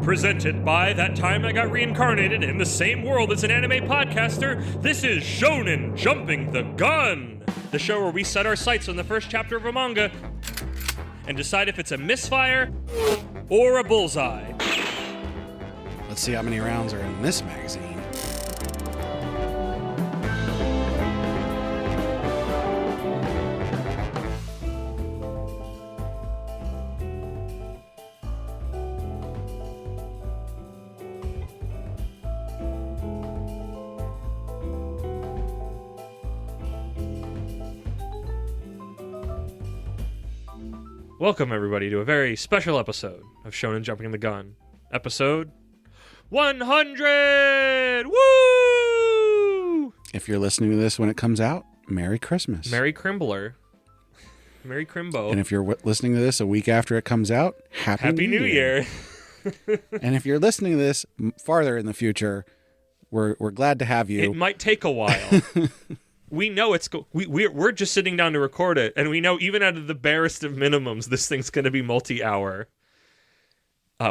Presented by That Time I Got Reincarnated in the Same World as an Anime Podcaster, this is Shonen Jumping the Gun, the show where we set our sights on the first chapter of a manga and decide if it's a misfire or a bullseye. Let's see how many rounds are in this magazine. Welcome, everybody, to a very special episode of Shonen Jumping the Gun. Episode 100! Woo! If you're listening to this when it comes out, Merry Christmas. Merry Crimbler. Merry Crimbo. And if you're listening to this a week after it comes out, Happy New Year. And if you're listening to this farther in the future, we're glad to have you. It might take a while. We know we're just sitting down to record it, and we know even out of the barest of minimums, this thing's going to be multi-hour.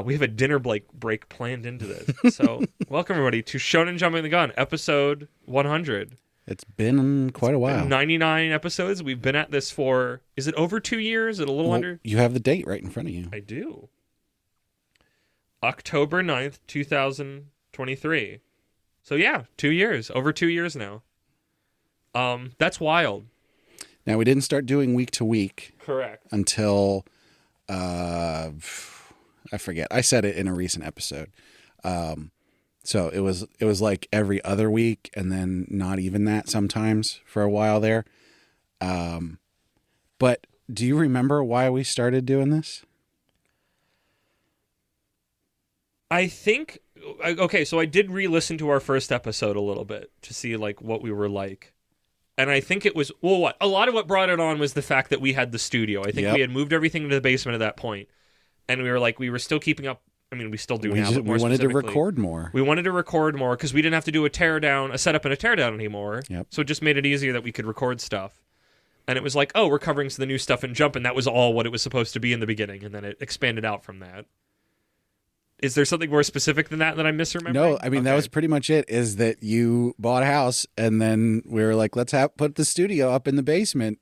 We have a dinner break planned into this. So, welcome everybody to Shonen Jumping the Gun, episode 100. It's been quite a while. 99 episodes. We've been at this for, is it over 2 years? Is it a little under? You have the date right in front of you. I do. October 9th, 2023. So yeah, 2 years. Over 2 years now. That's wild. Now, we didn't start doing week to week. Correct. Until, I forget. I said it in a recent episode. So it was like every other week and then not even that sometimes for a while there. But do you remember why we started doing this? I think, okay, so I did re-listen to our first episode a little bit to see like what we were like. And I think it was, a lot of what brought it on was the fact that we had the studio. I think we had moved everything into the basement at that point. And we were still keeping up. I mean, we still do now, but more we wanted to specifically, record more. We wanted to record more because we didn't have to do a setup and a teardown anymore. Yep. So it just made it easier that we could record stuff. And it was like, oh, we're covering the new stuff in Jump, and that was all what it was supposed to be in the beginning. And then it expanded out from that. Is there something more specific than that I'm misremembering? No, I mean, that was pretty much it, is that you bought a house, and then we were like, let's put the studio up in the basement.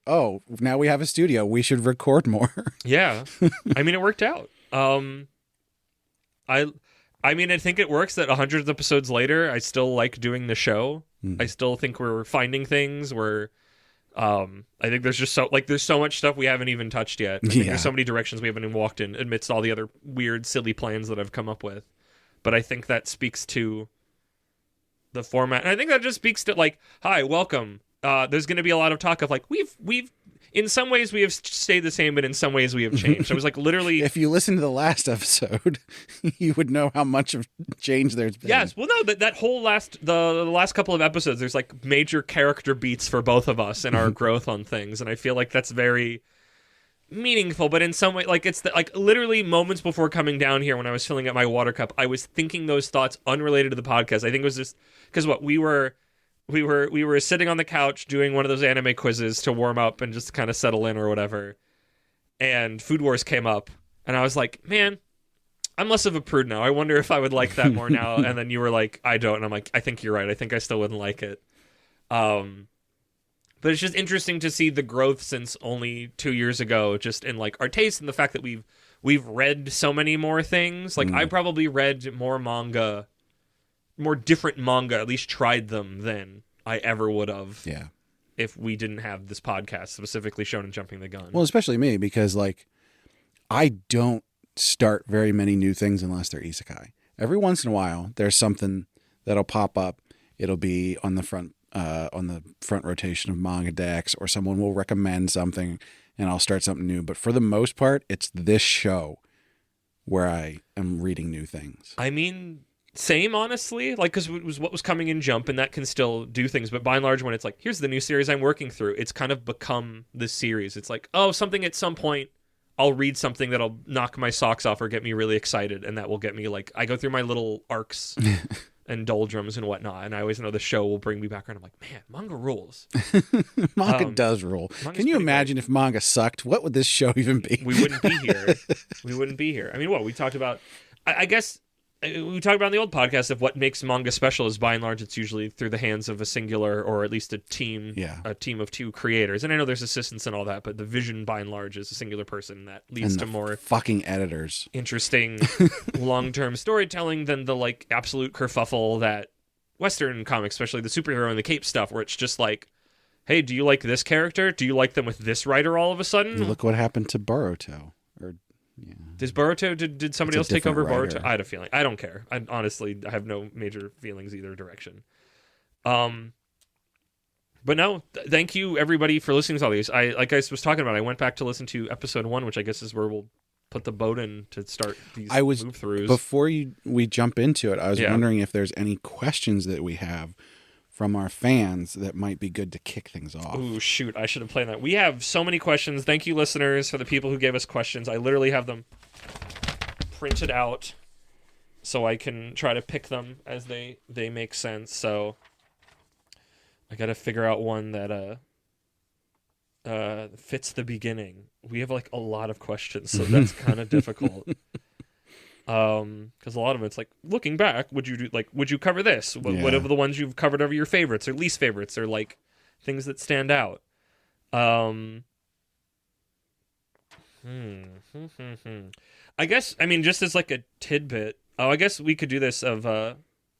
Oh, now we have a studio. We should record more. Yeah. I mean, it worked out. I mean, I think it works that 100 episodes later, I still like doing the show. I still think we're finding things. I think there's just there's so much stuff we haven't even touched yet. I think there's so many directions we haven't even walked in amidst all the other weird, silly plans that I've come up with. But I think that speaks to the format. And I think that just speaks to like, hi, welcome. There's going to be a lot of talk of like, we've in some ways we have stayed the same, but in some ways we have changed. I was like, literally, if you listen to the last episode, you would know how much of change there's been. Yes, well, no, that whole the last couple of episodes, there's like major character beats for both of us and our growth on things, and I feel like that's very meaningful. But in some way, like it's like literally moments before coming down here when I was filling up my water cup, I was thinking those thoughts unrelated to the podcast. I think it was just because we were sitting on the couch doing one of those anime quizzes to warm up and just kind of settle in or whatever. And Food Wars came up. And I was like, man, I'm less of a prude now. I wonder if I would like that more now. And then you were like, I don't. And I'm like, I think you're right. I think I still wouldn't like it. But it's just interesting to see the growth since only 2 years ago, just in like our taste and the fact that we've read so many more things. Like I probably read more manga, more different manga, at least tried them than I ever would have. Yeah. If we didn't have this podcast, specifically Shonen Jumping the Gun. Well, especially me, because like I don't start very many new things unless they're isekai. Every once in a while, there's something that'll pop up. It'll be on the front rotation of manga decks, or someone will recommend something, and I'll start something new. But for the most part, it's this show where I am reading new things. I mean, same, honestly, like, because it was what was coming in Jump, and that can still do things, but by and large, when it's like, here's the new series I'm working through, it's kind of become the series. It's like, oh, something at some point, I'll read something that'll knock my socks off or get me really excited, and that will get me, like, I go through my little arcs and doldrums and whatnot, and I always know the show will bring me back around. I'm like, man, manga rules. Manga does rule. Can you imagine if manga sucked? What would this show even be? We wouldn't be here. We wouldn't be here. I mean, what, we talked about I guess we talked about in the old podcast of what makes manga special is by and large it's usually through the hands of a singular or at least a team of two creators. And I know there's assistants and all that, but the vision by and large is a singular person that leads to more fucking editors, interesting long-term storytelling than the like absolute kerfuffle that Western comics, especially the superhero and the cape stuff, where it's just like, hey, do you like this character? Do you like them with this writer all of a sudden? Look what happened to Boruto. Yeah. Does Boruto, did somebody else take over writer. Boruto? I had a feeling. I don't care. I have no major feelings either direction. But no, thank you everybody for listening to all these. Like I was talking about, I went back to listen to episode 1, which I guess is where we'll put the boat in to start these move-throughs. Before we jump into it, I was wondering if there's any questions that we have from our fans that might be good to kick things off. Ooh, shoot. I should have planned that. We have so many questions. Thank you, listeners, for the people who gave us questions. I literally have them printed out so I can try to pick them as they make sense. So I got to figure out one that fits the beginning. We have like a lot of questions, so that's kind of difficult. Because a lot of it's like, looking back, would you cover this? What are the ones you've covered over your favorites or least favorites, or like things that stand out? I guess, I mean, just as like a tidbit, I guess we could do this of,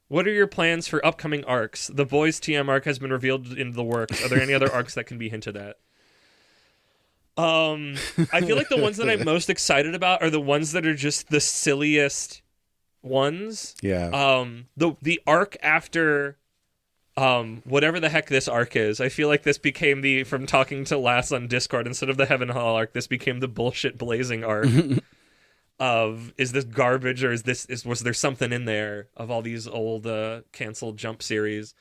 what are your plans for upcoming arcs? The Boys TM arc has been revealed in the works. Are there any other arcs that can be hinted at? I feel like the ones that I'm most excited about are the ones that are just the silliest ones. Yeah. The arc after whatever the heck this arc is. I feel like this became from talking to Lass on Discord, instead of the Heaven Hall arc, this became the bullshit blazing arc. Is this garbage, or was there something in there of all these old canceled Jump series?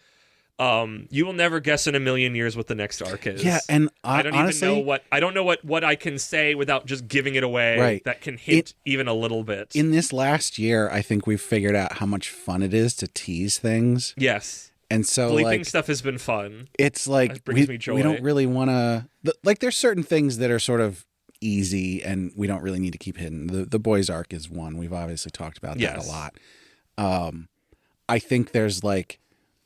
You will never guess in a million years what the next arc is. Yeah, and I don't honestly, even know what I can say without just giving it away. Right. That can hint even a little bit. In this last year, I think we've figured out how much fun it is to tease things. Yes. And so bleeping stuff has been fun. It's like it brings me joy. We don't really want to like. There's certain things that are sort of easy, and we don't really need to keep hidden. The Boys arc is one. We've obviously talked about that a lot. I think there's like.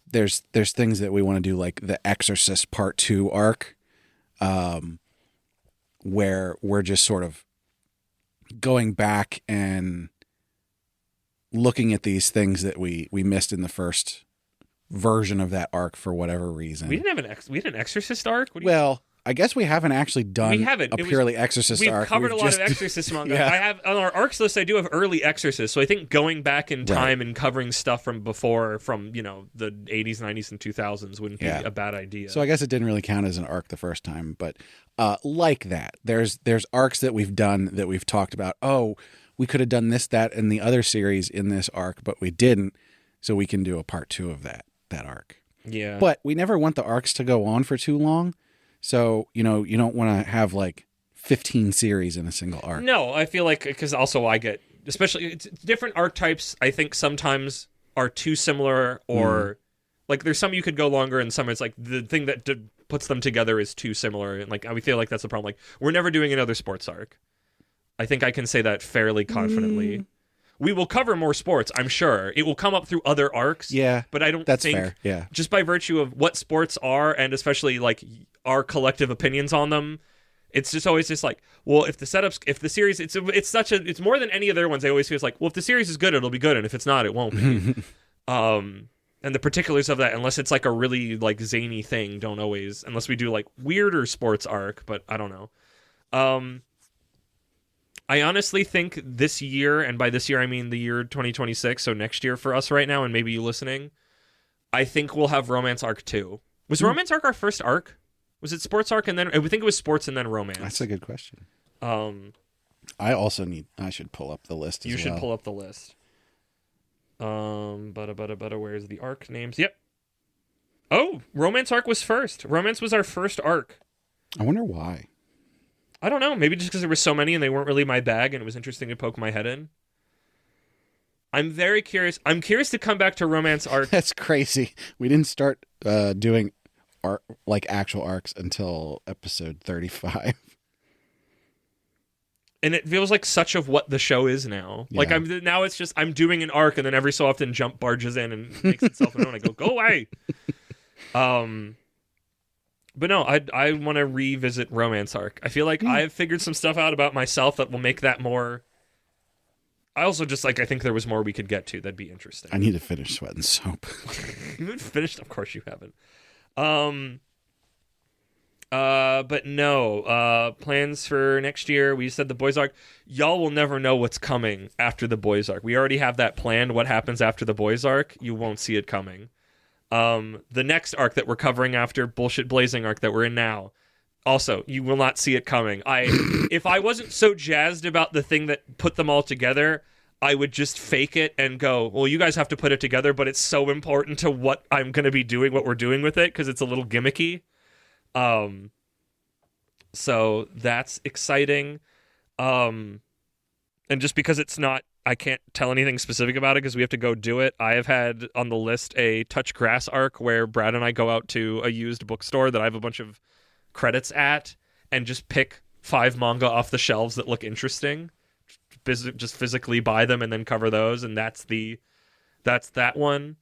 There's things that we want to do, like the Exorcist Part 2 arc, where we're just sort of going back and looking at these things that we missed in the first version of that arc for whatever reason. We didn't have an Exorcist arc? I guess we haven't actually done a purely Exorcist arc. We've covered a lot of Exorcist manga. Yeah. I have on our arcs list. I do have early Exorcist, so I think going back in time and covering stuff from before, from the 80s, 90s, and 2000s wouldn't be a bad idea. So I guess it didn't really count as an arc the first time, but like that, there's arcs that we've done that we've talked about. Oh, we could have done this, that, and the other series in this arc, but we didn't. So we can do a part 2 of that arc. Yeah, but we never want the arcs to go on for too long. So, you don't want to have like 15 series in a single arc. No, I feel like, because also I get, especially it's different archetypes, I think sometimes are too similar, or like there's some you could go longer, and some it's like the thing that puts them together is too similar. And like I feel like that's the problem. Like, we're never doing another sports arc. I think I can say that fairly confidently. We will cover more sports, I'm sure. It will come up through other arcs. Yeah, but I don't that's think, fair. Yeah, just by virtue of what sports are, and especially like our collective opinions on them, it's just always just like, well, if the series, it's more than any of their ones. I always feel like, well, if the series is good, it'll be good, and if it's not, it won't be. And the particulars of that, unless it's like a really like zany thing, don't always, unless we do like weirder sports arc, but I don't know. I honestly think this year, and by this year I mean the year 2026, so next year for us right now, and maybe you listening, I think we'll have Romance Arc 2. Was Romance Arc our first arc? Was it Sports Arc and then... I think it was Sports and then Romance. That's a good question. I should pull up the list as well. You should pull up the list. Where's the arc names? Yep. Oh, Romance Arc was first. Romance was our first arc. I wonder why. I don't know. Maybe just because there were so many and they weren't really my bag, and it was interesting to poke my head in. I'm very curious. I'm curious to come back to Romance Arc. That's crazy. We didn't start doing actual arcs until episode 35. And it feels like such of what the show is now. Like now it's just I'm doing an arc, and then every so often Jump barges in and makes itself known. I go away. But no, I want to revisit Romance Arc. I feel like I've figured some stuff out about myself that will make that more. I also just I think there was more we could get to that'd be interesting. I need to finish Sweat and Soap. You haven't finished? Of course you haven't. But no, plans for next year. We said the Boys arc. Y'all will never know what's coming after the Boys arc. We already have that planned. What happens after the Boys arc? You won't see it coming. The next arc that we're covering after Bullshit Blazing arc that we're in now. Also, you will not see it coming. If I wasn't so jazzed about the thing that put them all together, I would just fake it and go, well, you guys have to put it together, but it's so important to what I'm going to be doing, what we're doing with it, because it's a little gimmicky. So that's exciting. And just because it's not, I can't tell anything specific about it because we have to go do it. I have had on the list a Touch Grass arc where Brad and I go out to a used bookstore that I have a bunch of credits at and just pick 5 manga off the shelves that look interesting. Just physically buy them and then cover those, and that's that one.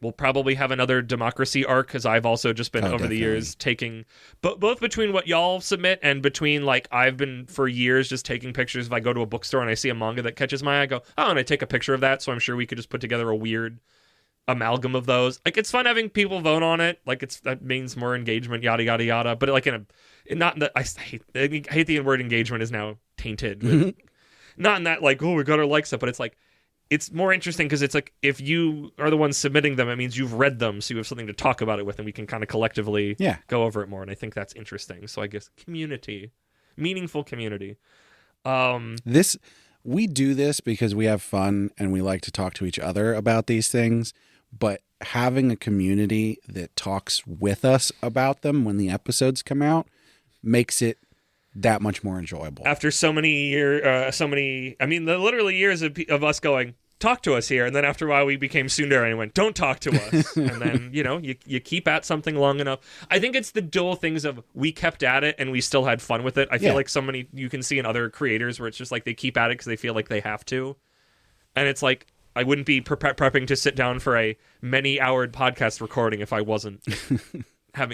We'll probably have another Democracy arc because I've also just been over the years taking both between what y'all submit and between I've been for years just taking pictures. If I go to a bookstore and I see a manga that catches my eye, I go, and I take a picture of that. So I'm sure we could just put together a weird amalgam of those. It's fun having people vote on it. That means more engagement, yada yada yada. But I hate the word engagement is now tainted. With, not in that we got our likes up, but it's more interesting because it's if you are the one submitting them, it means you've read them, so you have something to talk about it with, and we can kind of collectively go over it more. And I think that's interesting. So I guess meaningful community. We do this because we have fun and we like to talk to each other about these things. But having a community that talks with us about them when the episodes come out makes it that much more enjoyable. After so many years, literally years of us going, talk to us here. And then after a while we became tsundere and went, don't talk to us. And then, you keep at something long enough. I think it's the dual things of we kept at it and we still had fun with it. I feel like so many, you can see in other creators where it's just they keep at it because they feel like they have to. And it's I wouldn't be prepping to sit down for a many-houred podcast recording if I wasn't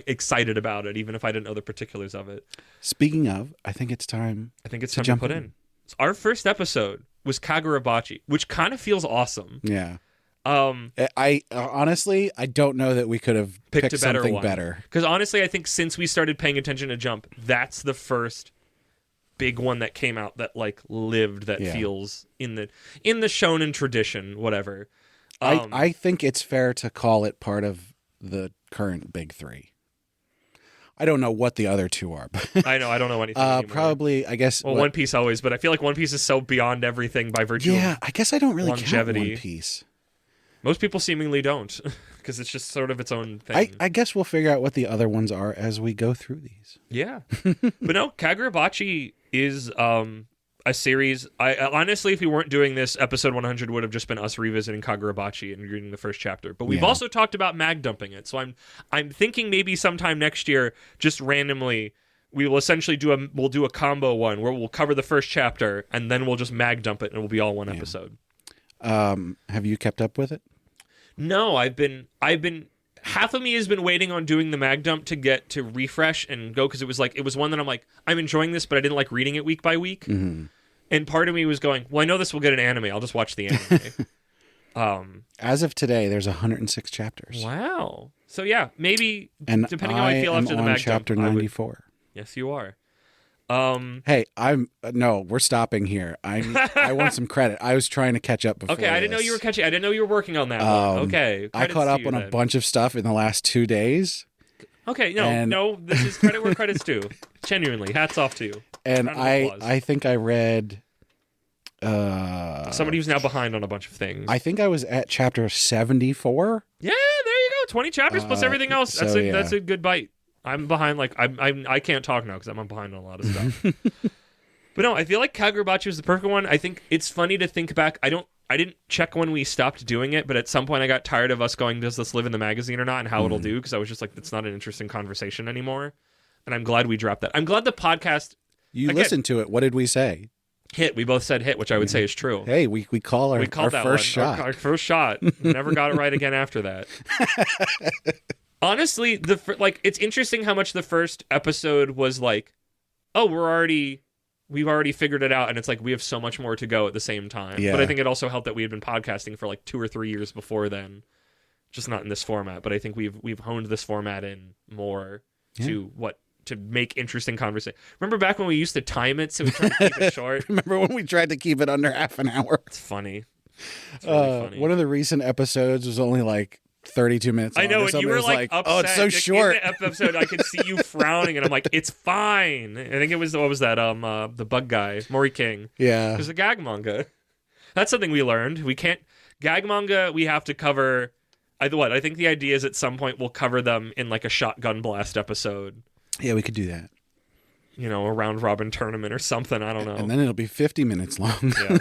excited about it, even if I didn't know the particulars of it. Speaking of, I think it's time to put in. So our first episode was Kagurabachi, which kind of feels awesome. Yeah. I honestly, I don't know that we could have picked a better something better. Because honestly, I think since we started paying attention to Jump, that's the first big one that came out that lived, that feels in the shonen tradition, whatever. I think it's fair to call it part of the current big 3. I don't know what the other 2 are. But I don't know anything anymore. Probably, I guess. Well, One Piece always, but I feel like One Piece is so beyond everything by virtue of I guess I don't really longevity. Count One Piece. Most people seemingly don't, because it's just sort of its own thing. I guess we'll figure out what the other ones are as we go through these. Yeah. But no, Kagurabachi is a series. I honestly, if we weren't doing this, episode 100 would have just been us revisiting Kagurabachi and reading the first chapter. But we've also talked about mag dumping it. So I'm thinking maybe sometime next year, just randomly, we will essentially do a combo one where we'll cover the first chapter and then we'll just mag dump it and it will be all one episode. Have you kept up with it? No, I've been half of me has been waiting on doing the mag dump to get to refresh and go, because it was one that I'm enjoying this, but I didn't like reading it week by week. Mm-hmm. And part of me was going, well, I know this will get an anime. I'll just watch the anime. As of today, there's 106 chapters. Wow. So yeah, maybe and depending on how I feel after the mag chapter dump. 94. Yes, you are. Hey, we're stopping here. I want some credit. I was trying to catch up before. Okay, I didn't know you were catching. I didn't know you were working on that one. Okay. I caught up on a bunch of stuff in the last 2 days. Okay, no, this is credit where credit's due. Genuinely, hats off to you. And I think I read somebody who's now behind on a bunch of things. I think I was at chapter 74. Yeah, there you go. 20 chapters plus everything else. That's a good bite. I'm behind. I can't talk now because I'm behind on a lot of stuff. But no, I feel like Kagurabachi was the perfect one. I think it's funny to think back. I didn't check when we stopped doing it, but at some point I got tired of us going, does this live in the magazine or not, and how it'll do, because I was just it's not an interesting conversation anymore. And I'm glad we dropped that. I'm glad the podcast You Again, listened to it. What did we say? Hit. We both said hit, which I would say is true. Hey, we call our first shot. Our first shot. Never got it right again after that. Honestly, it's interesting how much the first episode was like, oh, we've already figured it out, and it's like we have so much more to go at the same time. Yeah. But I think it also helped that we had been podcasting for like 2 or 3 years before then, just not in this format. But I think we've honed this format in more to make interesting conversation. Remember back when we used to time it, so we tried to keep it short? Remember when we tried to keep it under half an hour? It's funny. It's really funny. One of the recent episodes was only like 32 minutes long. I know, and you were like upset. Oh, it's so short. In the episode, I could see you frowning, and I'm like, it's fine. I think it was, what was that? The bug guy, Maury King. Yeah. There's a gag manga. That's something we learned. We can't... Gag manga, we have to cover... I think the idea is at some point we'll cover them in like a shotgun blast episode. Yeah, we could do that. You know, a round robin tournament or something. I don't know. And then it'll be 50 minutes long. Yeah.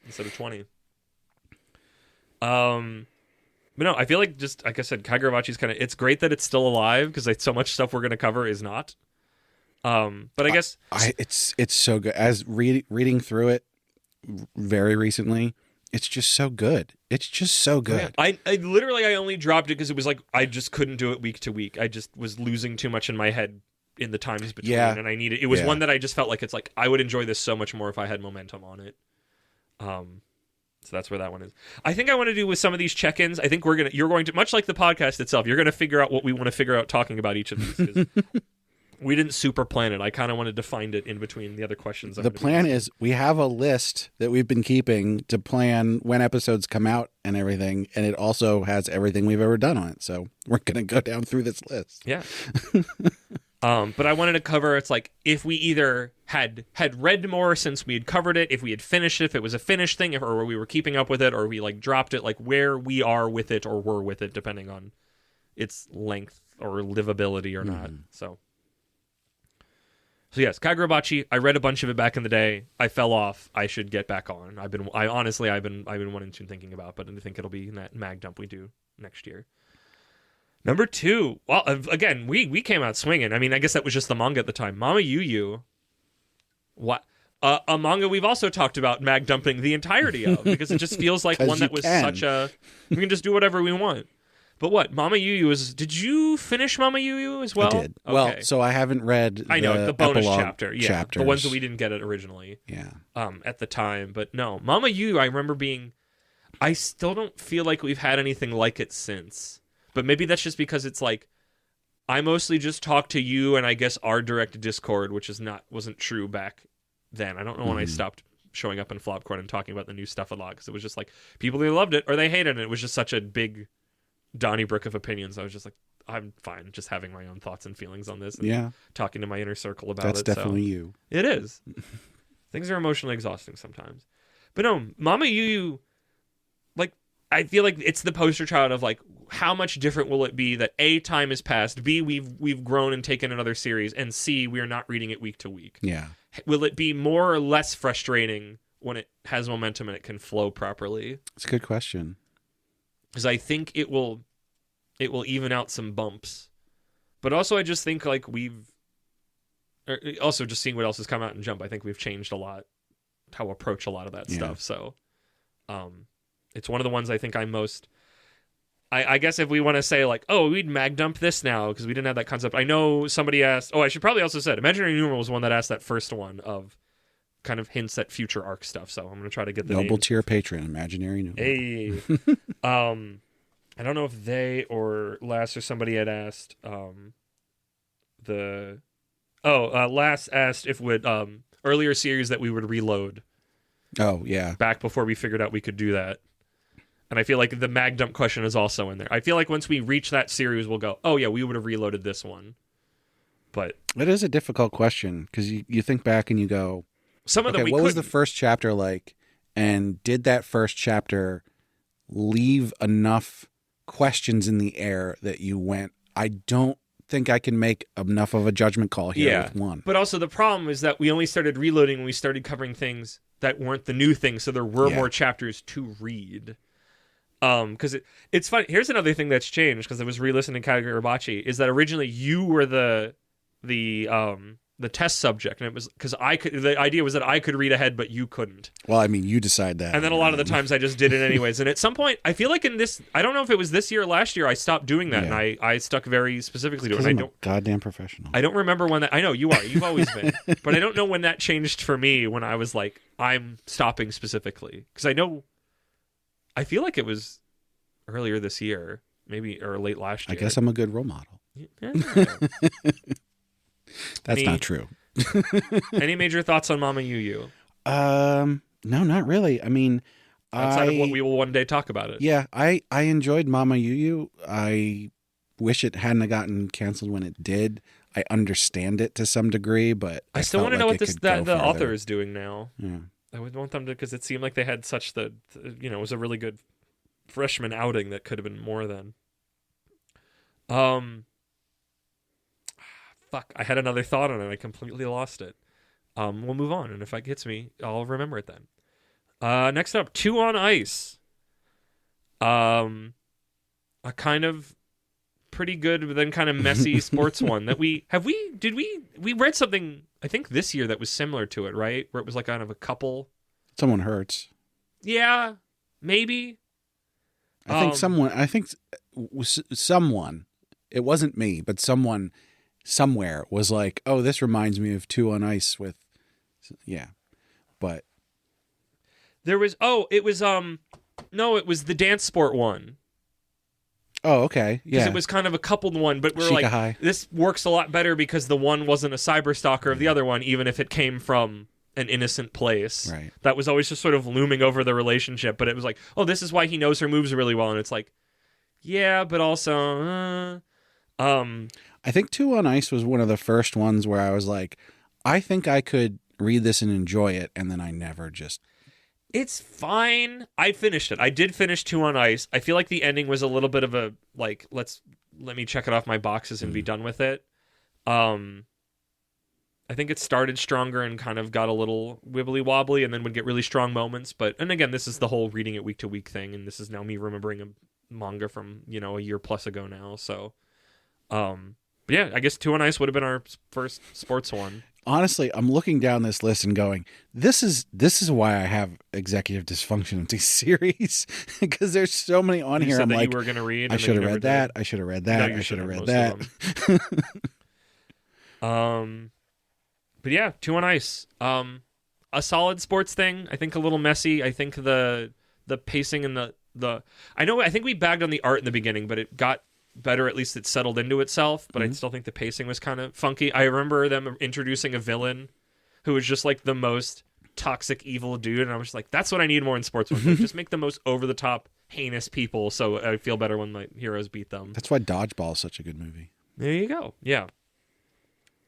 Instead of 20. But no, I feel like, just like I said, Kagurabachi's kind of... It's great that it's still alive, because like so much stuff we're going to cover is not. But I guess... It's so good. As reading through it very recently, it's just so good. It's just so good. Yeah. I only dropped it because it was like I just couldn't do it week to week. I just was losing too much in my head in the times between, and I needed... It was one that I just felt like it's like I would enjoy this so much more if I had momentum on it. So that's where that one is. I think I want to do with some of these check-ins. I think you're going to, much like the podcast itself, you're going to figure out what we want to figure out talking about each of these. 'Cause we didn't super plan it. I kind of wanted to find it in between the other questions. The plan is we have a list that we've been keeping to plan when episodes come out and everything, and it also has everything we've ever done on it. So we're going to go down through this list. Yeah. But I wanted to cover, it's like, if we either had read more since we had covered it, if we had finished it, if it was a finished thing, or we were keeping up with it, or we like dropped it, like where we are with it or were with it, depending on its length or livability or not. So yes, Kagurabachi, I read a bunch of it back in the day. I fell off. I should get back on. I've been wanting to thinking about, but I think it'll be in that mag dump we do next year. Number 2, well, again, we came out swinging. I mean, I guess that was just the manga at the time. Mama Yu Yu, what? A manga we've also talked about mag dumping the entirety of, because it just feels like one that was such a... We can just do whatever we want. But what? Mama Yu Yu is... Did you finish Mama Yu Yu as well? I did. Okay. Well, so I haven't read the bonus chapter. Yeah, chapters. The ones that we didn't get it originally. Yeah. At the time. But no, Mama Yu Yu, I remember being... I still don't feel like we've had anything like it since. But maybe that's just because it's like, I mostly just talk to you and I guess our direct Discord, which wasn't true back then. I don't know when I stopped showing up in Flopcorn and talking about the new stuff a lot, because it was just like, people either loved it or they hated it. It was just such a big Donnybrook of opinions. I was just like, I'm fine just having my own thoughts and feelings on this. And talking to my inner circle about That's it. That's definitely you. It is. Things are emotionally exhausting sometimes. But no, Mama Yu Yu, like, I feel like it's the poster child of like, how much different will it be that A, time has passed, B, we've grown and taken another series, and C, we are not reading it week to week. Yeah. Will it be more or less frustrating when it has momentum and it can flow properly? It's a good question. Because I think it will even out some bumps. But also I just think like also just seeing what else has come out in Jump, I think we've changed a lot how approach a lot of that stuff. So it's one of the ones I think I'm most... I guess if we want to say like, oh, we'd mag dump this now because we didn't have that concept. I know somebody asked, I should probably also said Imaginary Numeral was one that asked that first one of kind of hints at future arc stuff. So I'm going to try to get the Noble names. Tier Patron, Imaginary Numeral. Hey. I don't know if they or Lass or somebody had asked Lass asked if would earlier series that we would reload. Oh, yeah. Back before we figured out we could do that. And I feel like the mag dump question is also in there. I feel like once we reach that series, we'll go, oh, yeah, we would have reloaded this one. But it is a difficult question because you think back and you go, some of them what was the first chapter like? And did that first chapter leave enough questions in the air that you went, I don't think I can make enough of a judgment call here with one. But also the problem is that we only started reloading when we started covering things that weren't the new things, so there were more chapters to read. Because it's funny. Here's another thing that's changed because I was re-listening to Kagurabachi is that originally you were the the test subject, and it was because the idea was that I could read ahead, but you couldn't. Well, I mean, you decide that. And then a lot of the times I just did it anyways. And at some point, I feel like in this, I don't know if it was this year or last year, I stopped doing that, and I stuck very specifically to it. I'm a goddamn professional. I don't remember when that. I know you are. You've always been, but I don't know when that changed for me. When I was like, I'm stopping specifically because I feel like it was earlier this year, maybe or late last year. I guess I'm a good role model. Yeah. That's not true. Any major thoughts on Mama Yu Yu? No, not really. I mean, outside of what we will one day talk about it. Yeah, I enjoyed Mama Yu Yu. I wish it hadn't gotten canceled when it did. I understand it to some degree, but I still want to know what the author is doing now. Yeah. I would want them to, because it seemed like they had such it was a really good freshman outing that could have been more than. Fuck, I had another thought on it. I completely lost it. We'll move on, and if it gets me, I'll remember it then. Next up, Two on Ice. A kind of pretty good, but then kind of messy sports one that we read something, I think this year, that was similar to it, right? Where it was like kind of a couple. Someone hurts. Yeah, maybe. I think someone, it wasn't me, but someone somewhere was like, oh, this reminds me of Two on Ice with, yeah. But there was, it was the dance sport one. Oh, okay. Yeah. Because it was kind of a coupled one, but we're Shika-Hai. like, this works a lot better because the one wasn't a cyber stalker of the other one, even if it came from an innocent place. Right. That was always just sort of looming over the relationship, but it was like, oh, this is why he knows her moves really well, and it's like, yeah, but also, I think Two on Ice was one of the first ones where I was like, I think I could read this and enjoy it, and then I never just... It's fine. I finished it. I did finish Two on Ice. I feel like the ending was a little bit of a, like, let me check it off my boxes and be done with it. I think it started stronger and kind of got a little wibbly wobbly and then would get really strong moments. And again, this is the whole reading it week to week thing, and this is now me remembering a manga from, a year plus ago now. So, but yeah, I guess Two on Ice would have been our first sports one. Honestly, I'm looking down this list and going, this is why I have executive dysfunction with these series, because there's so many on here. I'm like, you were going to read. I should have read that. I should have read that. I should have read that. But yeah, Two on Ice. A solid sports thing. I think a little messy. I think the pacing and the I think we bagged on the art in the beginning, but it got better. At least it settled into itself, but I still think the pacing was kind of funky. I remember them introducing a villain who was just like the most toxic evil dude, and I was like, that's what I need more in sports ones. Like, just make the most over the top heinous people so I feel better when my heroes beat them. That's why Dodgeball is such a good movie. There you go. Yeah.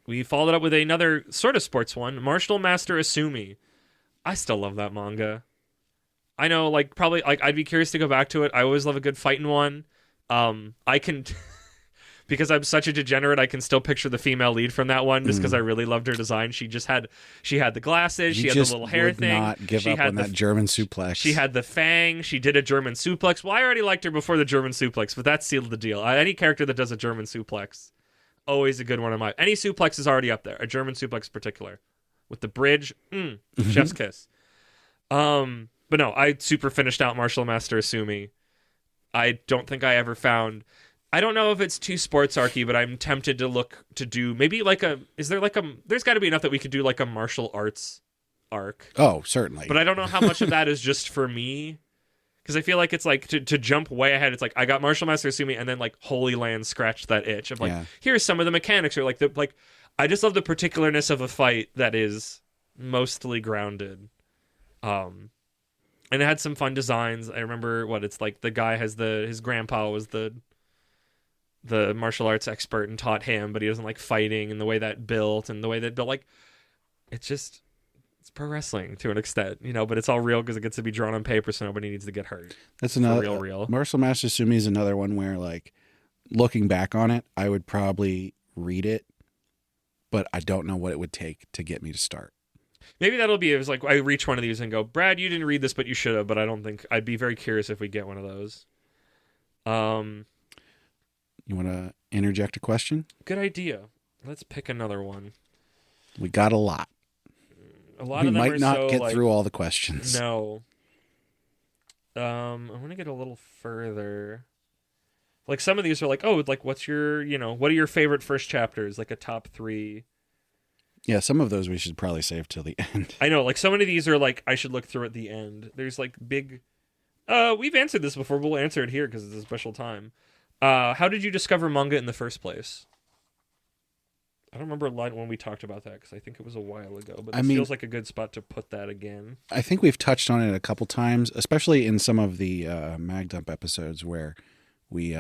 We followed up with another sort of sports one, Martial Master Asumi. I still love that manga. I know, probably I'd be curious to go back to it. I always love a good fighting one. I can, because I'm such a degenerate, I can still picture the female lead from that one just because I really loved her design. She had the glasses, she had the little hair thing. Not give up on that German suplex. She had the fang. She did a German suplex. Well, I already liked her before the German suplex, but that sealed the deal. Any character that does a German suplex, always a good one of mine. Any suplex is already up there. A German suplex in particular, with the bridge, chef's kiss. But no, I super finished out Martial Master Asumi. I don't think I ever found... I don't know if it's too sports archy, but I'm tempted to do maybe there's got to be enough that we could do like a martial arts arc. Oh, certainly. But I don't know how much of that is just for me, because I feel like it's like to jump way ahead. It's like I got Martial Master Asumi, and then like Holy Land scratched that itch of like, here's some of the mechanics, or like I just love the particularness of a fight that is mostly grounded. And it had some fun designs. I remember it's like the guy has his grandpa was the martial arts expert and taught him, but he doesn't like fighting, and the way that built like it's pro wrestling to an extent, but it's all real because it gets to be drawn on paper, so nobody needs to get hurt. That's another real. Martial Master Sumi is another one where, like, looking back on it, I would probably read it, but I don't know what it would take to get me to start. Maybe that'll be, it was like I reach one of these and go, Brad, you didn't read this, but you should have. But I don't think, I'd be very curious if we get one of those. You want to interject a question? Good idea. Let's pick another one. We got a lot. A lot We of them might are not so, get like, through all the questions. No. I want to get a little further. Like, some of these are like, oh, like, what's your, what are your favorite first chapters? Like a top 3. Yeah, some of those we should probably save till the end. I know, like, so many of these are like, I should look through at the end. There's like big. We've answered this before, but we'll answer it here because it's a special time. How did you discover manga in the first place? I don't remember when we talked about that because I think it was a while ago, but it feels like a good spot to put that again. I think we've touched on it a couple times, especially in some of the Mag Dump episodes where we,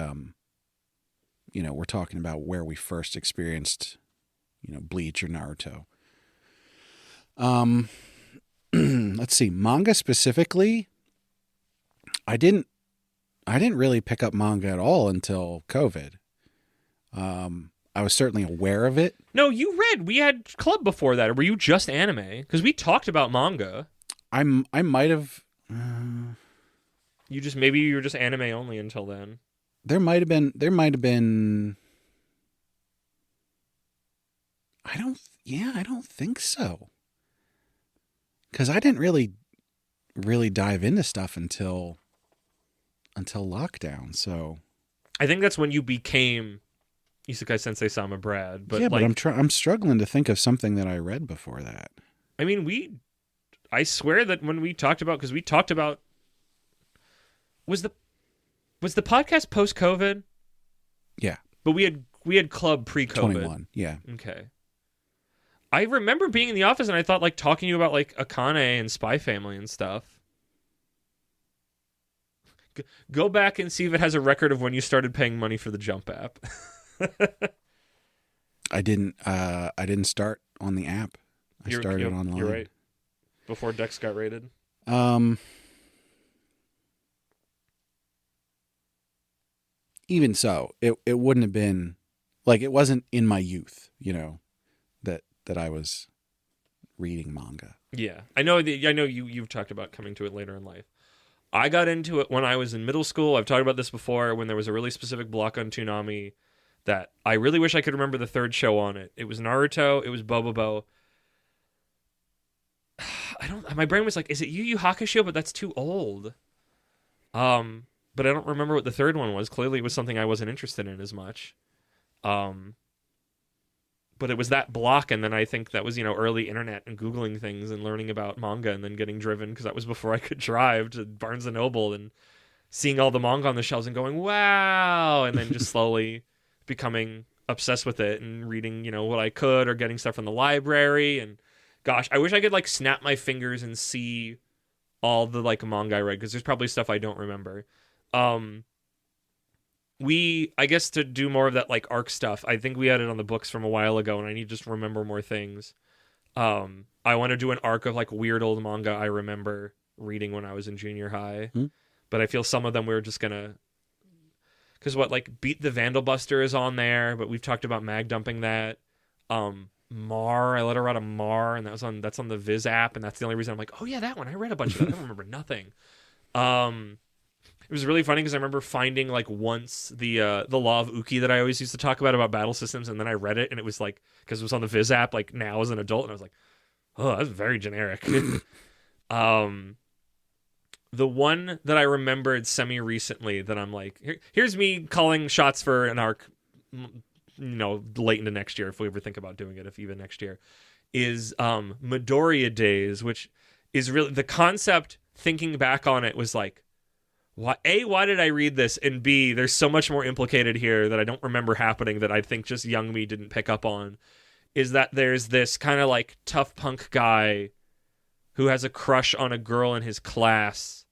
we're talking about where we first experienced, Bleach or Naruto. Let's see, manga specifically. I didn't really pick up manga at all until COVID. I was certainly aware of it. No, you read. We had club before that, or were you just anime? Because we talked about manga. I might have. Maybe you were just anime only until then. There might have been. I don't think so. Because I didn't really dive into stuff until lockdown. So I think that's when you became Isekai Sensei Sama Brad. But yeah, but I'm struggling to think of something that I read before that. I mean, I swear that when we talked about, because we talked about, was the podcast post COVID? Yeah, but we had club pre COVID. 21. Yeah. Okay. I remember being in the office and I thought, like, talking to you about, like, Akane and Spy Family and stuff. Go back and see if it has a record of when you started paying money for the Jump app. I didn't start on the app. I started online. You're right. Before Dex got rated. Even so, it wouldn't have been like, it wasn't in my youth, that I was reading manga. Yeah. I know you've talked about coming to it later in life. I got into it when I was in middle school. I've talked about this before, when there was a really specific block on Toonami that I really wish I could remember the third show on it. It was Naruto, it was Bobobo. My brain was like, is it Yu Yu Hakusho? But that's too old. But I don't remember what the third one was. Clearly it was something I wasn't interested in as much. But it was that block, and then I think that was, early internet and Googling things and learning about manga and then getting driven, because that was before I could drive, to Barnes & Noble and seeing all the manga on the shelves and going, wow, and then just slowly becoming obsessed with it and reading, what I could, or getting stuff from the library. And gosh, I wish I could, like, snap my fingers and see all the, like, manga I read, because there's probably stuff I don't remember. I guess to do more of that, like, arc stuff, I think we had it on the books from a while ago, and I need to just remember more things. I want to do an arc of, like, weird old manga I remember reading when I was in junior high. But I feel some of them we were just gonna, because Beat the Vandal Buster is on there, but we've talked about mag dumping that. Mar, I let her out of Mar, and that's on the Viz app, and that's the only reason I'm like, oh yeah, that one, I read a bunch of that. I don't remember nothing. It was really funny because I remember finding, like, once the Law of Uki that I always used to talk about battle systems, and then I read it, and it was like, because it was on the Viz app, like, now as an adult, and I was like, oh, that's very generic. The one that I remembered semi-recently that I'm like, here's me calling shots for an arc, late into next year, if we ever think about doing it, if even next year, is Midoriya Days, which is really, the concept, thinking back on it, was like, why did I read this? And B, there's so much more implicated here that I don't remember happening that I think just young me didn't pick up on, is that there's this kind of, like, tough punk guy who has a crush on a girl in his class.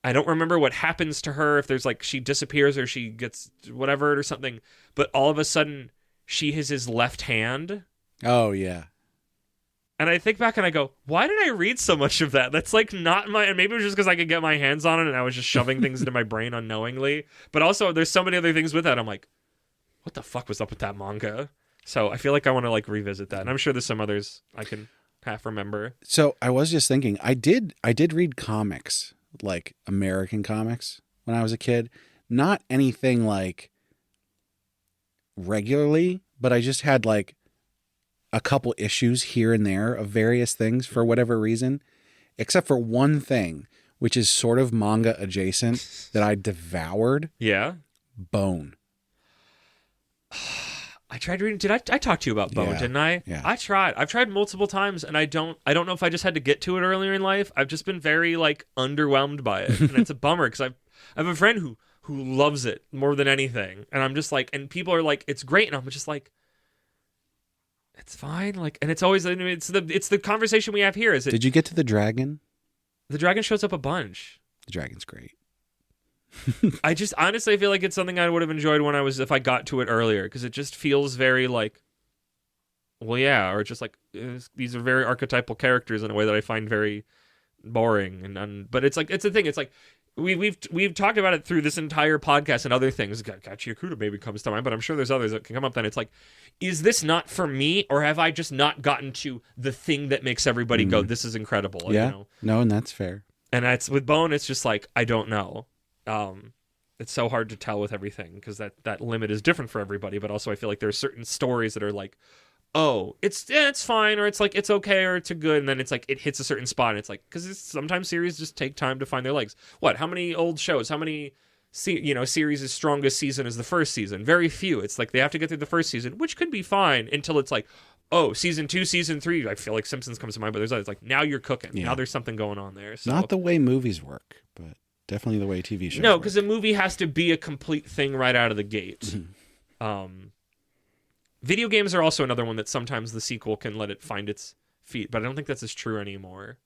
I don't remember what happens to her, if there's, like, she disappears or she gets whatever or something, but all of a sudden she has his left hand. Oh, yeah. And I think back and I go, why did I read so much of that? That's, like, not my... And maybe it was just because I could get my hands on it and I was just shoving things into my brain unknowingly. But also, there's so many other things with that. I'm like, what the fuck was up with that manga? So I feel like I want to, like, revisit that. And I'm sure there's some others I can half remember. So I was just thinking, I did read comics, like American comics, when I was a kid. Not anything, like, regularly, but I just had, like, a couple issues here and there of various things for whatever reason, except for one thing, which is sort of manga adjacent that I devoured. Yeah. Bone. I tried reading. Did I talk to you about Bone? Yeah. Didn't I? Yeah. I tried. I've tried multiple times, and I don't know if I just had to get to it earlier in life. I've just been very like underwhelmed by it, and it's a bummer because I have a friend who loves it more than anything, and I'm just like, and people are like, it's great, and I'm just like, it's fine, like, and it's always it's the conversation we have here. Is it? Did you get to the dragon? The dragon shows up a bunch. The dragon's great. I just honestly feel like it's something I would have enjoyed if I got to it earlier, because it just feels very like, well, yeah, or just like these are very archetypal characters in a way that I find very boring, but it's like, it's the thing, it's like we've talked about it through this entire podcast and other things. Gachi Akuta maybe comes to mind, but I'm sure there's others that can come up. Then it's like, is this not for me, or have I just not gotten to the thing that makes everybody go, this is incredible? Yeah, you know? No, and that's fair. And it's with Bone, it's just like, I don't know. It's so hard to tell with everything because that limit is different for everybody. But also, I feel like there are certain stories that are like, oh, it's fine, or it's like it's okay, or it's a good, and then it's like it hits a certain spot, and it's like, because sometimes series just take time to find their legs. What? How many old shows? How many series' strongest season is the first season? Very few. It's like they have to get through the first season, which could be fine until it's like, oh, season 2, season 3. I feel like Simpsons comes to mind, but there's others like, now you're cooking. Yeah. Now there's something going on there. So. Not the way movies work, but definitely the way TV shows. No, because a movie has to be a complete thing right out of the gate. Mm-hmm. Video games are also another one that sometimes the sequel can let it find its feet, but I don't think that's as true anymore.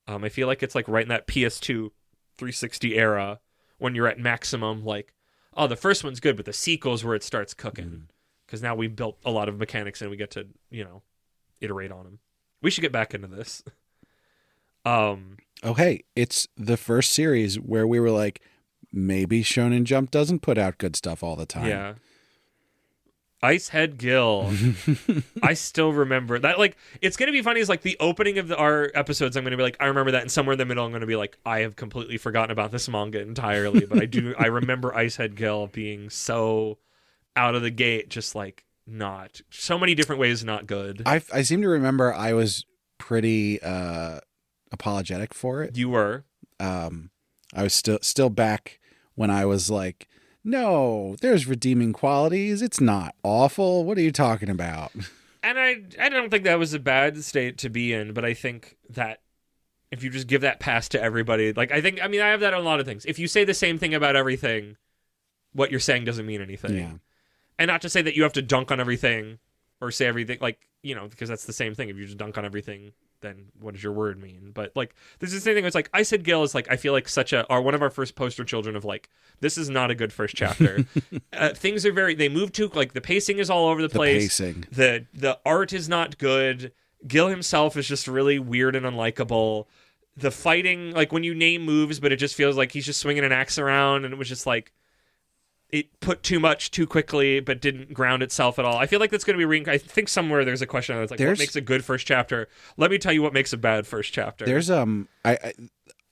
I feel like it's like right in that PS2 360 era when you're at maximum, like, oh, the first one's good, but the sequel's where it starts cooking. Because now we've built a lot of mechanics and we get to, iterate on them. We should get back into this. Okay, it's the first series where we were like, maybe Shonen Jump doesn't put out good stuff all the time. Yeah. Icehead Gill. I still remember that. Like, it's going to be funny is like the opening of our episodes, I'm going to be like, I remember that. And somewhere in the middle, I'm going to be like, I have completely forgotten about this manga entirely. But I remember Icehead Gill being so out of the gate, just like not so many different ways, not good. I seem to remember I was pretty apologetic for it. You were. I was still back when I was like, no, there's redeeming qualities. It's not awful. What are you talking about? And I don't think that was a bad state to be in, but I think that if you just give that pass to everybody, like I have that on a lot of things. If you say the same thing about everything, what you're saying doesn't mean anything. Yeah. And not to say that you have to dunk on everything or say everything, like, because that's the same thing. If you just dunk on everything, then what does your word mean? But like, there's the same thing. It's like Icehead Gill is like, I feel like one of our first poster children of like, this is not a good first chapter. Things are they move too, like the pacing is all over the place. The art is not good. Gill himself is just really weird and unlikable. The fighting, like when you name moves, but it just feels like he's just swinging an axe around, and it was just like, it put too much too quickly, but didn't ground itself at all. I feel like that's going to be I think somewhere there's a question that's like, what makes a good first chapter? Let me tell you what makes a bad first chapter. There's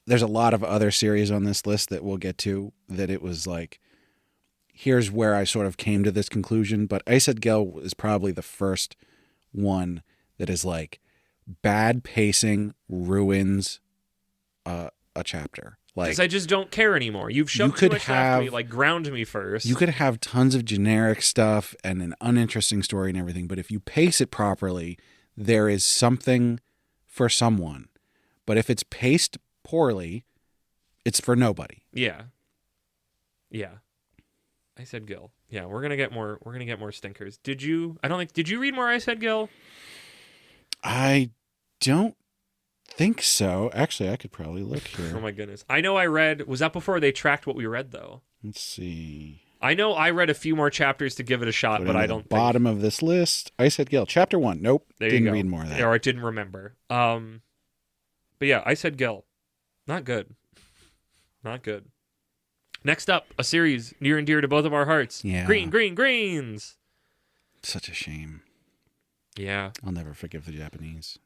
there's a lot of other series on this list that we'll get to that it was like, here's where I sort of came to this conclusion. But Icehead Gill is probably the first one that is like, bad pacing ruins a chapter. Because I just don't care anymore. You've shoved too much after me, like ground me first. You could have tons of generic stuff and an uninteresting story and everything, but if you pace it properly, there is something for someone. But if it's paced poorly, it's for nobody. Yeah. Yeah. Icehead Gill. Yeah, we're gonna get more stinkers. Did you read more Icehead Gill? I don't think so. Actually, I could probably look here. Oh my goodness. I know I read, was that before they tracked what we read though? Let's see. I know I read a few more chapters to give it a shot, but I don't bottom of this list. Icehead Gill, chapter 1. Nope. Didn't read more of that. Or I didn't remember. But yeah, Icehead Gill. Not good. Not good. Next up, a series near and dear to both of our hearts. Yeah. Greens. Such a shame. Yeah. I'll never forgive the Japanese.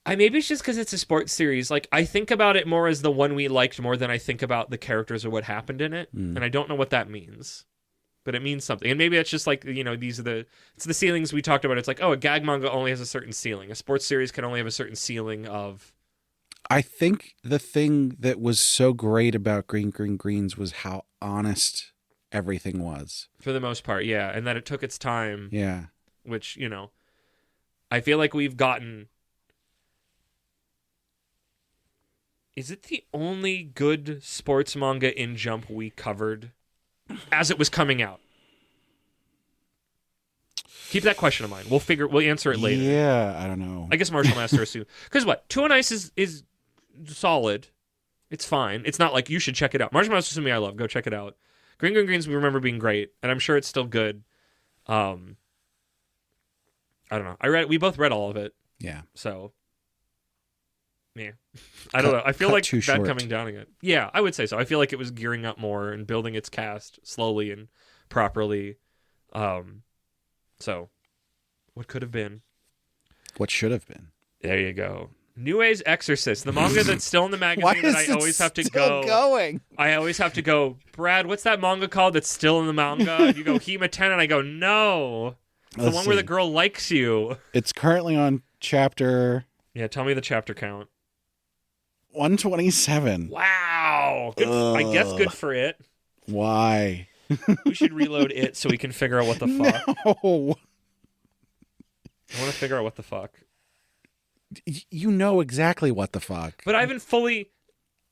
Maybe it's just because it's a sports series. Like, I think about it more as the one we liked more than I think about the characters or what happened in it. And I don't know what that means. but it means something. And maybe it's just like, it's the ceilings we talked about. It's like, oh, a gag manga only has a certain ceiling. A sports series can only have a certain ceiling of. I think the thing that was so great about Green Greens was how honest everything was. For the most part, yeah. And that it took its time. Yeah. Which, I feel like we've gotten... Is it the only good sports manga in Jump we covered as it was coming out? Keep that question in mind. We'll answer it later. Yeah, I don't know. I guess Martial Master is too. Because what? Two on Ice is solid. It's fine. It's not like you should check it out. Martial Master Sumi I love. Go check it out. Green Greens we remember being great, and I'm sure it's still good. I don't know. We both read all of it. Yeah. So, yeah. I don't know. I feel like that short. coming down again. Yeah, I would say so. I feel like it was gearing up more and building its cast slowly and properly. So, what could have been? What should have been? There you go. Nue's Exorcist, the manga that's still in the magazine that I always have to go. Going? I always have to go, Brad, what's that manga called that's still in the manga? And you go, Hema 10, and I go, no. The one where the girl likes you. It's currently on chapter... Yeah, tell me the chapter count. 127. Wow. Good, I guess good for it. Why? We should reload it so we can figure out what the fuck. No. I want to figure out what the fuck. You know exactly what the fuck. But I haven't fully...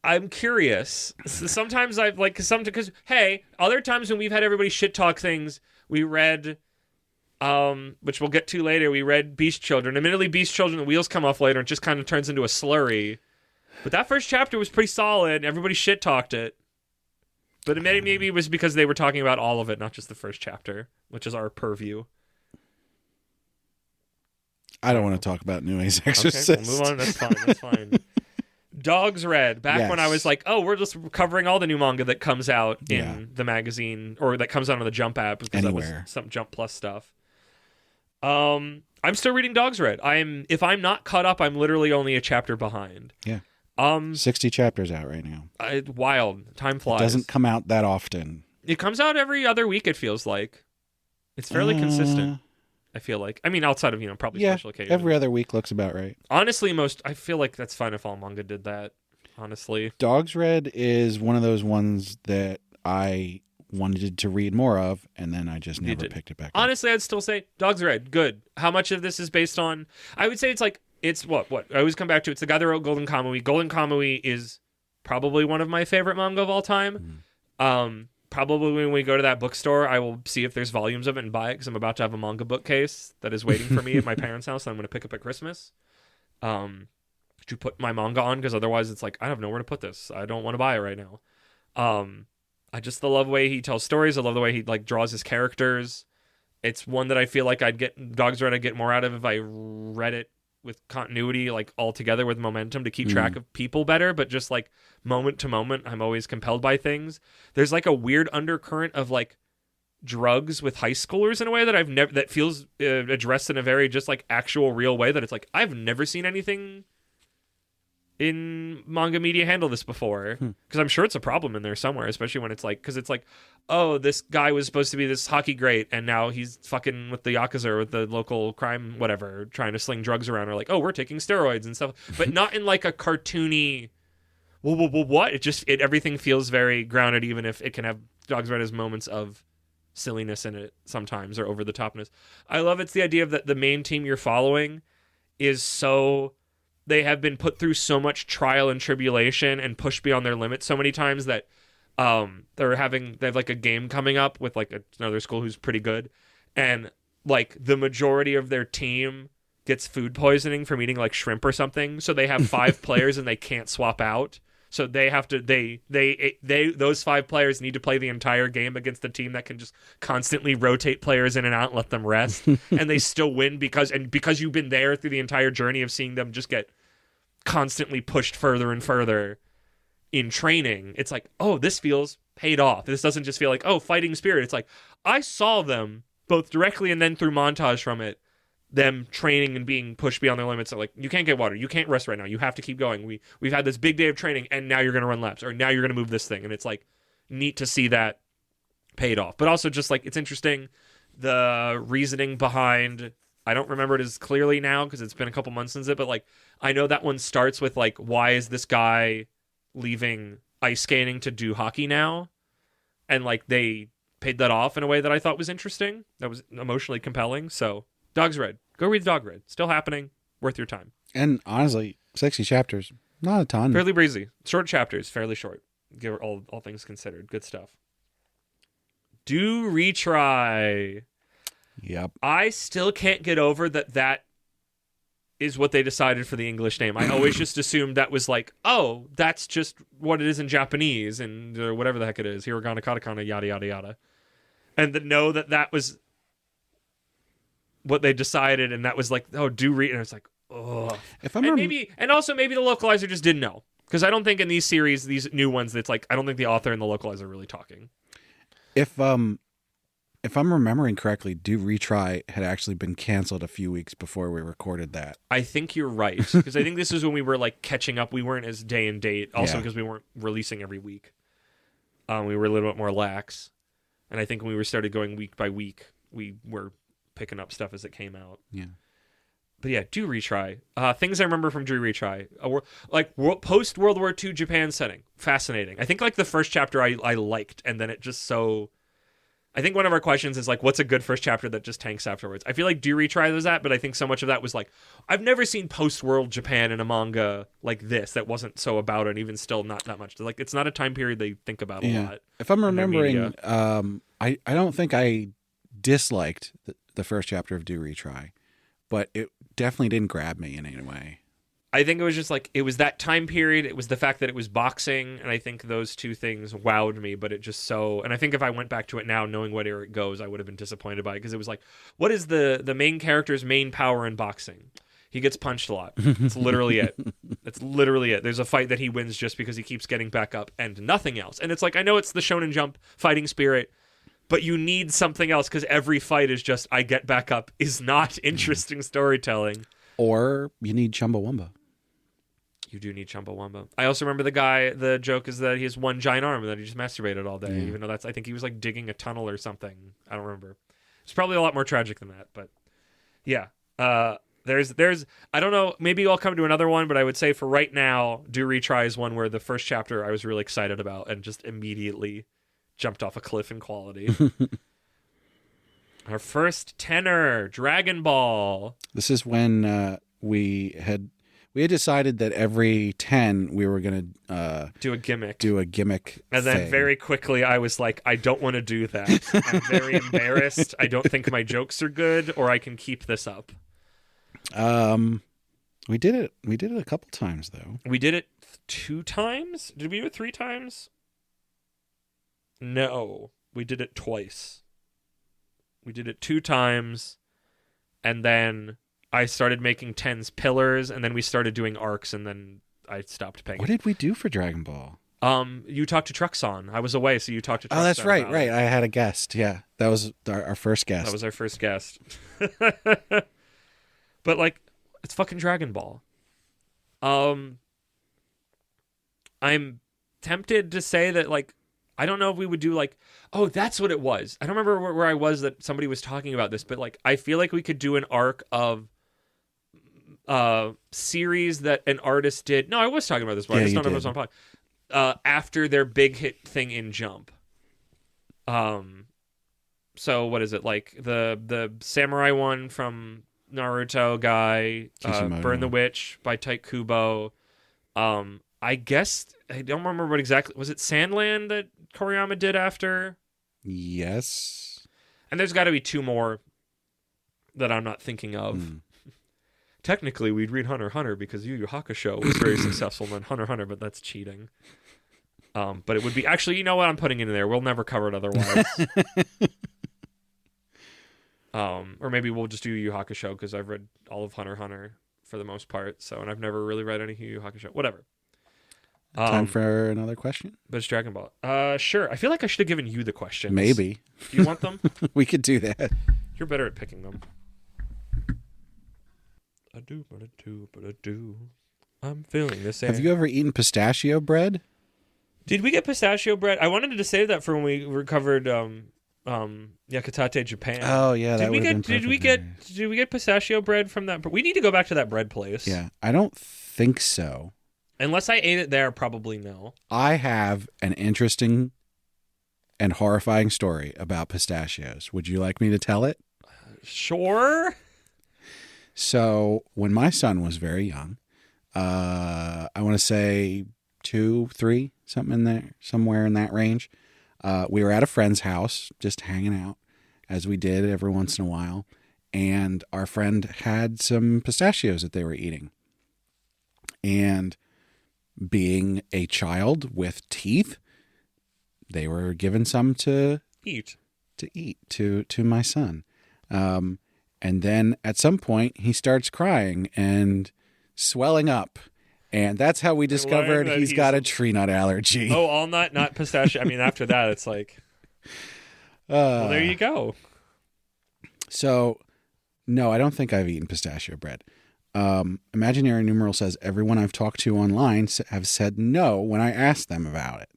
I'm curious. Sometimes I've like... Because, hey, other times when we've had everybody shit talk things, we read... which we'll get to later, we read Beast Children. Admittedly, Beast Children, the wheels come off later, and it just kind of turns into a slurry. But that first chapter was pretty solid. Everybody shit-talked it. But maybe it was because they were talking about all of it, not just the first chapter, which is our purview. I don't want to talk about Nue's Exorcist. Okay, we'll move on. That's fine. Dogs Red. Back when I was like, oh, we're just covering all the new manga that comes out in the magazine, or that comes out on the Jump app, because that was some Jump Plus stuff. I'm still reading Dogs Red. If I'm not caught up, I'm literally only a chapter behind. Yeah. 60 chapters out right now. Wild. Time flies. It doesn't come out that often. It comes out every other week, it feels like. It's fairly consistent, I feel like. I mean, outside of, probably special occasions. Every other week looks about right. Honestly, I feel like that's fine if all manga did that, honestly. Dogs Red is one of those ones that I wanted to read more of, and then I just never picked it back up. Honestly, I'd still say Dogs Red, good. How much of this is based on... I would say it's what? I always come back to, it's the guy that wrote Golden Kamui. Golden Kamui is probably one of my favorite manga of all time. Probably when we go to that bookstore, I will see if there's volumes of it and buy it, because I'm about to have a manga bookcase that is waiting for me at my parents' house that I'm going to pick up at Christmas. To put my manga on, because otherwise it's like, I have nowhere to put this. I don't want to buy it right now. I just love the way he tells stories. I love the way he draws his characters. It's one that I feel like I'd get more out of if I read it with continuity, all together with momentum to keep track of people better. But just moment to moment, I'm always compelled by things. There's a weird undercurrent of drugs with high schoolers in a way that I've never, that feels addressed in a very just actual real way, that it's I've never seen anything in manga media handle this before, because I'm sure it's a problem in there somewhere, especially when it's because it's oh, this guy was supposed to be this hockey great, and now he's fucking with the Yakuza, or with the local crime whatever, trying to sling drugs around, or oh, we're taking steroids and stuff, but not in a cartoony what, everything feels very grounded, even if it can have Dogs Red as moments of silliness in it sometimes, or over the topness. I love it's the idea of that the main team you're following is they have been put through so much trial and tribulation and pushed beyond their limits so many times that they have a game coming up with another school who's pretty good, and the majority of their team gets food poisoning from eating shrimp or something, so they have 5 players and they can't swap out. So they have to those 5 players need to play the entire game against a team that can just constantly rotate players in and out and let them rest, and they still win because you've been there through the entire journey of seeing them just get constantly pushed further and further in training. It's oh, this feels paid off. This doesn't just feel oh, fighting spirit. It's I saw them both directly and then through montage from it, them training and being pushed beyond their limits. So you can't get water, you can't rest right now, you have to keep going. We've had this big day of training, and now you're going to run laps, or now you're going to move this thing, and it's neat to see that paid off. But also just like it's interesting the reasoning behind. I don't remember it as clearly now because it's been a couple months since it, but like I know that one starts with like, why is this guy leaving ice skating to do hockey now? And like they paid that off in a way that I thought was interesting. That was emotionally compelling. So Dog's Red. Go read Dog Red. Still happening. Worth your time. And honestly, 60 chapters, not a ton. Fairly breezy. Short chapters, fairly short. Give all things considered. Good stuff. Do retry. Yep. I still can't get over that is what they decided for the English name. I always just assumed that was like, oh, that's just what it is in Japanese and whatever the heck it is. Hiragana, katakana, yada, yada, yada. And to know that was what they decided, and that was like, oh, do read. And I was like, oh. And also maybe the localizer just didn't know. Because I don't think in these series, these new ones, it's like, I don't think the author and the localizer are really talking. If I'm remembering correctly, Do Retry had actually been canceled a few weeks before we recorded that. I think you're right. Because I think this is when we were like catching up. We weren't as day and date. Also because we weren't releasing every week. We were a little bit more lax. And I think when we started going week by week, we were picking up stuff as it came out. Yeah. But yeah, Do Retry. Things I remember from Do Retry. Post World War II Japan setting. Fascinating. I think like the first chapter I liked. And then it just so... I think one of our questions is like, what's a good first chapter that just tanks afterwards? I feel like Do Retry was that, but I think so much of that was like, I've never seen post-world Japan in a manga like this that wasn't so about it, and even still not that much. Like, it's not a time period they think about a lot. If I'm remembering, I don't think I disliked the first chapter of Do Retry, but it definitely didn't grab me in any way. I think it was just like, it was that time period. It was the fact that it was boxing. And I think those two things wowed me, but it just so, and I think if I went back to it now, knowing where it goes, I would have been disappointed by it. Cause it was like, what is the main character's main power in boxing? He gets punched a lot. It's literally it. That's literally it. There's a fight that he wins just because he keeps getting back up and nothing else. And it's like, I know it's the Shonen Jump fighting spirit, but you need something else. Cause every fight is just, I get back up is not interesting storytelling. Or you need Chumbawamba. You do need Chumbawamba. I also remember the joke is that he has one giant arm and that he just masturbated all day, even though I think he was like digging a tunnel or something. I don't remember. It's probably a lot more tragic than that, but yeah. There's, I don't know, maybe I'll come to another one, but I would say for right now, Do Retry is one where the first chapter I was really excited about and just immediately jumped off a cliff in quality. Our first tenor, Dragon Ball. This is when we had decided that every 10 we were going to do a gimmick. And then very quickly I was like, I don't want to do that. I'm very embarrassed. I don't think my jokes are good or I can keep this up. We did it a couple times though. We did it 2 times? Did we do it 3 times? No, we did it twice. We did it 2 times and then I started making 10s pillars, and then we started doing arcs, and then I stopped paying. What did we do for Dragon Ball? You talked to Truxon. I was away, so you talked to Truxon. Oh, that's right. I had a guest. Yeah, that was our first guest. That was our first guest. But like, it's fucking Dragon Ball. I'm tempted to say that like, I don't know if we would do like, oh, that's what it was. I don't remember where I was that somebody was talking about this, but like, I feel like we could do an arc of series that an artist did. No, I was talking about this, but I just don't know if it was on pod. After their big hit thing in Jump. So what is it like the samurai one from Naruto guy, Burn the Witch by Type Kubo. I guess I don't remember what exactly was it. Sandland that Koriyama did after. Yes, and there's got to be 2 more that I'm not thinking of. Technically, we'd read Hunter x Hunter because Yu Yu Hakusho was very successful in Hunter x Hunter, but that's cheating. But it would be... Actually, you know what? I'm putting it in there. We'll never cover it otherwise. Or maybe we'll just do Yu Yu Hakusho because I've read all of Hunter x Hunter for the most part, and I've never really read any Yu Yu Hakusho. Whatever. Time for another question? But it's Dragon Ball. Sure. I feel like I should have given you the questions. Maybe. Do you want them? We could do that. You're better at picking them. I do, but I do. I'm feeling this. Have you ever eaten pistachio bread? Did we get pistachio bread? I wanted to save that for when we recovered Yakitate Japan. Oh yeah, that would have been perfect. Did we get pistachio bread from that? We need to go back to that bread place. Yeah, I don't think so. Unless I ate it there, probably no. I have an interesting and horrifying story about pistachios. Would you like me to tell it? Sure. So when my son was very young, I want to say 2, 3, something in there, somewhere in that range. We were at a friend's house, just hanging out, as we did every once in a while, and our friend had some pistachios that they were eating. And being a child with teeth, they were given some to eat to my son. And then at some point he starts crying and swelling up. And that's how we discovered he's got a tree nut allergy. Oh, all nut, not pistachio. I mean, after that, it's like, well, there you go. So, no, I don't think I've eaten pistachio bread. Imaginary Numeral says, everyone I've talked to online have said no when I asked them about it.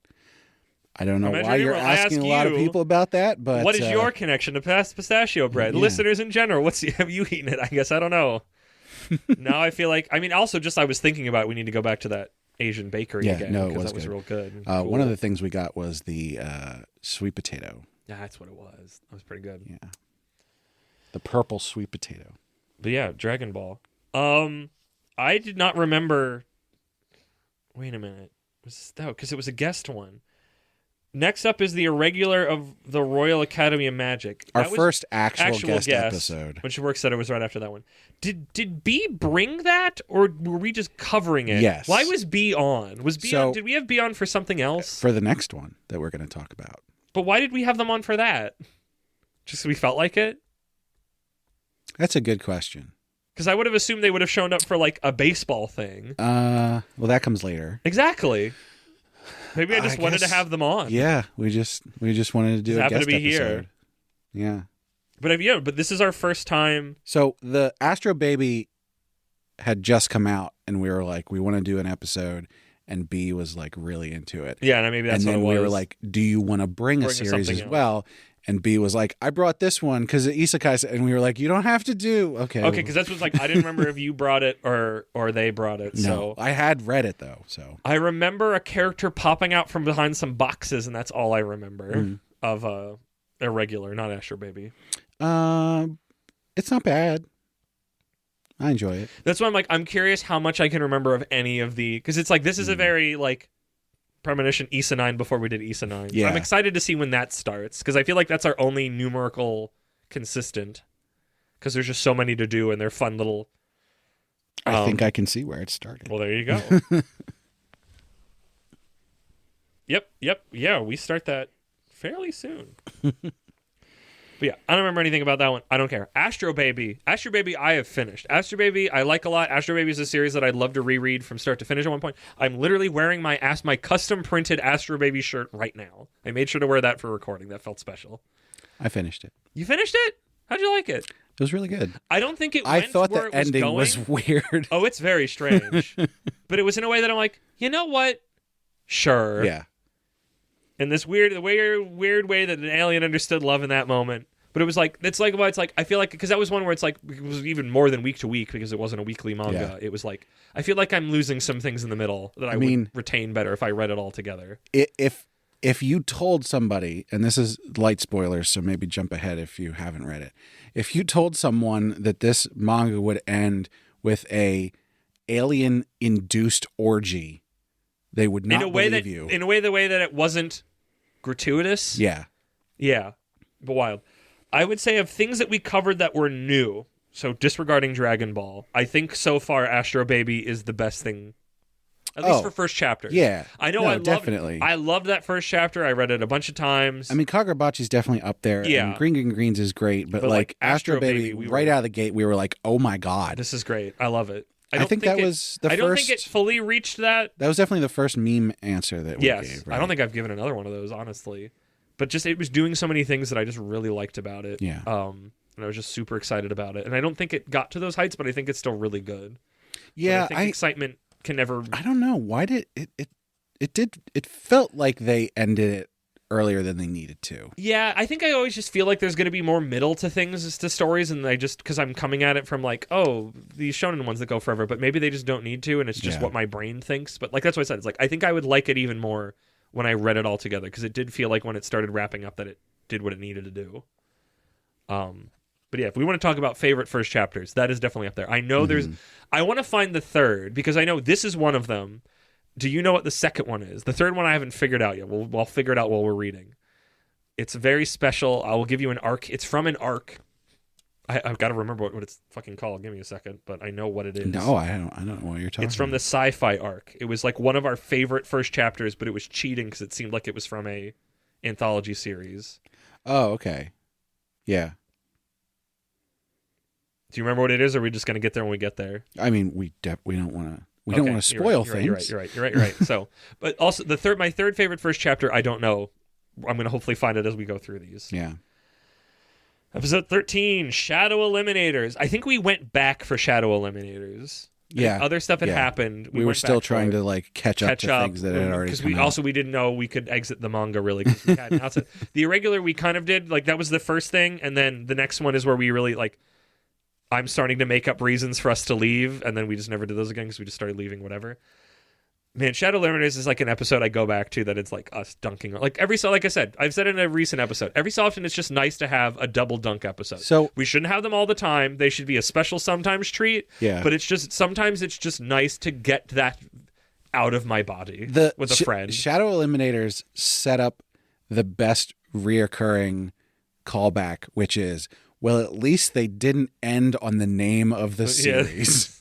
I don't know why you're asking a lot of people about that, but... What is your connection to pistachio bread? Yeah. Listeners in general, have you eaten it? I guess I don't know. Now I feel like... I mean, also, just I was thinking about we need to go back to that Asian bakery again. No, because that was real good. Cool. One of the things we got was the sweet potato. Yeah, that's what it was. That was pretty good. Yeah. The purple sweet potato. But yeah, Dragon Ball. I did not remember... Wait a minute. Because it was a guest one. Next up is the irregular of the Royal Academy of Magic. Our first actual guest episode. When Shawork said it was right after that one. Did B bring that, or were we just covering it? Yes. Why was B on? Was B on? Did we have B on for something else? For the next one that we're going to talk about. But why did we have them on for that? Just so we felt like it? That's a good question. Because I would have assumed they would have shown up for like a baseball thing. Well, that comes later. Exactly. Maybe I just wanted to have them on. Yeah, we just wanted to do a guest to be episode. Here. Yeah. But this is our first time. So the Astro Baby had just come out, and we were like, we want to do an episode, and B was like really into it. Yeah, and maybe that's what it was. And then we were like, do you want to bring a series as well? And B was like, I brought this one because of Isekai. And we were like, you don't have to do. Okay, because that's what's like, I didn't remember if you brought it or they brought it. No, so I had read it, though. So I remember a character popping out from behind some boxes, and that's all I remember of Irregular, not Astro Baby. It's not bad. I enjoy it. That's why I'm curious how much I can remember of any of the... Because it's like, this is a very, like... premonition Issa 9 before we did Issa 9. Yeah. So I'm excited to see when that starts, because I feel like that's our only numerical consistent, because there's just so many to do, and they're fun little... I think I can see where it started. Well, there you go. Yep. Yeah, we start that fairly soon. But yeah, I don't remember anything about that one. I don't care. Astro Baby, I have finished. Astro Baby, I like a lot. Astro Baby is a series that I'd love to reread from start to finish at one point. I'm literally wearing my custom printed Astro Baby shirt right now. I made sure to wear that for recording. That felt special. I finished it. You finished it? How'd you like it? It was really good. I don't think it I went thought where the it was ending going. was weird. Oh, it's very strange. But it was in a way that I'm like, you know what? Sure. Yeah. In this weird way that an alien understood love in that moment. But it was like, I feel like, because that was one where it's like, it was even more than week to week because it wasn't a weekly manga. Yeah. It was like, I feel like I'm losing some things in the middle that I would retain better if I read it all together. If you told somebody, and this is light spoilers, so maybe jump ahead if you haven't read it. If you told someone that this manga would end with a alien-induced orgy, they would not believe you. In a way, the way that it wasn't gratuitous. Yeah. Yeah. But wild. I would say of things that we covered that were new, so disregarding Dragon Ball, I think so far Astro Baby is the best thing. At least for first chapters. Yeah. I know. I loved that first chapter. I read it a bunch of times. I mean, Kagurabachi's definitely up there. Yeah. And Green Greens is great, but like Astro Baby, right out of the gate, we were like, oh my God. This is great. I love it. I think that was the first... I don't think it fully reached that. That was definitely the first meme answer that we gave. Right? I don't think I've given another one of those, honestly. But just it was doing so many things that I just really liked about it. Yeah. And I was just super excited about it. And I don't think it got to those heights, but I think it's still really good. Yeah. But I think excitement can never... I don't know. Why did it it felt like they ended it earlier than they needed to. Yeah, I think I always just feel like there's going to be more middle to things, to stories, and I just, because I'm coming at it from like, oh, these shonen ones that go forever, but maybe they just don't need to, and it's just what my brain thinks. But like that's what I said. It's like I think I would like it even more when I read it all together, because it did feel like when it started wrapping up that it did what it needed to do. But yeah, if we want to talk about favorite first chapters, that is definitely up there. I know I want to find the third, because I know this is one of them. Do you know what the second one is? The third one I haven't figured out yet. I'll figure it out while we're reading. It's very special. I will give you an arc. It's from an arc. I've got to remember what it's fucking called. Give me a second, but I know what it is. No, I don't know what you're talking about. It's from the sci-fi arc. It was like one of our favorite first chapters, but it was cheating because it seemed like it was from a anthology series. Oh, okay. Yeah. Do you remember what it is, or are we just going to get there when we get there? I mean, we don't want to. We don't want to spoil things. You're right. So, but also my third favorite first chapter, I don't know. I'm going to hopefully find it as we go through these. Yeah. Episode 13, Shadow Eliminators. I think we went back for Shadow Eliminators. Yeah. Other stuff had happened. We were still trying to like catch up to things that had already come out. Because we didn't know we could exit the manga really. We had outside. The Irregular we kind of did. Like that was the first thing. And then the next one is where we really like, I'm starting to make up reasons for us to leave, and then we just never did those again because we just started leaving, whatever. Man, Shadow Eliminators is like an episode I go back to that it's like us dunking. Like like I said, I've said in a recent episode, every so often it's just nice to have a double dunk episode. So we shouldn't have them all the time. They should be a special sometimes treat. Yeah. But sometimes it's just nice to get that out of my body with a friend. Shadow Eliminators set up the best reoccurring callback, which is, well, at least they didn't end on the name of the series.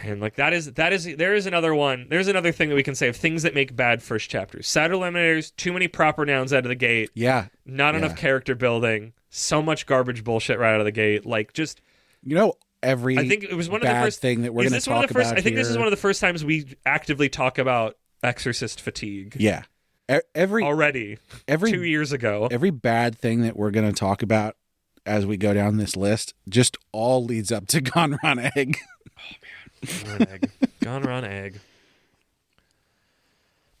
Man, like there is another one. There's another thing that we can say of things that make bad first chapters. Shadow Eliminators, too many proper nouns out of the gate. Yeah. Not enough character building. So much garbage bullshit right out of the gate. Like just I think it was one of bad the first thing that we're going to talk about. I think this is one of the first times we actively talk about Exorcist fatigue. Yeah. Every 2 years ago. Every bad thing that we're going to talk about as we go down this list just all leads up to Gonron Egg. Oh man, Gonron Egg.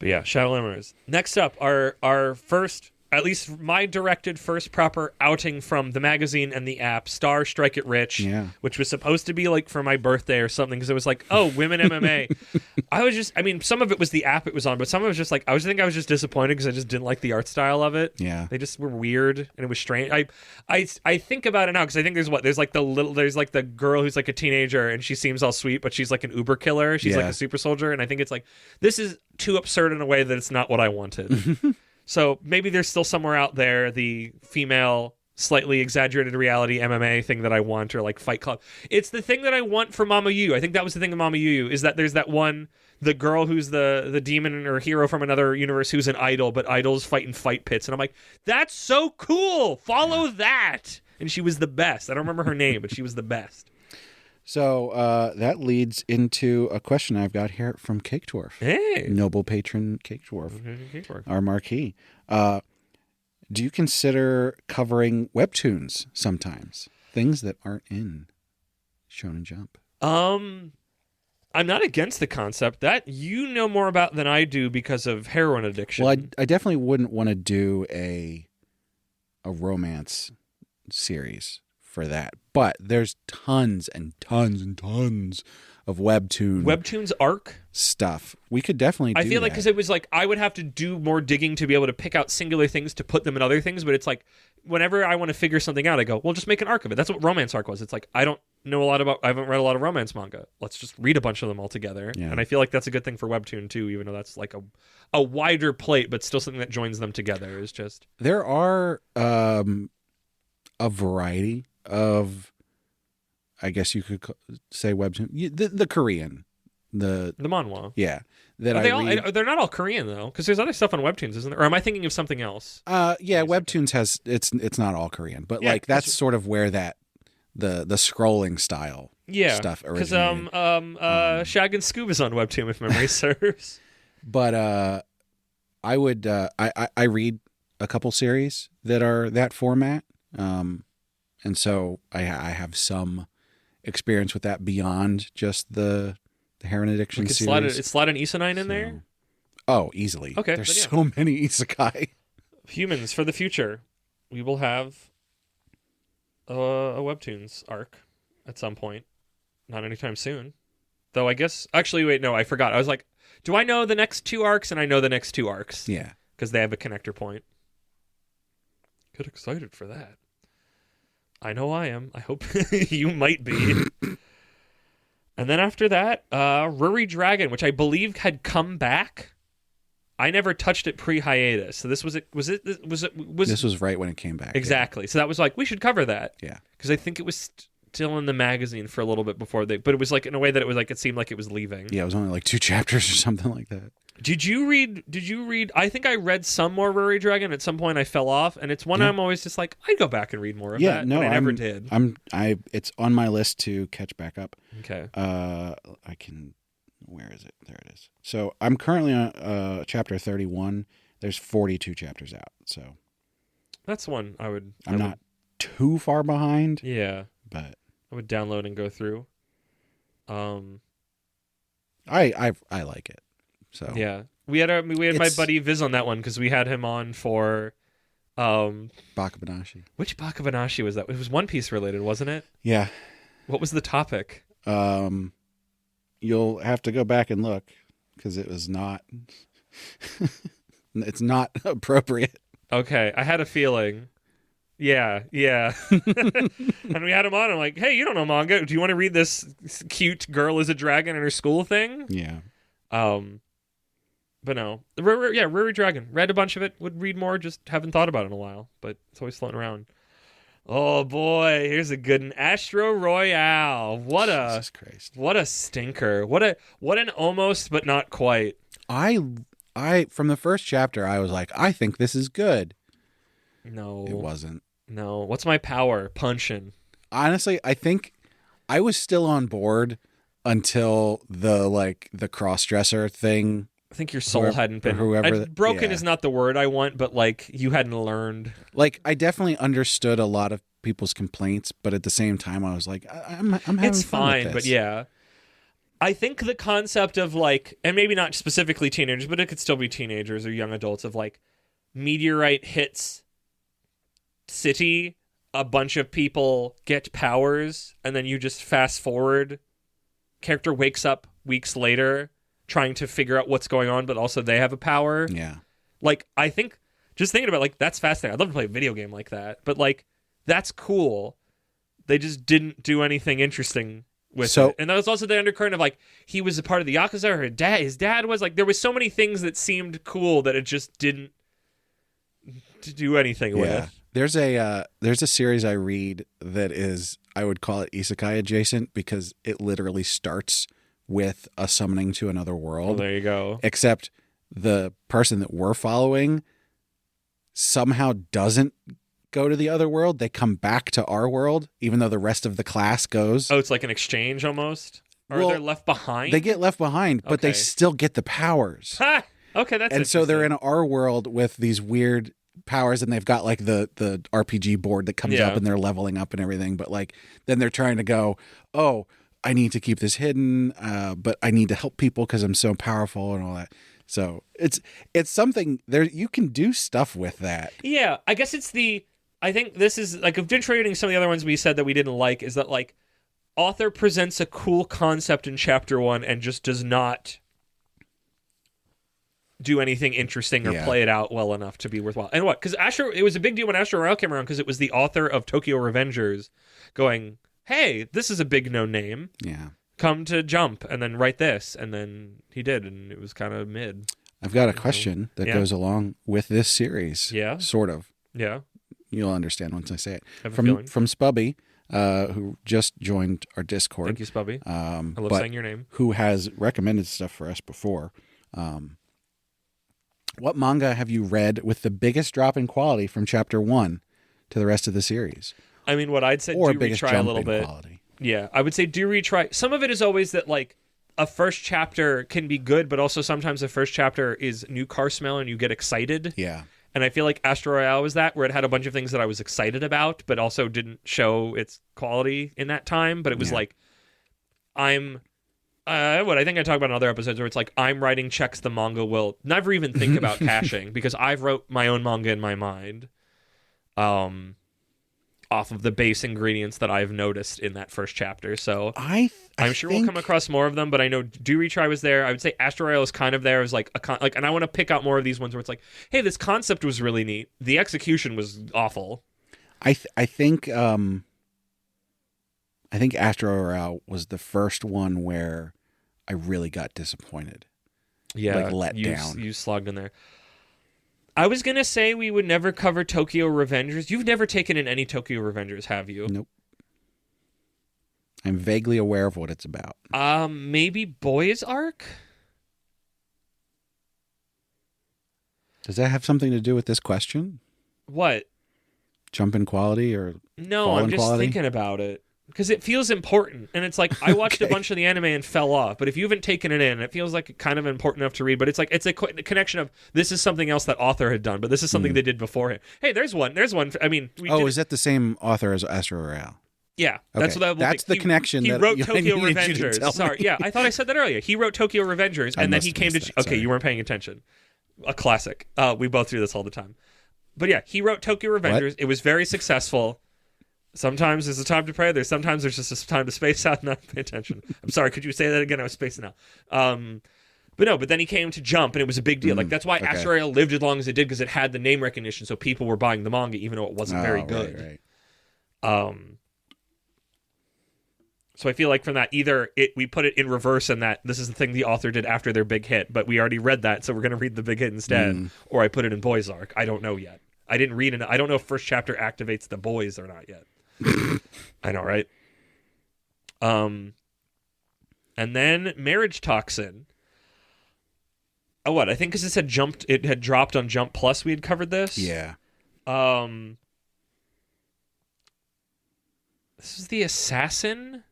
But yeah, Shadow Eliminators. Next up, our first, at least my directed first proper outing from the magazine and the app, Star Strike It Rich, which was supposed to be like for my birthday or something, because it was like, oh, women MMA. Some of it was the app it was on, but some of it was just like, I was just disappointed because I just didn't like the art style of it. Yeah. They just were weird and it was strange. I think about it now because I think there's like the girl who's like a teenager and she seems all sweet, but she's like an Uber killer. She's like a super soldier. And I think it's like, this is too absurd in a way that it's not what I wanted. So maybe there's still somewhere out there the female, slightly exaggerated reality MMA thing that I want, or like Fight Club. It's the thing that I want for Mama Yu. I think that was the thing of Mama Yu, is that there's that one, the girl who's the demon or hero from another universe who's an idol, but idols fight in fight pits. And I'm like, that's so cool. Follow that. And she was the best. I don't remember her name, but she was the best. So that leads into a question I've got here from Cake Dwarf. Hey. Noble patron Cake Dwarf. Our marquee. Do you consider covering webtoons sometimes? Things that aren't in Shonen Jump? I'm not against the concept. That you know more about than I do because of heroin addiction. Well, I definitely wouldn't want to do a romance series for that. But there's tons and tons and tons of Webtoons arc stuff. We could definitely do I feel like because it was like I would have to do more digging to be able to pick out singular things to put them in other things, but it's like whenever I want to figure something out, I go, well, just make an arc of it. That's what romance arc was. It's like I haven't read a lot of romance manga. Let's just read a bunch of them all together. Yeah. And I feel like that's a good thing for Webtoon too, even though that's like a wider plate, but still something that joins them together is just there are a variety of, I guess you could say webtoon, the Korean, the manhwa. Yeah, they're not all Korean though, because there's other stuff on Webtoons, isn't there? Or am I thinking of something else? Yeah, Webtoons has it's not all Korean, but like that's sort of where that the scrolling style stuff originated. Because Shag and Scoob is on Webtoon if memory serves. But I would I read a couple series that are that format. And so I have some experience with that beyond just the the heroin addiction We could series. slide an Isekai in there? Oh, easily. Okay, There's then so many isekai. Humans for the future. We will have a Webtoons arc at some point. Not anytime soon. Though I guess... Actually, wait, no, I forgot. I was like, do I know the next 2 arcs? And I know the next 2 arcs. Yeah. Because they have a connector point. Get excited for that. I know I am. I hope you might be. And then after that, Ruri Dragon, which I believe had come back. I never touched it pre-hiatus. So this was This was right when it came back. Exactly. Yeah. So that was like, we should cover that. Yeah. Because I think it was still in the magazine for a little bit before but it was like in a way that it was like, it seemed like it was leaving. Yeah, it was only like 2 chapters or something like that. Did you read, I think I read some more Ruri Dragon. At some point I fell off, and it's one I'm always just like, I'd go back and read more of that. No, but I never did. It's on my list to catch back up. Okay. Where is it? There it is. So I'm currently on chapter 31. There's 42 chapters out. So that's one I'm not too far behind. Yeah. But I would download and go through. I like it. So yeah, we had my buddy Viz on that one because we had him on for Bakabanashi. Which Bakabanashi was that? It was One Piece related, wasn't it? Yeah. What was the topic? You'll have to go back and look because it was not. It's not appropriate. Okay, I had a feeling. Yeah. And we had him on. I'm like, hey, you don't know manga. Do you want to read this cute girl is a dragon in her school thing? Yeah. But no. Ruri Dragon. Read a bunch of it. Would read more. Just haven't thought about it in a while. But it's always floating around. Oh boy, here's a good one. Astro Royale. Jesus Christ. What a stinker. What an almost but not quite. I from the first chapter I was like, I think this is good. No. It wasn't. No. What's my power? Punching. Honestly, I think I was still on board until the cross-dresser thing. I think your soul hadn't been broken is not the word I want, but like you hadn't learned. Like I definitely understood a lot of people's complaints, but at the same time I was like, I'm having it's fun fine, with this. But yeah. I think the concept of like, and maybe not specifically teenagers, but it could still be teenagers or young adults, of like meteorite hits city, a bunch of people get powers, and then you just fast forward. Character wakes up weeks later trying to figure out what's going on, but also they have a power. Yeah. Like, I think, just thinking about, like, that's fascinating. I'd love to play a video game like that. But, like, that's cool. They just didn't do anything interesting with it. And that was also the undercurrent of, like, he was a part of the Yakuza, or his dad was. Like, there was so many things that seemed cool that it just didn't do anything with. There's a series I read that is, I would call it isekai adjacent, because it literally starts with a summoning to another world. Oh, there you go. Except the person that we're following somehow doesn't go to the other world. They come back to our world, even though the rest of the class goes. Oh, it's like an exchange almost? Or they're left behind? They get left behind, but they still get the powers. Ha! Okay, that's And so they're in our world with these weird powers, and they've got like the RPG board that comes up, and they're leveling up and everything. But like then they're trying to go, oh, I need to keep this hidden, but I need to help people because I'm so powerful and all that. So it's something there. You can do stuff with that. Yeah, I guess I think this is like, if differentiating some of the other ones we said that we didn't like, is that like author presents a cool concept in chapter 1 and just does not do anything interesting or play it out well enough to be worthwhile. And what? Because it was a big deal when Astro Royale came around, because it was the author of Tokyo Revengers going, hey, this is a big no name. Yeah. Come to Jump and then write this. And then he did, and it was kind of mid. I've got a question that goes along with this series. Yeah. Sort of. Yeah. You'll understand once I say it. I have a feeling. From Spubby, who just joined our Discord. Thank you, Spubby. I love saying your name. Who has recommended stuff for us before. What manga have you read with the biggest drop in quality from chapter 1 to the rest of the series? I mean, what I'd say, do retry a little bit. Quality. Yeah, I would say do retry. Some of it is always that, like, a first chapter can be good, but also sometimes the first chapter is new car smell and you get excited. Yeah. And I feel like Astro Royale was that, where it had a bunch of things that I was excited about, but also didn't show its quality in that time. But it was like, I'm I think I talked about in other episodes where it's like I'm writing checks the manga will never even think about cashing because I've wrote my own manga in my mind, off of the base ingredients that I've noticed in that first chapter. So I'm sure we'll come across more of them, but I know Do Retry was there. I would say Astro Royale is kind of there as like and I want to pick out more of these ones where it's like, hey, this concept was really neat. The execution was awful. I think Astro Royale was the first one where I really got disappointed. Yeah, like let down. You slogged in there. I was going to say we would never cover Tokyo Revengers. You've never taken in any Tokyo Revengers, have you? Nope. I'm vaguely aware of what it's about. Maybe Boys Arc? Does that have something to do with this question? What? Jump in quality or No, fall I'm in just quality? thinking about it. Because it feels important. And it's like, I watched a bunch of the anime and fell off. But if you haven't taken it in, it feels like kind of important enough to read. But it's like, it's a connection of, this is something else that author had done, but this is something they did beforehand. Hey, there's one. I mean, is that the same author as Astro Royale? Yeah. That's what That's the connection he that wrote I Tokyo needed you to Revengers. tell Sorry. me. Yeah, I thought I said that earlier. He wrote Tokyo Revengers, and then he came to... Okay, you weren't paying attention. A classic. We both do this all the time. But yeah, he wrote Tokyo Revengers. It was very successful. Sometimes there's a time to pray. Sometimes there's just a time to space out and not pay attention. I'm sorry. Could you say that again? I was spacing out. But then he came to Jump, and it was a big deal. Like that's why Astro Royale lived as long as it did, because it had the name recognition, so people were buying the manga, even though it wasn't very good. Right. So I feel like from that, either we put it in reverse, and that this is the thing the author did after their big hit, but we already read that, so we're going to read the big hit instead, or I put it in Boys Arc. I don't know yet. I didn't read it. I don't know if first chapter activates the boys or not yet. I know, right? And then Marriage Toxin. Oh, what? I think because it had dropped on Jump Plus, we had covered this. Yeah. This is the assassin.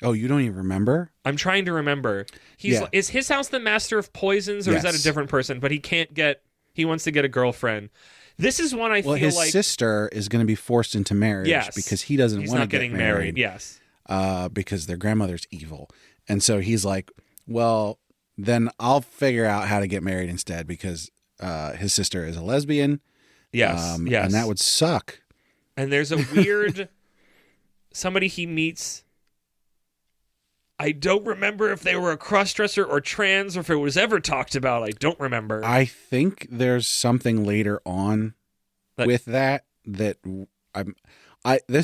Oh, you don't even remember? I'm trying to remember. Is his house the master of poisons, or is that a different person? But he wants to get a girlfriend. This is one I feel like... Well, his sister is going to be forced into marriage because he doesn't want to get married. Yes. Because their grandmother's evil. And so he's like, well, then I'll figure out how to get married instead, because his sister is a lesbian. Yes. And that would suck. And there's a weird... somebody he meets... I don't remember if they were a crossdresser or trans, or if it was ever talked about. I don't remember. I think there's something later on with that this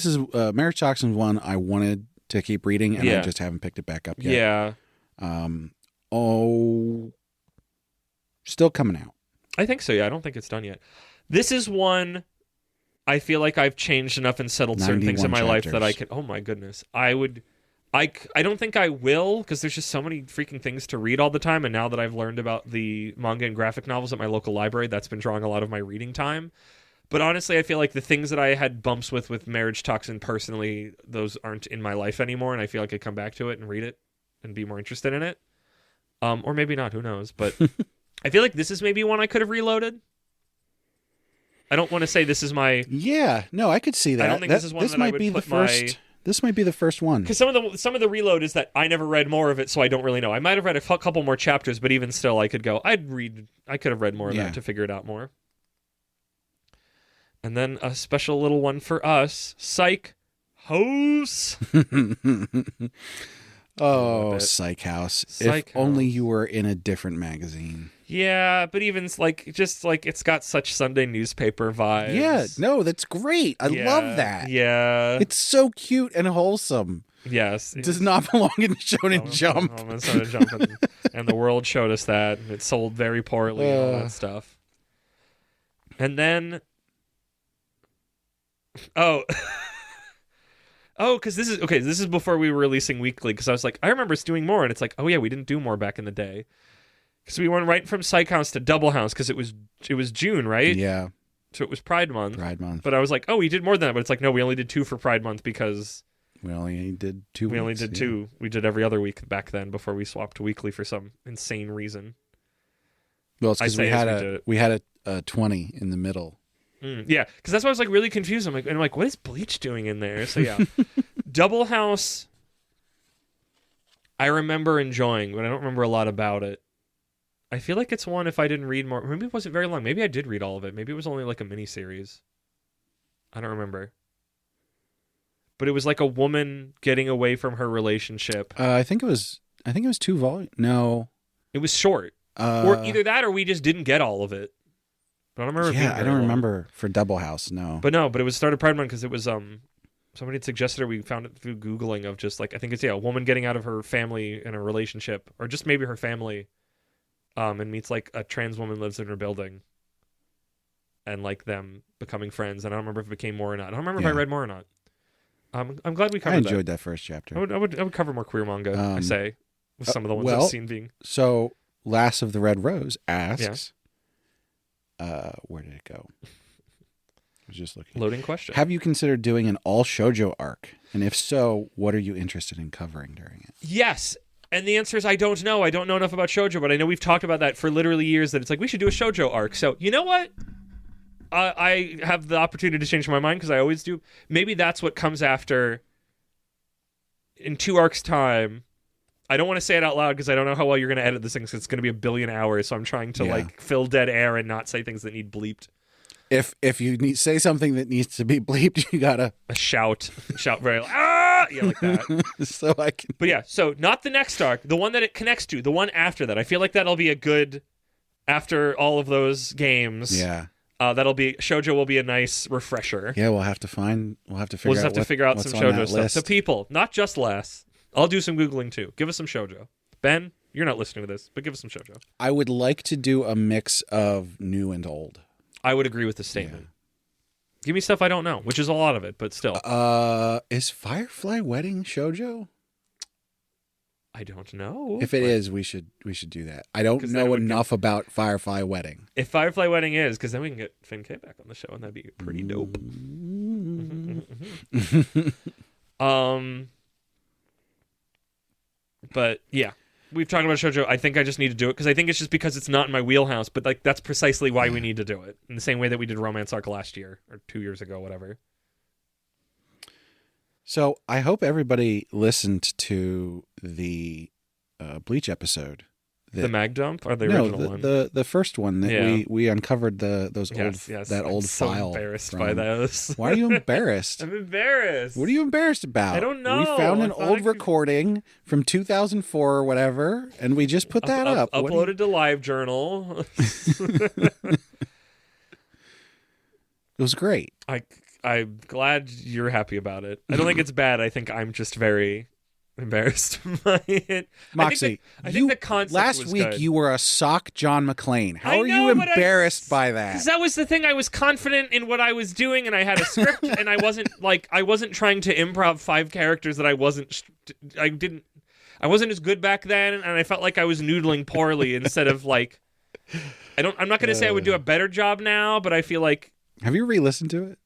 is Marriage Toxin one I wanted to keep reading, and I just haven't picked it back up yet. Yeah. Still coming out. I think so, yeah. I don't think it's done yet. This is one I feel like I've changed enough and settled certain things in my life that I can... Oh my goodness. I don't think I will, because there's just so many freaking things to read all the time, and now that I've learned about the manga and graphic novels at my local library, that's been drawing a lot of my reading time. But honestly, I feel like the things that I had bumps with Marriage Toxin personally, those aren't in my life anymore, and I feel like I come back to it and read it and be more interested in it. Or maybe not, who knows. But I feel like this is maybe one I could have reloaded. I don't want to say this is my... Yeah, no, I could see that. I don't think this is one that I would put my... This might be the first one. Because some of the reload is that I never read more of it, so I don't really know. I might have read a couple more chapters, but even still, I could have read more of that to figure it out more. And then a special little one for us, Psych House. Psych House. If only you were in a different magazine. Yeah, but even it's got such Sunday newspaper vibes. Yeah, no, that's great. I love that. Yeah. It's so cute and wholesome. Yes. It does not belong in Shonen Jump. And the world showed us that. And it sold very poorly and all that stuff. And then... because this is before we were releasing weekly, because I was like, I remember us doing more, and it's like, oh yeah, we didn't do more back in the day. Because we went right from Psych House to Double House, because it was June, right? Yeah. So it was Pride Month. Pride Month. But I was like, oh, we did more than that. But it's like, no, we only did 2 for Pride Month because... We only did 2 weeks. We only did 2. We did every other week back then before we swapped to weekly for some insane reason. Well, it's because we had a 20 in the middle. Yeah, because that's why I was like really confused. I'm like, what is Bleach doing in there? So yeah, Double House. I remember enjoying, but I don't remember a lot about it. I feel like it's one if I didn't read more. Maybe it wasn't very long. Maybe I did read all of it. Maybe it was only like a miniseries. I don't remember. But it was like a woman getting away from her relationship. I think it was 2 volumes. No. It was short. Or either that or we just didn't get all of it. But I don't remember. Yeah, I don't remember for Double House, no. But it was started Pride Month because it was somebody had suggested it. We found it through Googling of just like I think it's a woman getting out of her family in a relationship, or just maybe her family, and meets like a trans woman lives in her building. And like them becoming friends, and I don't remember if it became more or not. I don't remember if I read more or not. I'm glad we covered that. I enjoyed that first chapter. I would cover more queer manga, I say, with some of the ones I've seen being. So, Lass of the Red Rose asks, where did it go? I was just looking. Loading question. Have you considered doing an all shoujo arc? And if so, what are you interested in covering during it? Yes. And the answer is I don't know. I don't know enough about shoujo, but I know we've talked about that for literally years, that it's like, we should do a shoujo arc. So, you know what? I have the opportunity to change my mind because I always do. Maybe that's what comes after in 2 arcs' time. I don't want to say it out loud because I don't know how well you're going to edit this thing, because it's going to be 1 billion hours. So I'm trying to like fill dead air and not say things that need bleeped. If you say something that needs to be bleeped, you gotta shout very like that. So I can. But yeah, so not the next arc, the one that it connects to, the one after that. I feel like that'll be a good after all of those games. Yeah. That'll be shoujo will be a nice refresher. Yeah, we'll have to figure out some shoujo stuff. So people, not just less. I'll do some Googling too. Give us some shoujo. Ben, you're not listening to this, but give us some shoujo. I would like to do a mix of new and old. I would agree with the statement. Yeah. Give me stuff I don't know, which is a lot of it, but still. Is Firefly Wedding shoujo? I don't know. If it is, we should do that. I don't know enough about Firefly Wedding. If Firefly Wedding is, because then we can get Finn K back on the show, and that'd be pretty dope. But yeah, we've talked about shoujo. I think I just need to do it because I think it's just because it's not in my wheelhouse. But like that's precisely why we need to do it. In the same way that we did Romance Arc last year or 2 years ago, whatever. So I hope everybody listened to the Bleach episode. The mag dump or the original one? The first one that we uncovered those old I'm file. Embarrassed by those. Why are you embarrassed? I'm embarrassed. What are you embarrassed about? I don't know. We found an old recording from 2004 or whatever, and we just put that up. Uploaded to LiveJournal. It was great. I'm glad you're happy about it. I don't think it's bad. I think I'm just very embarrassed by it. Moxie, I think the concept last was week good. You were a sock John McClane. How are you embarrassed by that? Because that was the thing. I was confident in what I was doing, and I had a script, and I wasn't trying to improv 5 characters that I wasn't as good back then, and I felt like I was noodling poorly instead of like. I'm not going to say I would do a better job now, but I feel like. Have you re-listened to it?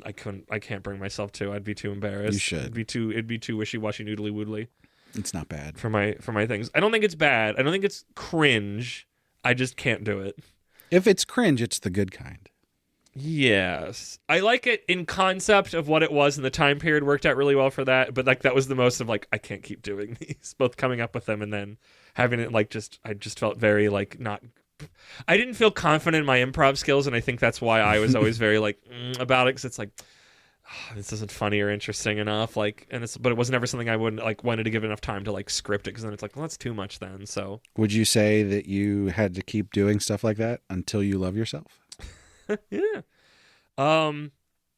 I can't bring myself to. I'd be too embarrassed. You should. It'd be too wishy-washy, noodly woodly. It's not bad for my things. I don't think it's bad. I don't think it's cringe. I just can't do it. If it's cringe, it's the good kind. Yes, I like it in concept of what it was, and the time period worked out really well for that. But like that was the most of like I can't keep doing these. Both coming up with them and then having it like I just felt very like not. I didn't feel confident in my improv skills, and I think that's why I was always very like about it, because it's like this isn't funny or interesting enough. Like, but it was never something I wouldn't like wanted to give enough time to like script it, because then it's like, well, that's too much then. So, would you say that you had to keep doing stuff like that until you love yourself? Yeah.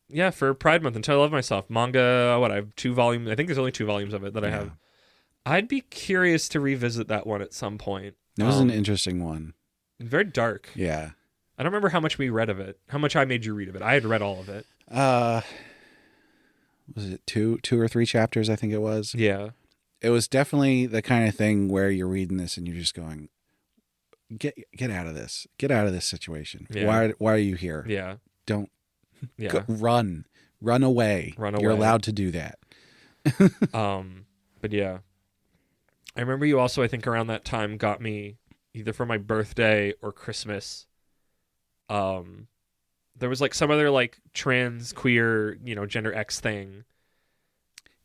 Yeah, for Pride Month, until I love myself. Manga, I have 2 volumes. I think there's only 2 volumes of it that I have. I'd be curious to revisit that one at some point. It was an interesting one. Very dark. Yeah. I don't remember how much we read of it. How much I made you read of it. I had read all of it. Was it 2 or 3 chapters? I think it was. Yeah. It was definitely the kind of thing where you're reading this and you're just going, get out of this. Get out of this situation. Yeah. Why are you here? Yeah. Don't. Yeah. Run away. Run away. You're allowed to do that. But yeah. I remember you also, I think around that time, got me either for my birthday or Christmas. There was like some other like trans, queer, gender X thing.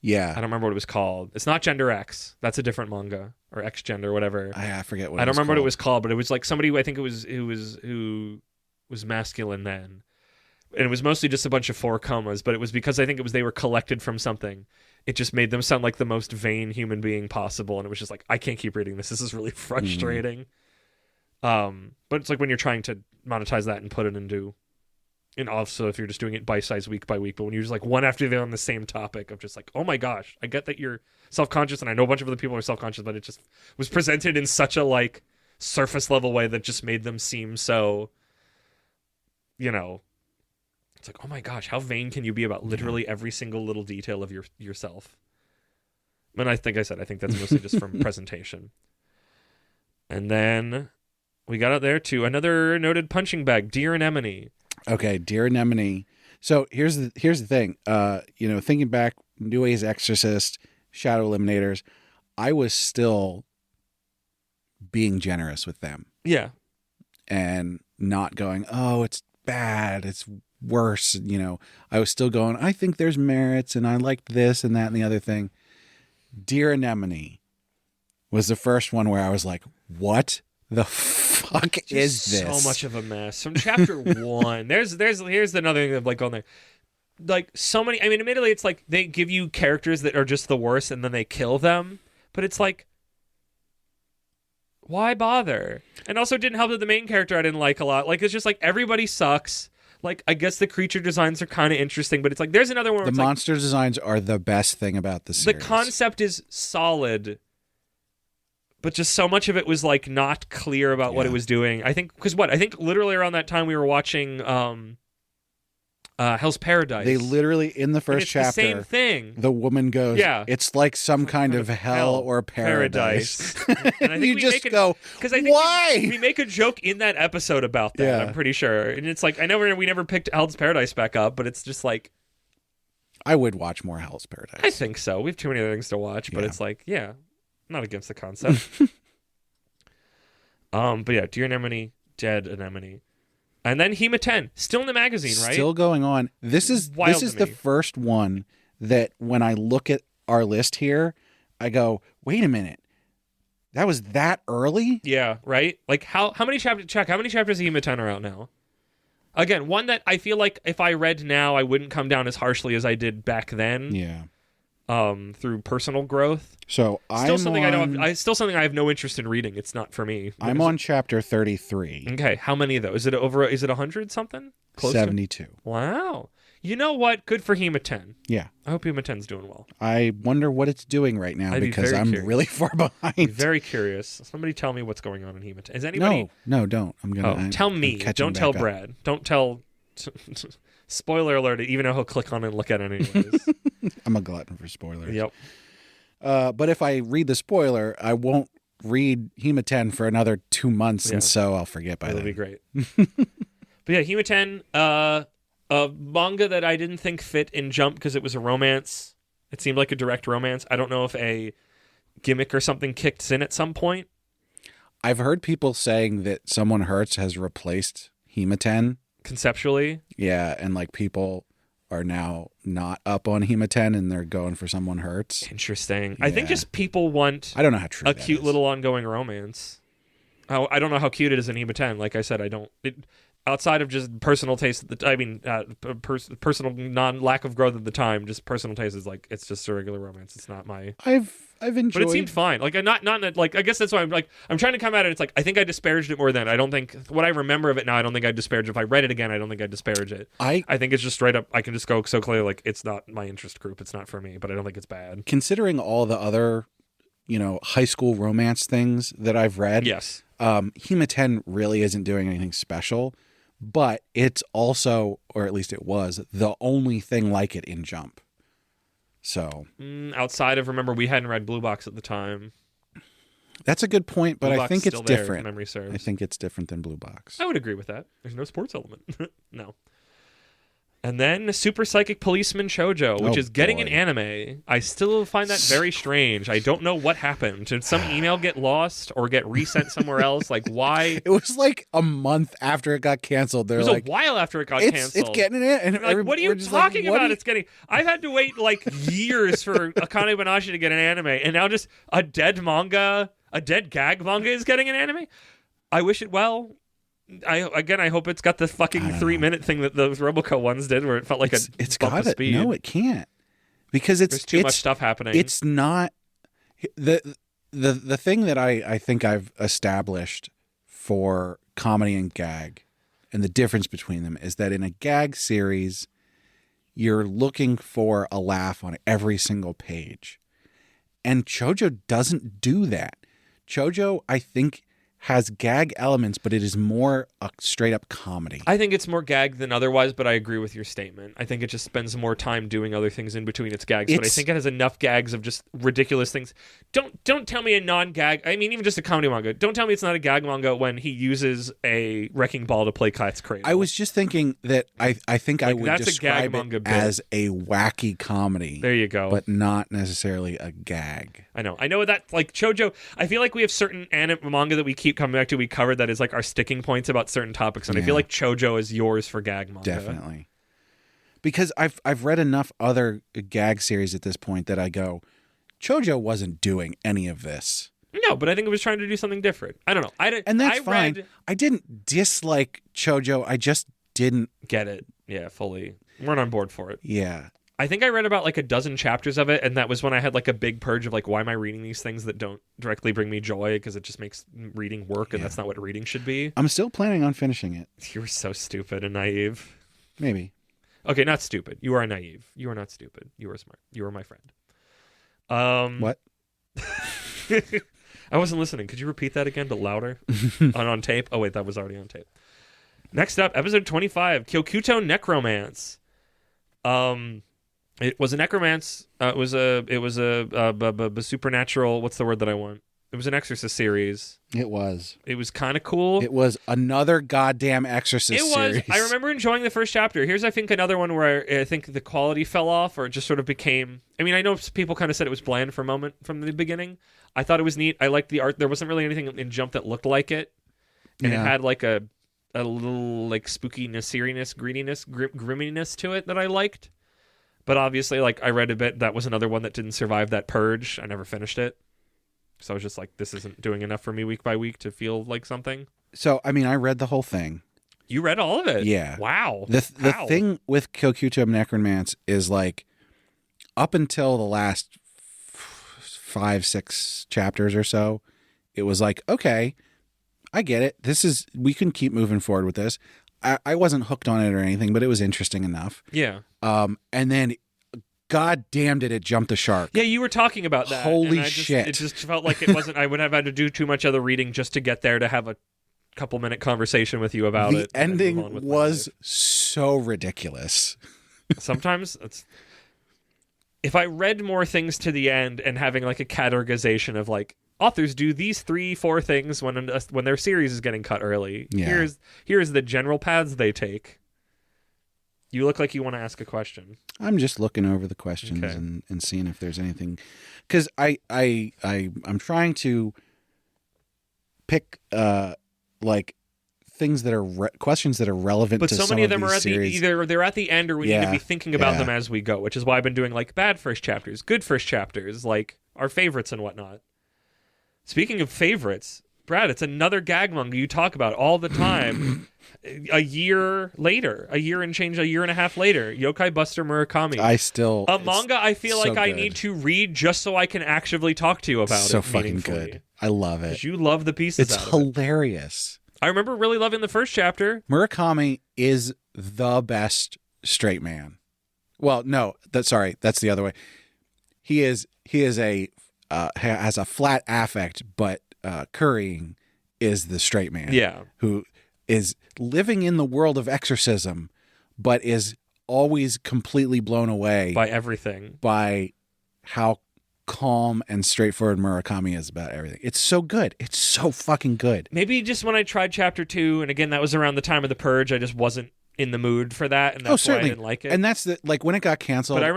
Yeah. I don't remember what it was called. It's not Gender X. That's a different manga, or X Gender, whatever. I forget what I it don't was remember called. what it was called, but it was like somebody, I think it was who was masculine then. And it was mostly just a bunch of 4 comas, but it was because I think it was they were collected from something. It just made them sound like the most vain human being possible, and it was just like, I can't keep reading this. This is really frustrating. But it's like when you're trying to monetize that and put it into, and also if you're just doing it bite-sized week by week, but when you're just like one after the other on the same topic of just like, oh my gosh, I get that you're self-conscious, and I know a bunch of other people are self-conscious, but it just was presented in such a like surface level way that just made them seem so, you know, it's like, oh my gosh, how vain can you be about literally every single little detail of yourself? And I think that's mostly just from presentation. And then we got out there to another noted punching bag, Dear Anemone. Okay, Dear Anemone. So here's the thing. Thinking back, New Age Exorcist, Shadow Eliminators, I was still being generous with them. Yeah. And not going, oh, it's bad, it's worse. I was still going, I think there's merits, and I liked this and that and the other thing. Dear Anemone was the first one where I was like, what the fuck is this? So much of a mess. From chapter 1, here's another thing of like on there. Like so many, I mean, admittedly, it's like they give you characters that are just the worst and then they kill them. But it's like, why bother? And also it didn't help that the main character I didn't like a lot. Like, it's just like everybody sucks. Like, I guess the creature designs are kind of interesting, but it's like there's another one where the monster designs are the best thing about the series. The concept is solid, but just so much of it was like not clear about what it was doing. I think literally around that time we were watching Hell's Paradise. They literally, in the first chapter, the same thing. The woman goes, it's like some kind of hell or paradise. And I think you just go, why? We make a joke in that episode about that, I'm pretty sure. And it's like, I know we never picked Hell's Paradise back up, but it's just like, I would watch more Hell's Paradise. I think so. We have too many other things to watch, but it's like, I'm not against the concept. But yeah, Dear Anemone, Dead Anemone. And then Hema 10, still in the magazine, right? Still going on. This is the first one that when I look at our list here, I go, wait a minute. That was that early? Yeah, right? Like how many chapters of Hema 10 are out now? Again, one that I feel like if I read now, I wouldn't come down as harshly as I did back then. Yeah. Through personal growth. So still something I have no interest in reading. It's not for me. I'm on chapter 33. Okay, how many though? Is it 100 something? Closer? 72. Wow. You know what? Good for Hema 10. Yeah. I hope Hema 10's doing well. I wonder what it's doing right now because I'm really far behind. Very curious. Somebody tell me what's going on in Hema 10. Is anybody? No, don't. I'm gonna. Tell me. Don't tell Brad. Don't tell. Spoiler alert! Even though he'll click on it and look at it anyways. I'm a glutton for spoilers. Yep. But if I read the spoiler, I won't read Hema 10 for another 2 months, and so I'll forget by then. That'll be great. But yeah, Hema 10, a manga that I didn't think fit in Jump because it was a romance. It seemed like a direct romance. I don't know if a gimmick or something kicked in at some point. I've heard people saying that Someone Hurts has replaced Hema 10. Conceptually? Yeah, and like people are now not up on Hema 10 and they're going for Someone Hurts. Interesting. Yeah. I think just people want I don't know how true a cute little ongoing romance. I don't know how cute it is in Hema 10. Like I said, outside of just personal taste, personal lack of growth at the time, just personal taste is like, it's just a regular romance. It's not my... I've enjoyed... But it seemed fine. Like, not like, I guess that's why I'm trying to come at it. It's like, I think I disparaged it more then. I don't think, what I remember of it now, I don't think I'd disparage it. If I read it again, I don't think I'd disparage it. I think it's just straight up, I can just go so clearly, like, it's not my interest group. It's not for me, but I don't think it's bad. Considering all the other, high school romance things that I've read. Yes. Hema 10 really isn't doing anything special, but it's also, or at least it was, the only thing like it in Jump. So outside of, remember, we hadn't read Blue Box at the time. That's a good point, but I think it's different. Memory serves. I think it's different than Blue Box. I would agree with that. There's no sports element. No. And then Super Psychic Policeman Shoujo, which Oh, is getting an boy. anime. I still find that very strange. I don't know what happened. Did some email get lost or get resent somewhere else? Like, why? It was like a month after it got canceled. They're It was like, a while after it got it's canceled. getting it. And Like, what are you talking about? It's getting. I've had to wait like years for Akane Banashi to get an anime, and now just a dead gag manga is getting an anime. I wish it well. I hope it's got the fucking 3-minute thing that those Roboco ones did, where it felt like it's bump got of it. speed. No, it can't, because There's too much stuff happening. It's not the thing that I think I've established for comedy and gag, and the difference between them is that in a gag series, you're looking for a laugh on every single page, and Shoujo doesn't do that. Shoujo, I think, has gag elements, but it is more a straight up comedy. I think it's more gag than otherwise, but I agree with your statement. I think it just spends more time doing other things in between its gags. But I think it has enough gags of just ridiculous things. Don't tell me a non-gag. I mean, even just a comedy manga. Don't tell me it's not a gag manga when he uses a wrecking ball to play Cat's Cradle. I was just thinking that I think I would that's a describe gag manga it bit. as a wacky comedy. There you go. But not necessarily a gag. I know that, like, Shoujo, I feel like we have certain anime manga that we keep coming back to, we covered that is like our sticking points about certain topics, and I feel like Shoujo is yours for gag manga. Definitely. Because I've read enough other gag series at this point that I go, Shoujo wasn't doing any of this. No, but I think it was trying to do something different. I don't know. And that's fine. I didn't dislike Shoujo, I just didn't get it. Yeah, fully. Weren't on board for it. Yeah. I think I read about like a dozen chapters of it, and that was when I had like a big purge of like, why am I reading these things that don't directly bring me joy, because it just makes reading work, and that's not what reading should be. I'm still planning on finishing it. You're so stupid and naive. Maybe. Okay, not stupid. You are naive. You are not stupid. You are smart. You are my friend. What? I wasn't listening. Could you repeat that again, but louder? on tape? Oh, wait, that was already on tape. Next up, episode 25, Kyokuto Necromance. It was a necromance. It was a supernatural. What's the word that I want? It was an Exorcist series. It was. It was kind of cool. It was another goddamn Exorcist series. I remember enjoying the first chapter. Here's, I think, another one where I think the quality fell off, or it just sort of became... I mean, I know people kind of said it was bland for a moment from the beginning. I thought it was neat. I liked the art. There wasn't really anything in Jump that looked like it. And it had like a little like spookiness, eeriness, greediness, grimminess to it that I liked. But obviously, like, I read a bit. That was another one that didn't survive that purge. I never finished it. So I was just like, this isn't doing enough for me week by week to feel like something. So, I mean, I read the whole thing. You read all of it? Yeah. Wow. The thing with Kyokuto Necromance is, like, up until the last 5-6 chapters or so, it was like, okay, I get it. We can keep moving forward with this. I wasn't hooked on it or anything, but it was interesting enough. Yeah. And then, god damn, did it jump the shark. Yeah, you were talking about that. Holy shit. It just felt like it wasn't... I would have had to do too much other reading just to get there to have a couple-minute conversation with you about it. The ending was so ridiculous. Sometimes it's... If I read more things to the end and having like a categorization of like, authors do these 3-4 things when their series is getting cut early. Yeah. Here's the general paths they take. You look like you want to ask a question. I'm just looking over the questions and seeing if there's anything, because I'm trying to pick like things that are questions that are relevant. But to so many of them are either they're at the end or we need to be thinking about them as we go, which is why I've been doing like bad first chapters, good first chapters, like our favorites and whatnot. Speaking of favorites, Brad, it's another gag manga you talk about all the time. A year and a half later, Yokai Buster Murakami. A manga I feel like I need to read just so I can actively talk to you about it. So fucking good. I love it. You love the pieces It's hilarious. I remember really loving the first chapter. Murakami is the best straight man. Well, no, that's the other way. He has a flat affect, but currying is the straight man. Yeah. Who is living in the world of exorcism, but is always completely blown away by everything, by how calm and straightforward Murakami is about everything. It's so good. It's so fucking good. Maybe just when I tried chapter 2, and again, that was around the time of the purge, I just wasn't in the mood for that, and that's why I didn't like it. And that's like when it got canceled. But I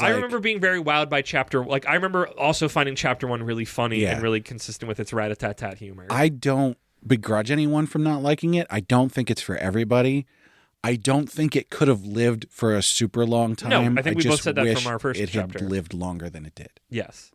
I remember being very wowed by chapter. Like I remember also finding chapter 1 really funny and really consistent with its rat-a-tat-tat humor. I don't begrudge anyone from not liking it. I don't think it's for everybody. I don't think it could have lived for a super long time. No, I think we both said that from our first chapter. It had lived longer than it did. Yes.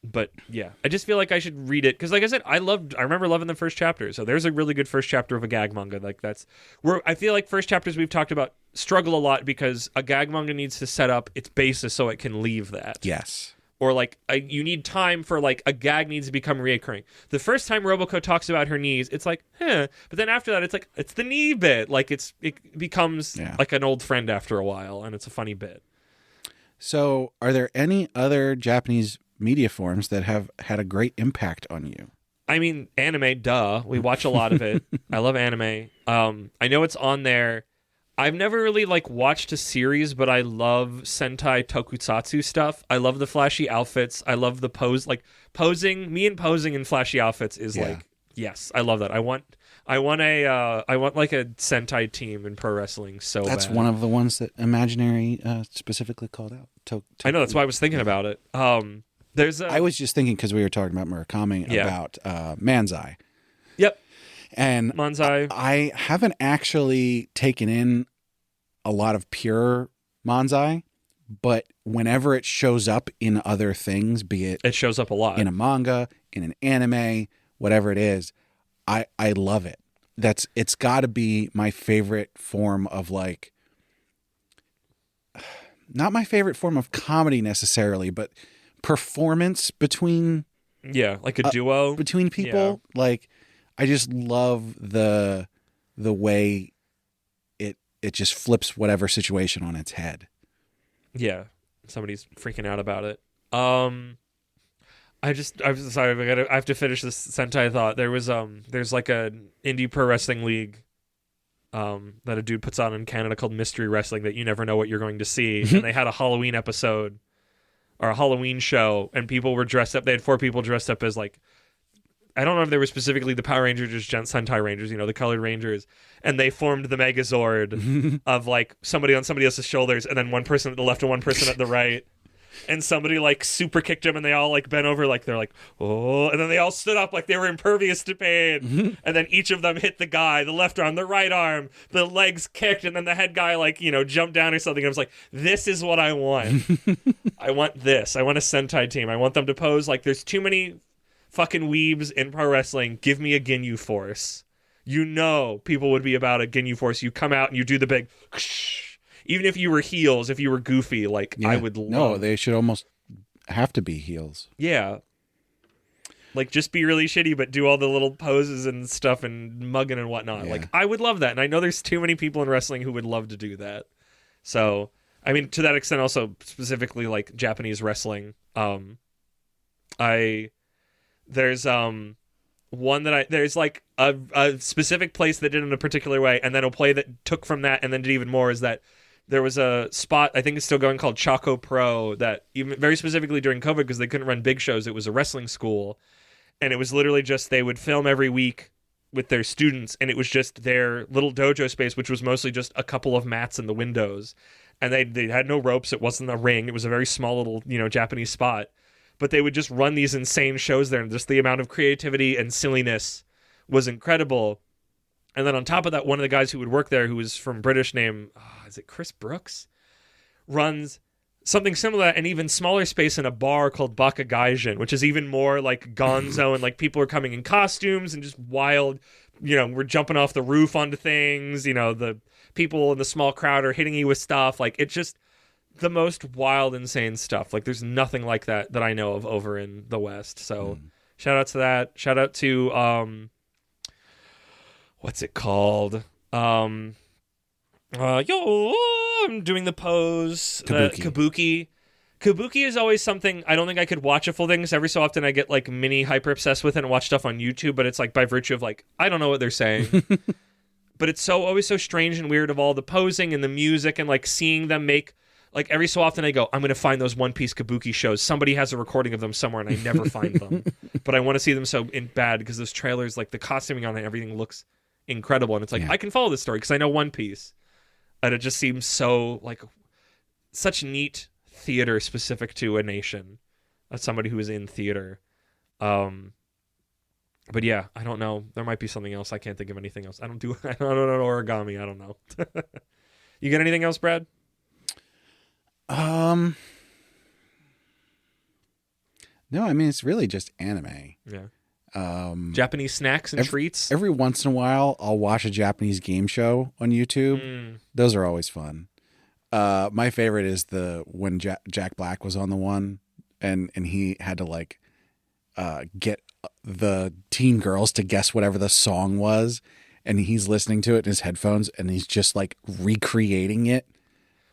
But yeah, I just feel like I should read it because, like I said, I remember loving the first chapter. So there's a really good first chapter of a gag manga. Like that's where I feel like first chapters we've talked about struggle a lot because a gag manga needs to set up its basis so it can leave that. Yes. Or like you need time for like a gag needs to become reoccurring. The first time Roboco talks about her knees, it's like, but then after that, it's like it's the knee bit. Like it becomes like an old friend after a while, and it's a funny bit. So, are there any other Japanese media forms that have had a great impact on you? I mean, anime, duh. We watch a lot of it. I love anime. I know it's on there. I've never really like watched a series, but I love Sentai Tokusatsu stuff. I love the flashy outfits. I love the posing. Me and posing in flashy outfits is like, yes, I love that. I want like a Sentai team in pro wrestling. So that's bad. One of the ones that Imaginary specifically called out. I know, that's why I was thinking about it. I was just thinking because we were talking about Murakami about Manzai. Yep. And Manzai. I haven't actually taken in a lot of pure Manzai, but whenever it shows up in other things, be it shows up a lot in a manga, in an anime, whatever it is, I love it. It's got to be my favorite form of like, not my favorite form of comedy necessarily, but performance between like a duo between people. Like I just love the way it just flips whatever situation on its head. Yeah, somebody's freaking out about it. I'm sorry, I have to finish this Sentai thought. There's like a indie pro wrestling league that a dude puts on in Canada called Mystery Wrestling that you never know what you're going to see. And they had a Halloween episode or a Halloween show, and people were dressed up. They had 4 people dressed up as like, I don't know if they were specifically the Power Rangers or just Sentai Rangers, the colored Rangers, and they formed the Megazord of like somebody on somebody else's shoulders, and then one person at the left and one person at the right. And somebody like super kicked them, and they all like bent over like they're like, oh, and then they all stood up like they were impervious to pain. And then each of them hit the guy, the left arm, the right arm, the legs kicked, and then the head guy like jumped down or something. I was like, this is what I want. I want this. I want a Sentai team. I want them to pose like there's too many fucking weebs in pro wrestling. Give me a Ginyu Force. People would be about a Ginyu Force. You come out and you do the big. Even if you were heels, if you were goofy, I would love... No, they should almost have to be heels. Yeah. Like, just be really shitty, but do all the little poses and stuff and mugging and whatnot. Yeah. Like, I would love that. And I know there's too many people in wrestling who would love to do that. So, I mean, to that extent, also, specifically, like, Japanese wrestling, there's one that there's, like, a specific place that did it in a particular way, and then a play that took from that and then did even more is that there was a spot, I think it's still going, called Choco Pro that even very specifically during COVID, because they couldn't run big shows, it was a wrestling school. And it was literally just they would film every week with their students, and it was just their little dojo space, which was mostly just a couple of mats in the windows. And they had no ropes. It wasn't a ring. It was a very small little, Japanese spot. But they would just run these insane shows there, and just the amount of creativity and silliness was incredible. And then on top of that, one of the guys who would work there, who was from British name, is it Chris Brooks? Runs something similar, an even smaller space in a bar called Bakagaijin, which is even more like gonzo, and like people are coming in costumes and just wild, we're jumping off the roof onto things, the people in the small crowd are hitting you with stuff. Like, it's just the most wild, insane stuff. Like, there's nothing like that I know of over in the West. So shout out to that. Shout out to, what's it called? I'm doing the pose. Kabuki. Kabuki is always something I don't think I could watch a full thing, because every so often I get like mini hyper obsessed with it and watch stuff on YouTube, but it's like by virtue of like, I don't know what they're saying. But it's always so strange and weird of all the posing and the music and like seeing them make, like every so often I go, I'm going to find those One Piece Kabuki shows. Somebody has a recording of them somewhere and I never find them. But I want to see them so bad because those trailers, like the costuming on it, everything looks incredible. And it's like, Yeah. I can follow this story because I know One Piece. And it just seems so, like, such neat theater specific to a nation, as somebody who is in theater. But yeah, I don't know. There might be something else. I can't think of anything else. I don't know origami. I don't know. You got anything else, Brad? No, I mean, it's really just anime. Yeah. Japanese snacks and treats. Every once in a while, I'll watch a Japanese game show on YouTube. Those are always fun. My favorite is when Jack Black was on the one, and he had to like get the teen girls to guess whatever the song was, and he's listening to it in his headphones, and he's just like recreating it.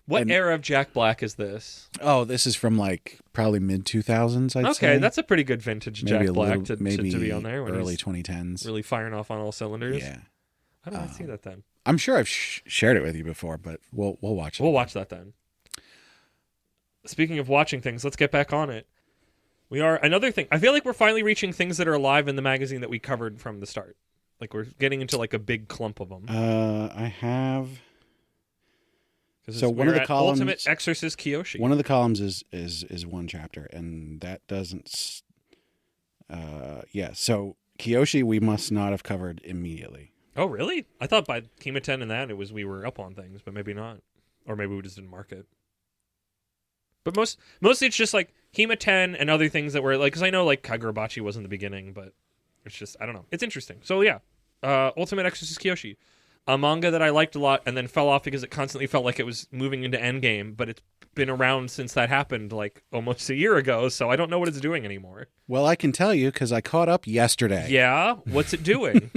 What era of Jack Black is this? Oh, this is from like probably mid 2000s. I'd say. Okay, that's a pretty good vintage maybe Jack Black to be on there. When early he's 2010s. Really firing off on all cylinders. Yeah. How did I see that then? I'm sure I've shared it with you before, but we'll watch it. We'll watch that then. Speaking of watching things, let's get back on it. We are another thing. I feel like we're finally reaching things that are alive in the magazine that we covered from the start. Like we're getting into like a big clump of them. I have. So one of the columns, Ultimate Exorcist Kyoshi. One of the columns is one chapter, and that doesn't. Yeah. So Kyoshi, we must not have covered immediately. Oh, really? I thought by Kima 10 and that we were up on things, but maybe not, or maybe we just didn't mark it. But mostly it's just like Kima 10 and other things that were like, because I know like Kagurabachi was in the beginning, but it's just I don't know. It's interesting. So yeah, Ultimate Exorcist Kyoshi. A manga that I liked a lot and then fell off because it constantly felt like it was moving into Endgame, but it's been around since that happened like almost a year ago, so I don't know what it's doing anymore. Well, I can tell you because I caught up yesterday. Yeah? What's it doing?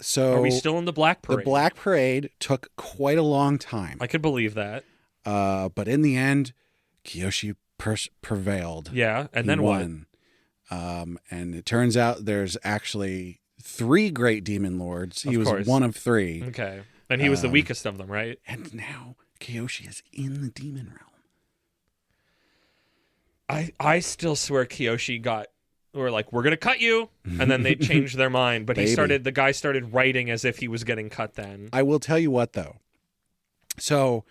So are we still in the Black Parade? The Black Parade took quite a long time. I could believe that. But in the end, Kyoshi prevailed. Yeah, and he then won. And it turns out there's actually 3 great demon lords. He was one of 3. Okay. And he was the weakest of them, right? And now Kyoshi is in the demon realm. I still swear Kyoshi we're like, we're going to cut you. And then they changed their mind. But the guy started writing as if he was getting cut then. I will tell you what, though. So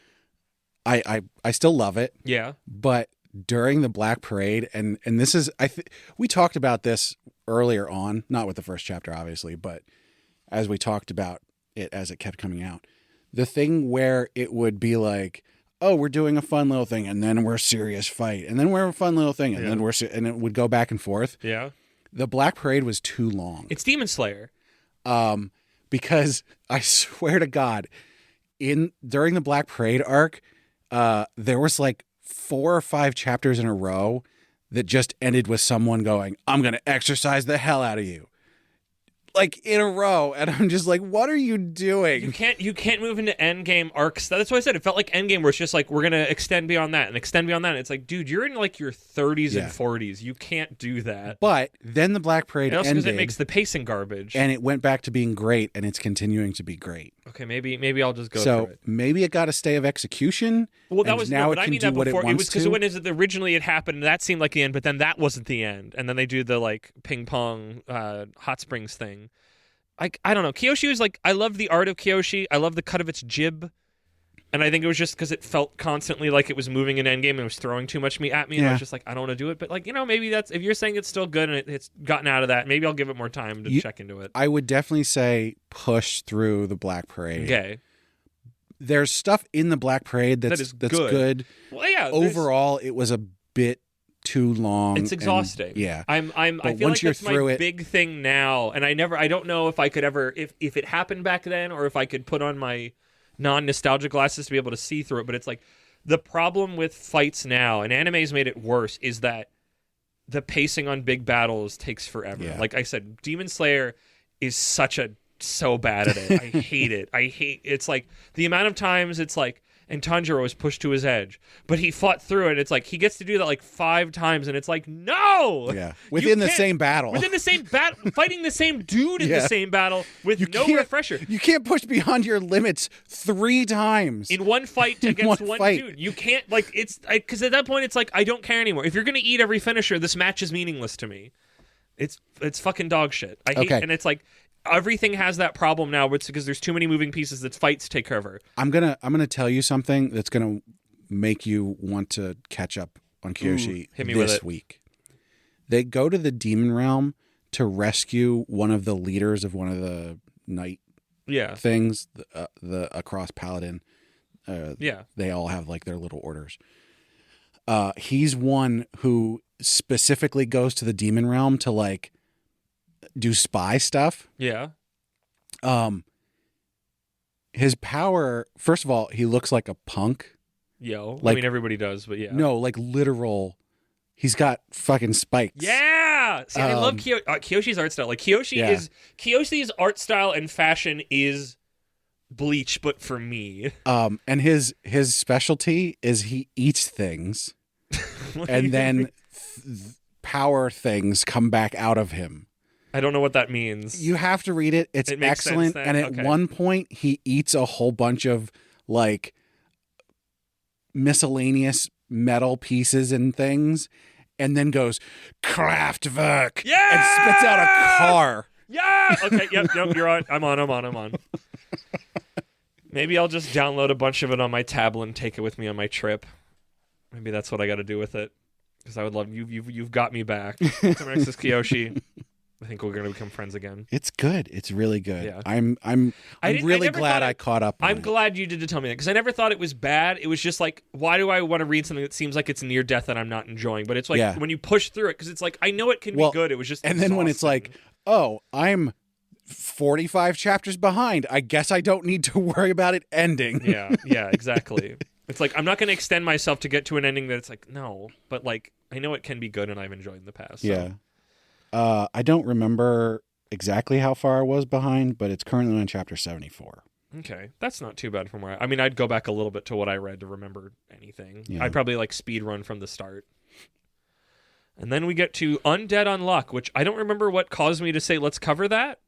I still love it. Yeah. But during the Black Parade, and this is, we talked about this earlier on, not with the first chapter, obviously, but as we talked about it as it kept coming out, the thing where it would be like, oh, we're doing a fun little thing, and then we're a serious fight, and then we're a fun little thing, and then and it would go back and forth. Yeah. The Black Parade was too long. It's Demon Slayer. Because I swear to God, during the Black Parade arc, there was like 4 or 5 chapters in a row that just ended with someone going, I'm going to exercise the hell out of you. Like in a row. And I'm just like, what are you doing? You can't move into Endgame arcs. That's what I said. It felt like Endgame where it's just like, we're going to extend beyond that and extend beyond that. And it's like, dude, you're in like your 30s and 40s. You can't do that. But then the Black Parade ended. Because it makes the pacing garbage. And it went back to being great, and it's continuing to be great. Okay, maybe I'll just go through it. So maybe it got a stay of exexecution. Well, that was now but I mean that before. It was because when originally it happened, that seemed like the end, but then that wasn't the end. And then they do the like ping pong hot springs thing. I don't know. Kyoshi was like, I love the art of Kyoshi. I love the cut of its jib. And I think it was just because it felt constantly like it was moving in Endgame and it was throwing too much at me. And I was just like, I don't want to do it. But like, maybe that's, if you're saying it's still good and it's gotten out of that, maybe I'll give it more time to check into it. I would definitely say push through the Black Parade. Okay. There's stuff in the Black Parade that's good. Well, yeah. Overall, it was a bit too long. It's exhausting. I feel like that's my big thing now, and I don't know if I could ever, if it happened back then, or if I could put on my non-nostalgia glasses to be able to see through it. But it's like the problem with fights now, and anime's made it worse, is that the pacing on big battles takes forever. Yeah. Like I said, Demon Slayer is so bad at it. I hate it. It's like the amount of times it's like, and Tanjiro was pushed to his edge, but he fought through it. It's like he gets to do that like 5 times, and it's like, no! Yeah. Within the same battle. Fighting the same dude in the same battle with no refresher. You can't push beyond your limits 3 times. In one fight against one dude. You can't, like, it's, because at that point, it's like, I don't care anymore. If you're going to eat every finisher, this match is meaningless to me. It's fucking dog shit. I hate, and it's like, everything has that problem now. It's because there's too many moving pieces that fights take over. I'm gonna tell you something that's gonna make you want to catch up on Kyoshi this week. They go to the demon realm to rescue one of the leaders of one of the night things, the across paladin. They all have like their little orders. He's one who specifically goes to the demon realm to like do spy stuff. Yeah. His power, first of all, he looks like a punk. Like, I mean, everybody does, but yeah. No, like literal. He's got fucking spikes. Yeah. See, I love Kyoshi's art style. Like Kyoshi's art style and fashion is Bleach, but for me. And his specialty is he eats things, and then power things come back out of him. I don't know what that means. You have to read it. It's excellent. And at one point, he eats a whole bunch of like miscellaneous metal pieces and things, and then goes Kraftwerk and spits out a car. Yeah. Okay. Yep. You're on. I'm on. Maybe I'll just download a bunch of it on my tablet and take it with me on my trip. Maybe that's what I got to do with it. Because I would love you've got me back. Next is Kyoshi. I think we're going to become friends again. It's good. It's really good. Yeah. I'm really glad I caught up on I'm glad you did to tell me that, because I never thought it was bad. It was just like, why do I want to read something that seems like it's near death that I'm not enjoying? But it's like when you push through it, because it's like, I know it can be good. It was just and then when it's like, oh, I'm 45 chapters behind. I guess I don't need to worry about it ending. Yeah, exactly. It's like, I'm not going to extend myself to get to an ending that it's like, no. But like, I know it can be good, and I've enjoyed in the past. So. Yeah. I don't remember exactly how far I was behind, but it's currently on chapter 74. Okay, that's not too bad from where I mean, I'd go back a little bit to what I read to remember anything. Yeah. I'd probably like speed run from the start. And then we get to Undead Unluck, which I don't remember what caused me to say let's cover that,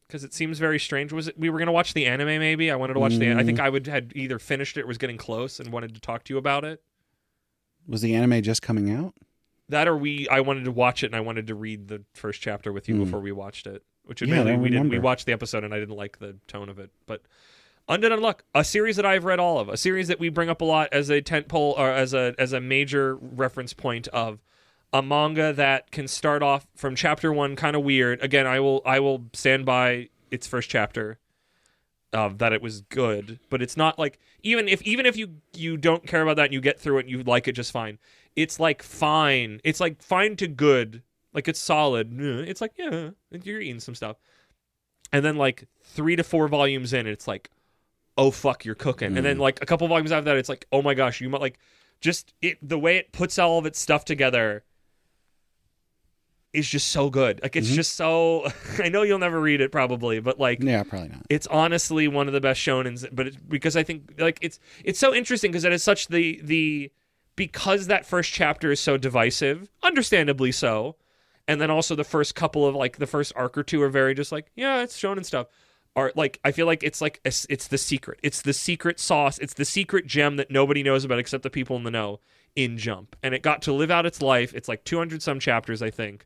because it seems very strange. Was it we were going to watch the anime? Maybe I wanted to watch I think I had either finished it or was getting close and wanted to talk to you about it. Was the anime just coming out? That or I wanted to watch it and I wanted to read the first chapter with you before we watched it. Which admittedly we didn't. We watched the episode and I didn't like the tone of it. But Undead Unluck, a series that I've read all of, a series that we bring up a lot as a tentpole or as a major reference point of a manga that can start off from chapter 1 kind of weird. Again, I will stand by its first chapter. That it was good, but it's not like even if you don't care about that and you get through it and you like it just fine. It's like fine. It's like fine to good. Like it's solid. It's like you're eating some stuff, and then like 3 to 4 volumes in, it's like, oh fuck, you're cooking. And then like a couple volumes after that, it's like, oh my gosh, you might like just the way it puts all of its stuff together. Is just so good. Like it's just so. I know you'll never read it probably, but like probably not. It's honestly one of the best shonens. But it's because I think like it's so interesting because it is such the because that first chapter is so divisive, understandably so, and then also the first couple of like the first arc or two are very just like it's shonen stuff. Or like I feel like it's like it's the secret. It's the secret sauce. It's the secret gem that nobody knows about except the people in the know in Jump, and it got to live out its life. It's like 200 some chapters, I think.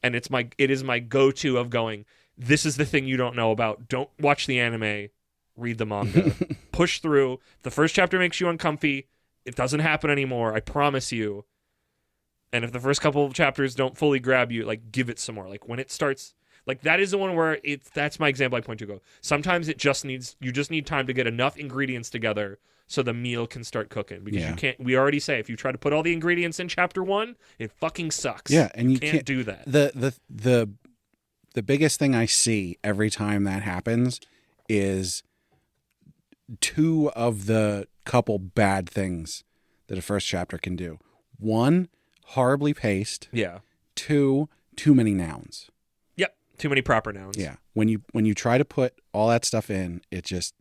And it is my go-to of going, this is the thing you don't know about. Don't watch the anime. Read the manga. Push through. The first chapter makes you uncomfy. It doesn't happen anymore. I promise you. And if the first couple of chapters don't fully grab you, like, give it some more. Like, when it starts... Like, that is the one where that's my example I point to go. Sometimes you just need time to get enough ingredients together so the meal can start cooking. Because you can't, we already say, if you try to put all the ingredients in chapter 1, it fucking sucks. Yeah, and you can't do that. The biggest thing I see every time that happens is 2 of the couple bad things that a first chapter can do. 1, horribly paced. Yeah. 2, too many nouns. Too many proper nouns. Yeah. When you try to put all that stuff in, it just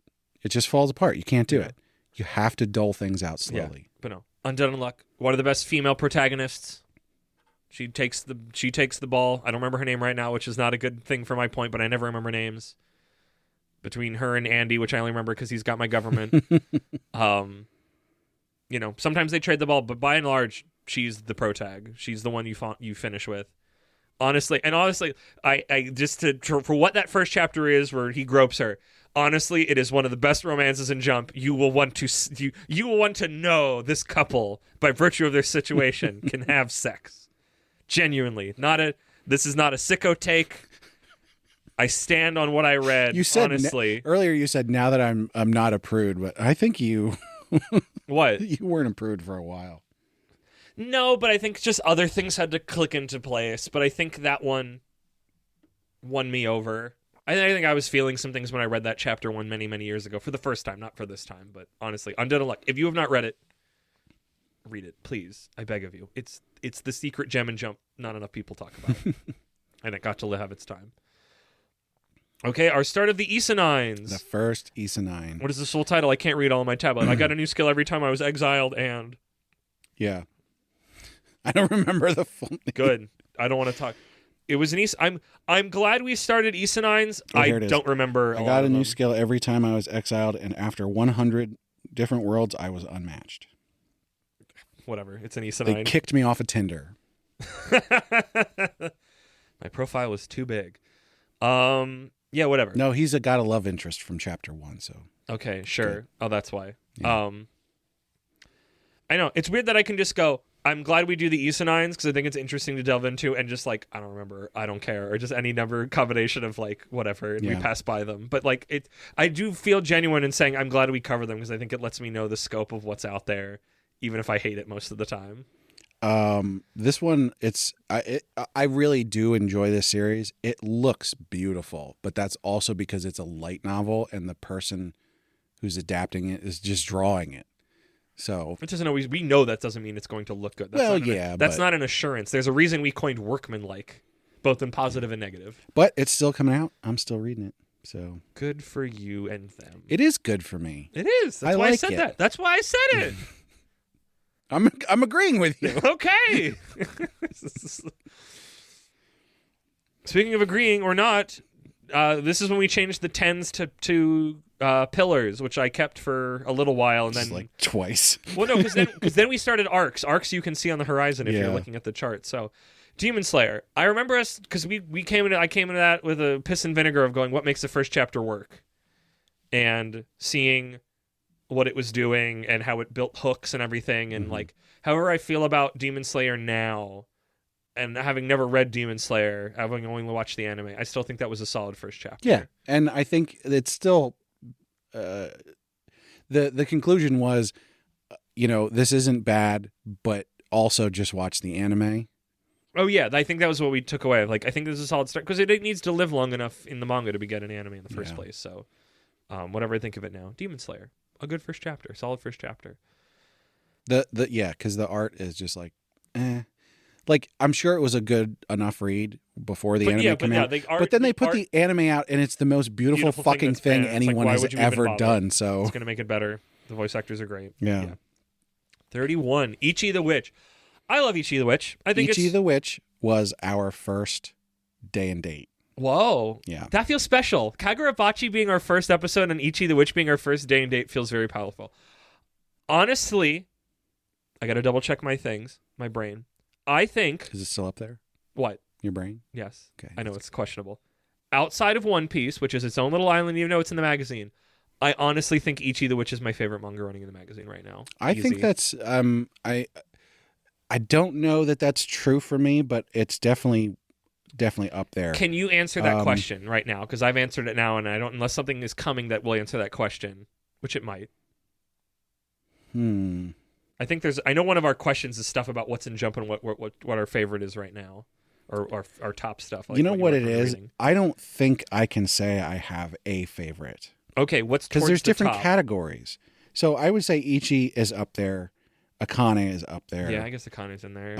falls apart. You can't do it. You have to dole things out slowly. Yeah. But no. Undead Unluck, one of the best female protagonists. She takes the ball. I don't remember her name right now, which is not a good thing for my point, but I never remember names. Between her and Andy, which I only remember because he's got my government. Sometimes they trade the ball, but by and large, she's the protag. She's the one you finish with. Honestly, I just for what that first chapter is, where he gropes her. Honestly, it is one of the best romances in Jump. You will want to know this couple, by virtue of their situation, can have sex. Genuinely, this is not a sicko take. I stand on what I read. You said honestly earlier. You said now that I'm not a prude, but I think you what you weren't a prude for a while. No, but I think just other things had to click into place. But I think that one won me over. I think I was feeling some things when I read that chapter 1 many, many years ago for the first time, not for this time, but honestly, Undead Unluck. If you have not read it, read it, please. I beg of you. It's the secret gem and Jump not enough people talk about. And it got to have its time. Okay, our start of the Isanines. The first Isanine. What is the full title? I can't read all on my tablet. I got a new skill every time I was exiled and... Yeah. I don't remember the full name. Good. I don't want to talk... It was an I'm glad we started Isanines. I don't remember. I got a new skill every time I was exiled, and after 100 different worlds, I was unmatched. Whatever. It's an Isanine. They kicked me off of Tinder. My profile was too big. Yeah, whatever. No, he's got a love interest from chapter 1. So okay, sure. Good. Oh, that's why. Yeah. I know it's weird that I can just go. I'm glad we do the Isanines because I think it's interesting to delve into, and just like I don't remember, I don't care, or just any number combination of like whatever, and we pass by them. But like I do feel genuine in saying I'm glad we cover them because I think it lets me know the scope of what's out there, even if I hate it most of the time. This one, I really do enjoy this series. It looks beautiful, but that's also because it's a light novel, and the person who's adapting it is just drawing it. So it doesn't always. We know that doesn't mean it's going to look good. That's that's not an assurance. There's a reason we coined workmanlike, both in positive and negative. But it's still coming out. I'm still reading it. So good for you and them. It is good for me. It is. That's why I said that. That's why I said it. I'm agreeing with you. Okay. Speaking of agreeing or not, this is when we changed the 10s to pillars, which I kept for a little while, and then like twice. Well, no, because then we started arcs. Arcs you can see on the horizon if you're looking at the chart. So, Demon Slayer. I remember us because I came into that with a piss and vinegar of going, what makes the first chapter work, and seeing what it was doing and how it built hooks and everything, and like however I feel about Demon Slayer now. And having never read Demon Slayer, having only watched the anime, I still think that was a solid first chapter. Yeah, and I think it's still the conclusion was, this isn't bad, but also just watch the anime. Oh yeah, I think that was what we took away. Like, I think this is a solid start because it needs to live long enough in the manga to be get an anime in the first place. So, whatever I think of it now, Demon Slayer, a good first chapter, solid first chapter. Because the art is just like, Like, I'm sure it was a good enough read before the anime came out. But then they put the anime out, and it's the most beautiful fucking thing anyone has ever done. So it's going to make it better. The voice actors are great. Yeah. 31. Ichi the Witch. I love Ichi the Witch. I think Ichi the Witch was our first day and date. Whoa. Yeah. That feels special. Kagurabachi being our first episode and Ichi the Witch being our first day and date feels very powerful. Honestly, I got to double check my brain. I think... Is it still up there? What? Your brain? Yes. Okay. I know it's questionable. Outside of One Piece, which is its own little island, even though it's in the magazine, I honestly think Ichi the Witch is my favorite manga running in the magazine right now. I think that's... I don't know that that's true for me, but it's definitely up there. Can you answer that question right now? Because I've answered it now, and I don't... Unless something is coming that will answer that question, which it might. I think I know one of our questions is stuff about what's in Jump and what our favorite is right now, or our top stuff. Like you know what it is? Reading. I don't think I can say I have a favorite. Okay, what's because there's different top? Categories. So I would say Ichi is up there, Akane is up there. Yeah, I guess Akane's in there.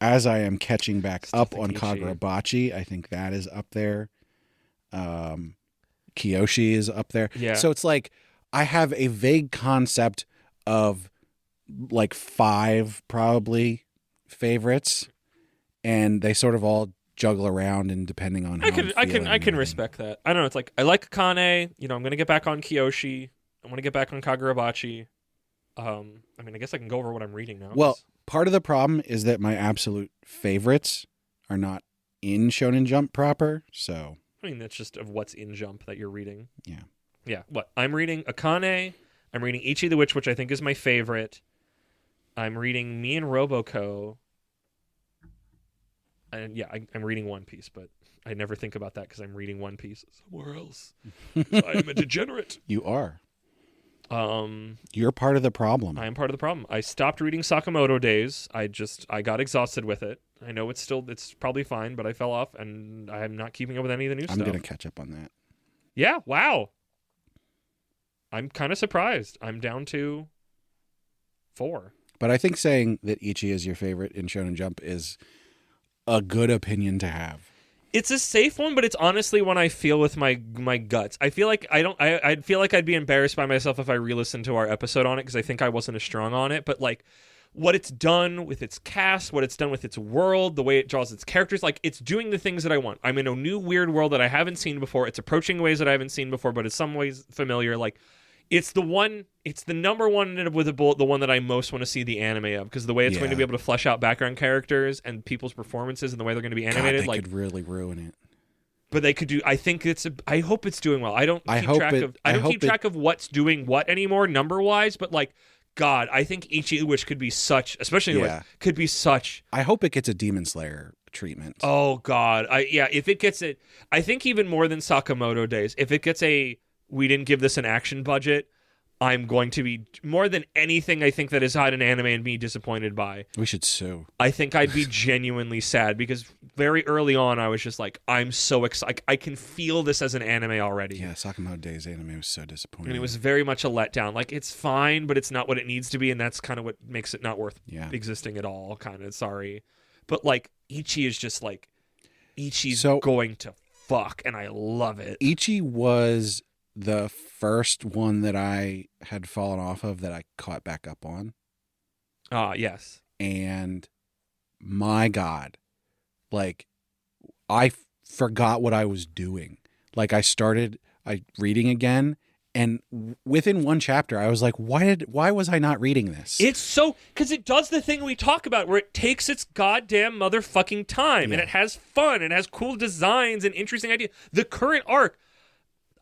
As I am catching back up on Kagurabachi, I think that is up there. Kyoshi is up there. Yeah. So it's like I have a vague concept of like 5 probably favorites, and they sort of all juggle around and depending on how I can respect that. I don't know. It's like I like Akane. I'm going to get back on Kyoshi. I want to get back on Kagurabachi. I guess I can go over what I'm reading now. Well, part of the problem is that my absolute favorites are not in Shonen Jump proper, so I mean, that's just of what's in Jump that you're reading. yeah. Yeah. What? I'm reading Akane. I'm reading Ichi the Witch, which I think is my favorite. I'm reading Me and Roboco. And yeah, I'm reading One Piece, but I never think about that because I'm reading One Piece somewhere else. I am a degenerate. You are. You're part of the problem. I am part of the problem. I stopped reading Sakamoto Days. I got exhausted with it. I know it's probably fine, but I fell off, and I'm not keeping up with any of the new stuff. I'm going to catch up on that. Yeah, wow. I'm kind of surprised. I'm down to 4. But I think saying that Ichi is your favorite in Shonen Jump is a good opinion to have. It's a safe one, but it's honestly one I feel with my guts. I feel like I'd feel like I'd be embarrassed by myself if I re-listened to our episode on it because I think I wasn't as strong on it. But like what it's done with its cast, what it's done with its world, the way it draws its characters, like it's doing the things that I want. I'm in a new weird world that I haven't seen before. It's approaching ways that I haven't seen before, but in some ways familiar. Like it's the number one with a bullet, the one that I most want to see the anime of, because the way it's going to be able to flesh out background characters and people's performances and the way they're going to be animated, God, they could really ruin it. But they could do. I hope it's doing well. I don't keep track of what's doing what anymore number wise, but like, God, I think Ichi the Witch could be such, especially in the West, could be such. I hope it gets a Demon Slayer treatment. Oh God, if it gets it, I think even more than Sakamoto Days, if it gets we didn't give this an action budget, I'm going to be, more than anything I think that is had an anime and be disappointed by. We should sue. I think I'd be genuinely sad because very early on I was just like, I'm so excited. I can feel this as an anime already. Yeah, Sakamoto Days anime was so disappointing. And it was very much a letdown. Like, it's fine, but it's not what it needs to be, and that's kind of what makes it not worth existing at all, kind of. Sorry. But, like, Ichi is just like, Ichi's going to fuck, and I love it. Ichi was the first one that I had fallen off of that I caught back up on. Yes. And my God, like I forgot what I was doing. Like I started reading again, and within one chapter I was like, why was I not reading this? It's so, because it does the thing we talk about where it takes its goddamn motherfucking time and it has fun and has cool designs and interesting ideas. The current arc,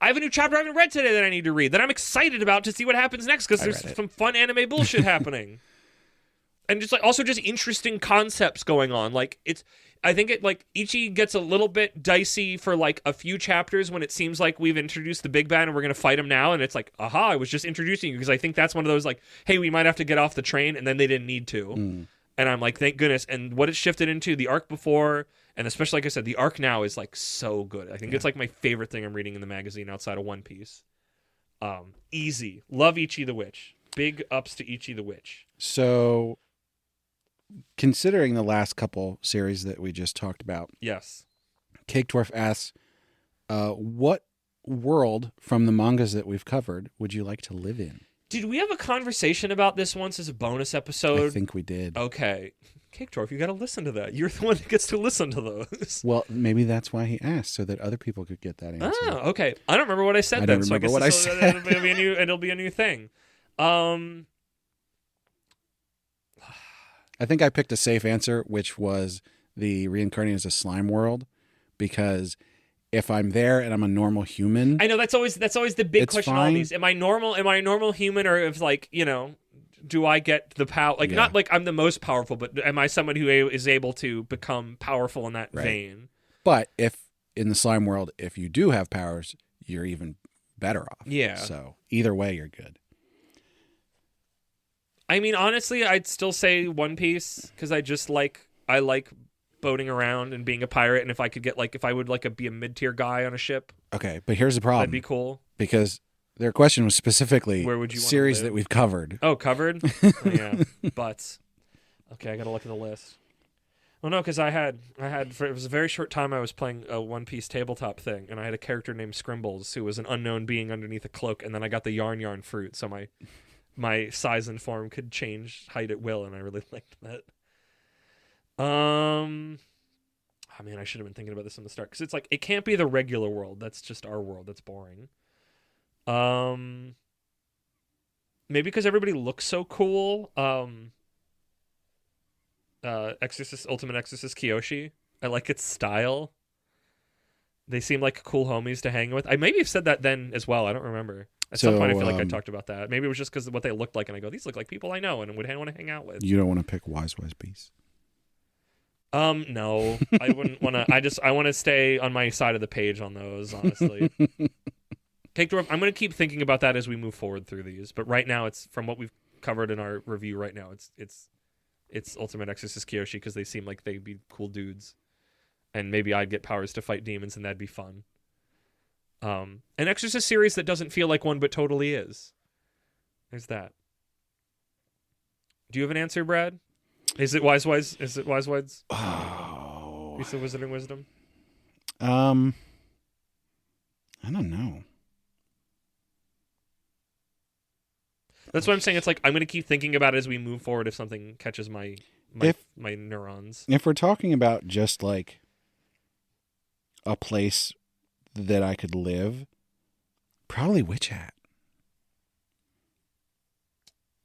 I have a new chapter I haven't read today that I need to read that I'm excited about to see what happens next because there's some fun anime bullshit happening. And just like also just interesting concepts going on. Like I think Ichi gets a little bit dicey for like a few chapters when it seems like we've introduced the big bad and we're going to fight him now. And it's like, aha, I was just introducing you, because I think that's one of those like, hey, we might have to get off the train, and then they didn't need to. And I'm like, thank goodness. And what it shifted into, the arc before, and especially, like I said, the arc now is like so good. I think it's like my favorite thing I'm reading in the magazine outside of One Piece. Easy. Love Ichi the Witch. Big ups to Ichi the Witch. So, considering the last couple series that we just talked about, yes, Cake Dwarf asks, what world from the mangas that we've covered would you like to live in? Did we have a conversation about this once as a bonus episode? I think we did. Okay. Cake Dwarf, you got to listen to that. You're the one that gets to listen to those. Well, maybe that's why he asked, so that other people could get that answer. Oh, okay. I don't remember what I said then. I don't remember what I said. It'll be a new thing. I think I picked a safe answer, which was the reincarnating as a slime world, because if I'm there and I'm a normal human, I know that's always the big question. Fine. All these, am I normal? Am I a normal human, or if do I get the power? Like not like I'm the most powerful, but am I someone who is able to become powerful in that vein? But if in the slime world, if you do have powers, you're even better off. Yeah. So either way, you're good. I mean, honestly, I'd still say One Piece, because I like boating around and being a pirate, and if I could get if I would be a mid-tier guy on a ship. Okay, but here's the problem. That'd be cool. Because their question was specifically where would you series that we've covered. Oh, covered? Oh, yeah, butts. Okay, I gotta look at the list. Well, no, because I had it was a very short time I was playing a One Piece tabletop thing, and I had a character named Scrimbles who was an unknown being underneath a cloak, and then I got the yarn fruit, so my size and form could change height at will, and I really liked that. I mean, I should have been thinking about this from the start, because it's like, it can't be the regular world. That's just our world. That's boring. Maybe because everybody looks so cool. Ultimate Exorcist Kyoshi. I like its style. They seem like cool homies to hang with. I maybe have said that then as well. I don't remember. At some point, I feel like I talked about that. Maybe it was just because of what they looked like, and I go, these look like people I know and would want to hang out with. You don't want to pick Wise Beast? No, I wouldn't want to. I want to stay on my side of the page on those, honestly. Cake Dwarf, I'm going to keep thinking about that as we move forward through these. But right now, it's from what we've covered in our review right now, it's Ultimate Exorcist Kyoshi because they seem like they'd be cool dudes. And maybe I'd get powers to fight demons, and that'd be fun. An Exorcist series that doesn't feel like one, but totally is. There's that. Do you have an answer, Brad? Is it Wise? Is it Wise? Oh. Piece of Wizarding Wisdom? I don't know. That's what I'm saying. It's like I'm going to keep thinking about it as we move forward if something catches my neurons. If we're talking about just like a place that I could live, probably Witch Hat.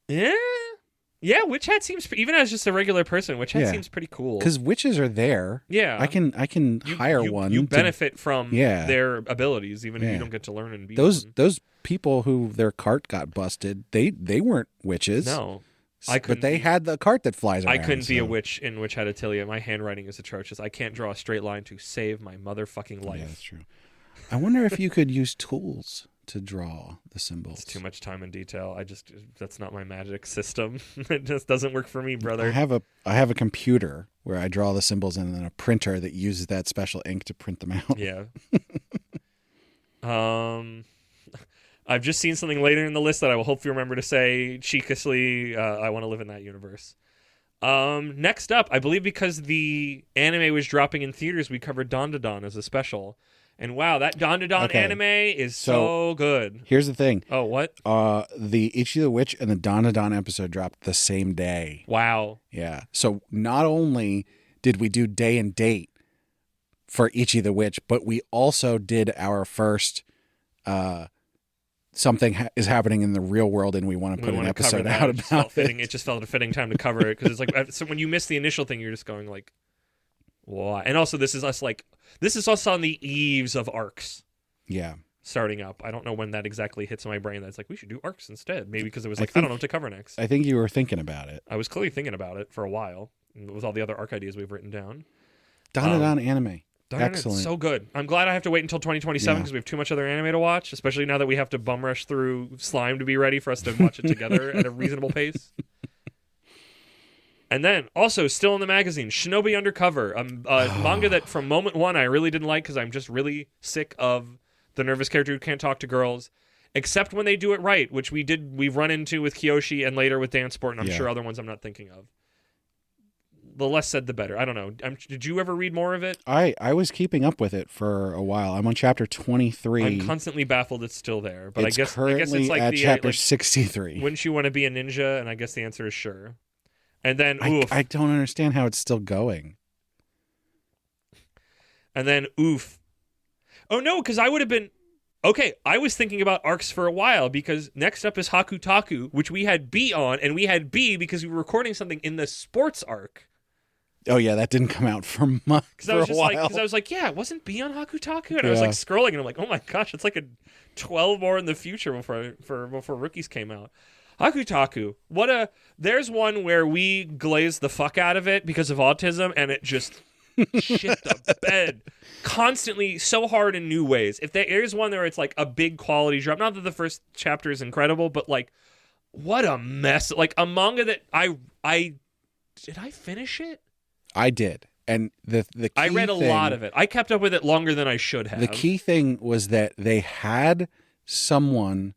Yeah, Witch Hat seems, even as just a regular person, Witch Hat seems pretty cool. Because witches are there. Yeah. I can hire one. You benefit from their abilities, even if you don't get to learn and be those one. Those people who their cart got busted, they weren't witches. No. But they had the cart that flies around. I couldn't be a witch in Witch Hat Atelier. My handwriting is atrocious. I can't draw a straight line to save my motherfucking life. Yeah, that's true. I wonder if you could use tools to draw the symbols. It's too much time and detail. That's not my magic system. It just doesn't work for me, brother. I have a computer where I draw the symbols and then a printer that uses that special ink to print them out. Yeah. I've just seen something later in the list that I will hopefully remember to say cheekishly. I want to live in that universe. Next up, I believe because the anime was dropping in theaters, we covered Dandadan as a special. And wow, that Dandadan anime is so good. Here's the thing. Oh, what? The Ichi the Witch and the Dandadan episode dropped the same day. Wow. Yeah. So not only did we do day and date for Ichi the Witch, but we also did our first something is happening in the real world and we want to put an episode out about it. It just felt a fitting time to cover it because it's like, so when you miss the initial thing, you're just going like, why? And also this is us on the eaves of arcs. Yeah. Starting up. I don't know when that exactly hits my brain. That's like, we should do arcs instead. Maybe because it was like, I don't know what to cover next. I think you were thinking about it. I was clearly thinking about it for a while with all the other arc ideas we've written down. Dandadan anime. Excellent. So good. I'm glad I have to wait until 2027 because we have too much other anime to watch, especially now that we have to bum rush through Slime to be ready for us to watch it together at a reasonable pace. And then, also, still in the magazine, Shinobi Undercover, a manga that from moment one I really didn't like because I'm just really sick of the nervous character who can't talk to girls, except when they do it right, which we've run into with Kyoshi and later with Dance Sport, and I'm sure other ones I'm not thinking of. The less said, the better. I don't know. Did you ever read more of it? I was keeping up with it for a while. I'm on chapter 23. I'm constantly baffled it's still there, but I guess currently it's like at chapter 63. Wouldn't you want to be a ninja? And I guess the answer is sure. And then, I don't understand how it's still going. And then, oof. Oh, no, because I would have been... Okay, I was thinking about arcs for a while because next up is Hakutaku, which we had B on, and we had B because we were recording something in the sports arc. Oh, yeah, that didn't come out for months. Because I was like, yeah, wasn't B on Hakutaku? And I was like scrolling, and I'm like, oh my gosh, it's like a 12 more in the future before Rookies came out. Hakutaku, there's one where we glazed the fuck out of it because of autism, and it just shit the bed constantly so hard in new ways. If there's one where it's like a big quality drop, not that the first chapter is incredible, but like, what a mess. Like a manga that did I finish it? I did. And the key I read a lot of it. I kept up with it longer than I should have. The key thing was that they had someone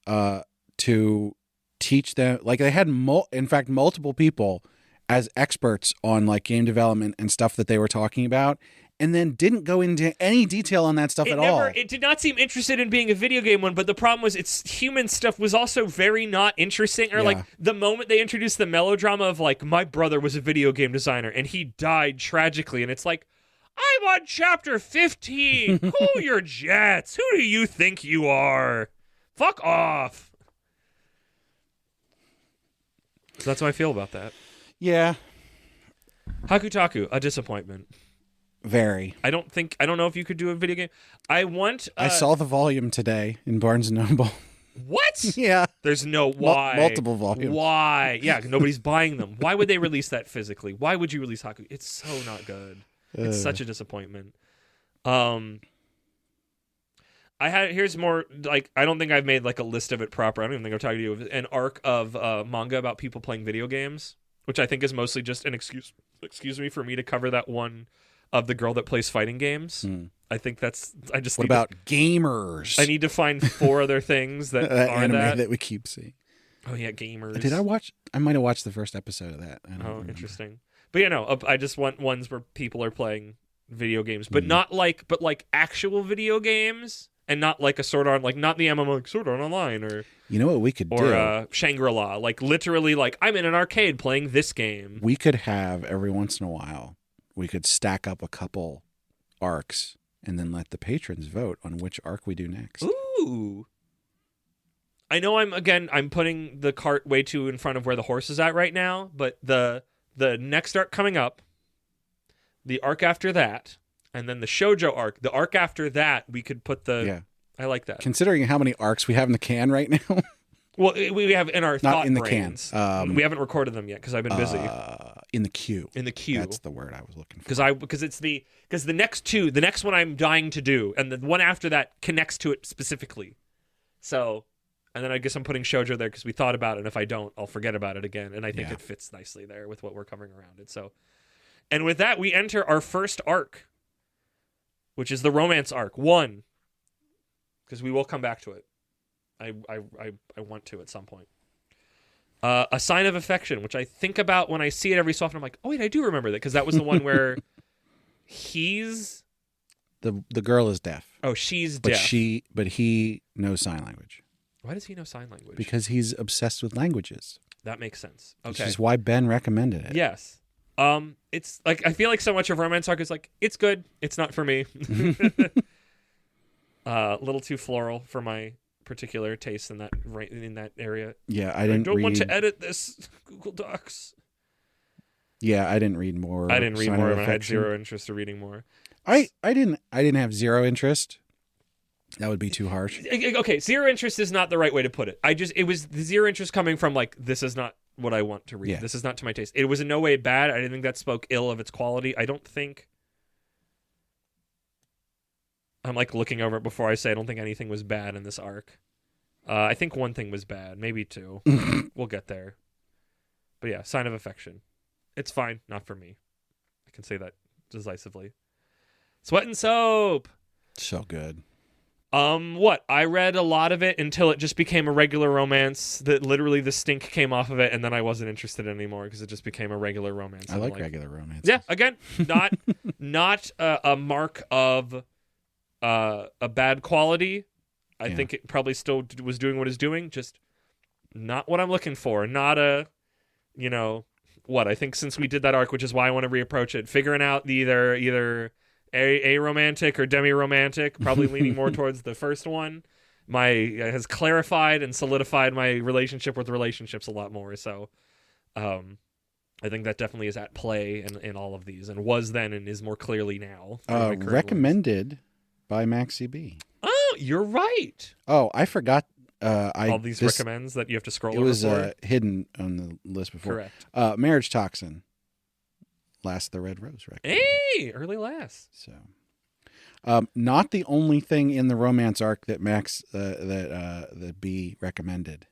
to teach them, like they had in fact multiple people as experts on like game development and stuff that they were talking about, and then didn't go into any detail on that stuff at all. It did not seem interested in being a video game one, but the problem was its human stuff was also very not interesting. Or like the moment they introduced the melodrama of like, my brother was a video game designer and he died tragically, and it's like, I'm on chapter 15. Cool your jets. Who do you think you are? Fuck off. So that's how I feel about that. Yeah. Hakutaku, a disappointment. Very. I don't know if you could do a video game. I saw the volume today in Barnes & Noble. What? Yeah. There's no why. Multiple volumes. Why? Yeah, nobody's buying them. Why would they release that physically? Why would you release Haku? It's so not good. It's such a disappointment. Here's more, like, I don't think I've made like a list of it proper. I don't even think I'm talking to you. An arc of manga about people playing video games, which I think is mostly just an excuse me, for me to cover that one of the girl that plays fighting games. I think what about gamers? I need to find 4 other things that are anime that we keep seeing. Oh yeah, gamers. Did I watch? I might have watched the first episode of that. I don't remember. Interesting. But I just want ones where people are playing video games, but not like actual video games, and not like a Sword Art, like not the MMO like Sword Art Online, or you know what we could do? Or Shangri-La, like literally, like I'm in an arcade playing this game. We could have every once in a while. We could stack up a couple arcs and then let the patrons vote on which arc we do next. Ooh. I know I'm putting the cart way too in front of where the horse is at right now, but the next arc coming up, the arc after that, and then the shoujo arc, the arc after that, we could put I like that. Considering how many arcs we have in the can right now. Well, we have in our Not thought in the brains. can. We haven't recorded them yet because I've been busy. In the queue. In the queue. That's the word I was looking for. Because the next one I'm dying to do, and the one after that connects to it specifically. So, and then I guess I'm putting shoujo there because we thought about it. And if I don't, I'll forget about it again. And I think it fits nicely there with what we're covering around it. So, and with that, we enter our first arc, which is the romance arc 1, because we will come back to it. I want to at some point. A Sign of Affection, which I think about when I see it every so often. I'm like, oh wait, I do remember that, because that was the one where he's the girl is deaf. Oh, she's deaf. But he knows sign language. Why does he know sign language? Because he's obsessed with languages. That makes sense. Okay, which is why Ben recommended it. Yes. It's like I feel like so much of romance arc is like it's good. It's not for me. A little too floral for my particular taste in that area. Yeah, I don't want to edit this Google Docs. Yeah, I didn't read more. I didn't read more, and I had zero interest in reading more. I didn't have zero interest. That would be too harsh. Okay, zero interest is not the right way to put it. It was the zero interest coming from like, this is not what I want to read. Yeah. This is not to my taste. It was in no way bad. I didn't think that spoke ill of its quality. I don't think. I'm like looking over it before I say I don't think anything was bad in this arc. I think one thing was bad, maybe 2. We'll get there. But yeah, Sign of Affection. It's fine, not for me. I can say that decisively. Sweat and Soap. So good. I read a lot of it until it just became a regular romance that literally the stink came off of it, and then I wasn't interested anymore because it just became a regular romance. I like regular romance. Yeah, again, not a mark of a bad quality. I think it probably still was doing what it's doing, just not what I'm looking for. Not I think since we did that arc, which is why I want to reapproach it, figuring out either a romantic or demi-romantic, probably leaning more towards the first one, has clarified and solidified my relationship with relationships a lot more. So I think that definitely is at play in all of these, and was then and is more clearly now. Recommended by Maxie B. Oh, you're right. Oh, I forgot. All these recommends that you have to scroll over. It was hidden on the list before. Correct. Marriage Toxin. Last the Red Rose recommended. Hey, early last. So, not the only thing in the romance arc that that B recommended.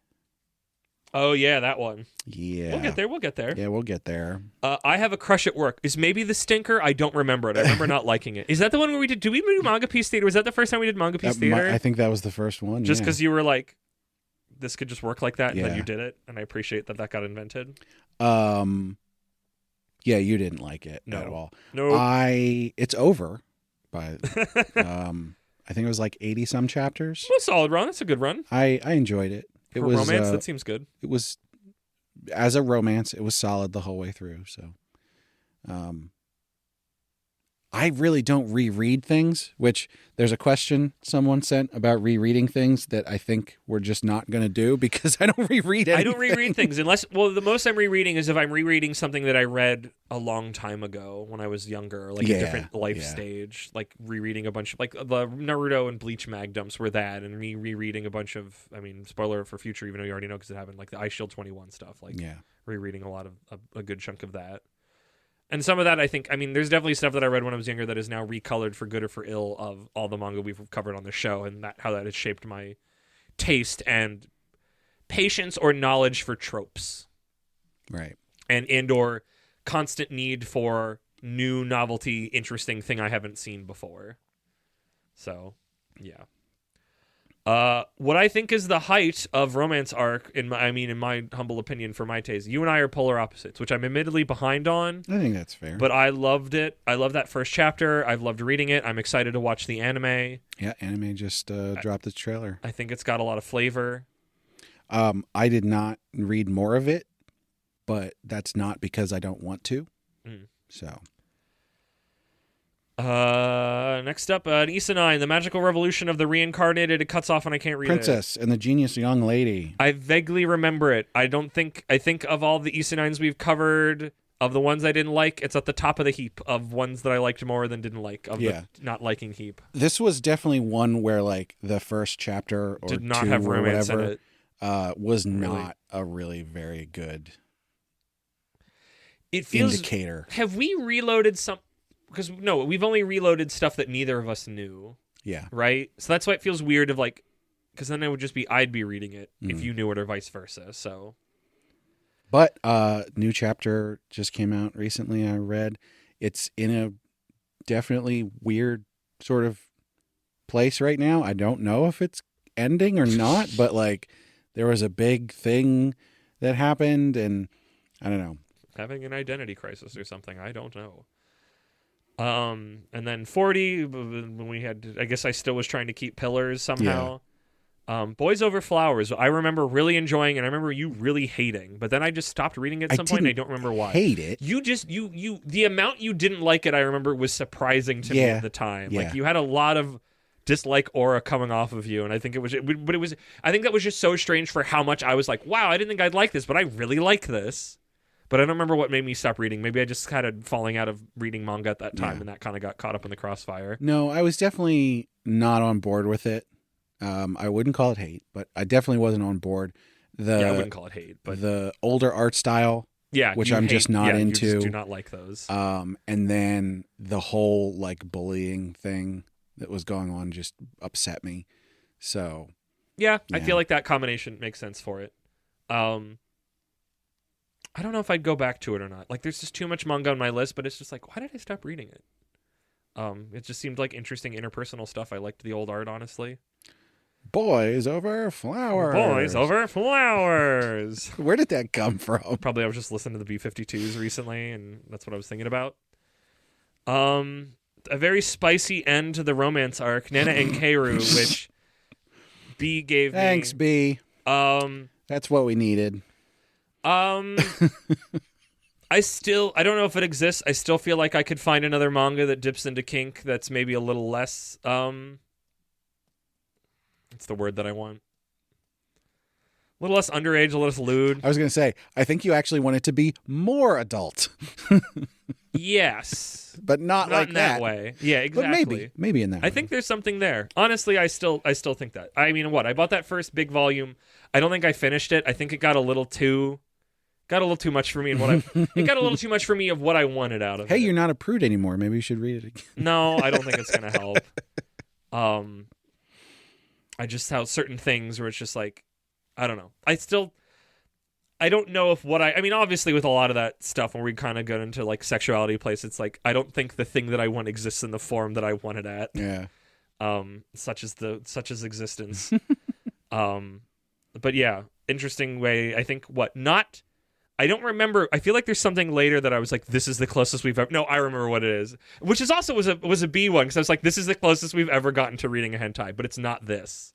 Oh yeah, that one. Yeah, We'll get there. Yeah, we'll get there. I have a crush at work. Is maybe the stinker? I don't remember it. I remember not liking it. Is that the one where we did? Did we do Manga Piece Theater? Was that the first time we did Manga Piece Theater? I think that was the first one. Just because you were like, this could just work like that, and Yeah. then you did it, and I appreciate that got invented. Yeah, you didn't like it at all. No, it's over by. I think it was like 80 some chapters. Well, a solid run. That's a good run. I enjoyed it. It For was romance. That seems good. It was, as a romance, it was solid the whole way through. So, I really don't reread things, which there's a question someone sent about rereading things that I think we're just not going to do because I don't reread anything. I don't reread things unless, well, the most I'm rereading is if I'm rereading something that I read a long time ago when I was younger, like a different life stage, like rereading a bunch of, like the Naruto and Bleach mag dumps were that, and me rereading a bunch of, I mean, spoiler for future, even though you already know because it happened, like the Ice Shield 21 stuff, like rereading a lot of, a good chunk of that. And some of that, I think, I mean, there's definitely stuff that I read when I was younger that is now recolored for good or for ill of all the manga we've covered on the show, and how that has shaped my taste and patience or knowledge for tropes. Right. And or constant need for new novelty, interesting thing I haven't seen before. So, yeah. What I think is the height of romance arc, in my humble opinion, for my taste, you and I are polar opposites, which I'm admittedly behind on. I think that's fair. But I loved it. I love that first chapter. I've loved reading it. I'm excited to watch the anime. Yeah, anime just dropped its trailer. I think it's got a lot of flavor. I did not read more of it, but that's not because I don't want to. So... next up, an Isenai, the magical revolution of the reincarnated. It cuts off and I can't read Princess and the Genius Young Lady. I vaguely remember it. I think of all the Isenais we've covered, of the ones I didn't like, it's at the top of the heap of ones that I liked more than didn't like, of the not liking heap. This was definitely one where, like, the first chapter or did not two have or romance whatever, in it. Was not a really very good it feels, indicator. Have we reloaded some... Because, no, we've only reloaded stuff that neither of us knew. Yeah. Right? So that's why it feels weird of, like... Because then it would just be, I'd be reading it if you knew it or vice versa, so... But new chapter just came out recently, I read. It's in a definitely weird sort of place right now. I don't know if it's ending or not, but, like, there was a big thing that happened, and I don't know. Having an identity crisis or something, I don't know. And then 40, when we had, I guess I still was trying to keep Pillars somehow. Boys Over Flowers, I remember really enjoying, and I remember you really hating, but then I just stopped reading it at some point, and I don't remember why. Hate it. You just, the amount you didn't like it, I remember, was surprising to me at the time. Yeah. Like, you had a lot of dislike aura coming off of you, and I think I think that was just so strange for how much I was like, wow, I didn't think I'd like this, but I really like this. But I don't remember what made me stop reading. Maybe I just kind of falling out of reading manga at that time, and that kind of got caught up in the crossfire. No, I was definitely not on board with it. I wouldn't call it hate, but I definitely wasn't on board. I wouldn't call it hate, but the older art style, which I'm just not into. You just do not like those. And then the whole, like, bullying thing that was going on just upset me. So I feel like that combination makes sense for it. I don't know if I'd go back to it or not. Like, there's just too much manga on my list, but it's just like, why did I stop reading it? It just seemed like interesting interpersonal stuff. I liked the old art, honestly. Boys Over Flowers. Boys Over Flowers. Where did that come from? Probably I was just listening to the B-52s recently, and that's what I was thinking about. A very spicy end to the romance arc, Nana and Keiru, which B gave me. Thanks, B. That's what we needed. I don't know if it exists. I still feel like I could find another manga that dips into kink that's maybe a little less, it's the word that I want. A little less underage, a little less lewd. I was going to say, I think you actually want it to be more adult. Yes. But not like in that way. Yeah, exactly. But maybe in that I think there's something there. Honestly, I still think that. I mean, I bought that first big volume. I don't think I finished it. I think it got a little too much for me, and it got a little too much for me of what I wanted out of it. Hey, you're not a prude anymore. Maybe you should read it again. No, I don't think it's gonna help. I just have certain things where it's just like, I don't know. I don't know if I mean, obviously with a lot of that stuff when we kind of get into like sexuality place, it's like, I don't think the thing that I want exists in the form that I want it at. Yeah. Such as existence. But yeah, interesting way. I think I don't remember. I feel like there's something later that I was like, this is the closest we've ever... No, I remember what it is. Which is also was a B one, because I was like, this is the closest we've ever gotten to reading a hentai, but it's not this.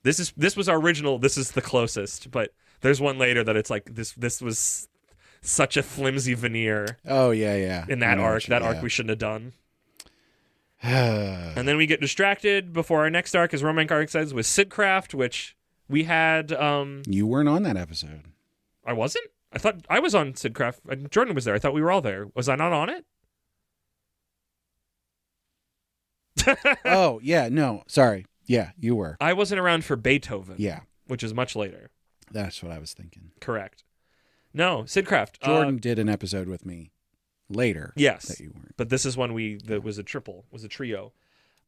This was our original, this is the closest, but there's one later that it's like, this was such a flimsy veneer. Oh, yeah. In that arc. That arc we shouldn't have done. And then we get distracted before our next arc, as Roman arc says, with Sidcraft, which we had. You weren't on that episode. I wasn't? I thought I was on Sidcraft. Jordan was there. I thought we were all there. Was I not on it? Oh, yeah. No, sorry. Yeah, you were. I wasn't around for Beethoven. Yeah. Which is much later. That's what I was thinking. Correct. No, Sidcraft. Jordan did an episode with me later. Yes. That you weren't. But this is one that was a trio.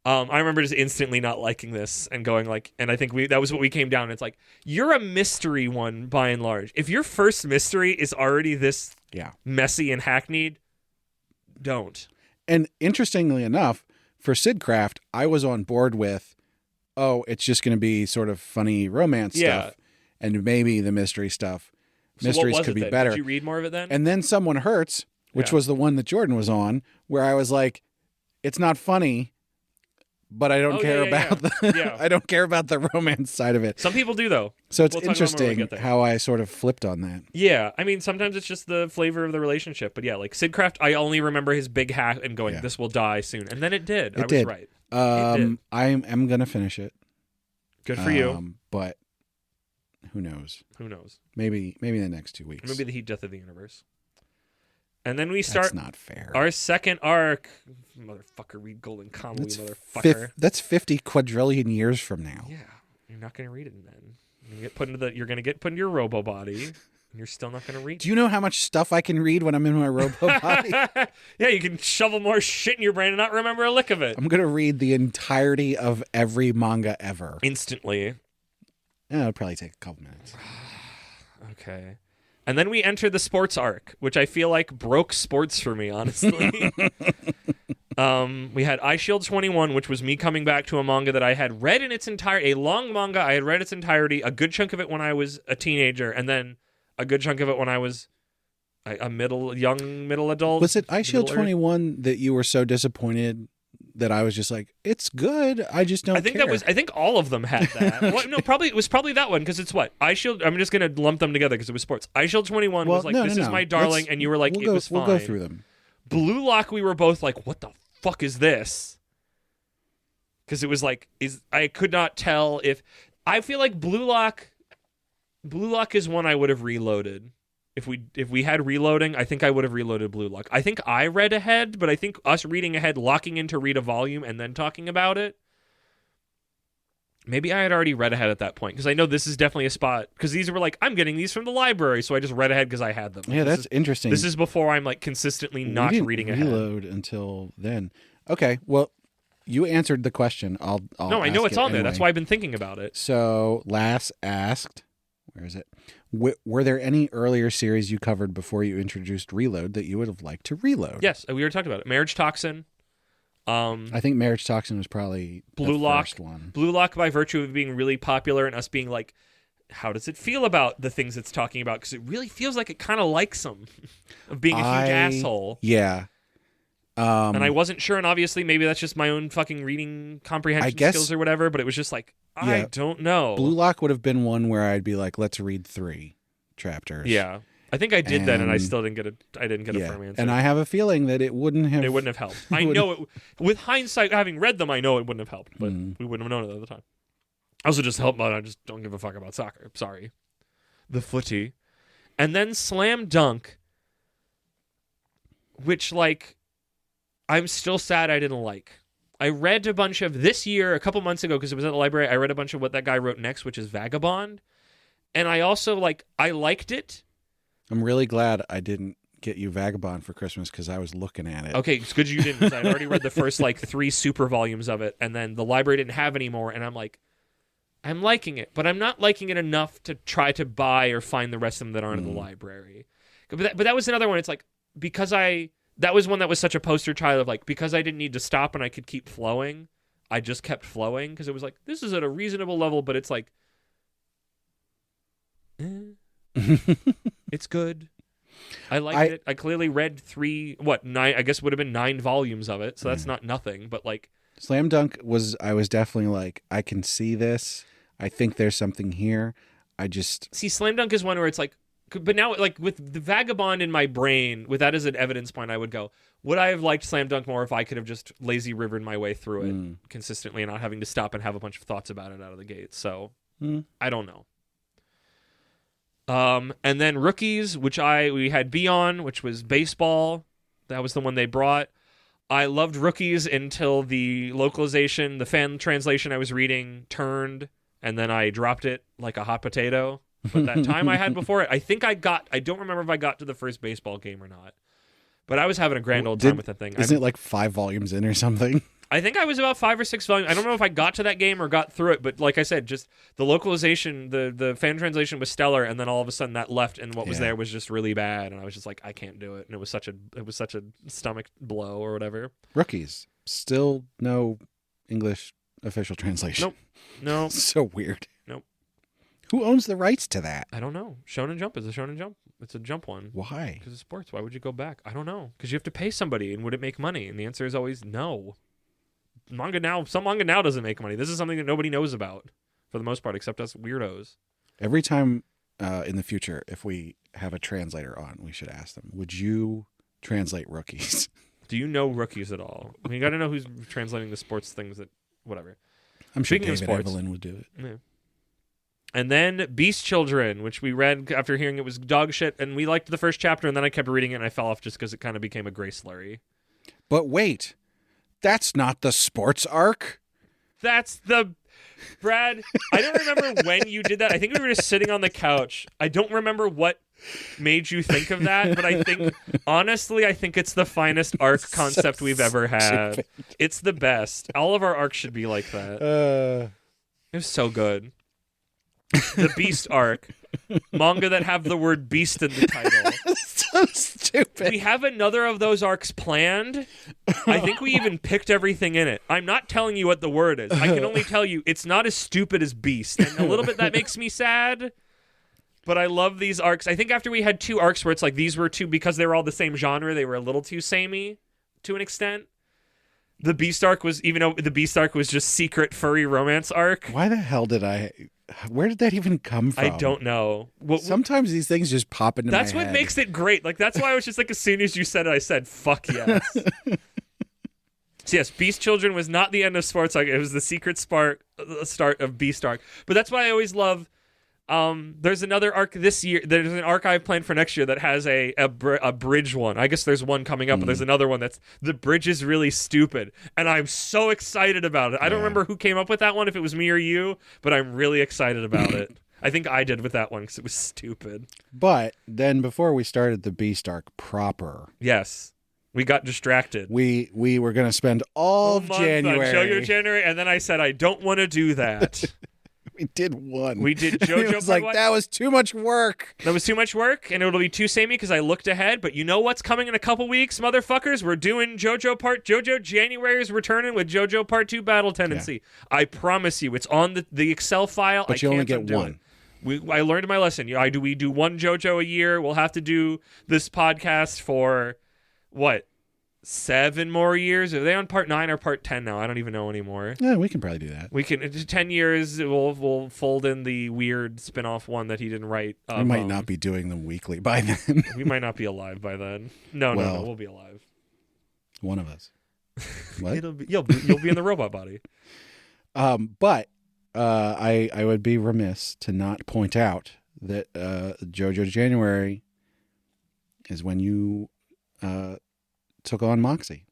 I remember just instantly not liking this and going like, and I think that was what we came down. It's like, you're a mystery one by and large. If your first mystery is already this messy and hackneyed, don't. And interestingly enough, for Sidcraft, I was on board with, it's just going to be sort of funny romance stuff, and maybe the mystery stuff. So mysteries could be better. Did you read more of it then? And then Someone Hurts, which was the one that Jordan was on, where I was like, it's not funny, but I don't care about I don't care about the romance side of it. Some people do though. So it's interesting how I sort of flipped on that. Yeah, I mean sometimes it's just the flavor of the relationship, but yeah, like Sidcraft, I only remember his big hat and going, "This will die soon," and then it did. I was right. I'm gonna finish it. Good for you. But who knows? Who knows? Maybe the next 2 weeks. Maybe the heat death of the universe. And then we start. That's not fair. Our second arc, motherfucker. Read Golden Kamuy, motherfucker. That's 50 quadrillion years from now. Yeah, you're not gonna read it then. You're gonna get put into your robo body. And you're still not gonna read. Do you know how much stuff I can read when I'm in my robo body? Yeah, you can shovel more shit in your brain and not remember a lick of it. I'm gonna read the entirety of every manga ever instantly. Yeah, it'll probably take a couple minutes. Okay. And then we enter the sports arc, which I feel like broke sports for me, honestly. We had iShield 21, which was me coming back to a manga that I had read in its entirety, a long manga. I had read its entirety, a good chunk of it when I was a teenager, and then a good chunk of it when I was a young middle adult. Was it iShield 21 that you were so disappointed that I was just like, it's good, I just don't care? I think all of them had that. Well, no, it was probably that one, because it's what? iShield, I'm just going to lump them together because it was sports. iShield 21 was like, this is my darling, and you were like, it was fine. We'll go through them. Blue Lock, we were both like, what the fuck is this? Because it was like, I could not tell if... I feel like Blue Lock is one I would have reloaded. If we had reloading, I think I would have reloaded Blue Lock. I think I read ahead, but I think us reading ahead, locking in to read a volume and then talking about it, maybe I had already read ahead at that point, because I know this is definitely a spot, because these were like, I'm getting these from the library, so I just read ahead because I had them. Yeah, that's interesting. This is before I'm like consistently not reading ahead. Reload until then. Okay, well, you answered the question. I'll no, I know it's on there. That's why I've been thinking about it. So, Lass asked, where is it? Were there any earlier series you covered before you introduced Reload that you would have liked to reload? Yes, we already talked about it. Marriage Toxin. I think Marriage Toxin was probably the first one. Blue Lock, by virtue of being really popular and us being like, how does it feel about the things it's talking about? Because it really feels like it kind of likes them, of being a huge asshole. Yeah. And I wasn't sure, and obviously maybe that's just my own fucking reading comprehension skills or whatever, but it was just like, I don't know. Blue Lock would have been one where I'd be like, let's read 3 chapters. Yeah. I think I did that, and I still didn't get a firm answer. And I have a feeling that it wouldn't have helped. I know it, with hindsight, having read them, I know it wouldn't have helped, but we wouldn't have known it at the time. I also just helped, but I just don't give a fuck about soccer. Sorry. The footy. And then Slam Dunk, which, like, I'm still sad I didn't like. I read a bunch of this year, a couple months ago, because it was at the library. I read a bunch of what that guy wrote next, which is Vagabond. And I also, I liked it. I'm really glad I didn't get you Vagabond for Christmas, because I was looking at it. Okay, it's good you didn't, because I'd already read the first, 3 super volumes of it, and then the library didn't have any more, and I'm like, I'm liking it, but I'm not liking it enough to try to buy or find the rest of them that aren't in the library. But that was another one. It's like, because that was one that was such a poster child of, because I didn't need to stop and I could keep flowing, I just kept flowing, because it was like, this is at a reasonable level, but it's like, it's good. I liked it. I clearly read 9, I guess would have been 9 volumes of it, so that's not nothing, but Slam Dunk I was definitely like, I can see this. I think there's something here. I just... See, Slam Dunk is one where it's like, But now, like, with the Vagabond in my brain, with that as an evidence point, I would go, would I have liked Slam Dunk more if I could have just lazy rivered my way through it consistently and not having to stop and have a bunch of thoughts about it out of the gate? So, I don't know. And then Rookies, which we had B on, which was baseball. That was the one they brought. I loved Rookies until the localization, the fan translation I was reading turned, and then I dropped it like a hot potato. But that time I had before it, I don't remember if I got to the first baseball game or not. But I was having a grand old time with that thing. Isn't it like 5 volumes in or something? I think I was about 5 or 6 volumes. I don't know if I got to that game or got through it, but like I said, just the localization, the fan translation was stellar, and then all of a sudden that left, and what was there was just really bad, and I was just like, I can't do it, and it was such a stomach blow or whatever. Rookies, still no English official translation. Nope. So weird. Nope. Who owns the rights to that? I don't know. Shonen Jump is a Shonen Jump. It's a Jump one. Why? Because of sports. Why would you go back? I don't know. Because you have to pay somebody, and would it make money? And the answer is always no. Some manga now doesn't make money. This is something that nobody knows about, for the most part, except us weirdos. Every time in the future, if we have a translator on, we should ask them, would you translate Rookies? Do you know Rookies at all? I mean, you got to know who's translating the sports things that, whatever. I'm sure Speaking of David sports, Evelyn would do it. Yeah. And then Beast Children, which we read after hearing it was dog shit, and we liked the first chapter, and then I kept reading it, and I fell off just because it kind of became a gray slurry. But wait, that's not the sports arc. That's the... Brad, I don't remember when you did that. I think we were just sitting on the couch. I don't remember what made you think of that, but I think, honestly, it's the finest arc concept we've ever had. Stupid. It's the best. All of our arcs should be like that. It was so good. The Beast arc. Manga that have the word beast in the title. So stupid. We have another of those arcs planned. I think we even picked everything in it. I'm not telling you what the word is. I can only tell you it's not as stupid as beast. And a little bit that makes me sad. But I love these arcs. I think after we had 2 arcs where it's like these were 2, because they were all the same genre, they were a little too samey to an extent. The Beast arc was, even though the Beast arc was just secret furry romance arc. Why the hell where did that even come from? I don't know. Sometimes these things just pop into my head. That's what makes it great. Like, that's why I was just like, as soon as you said it, I said, fuck yes. So yes, Beast Children was not the end of sports arc. It was the secret start of Beast arc. But that's why I always love... there's another arc this year. There's an arc I've planned for next year that has a bridge one. I guess there's one coming up, but there's another one that's the bridge is really stupid, and I'm so excited about it. I don't remember who came up with that one, if it was me or you, but I'm really excited about it. I think I did with that one because it was stupid. But then before we started the Beast arc proper, yes, we got distracted. We were going to spend all of January. JoJo January, and then I said I don't want to do that. We did one. We did JoJo. It was like, that was too much work. That was too much work, and it'll be too samey because I looked ahead. But you know what's coming in a couple weeks, motherfuckers? We're doing JoJo January is returning with JoJo Part 2 Battle Tendency. Yeah. I promise you, it's on the Excel file. But you only get one. I learned my lesson. We do one JoJo a year. We'll have to do this podcast for, what, 7 more years? Are they on part 9 or part 10 now? I don't even know anymore. Yeah, we can probably do that. We can 10 years. We'll fold in the weird spin-off one that he didn't write. We might not be doing them weekly by then. We might not be alive by then. No, we'll be alive. One of us. What? You'll be in the robot body. But I would be remiss to not point out that JoJo January is when you took on Moxie.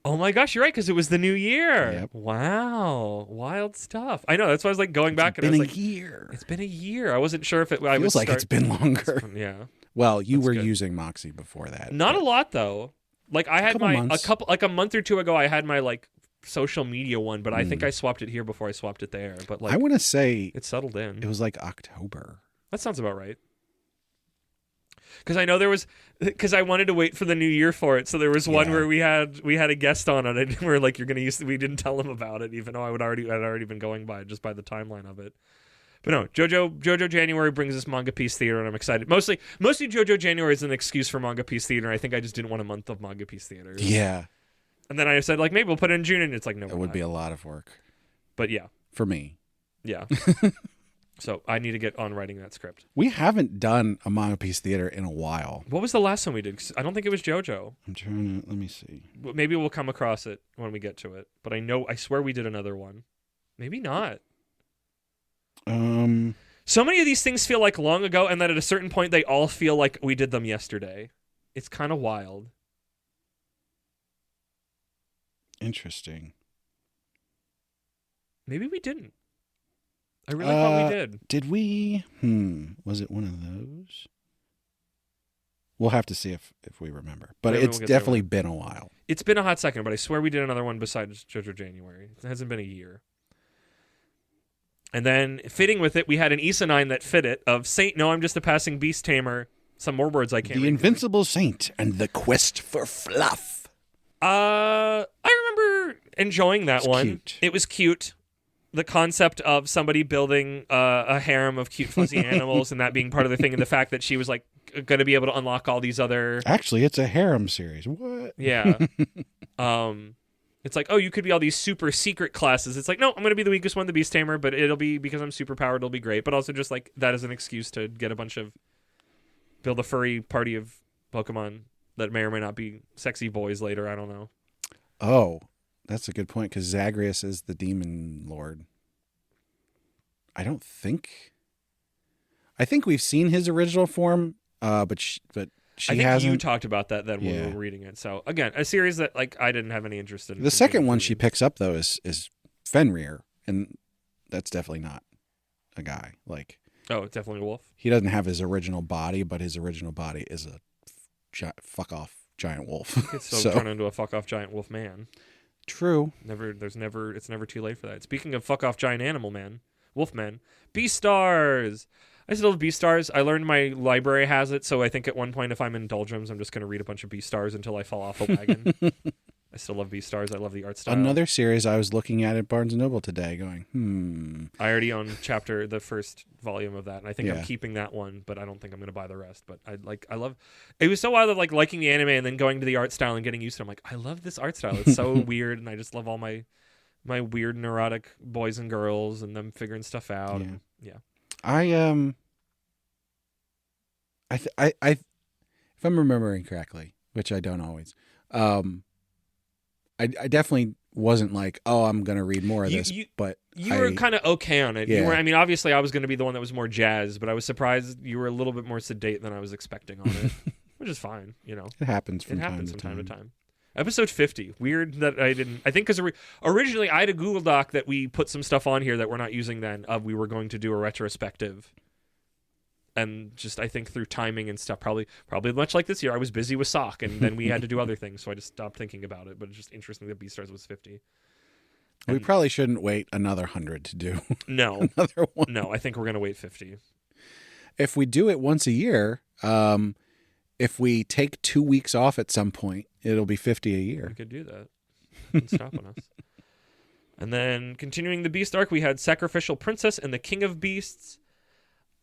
Oh my gosh, you're right, because it was the new year. Yep. Wow, wild stuff. I know, that's why I was like going back and I was like, it's been a year. I wasn't sure if it feels like it's been longer. Yeah. Well, you were using Moxie before that. Not a lot though. Like I had a month or two ago I had my like social media one, but I think I swapped it here before I swapped it there. But like I want to say it settled in. It was like October. That sounds about right. Because I know because I wanted to wait for the new year for it. So there was one where we had a guest on it, and we're like, we didn't tell him about it, even though I'd already been going by just by the timeline of it. But no, JoJo January brings us Manga Piece Theater, and I'm excited. Mostly JoJo January is an excuse for Manga Piece Theater. I think I just didn't want a month of Manga Piece Theater. Yeah. And then I said, like, maybe we'll put it in June, and it's like, no, it would be a lot of work. But yeah. For me. Yeah. So I need to get on writing that script. We haven't done a Manga Piece Theater in a while. What was the last one we did? 'Cause I don't think it was JoJo. I'm trying to, let me see. Maybe we'll come across it when we get to it. But I swear we did another one. Maybe not. So many of these things feel like long ago, and then at a certain point, they all feel like we did them yesterday. It's kind of wild. Interesting. Maybe we didn't. I really thought we did. Did we? Was it one of those? We'll have to see if we remember. But Maybe it's definitely been a while. It's been a hot second, but I swear we did another one besides JoJo January. It hasn't been a year. And then, fitting with it, we had an Isanine that fit it, of Saint, no, I'm just a passing beast tamer. Some more words I can't read. The Invincible Saint and the Quest for Fluff. I remember enjoying that one. Cute. It was cute. The concept of somebody building a harem of cute fuzzy animals and that being part of the thing, and the fact that she was like going to be able to unlock all these other. Actually, it's a harem series. What? Yeah. It's like, oh, you could be all these super secret classes. It's like, no, I'm going to be the weakest one, the Beast Tamer, but it'll be because I'm super powered. It'll be great. But also just like that is an excuse to get build a furry party of Pokemon that may or may not be sexy boys later. I don't know. Oh. That's a good point, because Zagreus is the demon lord. I think we've seen his original form, but she I think hasn't. you talked about that then when we were reading it. So again, a series that like I didn't have any interest in. The second one she picks up though is Fenrir, and that's definitely not a guy. Like, oh, it's definitely a wolf. He doesn't have his original body, but his original body is a fuck off giant wolf. It's so turn into a fuck off giant wolf man. True. It's never too late for that. Speaking of fuck off giant animal man, wolf men, Beastars. I still have Beastars. I learned my library has it, so I think at one point if I'm in doldrums, I'm just going to read a bunch of Beastars until I fall off a wagon. I still love Beastars. I love the art style. Another series I was looking at Barnes & Noble today going, I already own the first volume of that, and I think I'm keeping that one, but I don't think I'm going to buy the rest. But I love it. Was so wild of like liking the anime and then going to the art style and getting used to it. I'm like, I love this art style. It's so weird, and I just love all my weird neurotic boys and girls and them figuring stuff out. Yeah. If I'm remembering correctly, which I don't always, I definitely wasn't like, oh, I'm going to read more of this, but you were kind of okay on it. Yeah. I mean, obviously I was going to be the one that was more jazzed, but I was surprised you were a little bit more sedate than I was expecting on it, which is fine, you know. It happens from time to time. Episode 50. Weird that I didn't. I think because originally I had a Google Doc that we put some stuff on here that we're not using then. We were going to do a retrospective. And just, I think through timing and stuff, probably much like this year, I was busy with SOC, and then we had to do other things, so I just stopped thinking about it. But it's just interesting that Beastars was 50. We probably shouldn't wait another 100 to do no another one. No, I think we're going to wait 50. If we do it once a year, if we take 2 weeks off at some point, it'll be 50 a year. We could do that. It's stopping us. And then, continuing the Beast arc, we had Sacrificial Princess and the King of Beasts.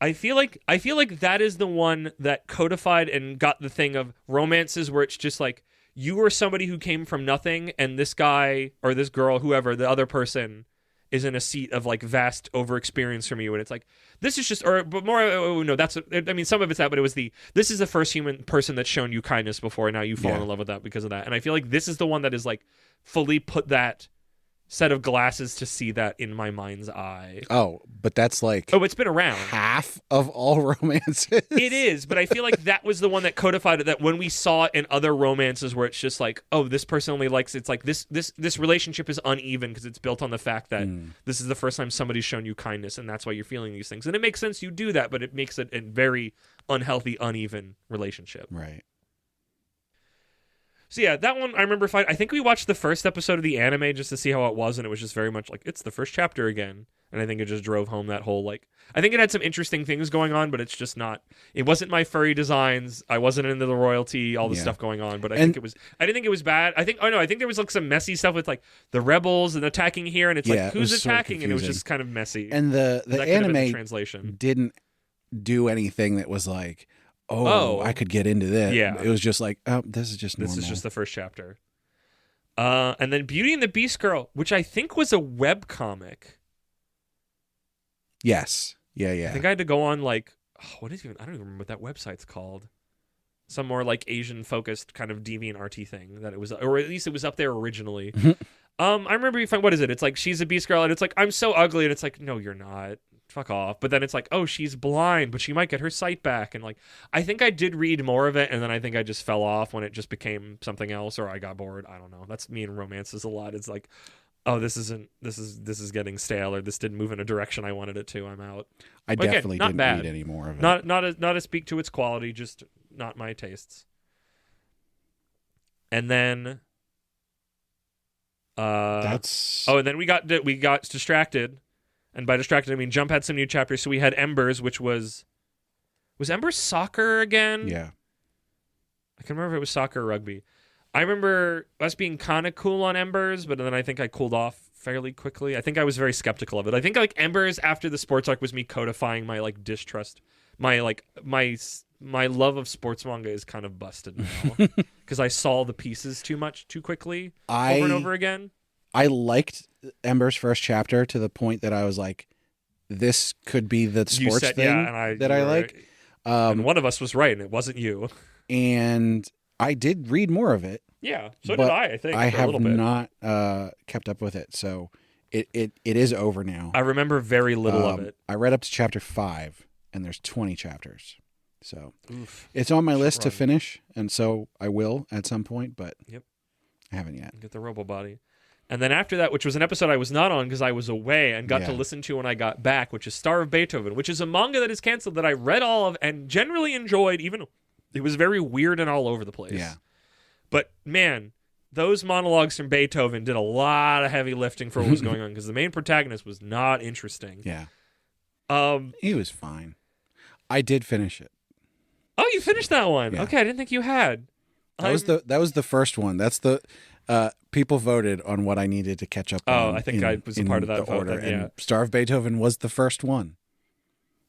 I feel like that is the one that codified and got the thing of romances where it's just like you were somebody who came from nothing, and this guy or this girl, whoever, the other person, is in a seat of like vast over experience from you, and it's like this is just, but more. Oh, no, that's. I mean, some of it's that, but it was this is the first human person that's shown you kindness before, and now you've fallen in love with that because of that. And I feel like this is the one that is like fully put that set of glasses to see that in my mind's eye. Oh, but that's like it's been around. Half of all romances. It is, but I feel like that was the one that codified it, that when we saw it in other romances where it's just like, oh, this person only likes, it's like this relationship is uneven because it's built on the fact that this is the first time somebody's shown you kindness, and that's why you're feeling these things. And it makes sense you do that, but it makes it a very unhealthy, uneven relationship. Right. So yeah, that one I remember fine. I think we watched the first episode of the anime just to see how it was, and it was just very much like, it's the first chapter again. And I think it just drove home that whole, like, I think it had some interesting things going on, but it's just not, it wasn't my furry designs. I wasn't into the royalty, all the stuff going on, but I didn't think it was bad. I think there was like some messy stuff with like the rebels and attacking here, and it's like, who's attacking? So, and it was just kind of messy. And the anime translation didn't do anything that was like, I could get into this. Yeah. It was just like, this is just normal. This is just the first chapter. And then Beauty and the Beast Girl, which I think was a web comic. Yes. Yeah, yeah. I think I had to go on like, I don't even remember what that website's called. Some more like Asian focused kind of DeviantArt thing that it was, or at least it was up there originally. I remember you find, what is it? It's like, she's a Beast girl, and it's like, I'm so ugly, and it's like, no, you're not. Fuck off. But then it's like, oh, she's blind, but she might get her sight back. And like, I think I did read more of it, and then I think I just fell off when it just became something else, or I got bored. I don't know. That's me in romances a lot. It's like, oh, this is getting stale, or this didn't move in a direction I wanted it to. I'm out. I But again, definitely not didn't bad. read any more of it. Not to speak to its quality, just not my tastes. And then That's and then we got distracted, and by distracted I mean Jump had some new chapters. So we had Embers, which was Embers soccer again? yeah. I can remember if it was soccer or rugby. I remember us being kind of cool on Embers, but then I think I cooled off fairly quickly. I think I was very skeptical of it. I think like Embers after the sports arc was me codifying my like distrust, my love of sports manga is kind of busted now because I saw the pieces too much too quickly over and over again. I liked Ember's first chapter to the point that I was like, this could be the sports thing that I like. And one of us was right, and it wasn't you. And I did read more of it. Yeah, so did I think. I for have a little bit. not kept up with it. So it is over now. I remember very little of it. I read up to chapter 5, and there's 20 chapters. So Oof. it's on my list to finish, and so I will at some point, but Yep. I haven't yet. Get the Robo Body. And then after that, which was an episode I was not on because I was away and got to listen to when I got back, which is Star of Beethoven, which is a manga that is canceled that I read all of and generally enjoyed, even though it was very weird and all over the place. Yeah. But man, those monologues from Beethoven did a lot of heavy lifting for what was going on because the main protagonist was not interesting. Yeah. He was fine. I did finish it. Oh, you finished that one? Yeah. Okay, I didn't think you had. That was the first one. That's the people voted on what I needed to catch up on. Oh, I think I was a part of that vote. Order, then, yeah. and Star of Beethoven was the first one.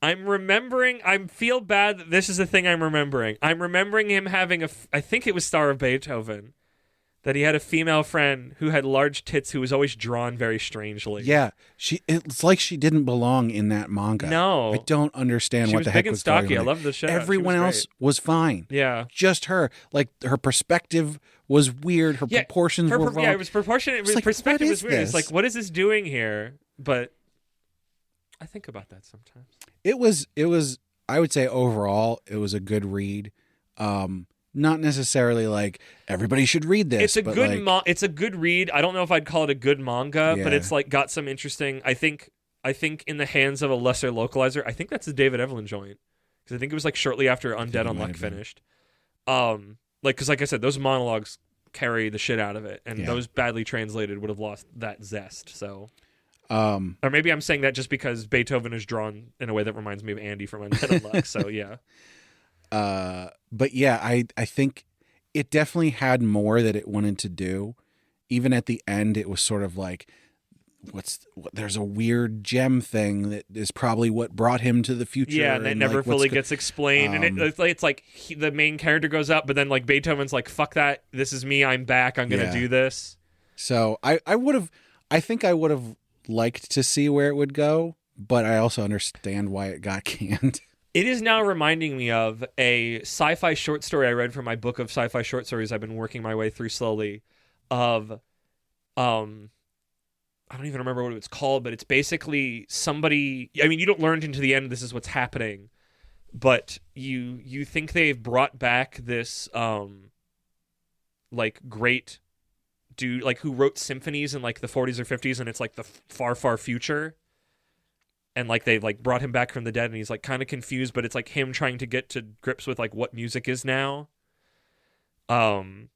I'm remembering. I feel bad that this is the thing I'm remembering. I'm remembering him having I think it was Star of Beethoven, that he had a female friend who had large tits who was always drawn very strangely. Yeah, it's like she didn't belong in that manga. No, I don't understand she what was the big heck and was stocky. going on. I love the show. Everyone else was fine. Yeah, just her. Like her perspective was weird. Her proportions were wrong. Yeah, it was proportionate. Like, perspective was weird. This? It's like, what is this doing here? But I think about that sometimes. It was. I would say overall, it was a good read. Not necessarily like everybody should read this. It's a good it's a good read. I don't know if I'd call it a good manga, but it's like got some interesting. I think in the hands of a lesser localizer, I think that's the David Evelyn joint because I think it was like shortly after Undead Unluck finished. Because like I said, those monologues carry the shit out of it, and those badly translated would have lost that zest. So. Or maybe I'm saying that just because Beethoven is drawn in a way that reminds me of Andy from Undead Unluck. So yeah. But yeah, I think it definitely had more that it wanted to do. Even at the end, it was sort of like, there's a weird gem thing that is probably what brought him to the future. Yeah, and it never fully gets explained. And it's like the main character goes up, but then like Beethoven's like, fuck that. This is me. I'm back. I'm going to do this. So I think I would have liked to see where it would go, but I also understand why it got canned. It is now reminding me of a sci-fi short story I read from my book of sci-fi short stories I've been working my way through slowly of I don't even remember what it's called, but it's basically somebody, I mean, you don't learn into the end this is what's happening, but you think they've brought back this like great dude like who wrote symphonies in like the 40s or 50s, and it's like the far future, and like they like brought him back from the dead, and he's like kind of confused, but it's like him trying to get to grips with like what music is now. The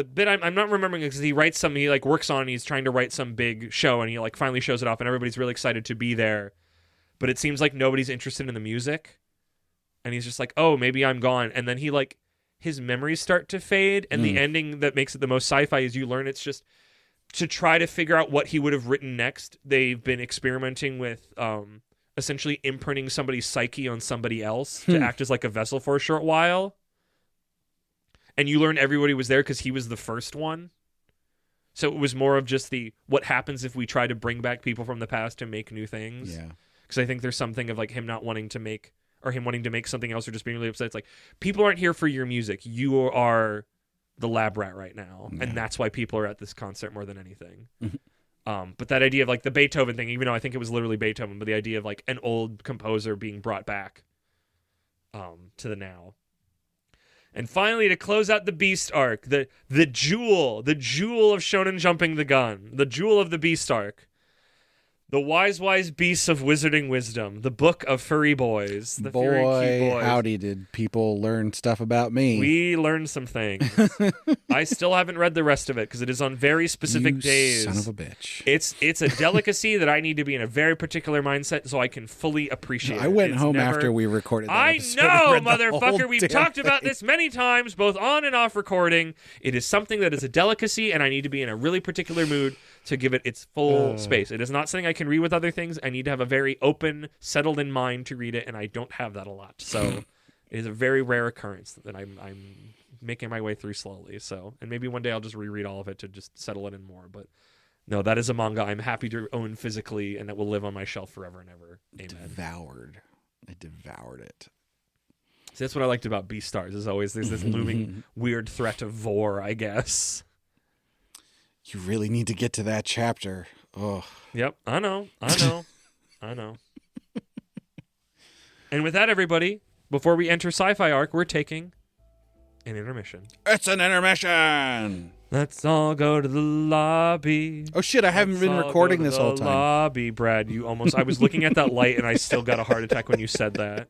bit I'm not remembering because he like works on, he's trying to write some big show, and he like finally shows it off, and everybody's really excited to be there, but it seems like nobody's interested in the music, and he's just like, oh, maybe I'm gone, and then he like his memories start to fade, and the ending that makes it the most sci-fi is you learn it's just to try to figure out what he would have written next. They've been experimenting with essentially imprinting somebody's psyche on somebody else to act as like a vessel for a short while. And you learn everybody was there because he was the first one. So it was more of just what happens if we try to bring back people from the past to make new things. Yeah. because I think there's something of like him not wanting to make, or him wanting to make something else, or just being really upset. It's like, people aren't here for your music. You are the lab rat right now, and that's why people are at this concert more than anything. But that idea of like the Beethoven thing, even though I think it was literally Beethoven, but the idea of like an old composer being brought back to the now. And finally, to close out the Beast arc, the jewel of Shonen Jumping the Gun, the jewel of the Beast arc, the wise beasts of wizarding wisdom, the book of furry boys, the furry cute boys. Howdy, did people learn stuff about me? We learned some things. I still haven't read the rest of it because it is on very specific days. Son of a bitch. It's a delicacy that I need to be in a very particular mindset so I can fully appreciate it. I went home after we recorded that episode. I know, motherfucker. We've talked about this many times, both on and off recording. It is something that is a delicacy, and I need to be in a really particular mood to give it its full space. It is not something I can read with other things. I need to have a very open, settled-in mind to read it, and I don't have that a lot. So it is a very rare occurrence that I'm making my way through slowly. So, and maybe one day I'll just reread all of it to just settle it in more. But no, that is a manga I'm happy to own physically, and that will live on my shelf forever and ever. Amen. I devoured it. So that's what I liked about Beastars. Is always there's this looming weird threat of vor, I guess. You really need to get to that chapter. Oh. Yep, I know. And with that, everybody, before we enter Sci-Fi Arc, we're taking an intermission. It's an intermission! Let's all go to the lobby. Oh shit, I haven't been recording this whole time. Lobby, Brad. I was looking at that light and I still got a heart attack when you said that.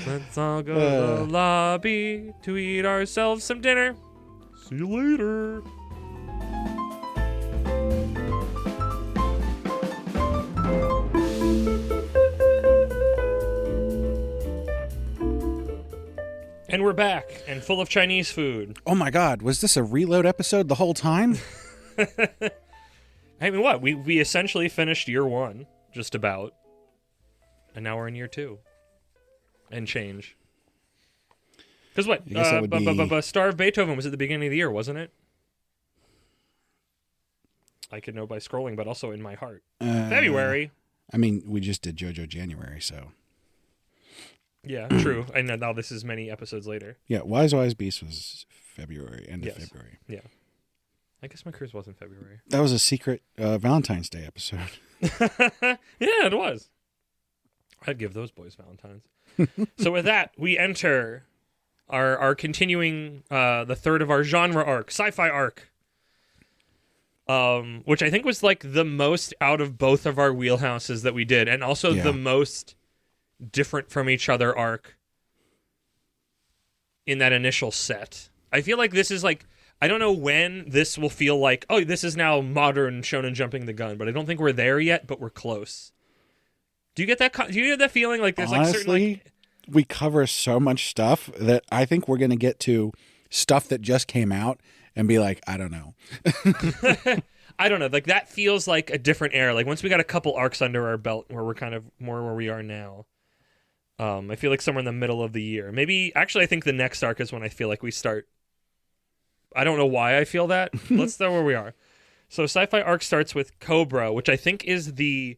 Let's all go to the lobby to eat ourselves some dinner. See you later. And we're back, and full of Chinese food. Oh my god, was this a reload episode the whole time? I mean, what? We essentially finished year 1, just about. And now we're in year 2. And change. Because what? Star of Beethoven was at the beginning of the year, wasn't it? I could know by scrolling, but also in my heart. February. I mean, we just did JoJo January, so... Yeah, true. And now this is many episodes later. Yeah, Wise Beast was February, end of February. Yeah. I guess my cruise was in February. That was a secret Valentine's Day episode. Yeah, it was. I'd give those boys Valentine's. So with that, we enter our continuing, the third of our genre arc, Sci-Fi arc. Which I think was like the most out of both of our wheelhouses that we did, and also the most... different from each other arc in that initial set. I feel like this is like, I don't know when this will feel like, oh, this is now modern Shonen Jumping the Gun, but I don't think we're there yet, but we're close. Do you get that? Do you get that feeling like there's honestly, like certain like... we cover so much stuff that I think we're going to get to stuff that just came out and be like, I don't know. I don't know. Like that feels like a different era. Like once we got a couple arcs under our belt where we're kind of more where we are now. I feel like somewhere in the middle of the year. Maybe, actually, I think the next arc is when I feel like we start. I don't know why I feel that. Let's know where we are. So, Sci-Fi arc starts with Cobra, which I think is the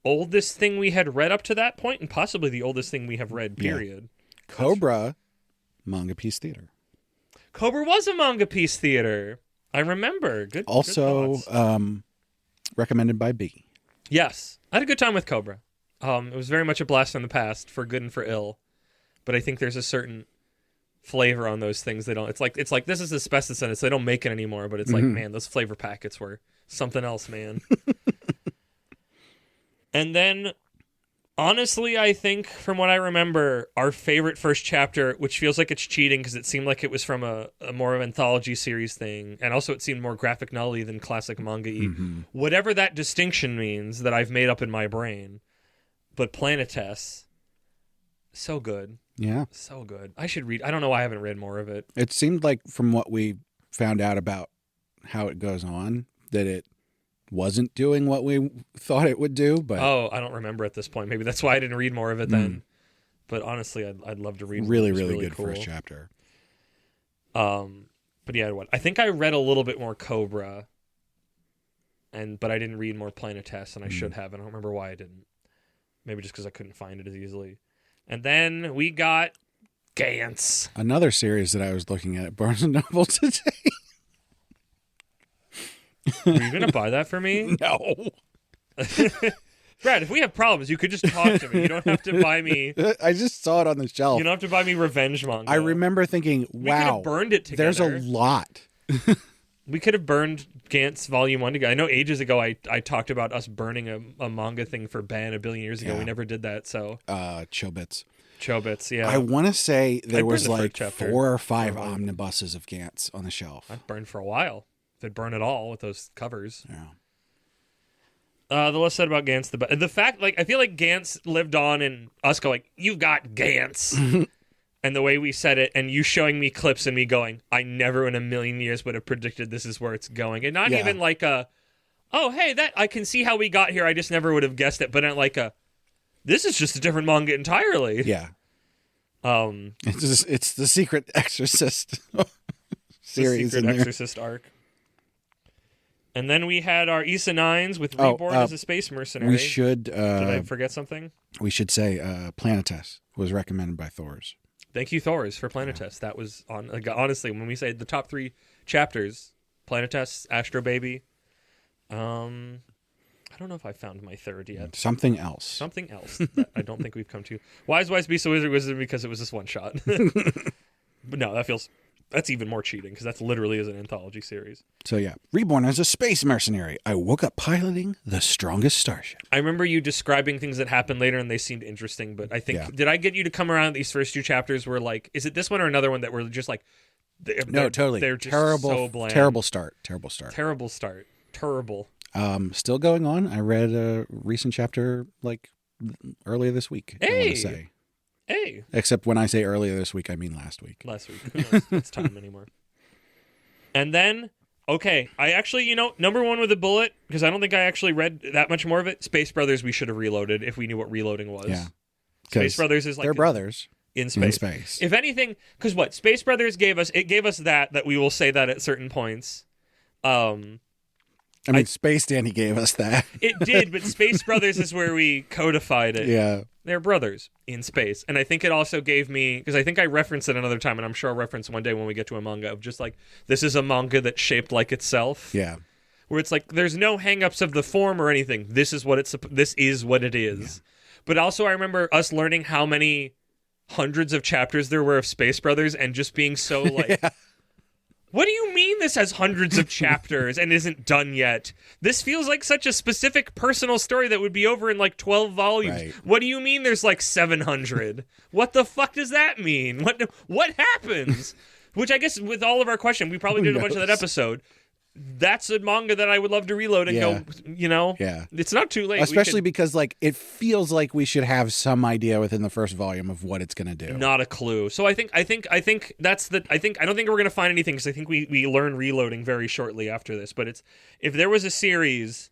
oldest thing we had read up to that point, and possibly the oldest thing we have read, period. Yeah. Cobra, Manga Piece Theater. Cobra was a Manga Piece Theater. I remember. Good. Also, recommended by B. Yes. I had a good time with Cobra. It was very much a blast from the past, for good and for ill. But I think there's a certain flavor on those things. They don't. It's like this is asbestos in it, so they don't make it anymore. But it's like, man, those flavor packets were something else, man. And then, honestly, I think from what I remember, our favorite first chapter, which feels like it's cheating because it seemed like it was from a more of an anthology series thing, and also it seemed more graphic novel-y than classic manga-y. Whatever that distinction means that I've made up in my brain. But Planetes, so good. Yeah. So good. I should read. I don't know why I haven't read more of it. It seemed like from what we found out about how it goes on, that it wasn't doing what we thought it would do. But I don't remember at this point. Maybe that's why I didn't read more of it then. But honestly, I'd love to read. Really good cool. first chapter. But yeah, I think I read a little bit more Cobra, but I didn't read more Planetes, and I should have. I don't remember why I didn't. Maybe just because I couldn't find it as easily. And then we got Gantz. Another series that I was looking at Barnes & Noble today. Were you going to buy that for me? No. Brad, if we have problems, you could just talk to me. You don't have to buy me. I just saw it on the shelf. You don't have to buy me revenge manga. I remember thinking, We could wow, have burned it together. there's a lot. We could have burned Gantz Volume 1 together. I know ages ago I talked about us burning a manga thing for Ben a billion years ago. Yeah. We never did that, so. Chobits. Chobits, yeah. I want to say there burned was the first like chapter. 4 or 5 omnibuses of Gantz on the shelf. I'd burn for a while. If it'd burn it all with those covers. Yeah. The less said about Gantz, the fact, like, I feel like Gantz lived on in us going, "You've got Gantz," and the way we said it, and you showing me clips and me going, "I never in a million years would have predicted this is where it's going," and not even like a, "Oh, hey, that I can see how we got here. I just never would have guessed it," but not like a, "This is just a different manga entirely." Yeah. It's the Secret Exorcist series. The Secret Exorcist arc. And then we had our Issa Nines with Reborn as a space mercenary. We should. Did I forget something? We should say Planetes was recommended by Thors. Thank you, Thors, for Planetes. That was on. Like, honestly, when we say the top 3 chapters, Planetes, Astro Baby. I don't know if I found my third yet. Something else. Something else that I don't think we've come to. Wise Beast, a Wizard, because it was this one shot. But no, that's even more cheating because that's literally is an anthology series. So yeah, Reborn as a space mercenary. I woke up piloting the strongest starship. I remember you describing things that happened later and they seemed interesting, but I think, did I get you to come around these first 2 chapters where like, is it this one or another one that were just like, no, totally. They're just terrible, so bland. Terrible start. Terrible. Still going on. I read a recent chapter like earlier this week. Hey. I want to say. Hey. Except when I say earlier this week, I mean last week. Last week. Who knows? It's time anymore. And then, okay, I actually, number 1 with a bullet, because I don't think I actually read that much more of it. Space Brothers, we should have reloaded if we knew what reloading was. Yeah. Space Brothers is like they're brothers in space. If anything, because what Space Brothers gave us that we will say that at certain points. Space Dandy gave us that. It did, but Space Brothers is where we codified it. Yeah. They're brothers in space. And I think it also gave me, because I think I referenced it another time, and I'm sure I'll reference one day when we get to a manga, of just like, this is a manga that's shaped like itself. Yeah. Where it's like, there's no hang-ups of the form or anything. This is what it is. Yeah. But also I remember us learning how many hundreds of chapters there were of Space Brothers and just being so like... Yeah. What do you mean this has hundreds of chapters and isn't done yet? This feels like such a specific personal story that would be over in like 12 volumes. Right. What do you mean there's like 700? What the fuck does that mean? What happens? Which I guess with all of our questions, we probably did a bunch of that episode. That's a manga that I would love to reload and go, Yeah. It's not too late. Especially because like it feels like we should have some idea within the first volume of what it's going to do. Not a clue. So I don't think we're going to find anything because I think we learn reloading very shortly after this. But if there was a series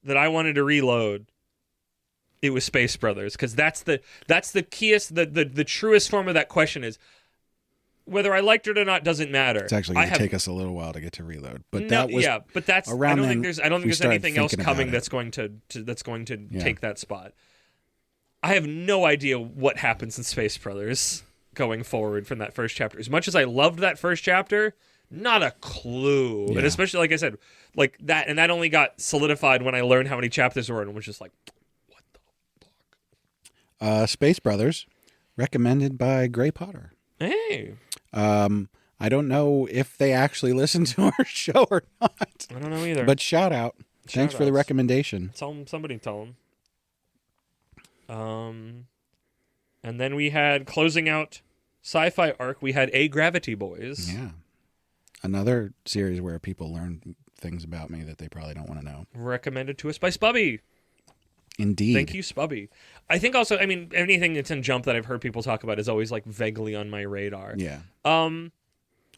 that I wanted to reload, it was Space Brothers, because that's the keyest, the truest form of that question is, whether I liked it or not doesn't matter. It's actually going to take us a little while to get to reload, but that's around. I don't think there's anything else coming that's going to take that spot. I have no idea what happens in Space Brothers going forward from that first chapter. As much as I loved that first chapter, not a clue. Yeah. And especially, like I said, like that, and that only got solidified when I learned how many chapters there were, and was just like, what the fuck? Space Brothers, recommended by Gray Potter. Hey. I don't know if they actually listen to our show or not. I don't know either. But shout out. Thanks for the recommendation. Somebody tell them. And then we had, closing out sci-fi arc, we had A Gravity Boys. Yeah. Another series where people learn things about me that they probably don't want to know. Recommended to us by Spubby. Indeed. Thank you, Spubby. I think also, anything that's in Jump that I've heard people talk about is always like vaguely on my radar. Yeah.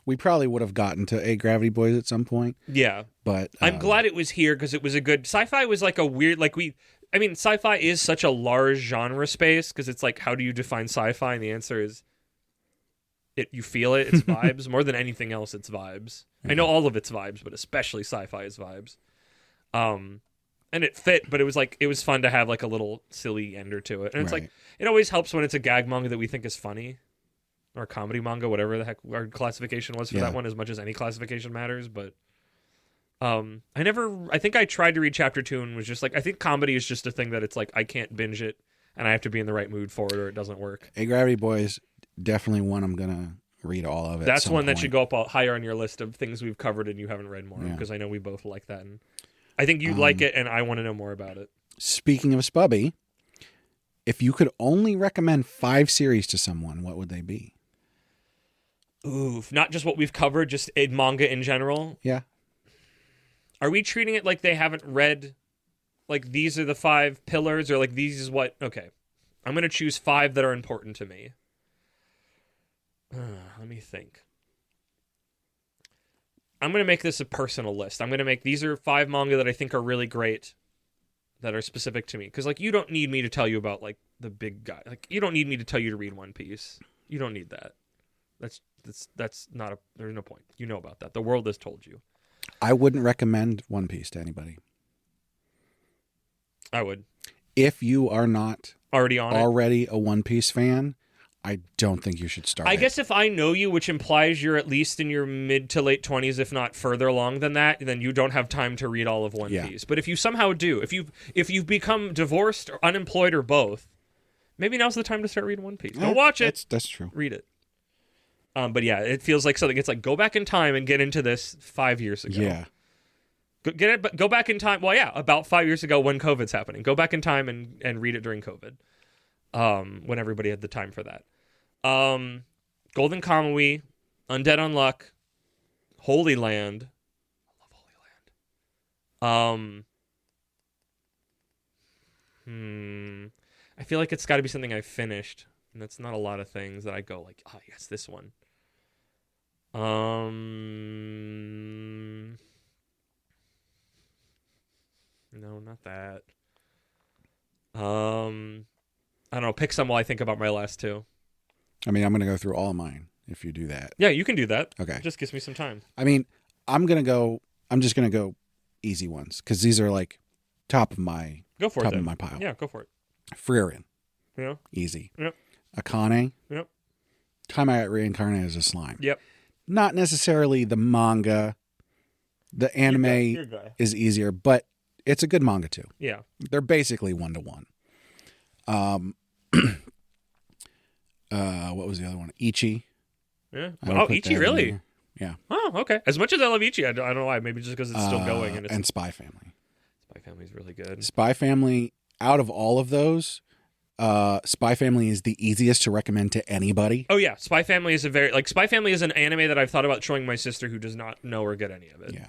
We probably would have gotten to A Gravity Boys at some point. Yeah. But I'm glad it was here because it was a good... Sci-fi was like a weird... sci-fi is such a large genre space because it's like, how do you define sci-fi? And the answer is, you feel it. It's vibes. More than anything else, it's vibes. Yeah. I know all of it's vibes, but especially sci-fi is vibes. and it fit, but it was fun to have like a little silly ender to it. And it's Right. like it always helps when it's a gag manga that we think is funny, or a comedy manga, whatever the heck our classification was for Yeah. that one. As much as any classification matters, but I think I tried to read chapter 2 and was just like, I think comedy is just a thing that it's like I can't binge it, and I have to be in the right mood for it, or it doesn't work. A Gravity Boys, definitely one I'm gonna read all of it. That's one that should go up higher on your list of things we've covered and you haven't read more, Yeah. because I know we both like that, and I think you like it, and I want to know more about it. Speaking of Spubby, if you could only recommend 5 series to someone, what would they be? Ooh, not just what we've covered, just a manga in general. Yeah. Are we treating it like they haven't read, like these are the 5 pillars, or like these is what? Okay, I'm gonna choose 5 that are important to me. Let me think. I'm gonna make this a personal list. I'm gonna make these are 5 manga that I think are really great, that are specific to me. Because like you don't need me to tell you about like the big guy. Like you don't need me to tell you to read One Piece. You don't need that. That's not a. There's no point. You know about that. The world has told you. I wouldn't recommend One Piece to anybody. I would. If you are not Already on it. already a One Piece fan, I don't think you should start. I it. guess if I know you, which implies you're at least in your mid to late 20s, if not further along than that, then you don't have time to read all of One Piece. But if you somehow do, if you've become divorced or unemployed or both, maybe now's the time to start reading One Piece. Don't watch it. That's true. Read it. But yeah, it feels like something. It's like go back in time and get into this 5 years ago. Yeah. Get it, but go back in time. Well, yeah, about 5 years ago when COVID's happening. Go back in time and read it during COVID, when everybody had the time for that. Golden Kamui, Undead Unluck, Holy Land. I love Holy Land. I feel like it's got to be something I've finished, and that's not a lot of things that I go like, oh yes, this one. No, not that. I don't know. Pick some while I think about my last 2. I mean, I'm going to go through all of mine if you do that. Yeah, you can do that. Okay. It just gives me some time. I mean, I'm just going to go easy ones because these are like top of my Go for it. top Then. of my pile. Yeah, go for it. Frieren, Yeah. easy. Yep. Akane, Yep. Time I Got Reincarnated as a Slime. Yep. Not necessarily the manga. The anime Your guy. is easier, but it's a good manga too. Yeah. They're basically 1-to-1. What was the other one? Ichi. Yeah. I would Oh, put Ichi, that in really? there. Yeah. Oh, okay. As much as I love Ichi, I don't know why. Maybe just because it's still going. And Spy Family. Spy Family's really good. Spy Family, out of all of those, Spy Family is the easiest to recommend to anybody. Oh yeah, Spy Family is Spy Family is an anime that I've thought about showing my sister who does not know or get any of it. Yeah.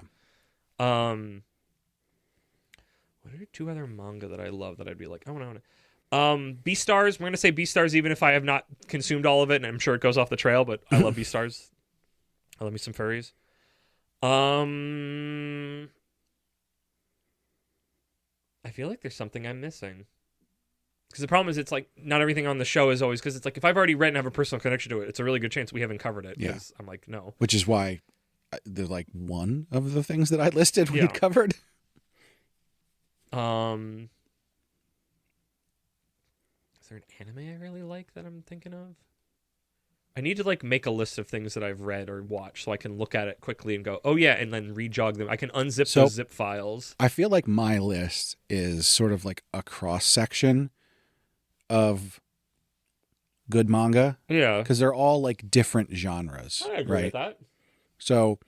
What are 2 other manga that I love that I'd be like, I want to. Beastars. We're gonna say Beastars, even if I have not consumed all of it, and I'm sure it goes off the trail. But I love Beastars. I love me some furries. I feel like there's something I'm missing. Because the problem is, it's like not everything on the show is always because it's like if I've already read and have a personal connection to it, it's a really good chance we haven't covered it. Yeah. I'm like, no. Which is why they're like one of the things that I listed we Yeah. covered. Is there an anime I really like that I'm thinking of? I need to like make a list of things that I've read or watched so I can look at it quickly and go, oh yeah, and then re-jog them. I can unzip those zip files. I feel like my list is sort of like a cross section of good manga Yeah. because they're all like different genres. I agree right? with that. So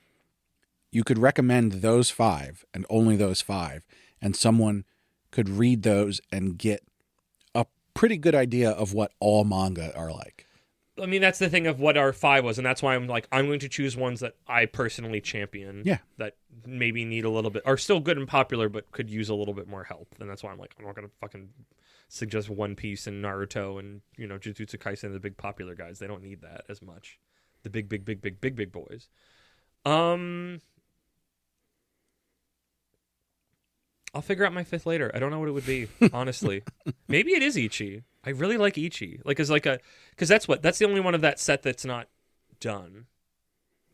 you could recommend those 5 and only those 5, and someone could read those and get a pretty good idea of what all manga are like. I mean, that's the thing of what our 5 was, and that's why I'm like, I'm going to choose ones that I personally champion. Yeah. That maybe need a little bit, are still good and popular, but could use a little bit more help. And that's why I'm like, I'm not going to fucking suggest One Piece and Naruto and, Jujutsu Kaisen, the big popular guys. They don't need that as much. The big boys. I'll figure out my 5th later. I don't know what it would be, honestly. Maybe it is Ichi. I really like Ichi. Because that's the only one of that set that's not done.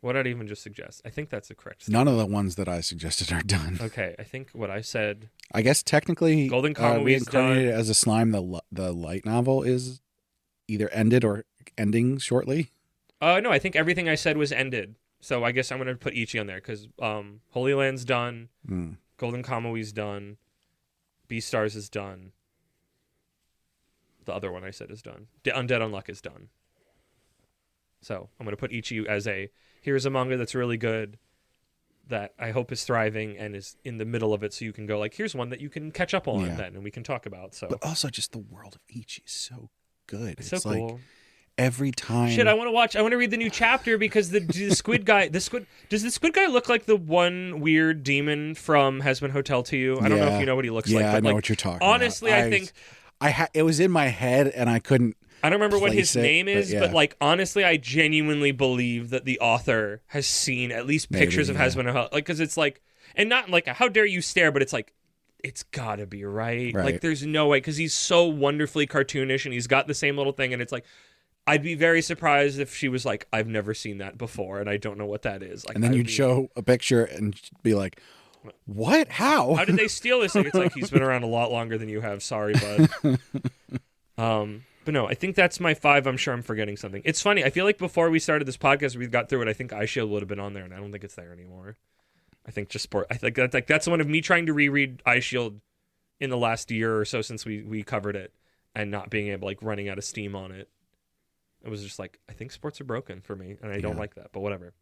What did I even just suggest? I think that's the correct None of the ones that I suggested are done. Okay, I think what I said... I guess technically Golden Kamui's Reincarnated done. as a Slime, the light novel is either ended or ending shortly. No, I think everything I said was ended. So I guess I'm going to put Ichi on there because Holy Land's done. Golden Kamui's done. Beastars is done. The other one I said is done. Undead Unluck is done. So I'm going to put Ichi as here's a manga that's really good that I hope is thriving and is in the middle of it, so you can go like, here's one that you can catch up on then and we can talk about. So, but also just the world of Ichi is so good. It's so cool. Like every time. Shit, I want to read the new chapter because the squid guy, does the squid guy look like the one weird demon from Has Been Hotel to You? I don't know if you know what he looks like. Yeah, but I know what you're talking honestly, about. I think it was in my head and I couldn't. I don't remember what his name is, but but like honestly, I genuinely believe that the author has seen at least pictures of Has Been Hotel, like because it's like, and not like a how dare you stare, but it's like it's gotta be right. Like there's no way because he's so wonderfully cartoonish and he's got the same little thing, and it's like. I'd be very surprised if she was like, I've never seen that before, and I don't know what that is. Like, and then you'd show a picture and be like, what? How? How did they steal this thing? It's like, he's been around a lot longer than you have. Sorry, bud. But no, I think that's my 5. I'm sure I'm forgetting something. It's funny. I feel like before we started this podcast, we got through it. I think iShield would have been on there, and I don't think it's there anymore. I think just sport. I think that's one of me trying to reread iShield in the last year or so since we covered it and not being able, like, running out of steam on it. It was just like, I think sports are broken for me, and I don't like that, but whatever.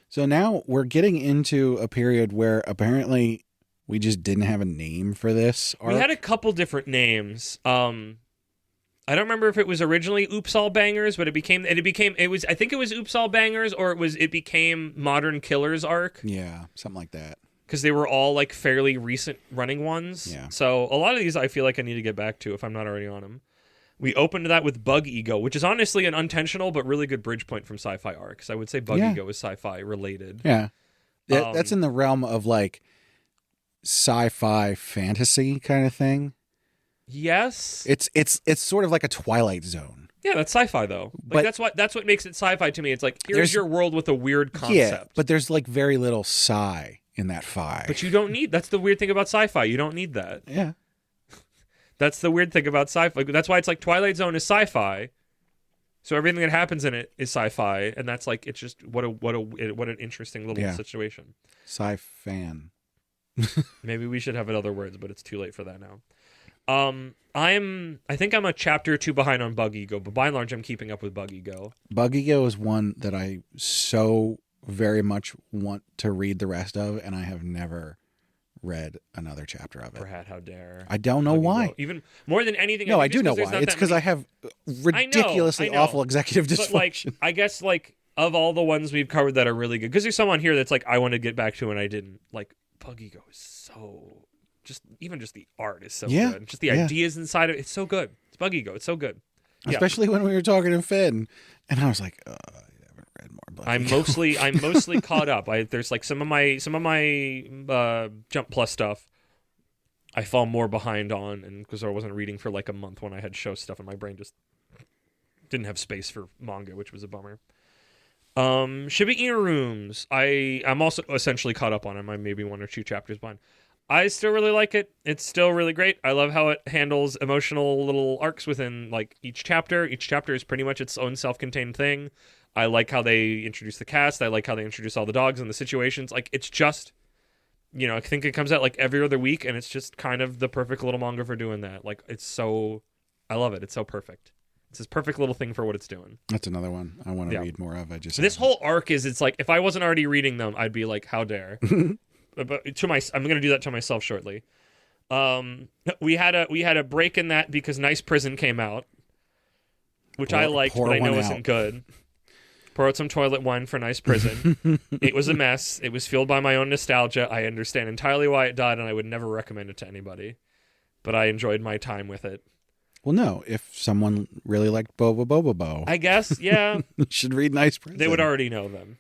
So now we're getting into a period where apparently we just didn't have a name for this arc. We had a couple different names. I don't remember if it was originally Oops All Bangers, but it became I think it was Oops All Bangers, or it became Modern Killers arc. Yeah, something like that. Because they were all like fairly recent running ones. Yeah. So a lot of these I feel like I need to get back to if I'm not already on them. We opened that with Bug Ego, which is honestly an unintentional but really good bridge point from Sci-Fi arcs. I would say Bug Ego is sci-fi related. Yeah. That's in the realm of like sci-fi fantasy kind of thing. Yes. It's sort of like a Twilight Zone. Yeah, that's sci-fi though. Like, but that's what makes it sci-fi to me. It's like, here's your world with a weird concept. Yeah, but there's like very little sci in that fi. But you don't need, that's the weird thing about sci-fi. You don't need that. Yeah. That's the weird thing about sci-fi. That's why it's like Twilight Zone is sci-fi. So everything that happens in it is sci-fi, and that's like, it's just what an interesting little situation. Sci-fan. Maybe we should have other words, but it's too late for that now. I think I'm a chapter or 2 behind on Bug Ego, but by and large I'm keeping up with Bug Ego. Bug Ego is one that I so very much want to read the rest of, and I have never read another chapter of it. Brad, how dare. I don't know why. Even more than anything. No, I do know why. It's because I have ridiculously awful executive dysfunction. But like, I guess like of all the ones we've covered that are really good, because there's some on here that's like I want to get back to and I didn't. Like Bug Ego is so even just the art is so good. Just the ideas inside of it, it's so good. It's Bug Ego. It's so good. Especially when we were talking to Finn, and I was like, I haven't read more Bug Ego. I'm mostly caught up. There's like some of my Jump Plus stuff I fall more behind on, and because I wasn't reading for like a month when I had show stuff, and my brain just didn't have space for manga, which was a bummer. Shiba Inu Rooms. I'm also essentially caught up on it. I'm maybe 1 or 2 chapters behind. I still really like it. It's still really great. I love how it handles emotional little arcs within like each chapter. Each chapter is pretty much its own self-contained thing. I like how they introduce the cast. I like how they introduce all the dogs and the situations. Like, it's just, I think it comes out like every other week, and it's just kind of the perfect little manga for doing that. Like, I love it. It's so perfect. It's this perfect little thing for what it's doing. That's another one I want to read more of. This whole arc it's like, if I wasn't already reading them, I'd be like, how dare. But I'm going to do that to myself shortly. We had a break in that because Nice Prison came out, which I liked, but I know isn't good. Pour out some toilet wine for Nice Prison. It was a mess. It was fueled by my own nostalgia. I understand entirely why it died, and I would never recommend it to anybody. But I enjoyed my time with it. Well, no. If someone really liked Boba Boba Bo, I guess, yeah. should read Nice Prison. They would already know them.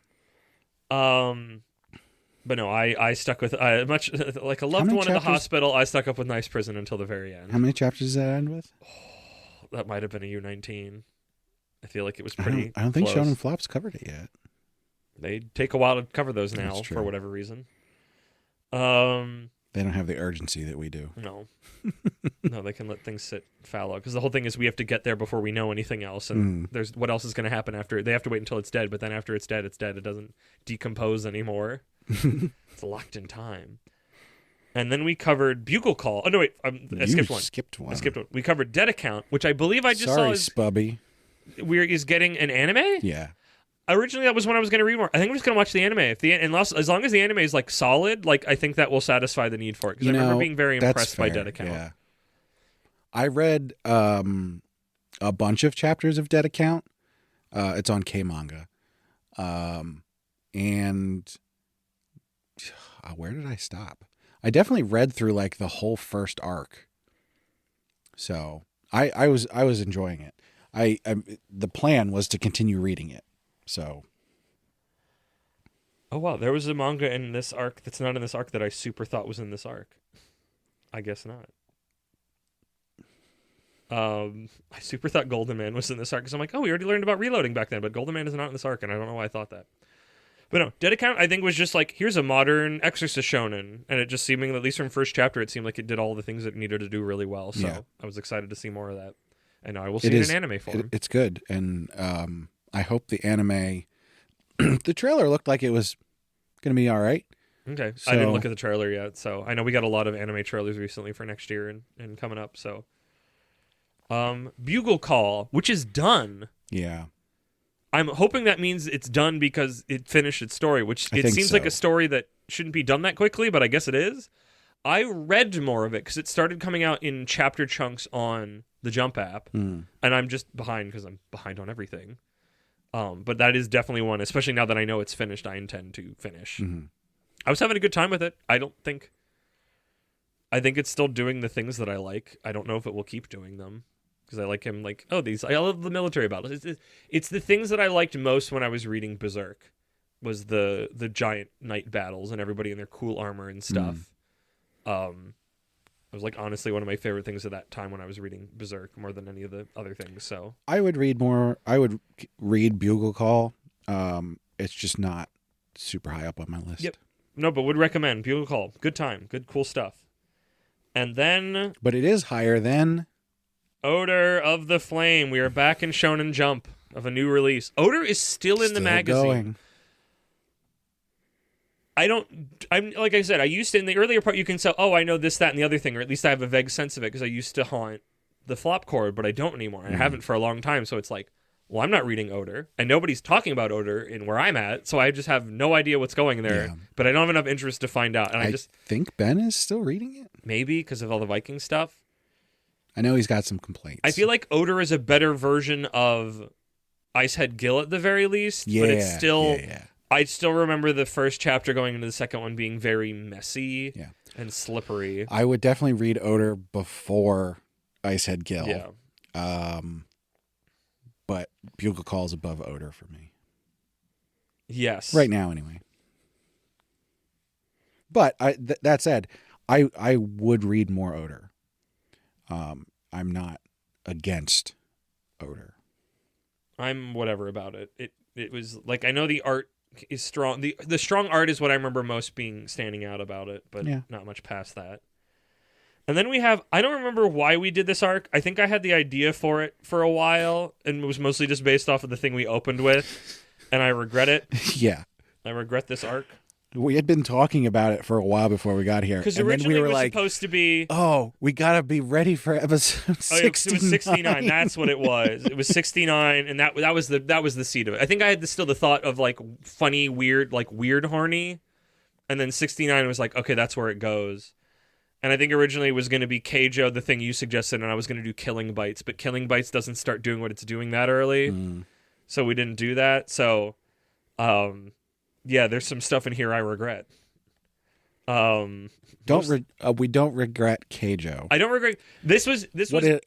But no, I stuck with much like a loved one in the hospital. I stuck up with Nice Prison until the very end. How many chapters does that end with? Oh, that might have been a U19. I feel like it was pretty. I don't think close. Shonen Flops covered it yet. They take a while to cover those now That's true. for whatever reason. They don't have the urgency that we do. No. No, they can let things sit fallow. Because the whole thing is we have to get there before we know anything else. And there's what else is going to happen after. They have to wait until it's dead. But then after it's dead, it's dead. It doesn't decompose anymore. It's locked in time. And then we covered Bugle Call. Oh, no, wait. I skipped one. I skipped one. We covered Dead Account, which I believe I just saw is... Spubby. Is getting an anime? Yeah. Originally, that was when I was going to read more. I think I'm just going to watch the anime. As long as the anime is like solid, like I think that will satisfy the need for it. Because I remember being very impressed by Dead Account. Yeah. I read a bunch of chapters of Dead Account. It's on K Manga, and where did I stop? I definitely read through like the whole first arc. So I was enjoying it. The plan was to continue reading it. So. Oh, wow. There was a manga in this arc that's not in this arc that I super thought was in this arc. I guess not. I super thought Golden Man was in this arc because I'm like, oh, we already learned about reloading back then, but Golden Man is not in this arc, and I don't know why I thought that. But no, Dead Account, I think, was just like, here's a modern Exorcist shonen, and it just seeming, at least from first chapter, it seemed like it did all the things it needed to do really well, so I was excited to see more of that. And now I will see it in anime form. It's good, and I hope the anime... the trailer looked like it was going to be all right. Okay. So... I didn't look at the trailer yet, so I know we got a lot of anime trailers recently for next year and coming up, so... Bugle Call, which is done. Yeah. I'm hoping that means it's done because it finished its story, which it seems like a story that shouldn't be done that quickly, but I guess it is. I read more of it because it started coming out in chapter chunks on the Jump app, and I'm just behind because I'm behind on everything. But that is definitely one, especially now that I know it's finished, I intend to finish. Mm-hmm. I was having a good time with it. I think it's still doing the things that I like. I don't know if it will keep doing them. Because I like him, like, I love the military battles. It's the things that I liked most when I was reading Berserk, was the giant knight battles and everybody in their cool armor and stuff. It was, like, honestly one of my favorite things at that time when I was reading Berserk, more than any of the other things, so. I would read Bugle Call. It's just not super high up on my list. Yep. No, but would recommend. Bugle Call. Good time. Good, cool stuff. And then... But it is higher than... Odor of the Flame. We are back in Shonen Jump of a new release. Odor is still in the magazine. Going. I'm like I said, I used to, in the earlier part, you can say, oh, I know this, that, and the other thing, or at least I have a vague sense of it because I used to haunt the flop chord, but I don't anymore. I haven't for a long time, so it's like, well, I'm not reading Odor, and nobody's talking about Odor in where I'm at, so I just have no idea what's going there, but I don't have enough interest to find out. And I just think Ben is still reading it? Maybe, because of all the Viking stuff. I know he's got some complaints. I feel like Odor is a better version of Icehead Gill at the very least, but it's still... I still remember the first chapter going into the second one being very messy and slippery. I would definitely read Odor before Icehead Gill. Yeah. But Bugle Call is above Odor for me. Yes. Right now, anyway. But that said, I would read more Odor. I'm not against Odor. I'm whatever about it. It was like, I know the art is strong. The strong art is what I remember most being standing out about it, but not much past that. And then we have, I don't remember why we did this arc. I think I had the idea for it for a while, and it was mostly just based off of the thing we opened with, and I regret it. Yeah. I regret this arc. We had been talking about it for a while before we got here. Because originally it was supposed to be... Oh, we got to be ready for episode 69. It was 69. That's what it was. It was 69, and that was the seed of it. I think I had still the thought of, like, funny, weird, like, weird horny. And then 69 was like, okay, that's where it goes. And I think originally it was going to be Keijo, the thing you suggested, and I was going to do Killing Bites. But Killing Bites doesn't start doing what it's doing that early. So we didn't do that. So... yeah, there's some stuff in here I regret. We don't regret Keijo. I don't regret. This was what a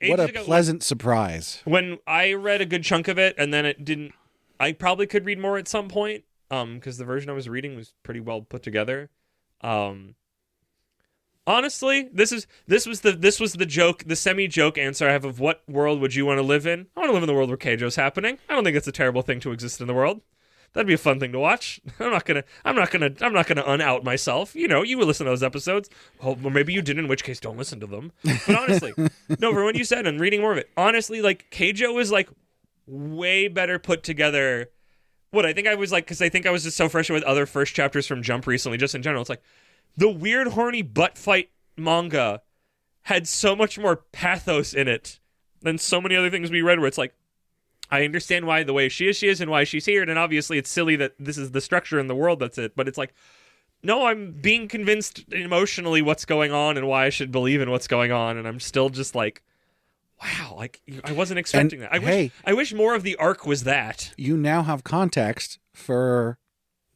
pleasant surprise. When I read a good chunk of it, and then it didn't. I probably could read more at some point, because the version I was reading was pretty well put together. Honestly, this was the joke, the semi-joke answer I have of what world would you want to live in? I want to live in the world where Keijo's happening. I don't think it's a terrible thing to exist in the world. That'd be a fun thing to watch. I'm not gonna un-out myself. You know, you would listen to those episodes. Or maybe you didn't, in which case don't listen to them. But honestly, no, for what you said and reading more of it, honestly, like Keijo is like way better put together. What I think I was like, because I think I was just so fresh with other first chapters from Jump recently, just in general. It's like the weird, horny butt fight manga had so much more pathos in it than so many other things we read, where it's like, I understand why the way she is and why she's here, and obviously it's silly that this is the structure in the world that's it, but it's like, no, I'm being convinced emotionally what's going on and why I should believe in what's going on, and I'm still just like, wow, like, I wasn't expecting that. I wish more of the arc was that. You now have context for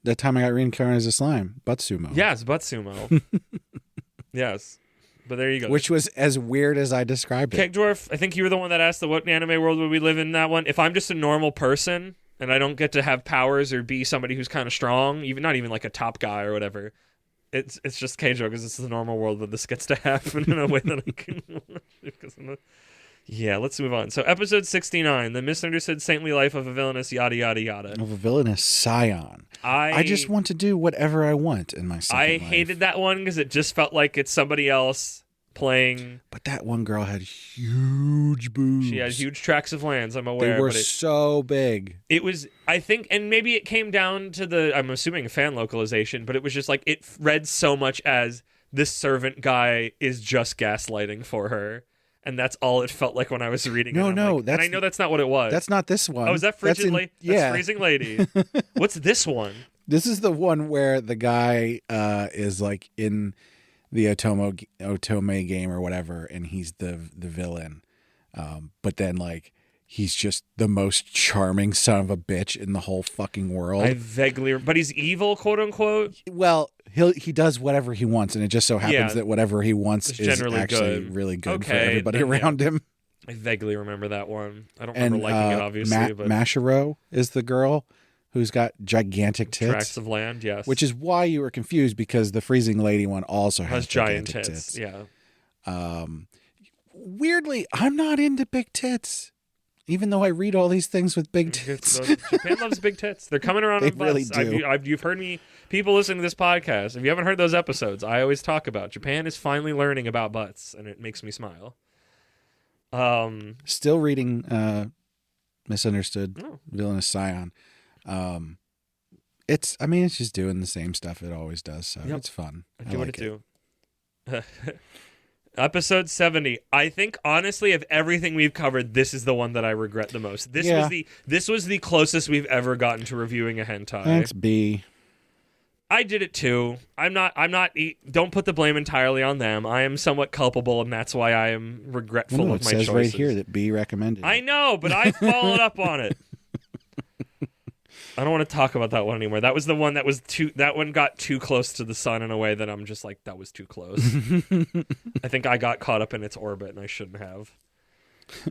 the time I got reincarnated as a slime. Butt sumo. Yes, butt sumo. Yes. But there you go. Which was as weird as I described it. Kegdwarf, I think you were the one that asked what anime world would we live in that one. If I'm just a normal person and I don't get to have powers or be somebody who's kind of strong, even not even like a top guy or whatever, it's just Keijo because it's the normal world that this gets to happen in a way that I can watch. Yeah, let's move on. So episode 69, the misunderstood saintly life of a villainous yada yada yada. Of a villainous scion. I just want to do whatever I want in my second life. I hated that one because it just felt like it's somebody else playing. But that one girl had huge boobs. She had huge tracts of lands, I'm aware. They were so big. It was, I think, and maybe it came down to the, I'm assuming, fan localization, but it was just like, it read so much as this servant guy is just gaslighting for her. And that's all it felt like when I was reading it. No, like, and I know that's not what it was. That's not this one. Oh, is that Frigid Lady? Yeah. That's Freezing Lady. What's this one? This is the one where the guy is like in the Otome game or whatever, and he's the villain. But then like he's just the most charming son of a bitch in the whole fucking world. But he's evil, quote unquote. Well, he does whatever he wants, and it just so happens that whatever he wants is actually really good for everybody around him. I vaguely remember that one. I don't remember liking it, obviously. But Mashiro is the girl who's got gigantic tits. Tracts of land, yes. Which is why you were confused, because the Freezing Lady one also has giant tits. Yeah. Weirdly, I'm not into big tits. Even though I read all these things with big tits. Japan loves big tits. They're coming around. They really do. You've heard me, people listening to this podcast, if you haven't heard those episodes, I always talk about Japan is finally learning about butts, and it makes me smile. Still reading Misunderstood Villainous Scion. It's just doing the same stuff it always does, so it's fun. I give it a 2. Episode 70. I think honestly, of everything we've covered, this is the one that I regret the most. This was the closest we've ever gotten to reviewing a hentai. That's B. I did it too. I'm not. Don't put the blame entirely on them. I am somewhat culpable, and that's why I am regretful of my choices. It says right here that B recommended. I know, but I followed up on it. I don't want to talk about that one anymore. That was the one that was that one got too close to the sun in a way that I'm just like, that was too close. I think I got caught up in its orbit, and I shouldn't have.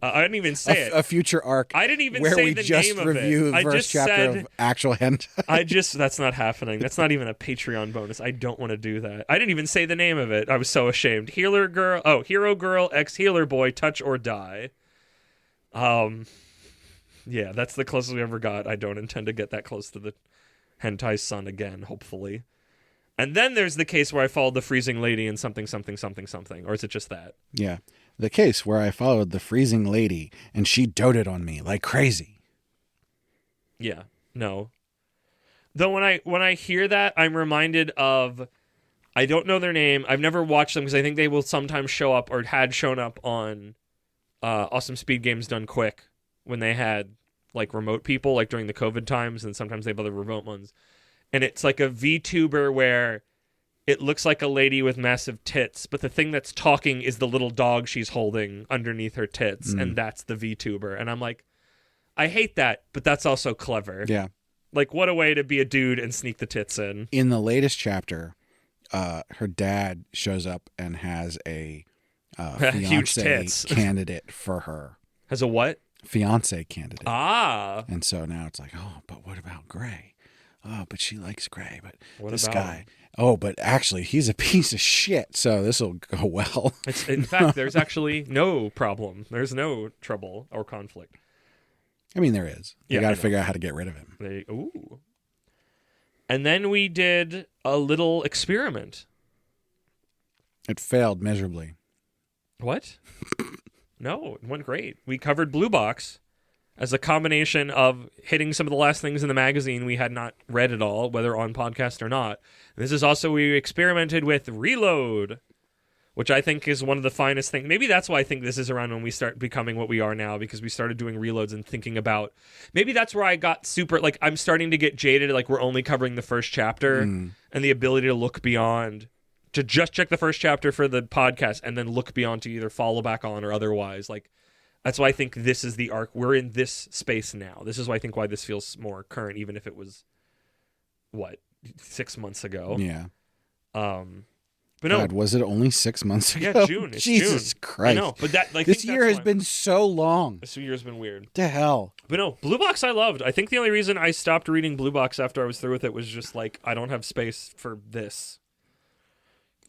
I didn't even say it. A future arc. I didn't even say the name of it. Where we just review the first chapter of actual hentai. That's not happening. That's not even a Patreon bonus. I don't want to do that. I didn't even say the name of it. I was so ashamed. Hero Girl X Healer Boy Touch or Die. Yeah, that's the closest we ever got. I don't intend to get that close to the hentai sun again, hopefully. And then there's the case where I followed the Freezing Lady in something, or is it just that? Yeah. The case where I followed the Freezing Lady and she doted on me like crazy. Yeah, no. Though when I hear that, I'm reminded of, I don't know their name. I've never watched them because I think they will sometimes show up or had shown up on Awesome Speed Games Done Quick when they had like remote people, like during the COVID times, and sometimes they have other remote ones. And it's like a VTuber where it looks like a lady with massive tits, but the thing that's talking is the little dog she's holding underneath her tits, and that's the VTuber. And I'm like, I hate that, but that's also clever. Yeah. Like, what a way to be a dude and sneak the tits in. In the latest chapter, her dad shows up and has a fiance candidate for her. Has a what? Fiance candidate. Ah. And so now it's like, oh, but what about Gray? Oh, but she likes Gray. But what this about guy, him? Oh, but actually he's a piece of shit. So this will go well. In fact, there's actually no problem. There's no trouble or conflict. I mean, there is. You got to figure out how to get rid of him. Ooh. And then we did a little experiment. It failed miserably. What? No, it went great. We covered Blue Box as a combination of hitting some of the last things in the magazine we had not read at all, whether on podcast or not. This is also, we experimented with Reload, which I think is one of the finest things. Maybe that's why I think this is around when we start becoming what we are now, because we started doing reloads and thinking about, maybe that's where I got super, like, I'm starting to get jaded, like we're only covering the first chapter, and the ability to look beyond, to just check the first chapter for the podcast and then look beyond to either follow back on or otherwise. Like, that's why I think this is the arc. We're in this space now. This is why I think why this feels more current, even if it was, 6 months ago. Yeah. But no, God, was it only 6 months ago? Yeah, June. It's Jesus June. Christ. I know, but that, like, this year has been so long. This year has been weird. The hell? But no, Blue Box I loved. I think the only reason I stopped reading Blue Box after I was through with it was just like, I don't have space for this.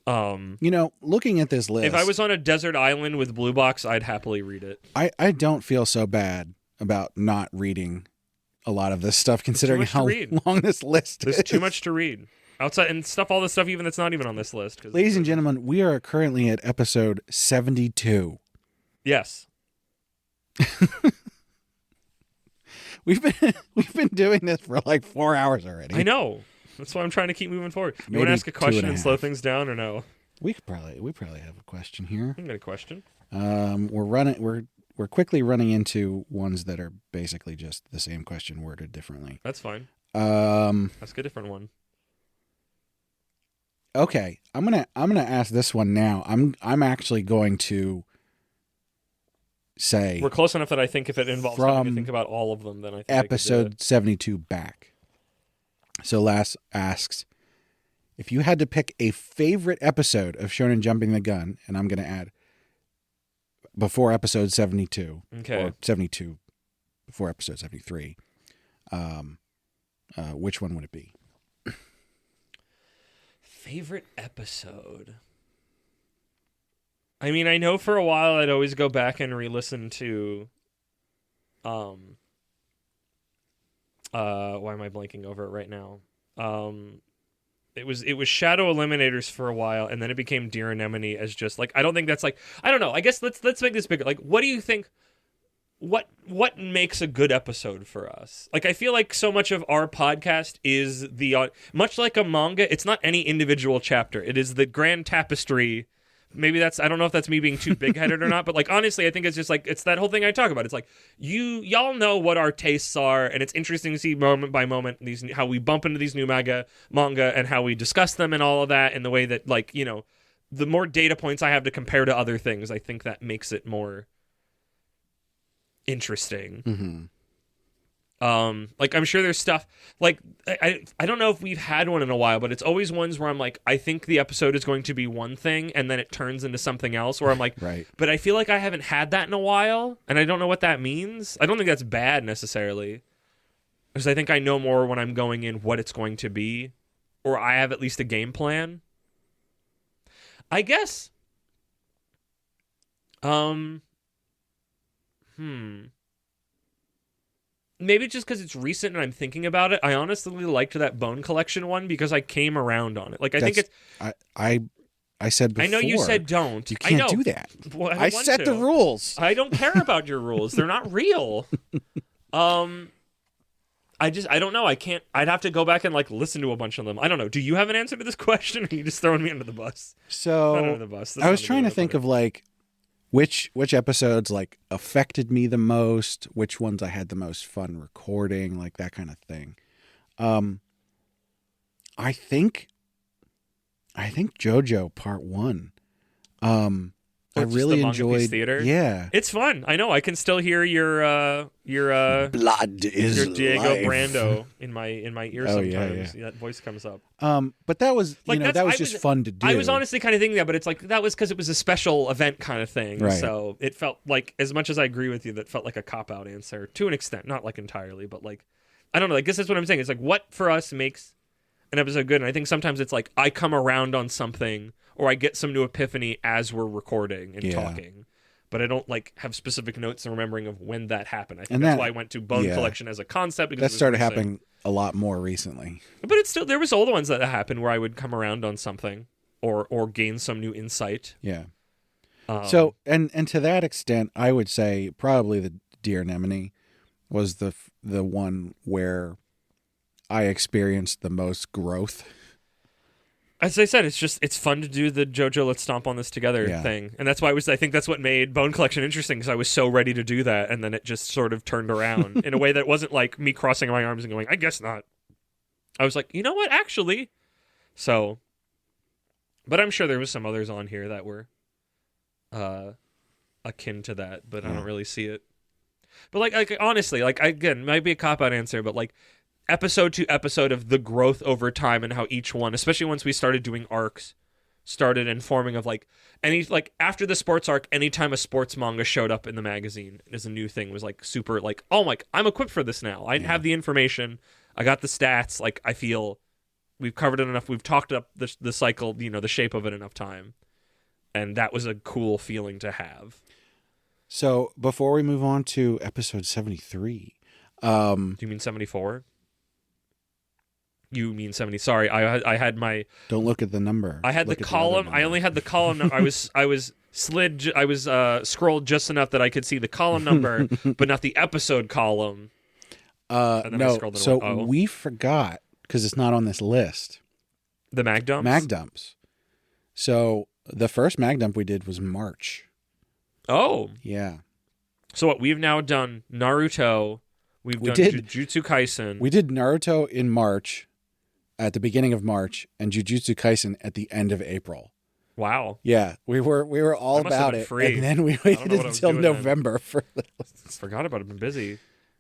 Looking at this list, if I was on a desert island with Blue Box, I'd happily read it. I don't feel so bad about not reading a lot of this stuff, considering how long this list is. There's too much to read. Outside and stuff, all the stuff even that's not even on this list. Ladies and gentlemen, we are currently at episode 72. Yes. We've been doing this for like 4 hours already. I know. That's why I'm trying to keep moving forward. You Maybe want to ask a question and slow 2.5. things down, or no? We probably have a question here. I got a question. We're quickly running into ones that are basically just the same question worded differently. That's fine. Ask a different one. Okay, I'm gonna ask this one now. I'm actually going to say We're close enough that I think if it involves having to think about all of them, then I think episode 72 back. So Lass asks, if you had to pick a favorite episode of Shonen Jumping the Gun, and I'm going to add before episode 72, or 72 before episode 73, which one would it be? Favorite episode? I mean, I know for a while I'd always go back and re-listen to why am I blanking over it right now? It was Shadow Eliminators for a while, and then it became Dear Anemone as just like, I don't think that's like, I don't know. I guess let's make this bigger. Like, what do you think? What makes a good episode for us? Like, I feel like so much of our podcast is much like a manga. It's not any individual chapter. It is the grand tapestry. Maybe that's, I don't know if that's me being too big-headed or not, but like, honestly, I think it's just like, it's that whole thing I talk about. It's like, y'all know what our tastes are, and it's interesting to see moment by moment how we bump into these new manga and how we discuss them and all of that, and the way that, like, the more data points I have to compare to other things, I think that makes it more interesting. Mm-hmm. Like, I'm sure there's stuff like I don't know if we've had one in a while, but it's always ones where I'm like, I think the episode is going to be one thing and then it turns into something else, where I'm like, right. But I feel like I haven't had that in a while, and I don't know what that means. I don't think that's bad necessarily, because I think I know more when I'm going in what it's going to be, or I have at least a game plan, I guess. Maybe just because it's recent and I'm thinking about it. I honestly liked that Bone Collection one because I came around on it. Like, I think it's... I said before. I know you said don't. You can't do that. Well, I set the rules. I don't care about your rules. They're not real. I don't know. I can't... I'd have to go back and, like, listen to a bunch of them. I don't know. Do you have an answer to this question, or are you just throwing me under the bus? So, not under the bus. I was trying to think of, like, which episodes, like, affected me the most, which ones I had the most fun recording, like that kind of thing. I think JoJo Part 1. I really enjoyed theater. Yeah, it's fun. I know. I can still hear your blood is your Diego life. Brando in my ear sometimes. Yeah. That voice comes up. But that was like, that was just fun to do. I was honestly kind of thinking that, but it's like that was because it was a special event kind of thing. Right. So it felt like, as much as I agree with you, that felt like a cop-out answer to an extent, not like entirely, but like, I don't know. I guess that's what I'm saying. It's like, what for us makes an episode good? And I think sometimes it's like I come around on something, or I get some new epiphany as we're recording and talking. but I don't like have specific notes and remembering of when that happened. I think And that's that- why I went to Bone yeah. Collection as a concept. Because That it was started recent. happening a lot more recently. But it's still, there was older ones that happened where I would come around on something or gain some new insight. Yeah. So, and to that extent, I would say probably the Dear Anemone was the one where I experienced the most growth. As I said, it's fun to do the JoJo Let's Stomp on This Together thing. And that's why I think that's what made Bone Collection interesting, because I was so ready to do that, and then it just sort of turned around in a way that wasn't like me crossing my arms and going, I guess not. I was like, you know what, actually. So, but I'm sure there was some others on here that were akin to that, but I don't really see it. But like honestly, like again, might be a cop-out answer, but like episode to episode of the growth over time and how each one, especially once we started doing arcs, started informing of like after the sports arc, anytime a sports manga showed up in the magazine as a new thing was like super like, oh my, I'm equipped for this now. I have the information. I got the stats. Like I feel we've covered it enough. We've talked up the cycle, the shape of it enough time. And that was a cool feeling to have. So before we move on to episode 73, do you mean 74? You mean 70? Sorry, I had my. Don't look at the number. I had Look the at column. other I only had the column. I was scrolled just enough that I could see the column number, but not the episode column. And then I no, scrolled and so went, oh. we forgot because it's not on this list. The mag dumps. Mag dumps. So the first mag dump we did was March. Oh, Yeah. so what we've now done Naruto. We done did. Jujutsu Kaisen. We did Naruto in March, at the beginning of March, and Jujutsu Kaisen at the end of April. Wow. Yeah, we were all I must have about been it, free. and then we know waited what I was until doing then. November for this. Forgot about it. Been busy,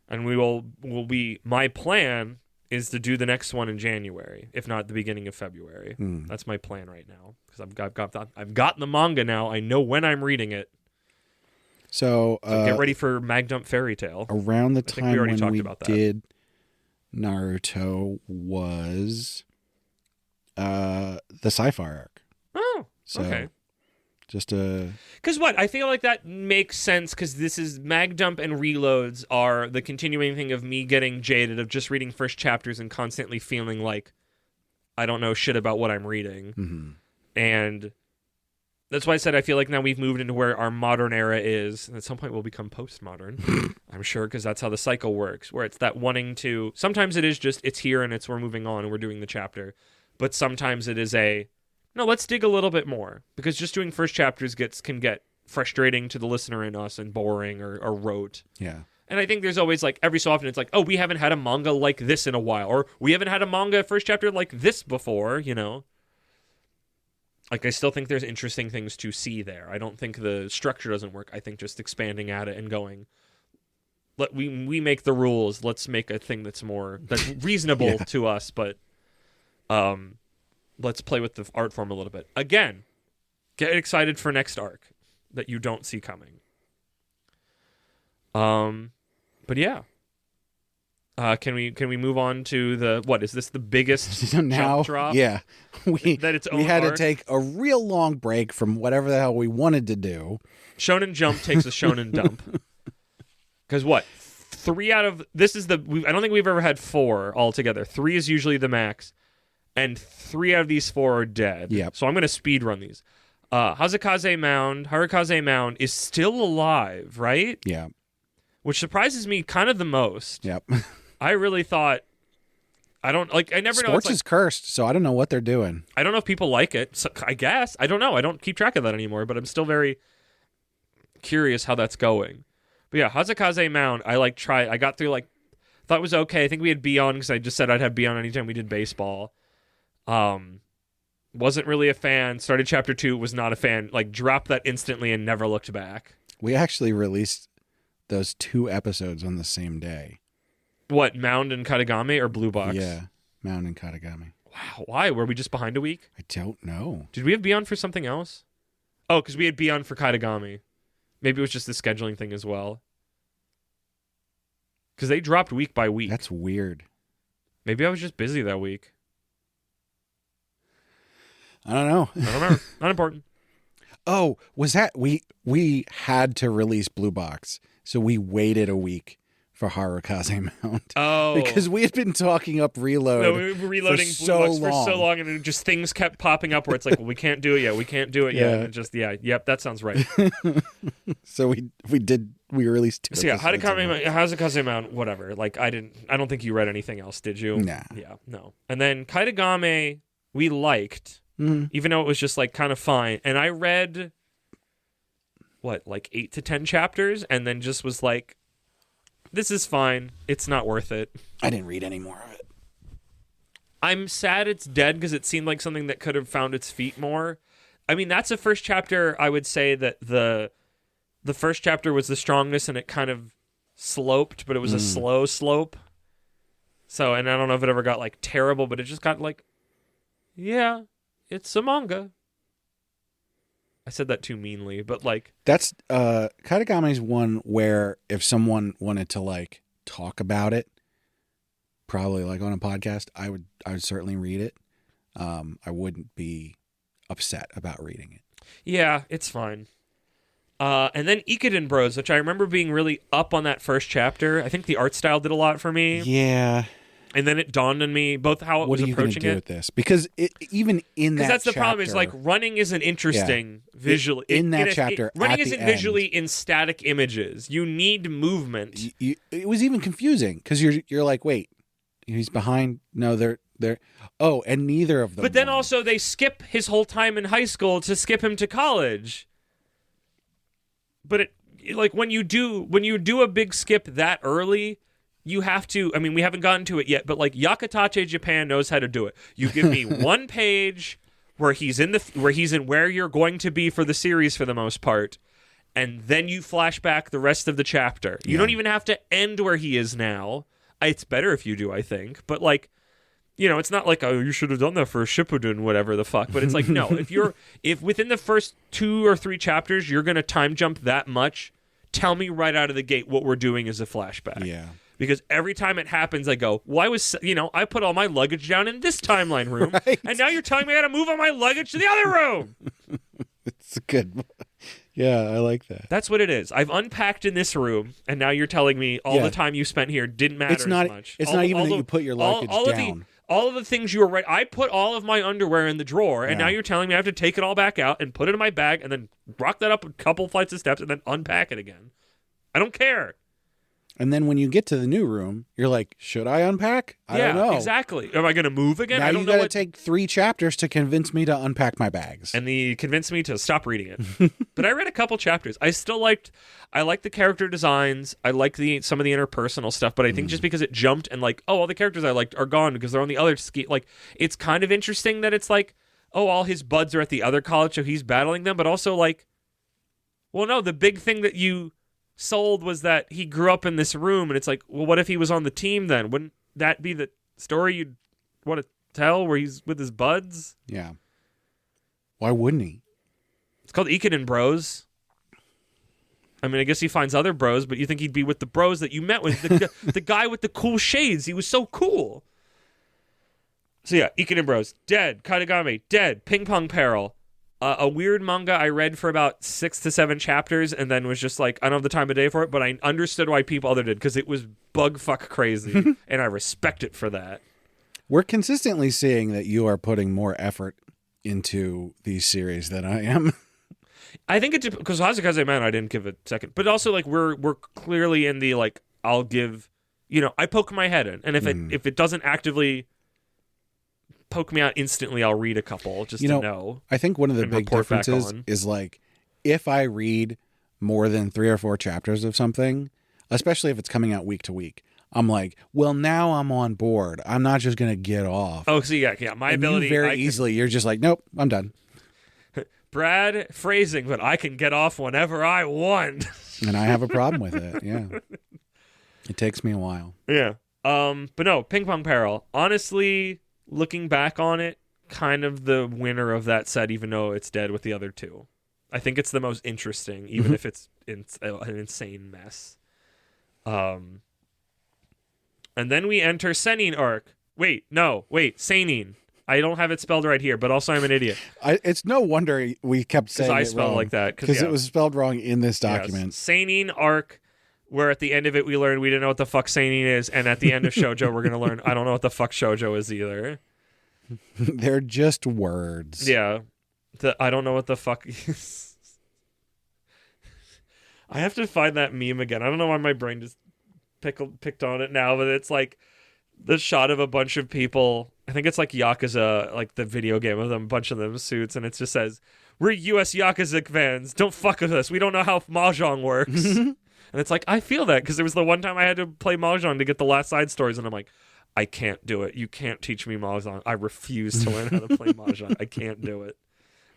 and will be. My plan is to do the next one in January, if not the beginning of February. That's my plan right now because I've got the manga now. I know when I'm reading it. So, Get ready for Mag Dump Fairy Tale. around the think we time already when talked we about that. did Naruto was the sci-fi arc. Oh, So, okay. just a Because what? I feel like that makes sense because this is Mag Dump and Reloads are the continuing thing of me getting jaded of just reading first chapters and constantly feeling like I don't know shit about what I'm reading. And that's why I said I feel like now we've moved into where our modern era is. And at some point we'll become postmodern, I'm sure, because that's how the cycle works, where it's that wanting to... Sometimes it is just, it's here and we're moving on and we're doing the chapter. But sometimes it is no, let's dig a little bit more. Because just doing first chapters can get frustrating to the listener in us and boring or rote. yeah. And I think there's always like, every so often it's like, oh, we haven't had a manga like this in a while. Or we haven't had a manga first chapter like this before, Like, I still think there's interesting things to see there. I don't think the structure doesn't work. I think just expanding at it and going, we make the rules. Let's make a thing that's reasonable to us, but let's play with the art form a little bit. Again, get excited for next arc that you don't see coming. But yeah. Can we move on to what is this the biggest So now, jump drop? yeah, we we had to take a real long break from whatever the hell we wanted to do. Shonen Jump takes a Shonen Dump. Because what? 3 out of this is I don't think we've ever had 4 altogether. 3 is usually the max, and 3 out of these 4 are dead. Yep. So I'm going to speed run these. Harukaze Mound is still alive, right? Yeah. Which surprises me kind of the most. Yep. I really thought. I never know. It's Sports like, is cursed, so I don't know what they're doing. I don't know if people like it. So I guess. I don't know. I don't keep track of that anymore, but I'm still very curious how that's going. But yeah, Harukaze Mound, I tried. I got through thought it was okay. I think we had B on because I just said I'd have B on anytime we did baseball. Wasn't really a fan. Started chapter 2, was not a fan. Dropped that instantly and never looked back. We actually released those 2 episodes on the same day. What, Mound and Katagami or Blue Box? Yeah, Mound and Katagami. Wow, why? Were we just behind a week? I don't know. Did we have B on for something else? Oh, because we had B on for Katagami. Maybe it was just the scheduling thing as well. Because they dropped week by week. That's weird. Maybe I was just busy that week. I don't know. I don't remember. Not important. Oh, was that we had to release Blue Box, so we waited a week for Harukaze Mount. Oh, because we had been talking up Reload. No, we were reloading for Blue Box so for so long, and it just things kept popping up where it's like, well, we can't do it yet. We can't do it yet. And it just yep, that sounds right. So we released 2. So yeah, Harukaze Mount, whatever. Like I don't think you read anything else, did you? Nah. Yeah, no. And then Kaitagame we liked, even though it was just like kind of fine. And I read like 8 to 10 chapters, and then just was like, this is fine. It's not worth it. I didn't read any more of it. I'm sad it's dead because it seemed like something that could have found its feet more. I mean, that's the first chapter. I would say that the first chapter was the strongest, and it kind of sloped, but it was a slow slope. So, and I don't know if it ever got like terrible, but it just got like, yeah, it's a manga. I said that too meanly, but like that's Katagame's one where if someone wanted to like talk about it, probably like on a podcast, I would certainly read it. I wouldn't be upset about reading it. Yeah, it's fine. And then Ikuden Bros, which I remember being really up on that first chapter. I think the art style did a lot for me. Yeah. And then it dawned on me both how it was approaching it. What are you going to do with this? Because even in that that's the chapter, problem is like running isn't interesting visually. In that chapter, running at isn't the visually end, in static images. You need movement. It was even confusing because you're like, wait, he's behind. No, they're. Oh, and neither of them. But then also they skip his whole time in high school to skip him to college. But like when you do a big skip that early, you have to. I mean, we haven't gotten to it yet, but like Yakatache Japan knows how to do it. You give me one page where he's in where you're going to be for the series for the most part, and then you flash back the rest of the chapter. You don't even have to end where he is now. It's better if you do, I think. But like, you know, it's not like, oh, you should have done that for Shippuden, whatever the fuck. But it's like, no, if within the first 2 or 3 chapters you're gonna time jump that much, tell me right out of the gate what we're doing is a flashback. Yeah. Because every time it happens, I go, well, I put all my luggage down in this timeline room, right? And now you're telling me I got to move all my luggage to the other room. It's good. Yeah, I like that. That's what it is. I've unpacked in this room, and now you're telling me all the time you spent here didn't matter as much. It's not even that you put your luggage down. All of the things you were right. I put all of my underwear in the drawer, and now you're telling me I have to take it all back out and put it in my bag and then rock that up a couple flights of steps and then unpack it again. I don't care. And then when you get to the new room, you're like, should I unpack? I don't know. Exactly. Am I going to move again? Now I don't you know. Got to take 3 chapters to convince me to unpack my bags. And they convinced me to stop reading it. But I read a couple chapters. I liked the character designs. I liked some of the interpersonal stuff. But I think just because it jumped and like, oh, all the characters I liked are gone because they're on the other ski. Like, it's kind of interesting that it's like, oh, all his buds are at the other college, so he's battling them. But also like, well, no, the big thing that you sold was that he grew up in this room, and it's like, well, what if he was on the team then? Wouldn't that be the story you'd want to tell, where he's with his buds? Yeah. Why wouldn't he? It's called Ikuden Bros. I mean, I guess he finds other bros, but you think he'd be with the bros that you met with, the guy with the cool shades. He was so cool. So yeah, Ikuden Bros, dead. Kaitagame, dead. Ping Pong Peril. A weird manga I read for about 6 to 7 chapters and then was just like, I don't have the time of day for it, but I understood why other did, because it was bug fuck crazy, and I respect it for that. We're consistently seeing that you are putting more effort into these series than I am. I think it's because Hazukaze Man I didn't give a second, but also like we're clearly in the like, I'll give, I poke my head in, and if it doesn't actively poke me out instantly, I'll read a couple just to know. I think one of the big differences is like, if I read more than 3 or 4 chapters of something, especially if it's coming out week to week, I'm like, well, now I'm on board. I'm not just going to get off. Oh, so yeah, my ability. Easily, you're just like, nope, I'm done. Brad phrasing, but I can get off whenever I want. And I have a problem with it. Yeah. It takes me a while. Yeah. But no, Ping Pong Peril. Honestly, looking back on it, kind of the winner of that set, even though it's dead with the other 2. I think it's the most interesting, even if it's an insane mess. And then we enter Senin arc. Seinin. I don't have it spelled right here, but also I'm an idiot. It's no wonder we kept saying I it spelled wrong, it like that. because it was spelled wrong in this document. Yes. Seinen arc, where at the end of it we learned we didn't know what the fuck seinen is, and at the end of shoujo we're going to learn I don't know what the fuck shoujo is either. They're just words. Yeah. I don't know what the fuck is. I have to find that meme again. I don't know why my brain just picked on it now, but it's like the shot of a bunch of people. I think it's like Yakuza, like the video game of them, a bunch of them suits, and it just says, "We're US Yakuza fans. Don't fuck with us. We don't know how Mahjong works." And it's like, I feel that, because there was the one time I had to play Mahjong to get the last side stories, and I'm like, I can't do it. You can't teach me Mahjong. I refuse to learn how to play Mahjong. I can't do it.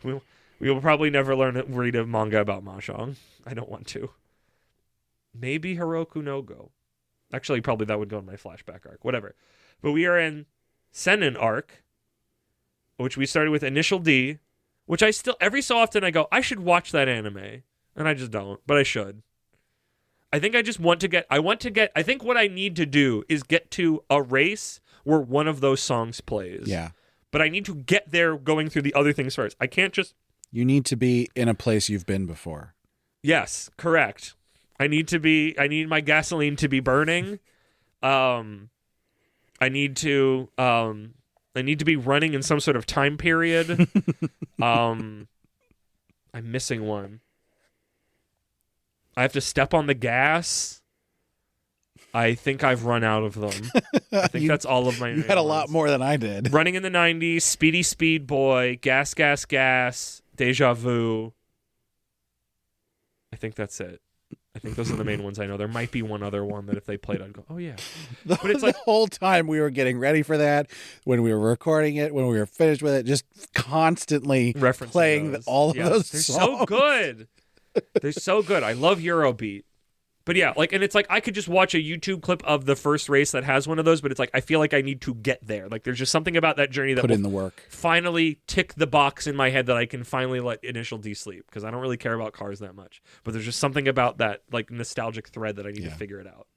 We will probably never read a manga about Mahjong. I don't want to. Maybe Hiroku no Go. Actually, probably that would go in my flashback arc. Whatever. But we are in Seinen arc, which we started with Initial D, which I still, every so often I go, I should watch that anime. And I just don't, but I should. I think I just want to get, I think what I need to do is get to a race where one of those songs plays. Yeah. But I need to get there going through the other things first. I can't just... You need to be in a place you've been before. Yes, correct. I need my gasoline to be burning. I need to be running in some sort of time period. I'm missing one. I have to step on the gas. I think I've run out of them. I think that's all of my... You had a lot more than I did. Running in the 90s, Speedy Speed Boy, Gas, Gas, Gas, Deja Vu. I think that's it. I think those are the main ones I know. There might be one other one that if they played, I'd go, oh, yeah. But it's like the whole time we were getting ready for that, when we were recording it, when we were finished with it, just constantly playing all of those They're songs. So good. They're so good. I love Eurobeat. But yeah, like, and it's like I could just watch a YouTube clip of the first race that has one of those, but it's like I feel like I need to get there. Like there's just something about that journey that put in the work. Finally tick the box in my head that I can finally let Initial D sleep, because I don't really care about cars that much. But there's just something about that like nostalgic thread that I need to figure it out.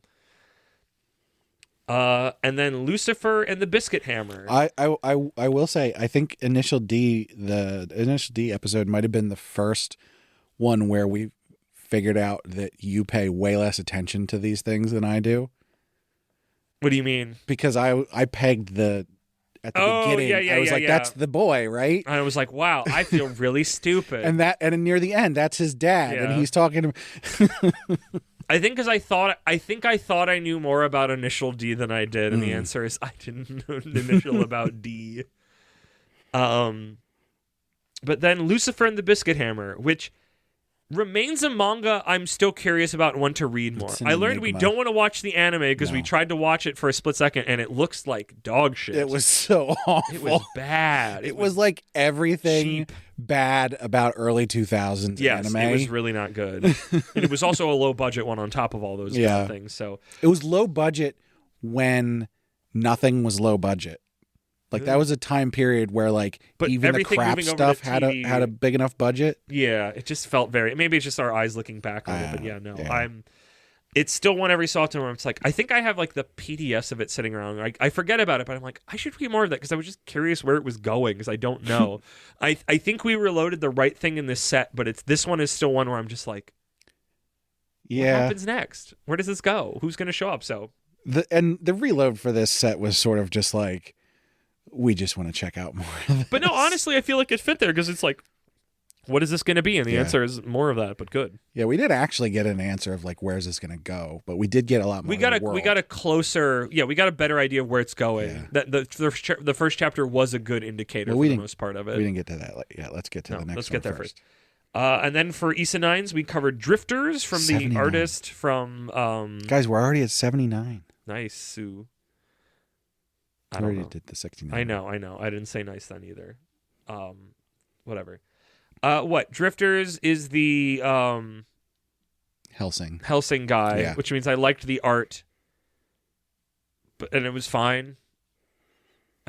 And then Lucifer and the Biscuit Hammer. I will say I think the Initial D episode might have been the first one where we figured out that you pay way less attention to these things than I do. What do you mean? Because I pegged at the beginning. I was like, that's the boy, right? And I was like, wow, I feel really stupid. And near the end, that's his dad, and he's talking to I think because I thought I knew more about Initial D than I did, and the answer is I didn't know the initial about D. But then Lucifer and the Biscuit Hammer, which remains a manga I'm still curious about and want to read more. I learned we don't want to watch the anime because we tried to watch it for a split second and it looks like dog shit. It was so awful. It was bad. It was like everything cheap. Bad about early 2000s anime. It was really not good. And it was also a low budget one on top of all those bad things. So it was low budget when nothing was low budget. Like that was a time period where even the crap stuff had a big enough budget. Yeah, it just felt maybe it's just our eyes looking back on it, but it's still one every so often where it's like, I think I have like the PDS of it sitting around. I forget about it, but I'm like, I should read more of that because I was just curious where it was going because I don't know. I think we reloaded the right thing in this set, but this one is still one where I'm just like, what happens next? Where does this go? Who's going to show up? So the reload for this set was sort of just like, we just want to check out more of this. But no, honestly, I feel like it fit there because it's like, what is this going to be? And the answer is more of that, but good. Yeah, we did actually get an answer of like, where's this going to go? But we did get a lot more. We got a closer, we got a better idea of where it's going. Yeah. That the first chapter was a good indicator for the most part of it. We didn't get to that. Let's get to the next one. Let's get there first. And then for Issa Nines, we covered Drifters from 79. The artist from... Guys, we're already at 79. Nice, Sue. I already did the 69. I know. I didn't say nice then either. Whatever. Drifters is the Helsing guy, which means I liked the art, and it was fine.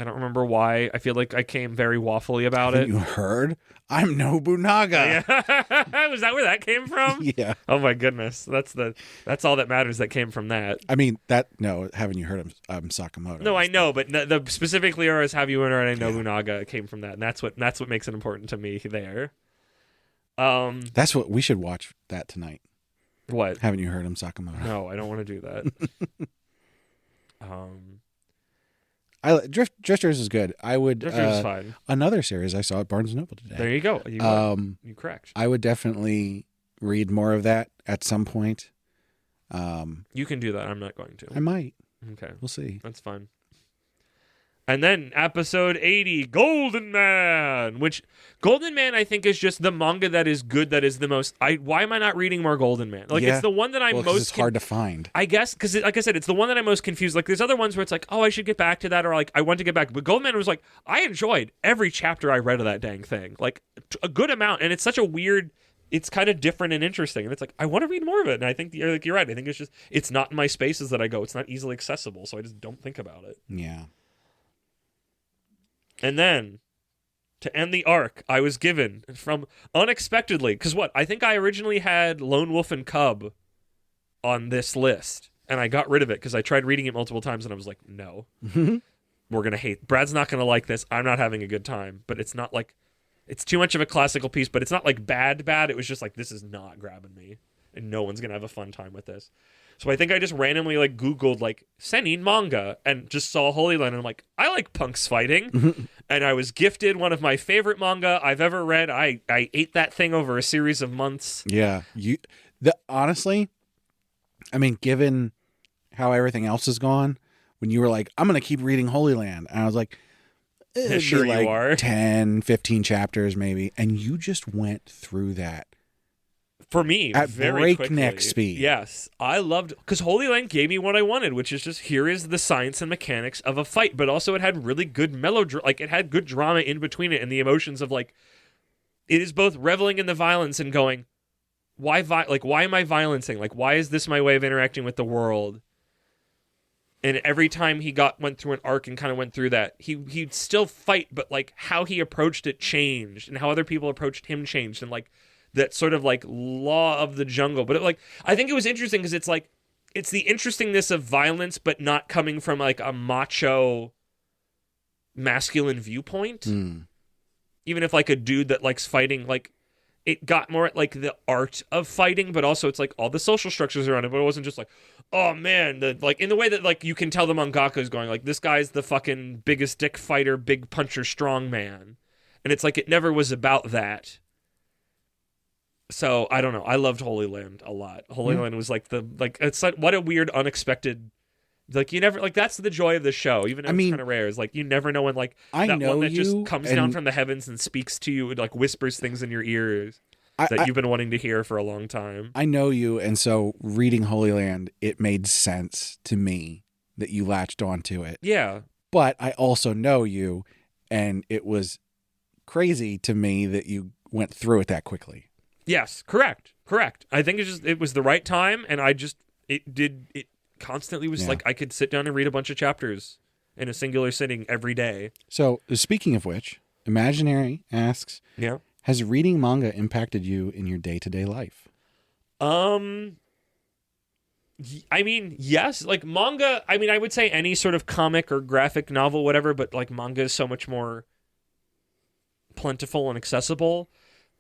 I don't remember why. I feel like I came very waffly about it. You heard? I'm Nobunaga. Yeah. Was that where that came from? Yeah. Oh my goodness. That's all that matters that came from that. I mean, haven't you heard I'm Sakamoto? No, I know, but the specifically or as have you heard Nobunaga came from that, and that's what makes it important to me there. That's what we should watch that tonight. What? Haven't you heard Sakamoto? No, I don't want to do that. Drifters is good. I would. Drifters is fine. Another series I saw at Barnes & Noble today. There you go. You correct. I would definitely read more of that at some point. You can do that. I'm not going to. I might. Okay. We'll see. That's fine. And then episode 80, Golden Man, which Golden Man I think is just the manga that is good, that is the most... why am I not reading more Golden Man? Like, it's the one that I'm most... it's hard to find. I guess, because like I said, it's the one that I'm most confused. Like, there's other ones where it's like, oh, I should get back to that, or like, I want to get back. But Golden Man was like, I enjoyed every chapter I read of that dang thing. Like, a good amount. And it's such a weird... It's kind of different and interesting. And it's like, I want to read more of it. And I think you're right. I think it's just... It's not in my spaces that I go. It's not easily accessible, so I just don't think about it. Yeah. And then, to end the arc, I was given from unexpectedly, because I think I originally had Lone Wolf and Cub on this list, and I got rid of it because I tried reading it multiple times, and I was like, no, we're going to hate. Brad's not going to like this. I'm not having a good time, but it's not like, it's too much of a classical piece, but it's not like bad. It was just like, this is not grabbing me, and no one's going to have a fun time with this. So I think I just randomly like Googled like Senin manga and just saw Holy Land, and I'm like, I like punks fighting. And I was gifted one of my favorite manga I've ever read. I ate that thing over a series of months. Yeah. Honestly, I mean, given how everything else has gone, when you were like, I'm going to keep reading Holy Land, and I was like, sure like you are. 10, 15 chapters maybe. And you just went through that. For me, at very breakneck quickly. speed. Yes, I loved, because Holy Land gave me what I wanted, which is just, here is the science and mechanics of a fight, but also it had really good like it had good drama in between it, and the emotions of like, it is both reveling in the violence and going, why am I violencing? Like, why is this my way of interacting with the world? And every time he went through an arc and kind of went through that, he'd still fight, but like how he approached it changed, and how other people approached him changed, and like that sort of like law of the jungle. But I think it was interesting because it's like, it's the interestingness of violence, but not coming from like a macho masculine viewpoint. Even if like a dude that likes fighting, like it got more at like the art of fighting, but also it's like all the social structures around it. But it wasn't just like, oh man, like in the way that like you can tell the mangaka is going like, this guy's the fucking biggest dick fighter, big puncher, strong man. And it's like, it never was about that. So I don't know. I loved Holy Land a lot. Holy Land was like it's like, what a weird, unexpected, like you never, like that's the joy of the show. Even though it's kind of rare, is like you never know when like that one that just comes down from the heavens and speaks to you and like whispers things in your ears that you've been wanting to hear for a long time. I know you, and so reading Holy Land, it made sense to me that you latched onto it. Yeah, but I also know you, and it was crazy to me that you went through it that quickly. Yes, correct. I think it was the right time, and it constantly was like I could sit down and read a bunch of chapters in a singular sitting every day. So, speaking of which, Imaginary asks, has reading manga impacted you in your day-to-day life? I mean, yes. Like manga, I mean, I would say any sort of comic or graphic novel, whatever, but like manga is so much more plentiful and accessible.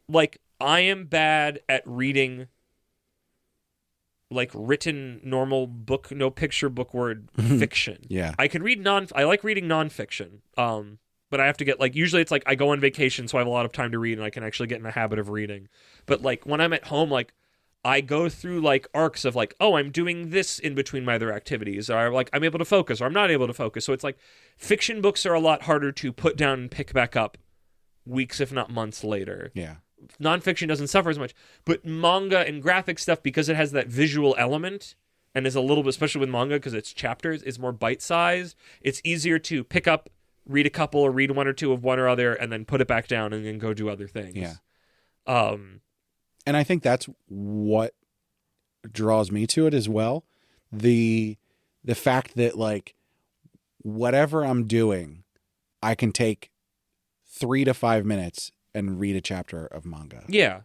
Like, I am bad at reading like written normal book, no picture book word fiction. Yeah. I can read I like reading nonfiction. But I have to get like, usually it's like I go on vacation, so I have a lot of time to read and I can actually get in the habit of reading. But like when I'm at home, like I go through like arcs of like, oh, I'm doing this in between my other activities, or like I'm able to focus or I'm not able to focus. So it's like fiction books are a lot harder to put down and pick back up weeks, if not months later. Yeah. Nonfiction doesn't suffer as much, but manga and graphic stuff, because it has that visual element and is a little bit, especially with manga because it's chapters, it's more bite-sized. It's easier to pick up, read a couple or read one or two of one or other, and then put it back down and then go do other things. Yeah. And I think that's what draws me to it as well. The fact that like whatever I'm doing, I can take 3 to 5 minutes and read a chapter of manga. Yeah.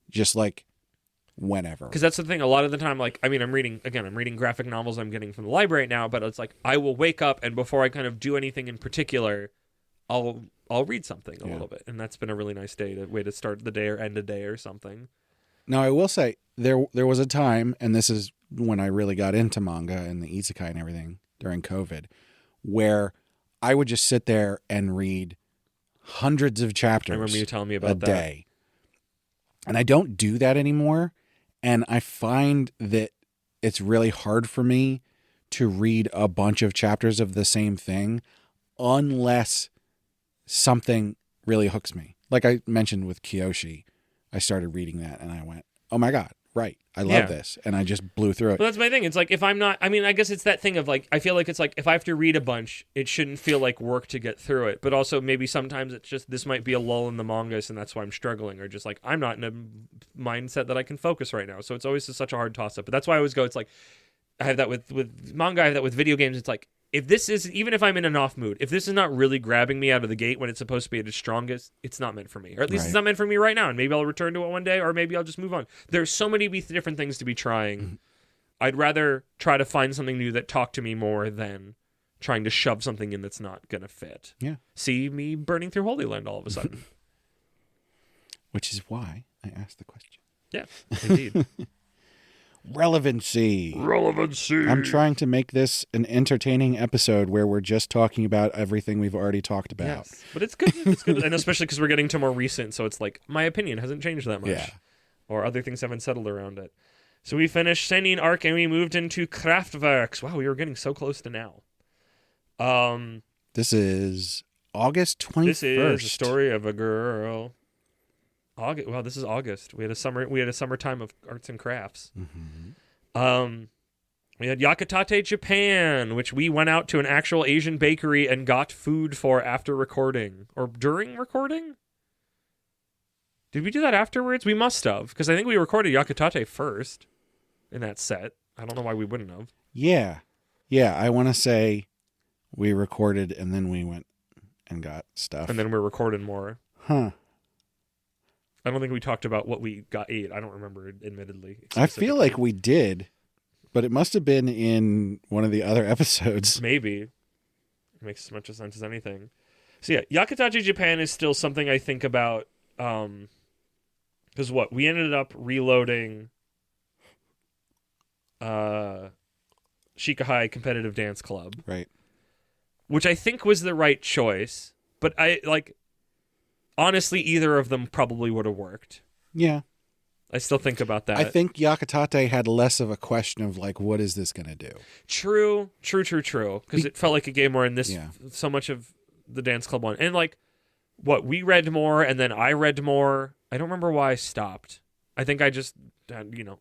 Just like whenever. Because that's the thing. A lot of the time, like, I mean, I'm reading graphic novels I'm getting from the library now, but it's like I will wake up and before I kind of do anything in particular, I'll read something a little bit. And that's been a really nice way to start the day or end a day or something. Now, I will say there was a time, and this is when I really got into manga and the isekai and everything during COVID, where I would just sit there and read hundreds of chapters. I remember you telling me about that. A day. And I don't do that anymore. And I find that it's really hard for me to read a bunch of chapters of the same thing unless something really hooks me. Like I mentioned with Kyoshi, I started reading that and I went, oh my God, right. I love this. And I just blew through it. Well, that's my thing. It's like if I'm not, I mean, I guess it's that thing of like, I feel like it's like if I have to read a bunch, it shouldn't feel like work to get through it. But also maybe sometimes it's just, this might be a lull in the mangas and that's why I'm struggling. Or just like, I'm not in a mindset that I can focus right now. So it's always just such a hard toss up. But that's why I always go, it's like, I have that with manga, I have that with video games. It's like, if this is, even if I'm in an off mood, if this is not really grabbing me out of the gate when it's supposed to be at its strongest, it's not meant for me. Or at least it's not meant for me right now. And maybe I'll return to it one day, or maybe I'll just move on. There's so many different things to be trying. Mm-hmm. I'd rather try to find something new that talk to me more than trying to shove something in that's not going to fit. Yeah. See me burning through Holy Land all of a sudden. Which is why I asked the question. Yeah, indeed. Relevancy. I'm trying to make this an entertaining episode where we're just talking about everything we've already talked about. Yes, but it's good. It's good, and especially because we're getting to more recent, so it's like my opinion hasn't changed that much. Yeah. Or other things haven't settled around it. So we finished Senin arc and we moved into Kraftwerks. Wow, we were getting so close to now. This is August 21st. This is the story of a girl. August. Wow, this is August. We had a summertime of arts and crafts. Mm-hmm. We had Yakutate, Japan, which we went out to an actual Asian bakery and got food for after recording or during recording. Did we do that afterwards? We must have, because I think we recorded Yakutate first in that set. I don't know why we wouldn't have. Yeah. I want to say we recorded and then we went and got stuff. And then we recorded more. Huh. I don't think we talked about what we ate. I don't remember, admittedly. I feel like we did, but it must have been in one of the other episodes. Maybe. It makes as much sense as anything. So yeah, Yakutate Japan is still something I think about, because we ended up reloading Shikahai Competitive Dance Club. Right. Which I think was the right choice, but honestly, either of them probably would have worked. Yeah. I still think about that. I think Yakutate had less of a question of like, what is this going to do? True. Because it felt like a game more in this, so much of the dance club one. And we read more and then I read more. I don't remember why I stopped. I think I just,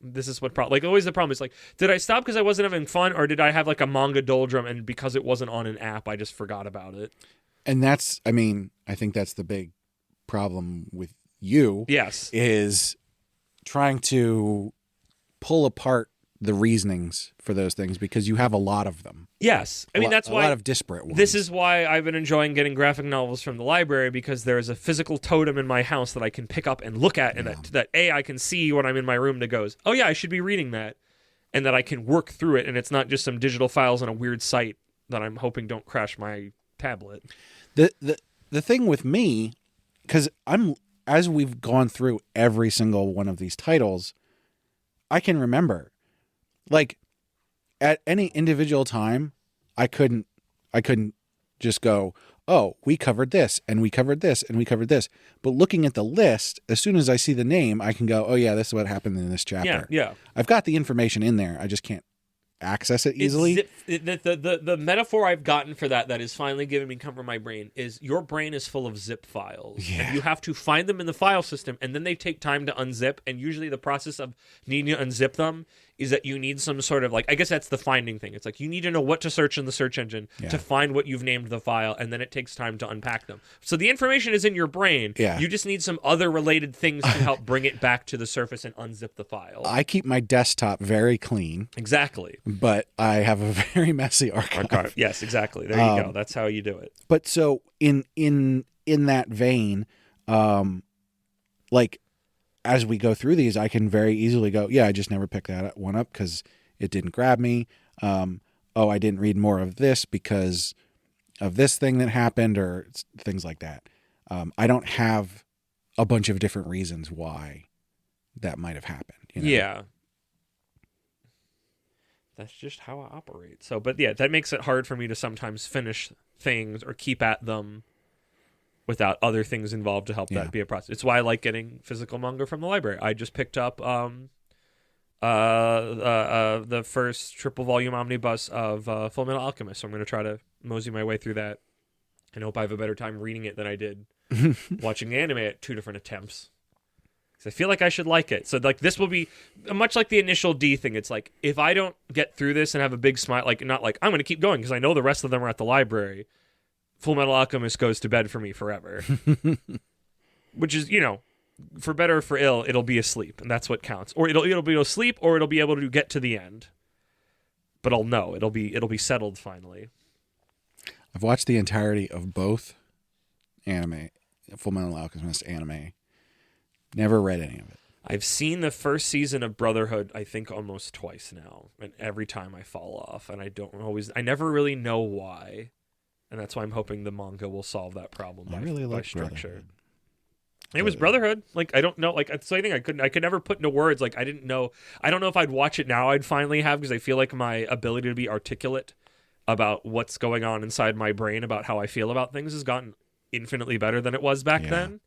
this is what always the problem is did I stop because I wasn't having fun or did I have a manga doldrum and because it wasn't on an app, I just forgot about it? And I think that's the big problem with you. Yes. Is trying to pull apart the reasonings for those things because you have a lot of them. Yes. That's why a lot of disparate ones. This is why I've been enjoying getting graphic novels from the library because there's a physical totem in my house that I can pick up and look at and that I can see when I'm in my room that goes, oh yeah, I should be reading that, and that I can work through it and it's not just some digital files on a weird site that I'm hoping don't crash my tablet. The thing with me, because as we've gone through every single one of these titles, I can remember, at any individual time, I couldn't just go, oh, we covered this, and we covered this, and we covered this. But looking at the list, as soon as I see the name, I can go, oh yeah, this is what happened in this chapter. Yeah. I've got the information in there. I just can't access it easily. The metaphor I've gotten for that is finally giving me comfort in my brain is your brain is full of zip files. Yeah. And you have to find them in the file system and then they take time to unzip, and usually the process of needing to unzip them is that you need some sort of like, I guess that's the finding thing. It's like you need to know what to search in the search engine to find what you've named the file, and then it takes time to unpack them. So the information is in your brain. Yeah. You just need some other related things to help bring it back to the surface and unzip the file. I keep my desktop very clean. Exactly. But I have a very messy archive. Yes, exactly. There you go. That's how you do it. But so in that vein, like as we go through these, I can very easily go, yeah, I just never picked that one up because it didn't grab me. I didn't read more of this because of this thing that happened, or things like that. I don't have a bunch of different reasons why that might have happened. You know? Yeah. That's just how I operate. So, but yeah, that makes it hard for me to sometimes finish things or keep at them without other things involved to help that be a process. It's why I like getting physical manga from the library. I just picked up the first triple volume omnibus of Full Metal Alchemist. So I'm going to try to mosey my way through that and hope I have a better time reading it than I did watching the anime at 2 different attempts. Because I feel like I should like it. So like this will be much like the initial D thing. It's like if I don't get through this and have a big smile, like not like I'm going to keep going because I know the rest of them are at the library. Full Metal Alchemist goes to bed for me forever. Which is, you know, for better or for ill, it'll be asleep, and that's what counts. Or it'll be asleep, or it'll be able to get to the end. But I'll know it'll be settled finally. I've watched the entirety of both anime, Full Metal Alchemist anime. Never read any of it. I've seen the first season of Brotherhood, I think, almost twice now, and every time I fall off, and I never really know why, and that's why I'm hoping the manga will solve that problem. I really like structure. Brotherhood. It was Brotherhood. Like, I don't know. Like, it's the thing I could never put into words. Like, I don't know if I'd watch it now. I'd finally have, because I feel like my ability to be articulate about what's going on inside my brain about how I feel about things has gotten infinitely better than it was back then.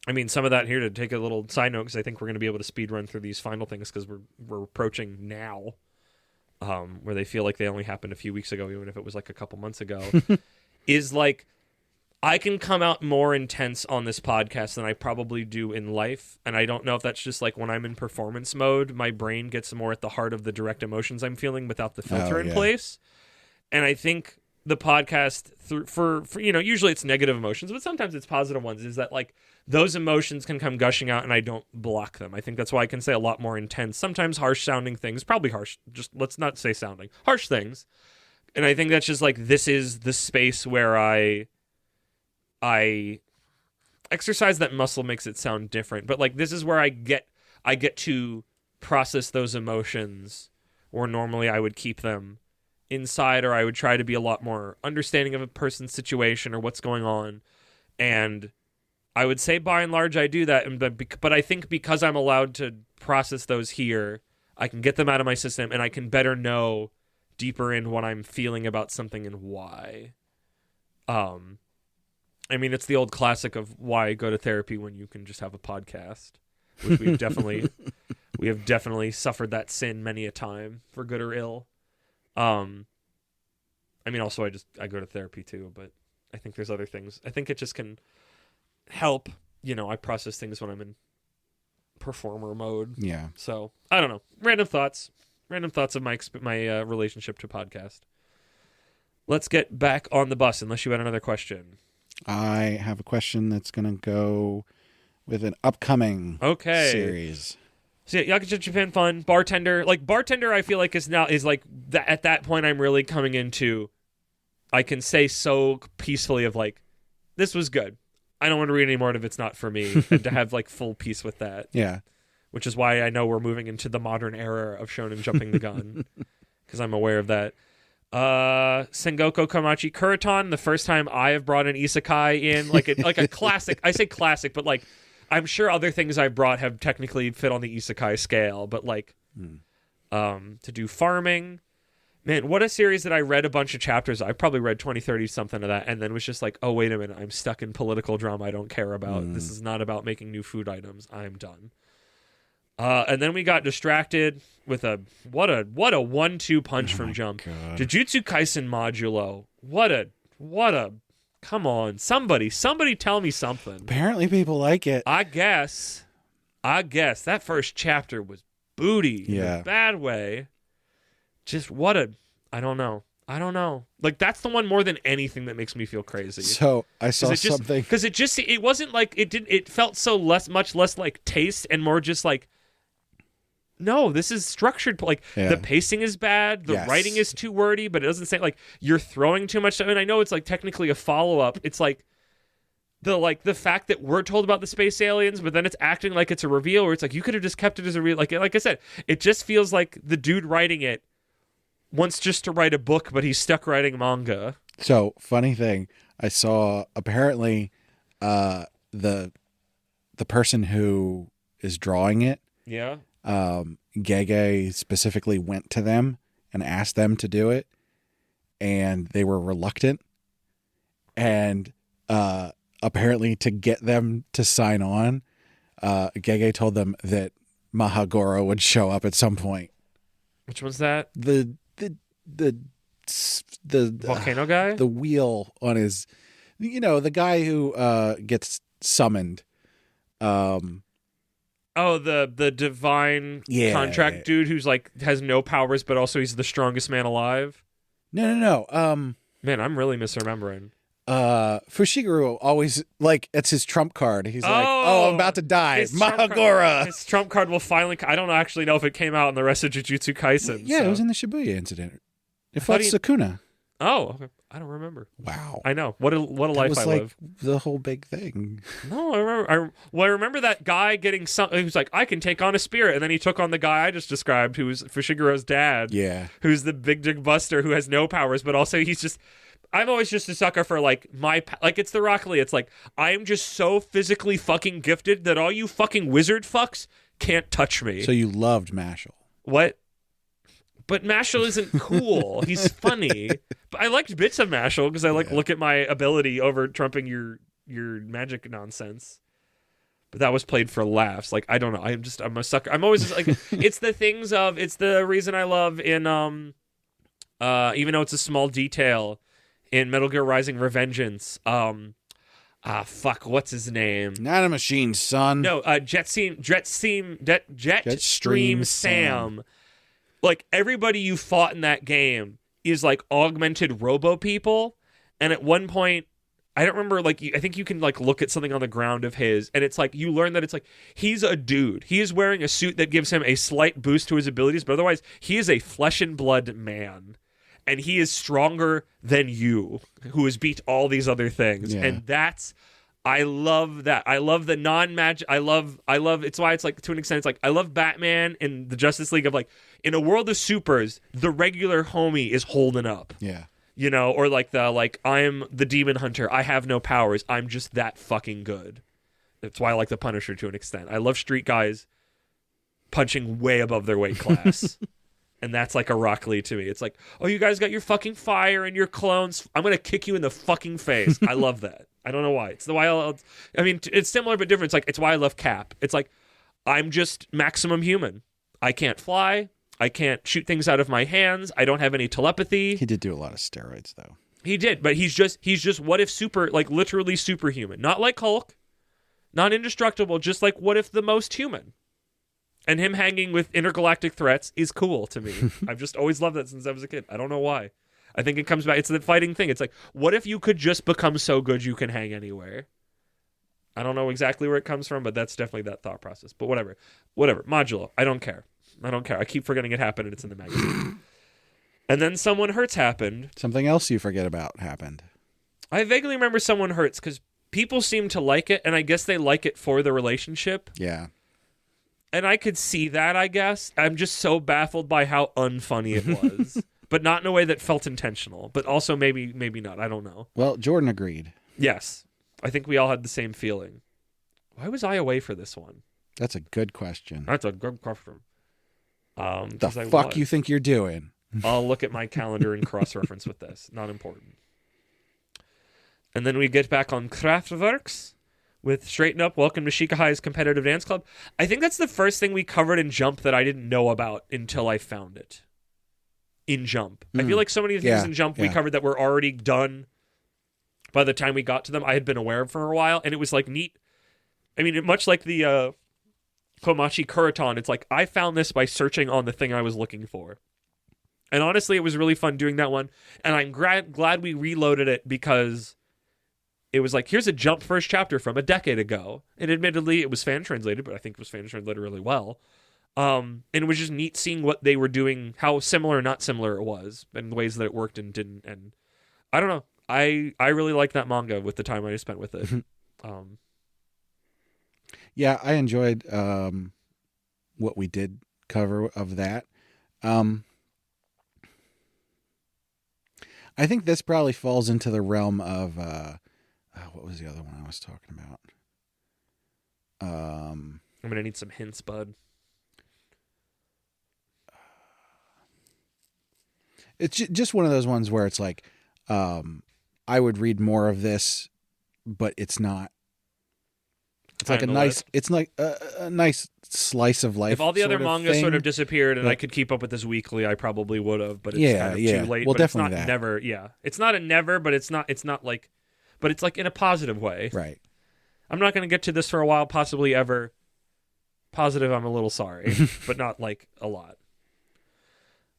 I mean, some of that here to take a little side note, because I think we're going to be able to speed run through these final things because we're approaching now, where they feel like they only happened a few weeks ago, even if it was like a couple months ago, is like, I can come out more intense on this podcast than I probably do in life. And I don't know if that's just like when I'm in performance mode, my brain gets more at the heart of the direct emotions I'm feeling without the filter in place. And I think the podcast for you know, usually it's negative emotions, but sometimes it's positive ones, is that like those emotions can come gushing out and I don't block them. I think that's why I can say a lot more intense, sometimes harsh sounding things, probably harsh, just let's not say sounding, harsh things. And I think that's just like, this is the space where I exercise that muscle makes it sound different, but like this is where I get to process those emotions where normally I would keep them inside, or I would try to be a lot more understanding of a person's situation or what's going on. And I would say by and large I do that, but I think because I'm allowed to process those here, I can get them out of my system and I can better know deeper in what I'm feeling about something and why. I mean, it's the old classic of why go to therapy when you can just have a podcast, which we have definitely suffered that sin many a time, for good or ill. I mean, also I go to therapy too, but I think there's other things. I think it just can help. You know, I process things when I'm in performer mode. Yeah. So I don't know. Random thoughts of my relationship to podcast. Let's get back on the bus. Unless you had another question. I have a question that's going to go with an upcoming series. So yeah, Yakuza Japan Fun, Bartender. Like, Bartender I feel like is like at that point I'm really coming into, I can say so peacefully of like, this was good. I don't want to read any more if it's not for me, and to have like full peace with that. Yeah. Which is why I know we're moving into the modern era of shonen jumping the gun, because I'm aware of that. Sengoku Kamachi Kuriton, the first time I have brought an isekai in, like a classic. I say classic, but like I'm sure other things I brought have technically fit on the isekai scale, but like to do farming, man, what a series that I read a bunch of chapters. I probably read 20, 30 something of that, and then was just like, oh wait a minute, I'm stuck in political drama I don't care about. This is not about making new food items. I'm done. And then we got distracted with what a 1-2 punch from Jump. God. Jujutsu Kaisen Modulo. What a come on. Somebody tell me something. Apparently people like it. I guess that first chapter was booty in Yeah. a bad way. Just what a I don't know. Like that's the one more than anything that makes me feel crazy. So I saw something because it wasn't like it felt so much less like taste and more just like no, this is structured. Like the pacing is bad, the writing is too wordy, but it doesn't say like you're throwing too much. I mean, I know it's like technically a follow up. It's like the fact that we're told about the space aliens, but then it's acting like it's a reveal, where it's like you could have just kept it as a real. Like I said, it just feels like the dude writing it wants just to write a book, but he's stuck writing manga. So funny thing, I saw apparently the person who is drawing it, Gege specifically went to them and asked them to do it, and they were reluctant. And apparently, to get them to sign on, Gege told them that Mahagoro would show up at some point. Which one's that? The volcano guy? The wheel on his, the guy who gets summoned. The divine contract dude who's like has no powers, but also he's the strongest man alive. No. Man, I'm really misremembering. Fushiguro always it's his trump card. He's I'm about to die. Mahagora. His trump card will finally. I don't actually know if it came out in the rest of Jujutsu Kaisen. Yeah, it was in the Shibuya incident. It fought Sukuna. Oh, okay. I don't remember. Wow. I know. What a life I live. The whole big thing. No, I remember. I remember that guy getting he was like, I can take on a spirit, and then he took on the guy I just described, who was Fushiguro's dad. Yeah. Who's the big dick buster who has no powers, but also he's just. I'm always just a sucker for it's the Rock Lee. It's like I am just so physically fucking gifted that all you fucking wizard fucks can't touch me. So you loved Mashal. What? But Mashal isn't cool. He's funny. But I liked bits of Mashal because I look at my ability over trumping your magic nonsense. But that was played for laughs. Like I don't know. I'm a sucker. I'm always just, like it's the reason I love in even though it's a small detail in Metal Gear Rising: Revengeance. What's his name? Not a machine, son. No, Jetstream Sam. Like everybody you fought in that game is like augmented robo people, and at one point I don't remember, I think you can look at something on the ground of his, and it's like you learn that it's like he's a dude. He is wearing a suit that gives him a slight boost to his abilities, but otherwise he is a flesh and blood man, and he is stronger than you, who has beat all these other things, and that's. I love that. I love the non-magic. I love. It's why it's like to an extent. It's like I love Batman in the Justice League of in a world of supers, the regular homie is holding up. Yeah. Or I'm the demon hunter. I have no powers. I'm just that fucking good. That's why I like the Punisher to an extent. I love street guys punching way above their weight class. And that's like a Rock Lee to me. It's like, oh, you guys got your fucking fire and your clones. I'm going to kick you in the fucking face. I love that. I don't know why. It's the why it's similar but different. It's why I love Cap. It's like, I'm just maximum human. I can't fly. I can't shoot things out of my hands. I don't have any telepathy. He did do a lot of steroids, though. He did, but he's just what if super, literally superhuman. Not like Hulk. Not indestructible, just what if the most human. And him hanging with intergalactic threats is cool to me. I've just always loved that since I was a kid. I don't know why. I think it comes back. It's the fighting thing. It's like, what if you could just become so good you can hang anywhere? I don't know exactly where it comes from, but that's definitely that thought process. But whatever. Modulo. I don't care. I keep forgetting it happened and it's in the magazine. And then Someone Hurts happened. Something else you forget about happened. I vaguely remember Someone Hurts because people seem to like it, and I guess they like it for the relationship. Yeah. And I could see that, I guess. I'm just so baffled by how unfunny it was. But not in a way that felt intentional. But also maybe not. I don't know. Well, Jordan agreed. Yes. I think we all had the same feeling. Why was I away for this one? That's a good question. That's a good question. The fuck you think you're doing? I'll look at my calendar and cross-reference with this. Not important. And then we get back on Kraftwerks with Straighten Up, Welcome to Shikahai's Competitive Dance Club. I think that's the first thing we covered in Jump that I didn't know about until I found it. In Jump. I feel like so many things in Jump we covered that were already done by the time we got to them, I had been aware of for a while, and it was neat. I mean, much like the Komachi Kuriton, it's like I found this by searching on the thing I was looking for. And honestly, it was really fun doing that one. And I'm glad we reloaded it because it was like, here's a Jump first chapter from a decade ago. And admittedly, it was fan translated, but I think it was fan translated really well. And it was just neat seeing what they were doing, how similar or not similar it was, and the ways that it worked and didn't. And I don't know. I really like that manga with the time I spent with it. Yeah, I enjoyed what we did cover of that. I think this probably falls into the realm of what was the other one I was talking about? I'm gonna need some hints, bud. It's just one of those ones where it's like, I would read more of this, but it's not. It's like it's like a nice slice of life. If all the other manga thing. sort of disappeared and I could keep up with this weekly, I probably would have. But it's kind of too late. Well, but definitely it's not that. never. Yeah, it's not a never, but it's not like, but it's like in a positive way. Right. I'm not going to get to this for a while, possibly ever. Positive, I'm a little sorry, but not like a lot.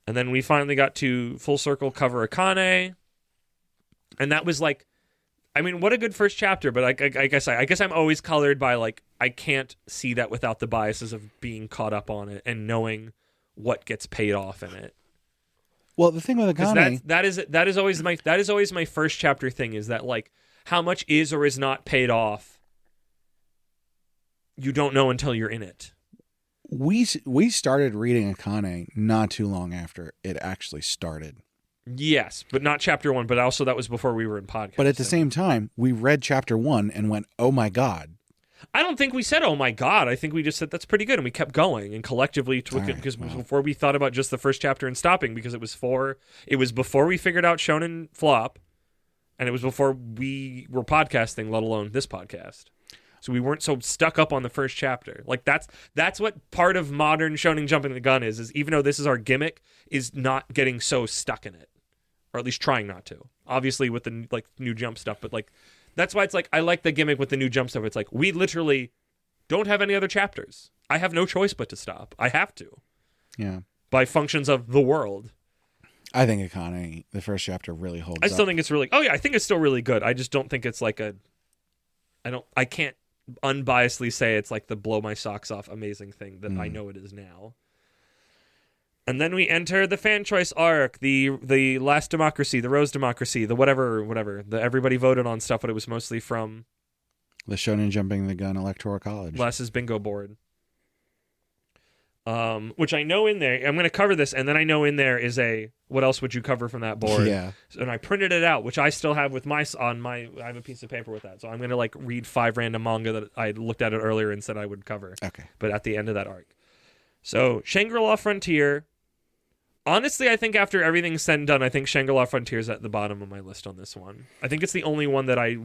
And then we finally got to Full Circle Cover Akane, and that was like, I mean, what a good first chapter. But I guess I'm always colored by like I can't see that without the biases of being caught up on it and knowing what gets paid off in it. Well, the thing with Akane, that is always my first chapter thing, is that like how much is or is not paid off. You don't know until you're in it. We started reading Akane not too long after it actually started. Yes, but not chapter 1. But also that was before we were in podcast. But at the same time, we read chapter 1 and went, "Oh my god!" I don't think we said, "Oh my god." I think we just said that's pretty good, and we kept going and collectively because before we thought about just the first chapter and stopping, because it was before we figured out Shonen Flop, and it was before we were podcasting, let alone this podcast. So we weren't so stuck up on the first chapter. Like that's what part of modern Shonen jumping the gun is even though this is our gimmick, is not getting so stuck in it, or at least trying not to. Obviously with the like new jump stuff, but like that's why it's like I like the gimmick with the new jump stuff. It's like we literally don't have any other chapters. I have no choice but to stop. I have to. Yeah. By functions of the world. I think Akane, the first chapter, really holds up. I still think it's really. Oh yeah, I think it's still really good. I just don't think it's like a. I can't unbiasedly say it's like the blow my socks off amazing thing that I know it is now. And then we enter the fan choice arc, the last democracy, the Rose democracy, the whatever, the everybody voted on stuff, but it was mostly from the Shonen Jumping the Gun Electoral College. Lass's bingo board. Which I know in there, I'm going to cover this, and then I know in there is a, what else would you cover from that board? Yeah. And I printed it out, which I still have with I have a piece of paper with that. So I'm going to like read 5 random manga that I looked at it earlier and said I would cover. Okay. But at the end of that arc. So Shangri-La Frontier. Honestly, I think after everything's said and done, I think Shangri-La Frontier is at the bottom of my list on this one. I think it's the only one that I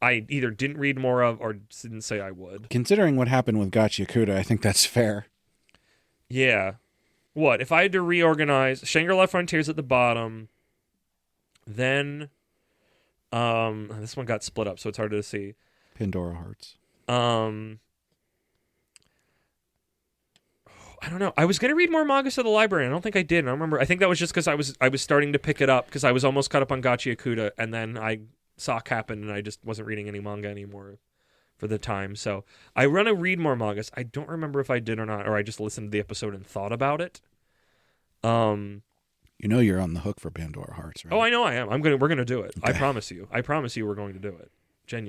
either didn't read more of or didn't say I would. Considering what happened with Gachiakuta, I think that's fair. Yeah. What? If I had to reorganize, Shangri-La Frontier's at the bottom. Then, this one got split up, so it's harder to see. Pandora Hearts. I don't know. I was going to read more mangas to the library, and I don't think I did. I don't remember. I think that was just because I was starting to pick it up, because I was almost caught up on Gachiakuta, and then I saw it happen, and I just wasn't reading any manga anymore for the time. So I want to read more mangas. I don't remember if I did or not, or I just listened to the episode and thought about it. You know you're on the hook for Pandora Hearts, right? Oh, I know I am. We're gonna do it. Okay. I promise you. We're going to do it.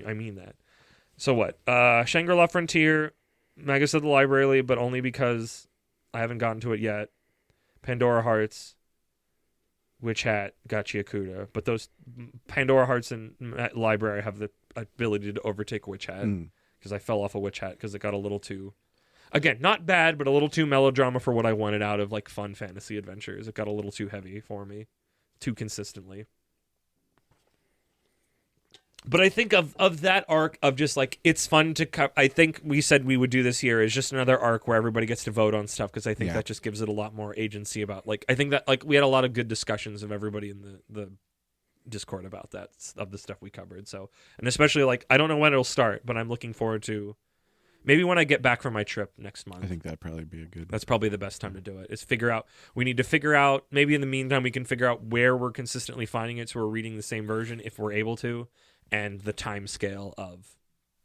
I mean that. So what? Shangri-La Frontier, Magus of the Library, but only because I haven't gotten to it yet. Pandora Hearts, Witch Hat, Gachiakuta. But those Pandora Hearts and Library have the ability to overtake Witch Hat, because I fell off a Witch Hat because it got a little too, again, not bad, but a little too melodrama for what I wanted out of like fun fantasy adventures. It got a little too heavy for me, too consistently. But I think of that arc of just like, it's fun to I think we said we would do this year is just another arc where everybody gets to vote on stuff, because I think that just gives it a lot more agency about, like, I think that like we had a lot of good discussions of everybody in the Discord about that, of the stuff we covered. So, and especially like, I don't know when it'll start, but I'm looking forward to Maybe when I get back from my trip next month. I think that'd probably be a good. That's probably the best time to do it. Is figure out. We need to figure out. Maybe in the meantime, we can figure out where we're consistently finding it, so we're reading the same version if we're able to, and the time scale of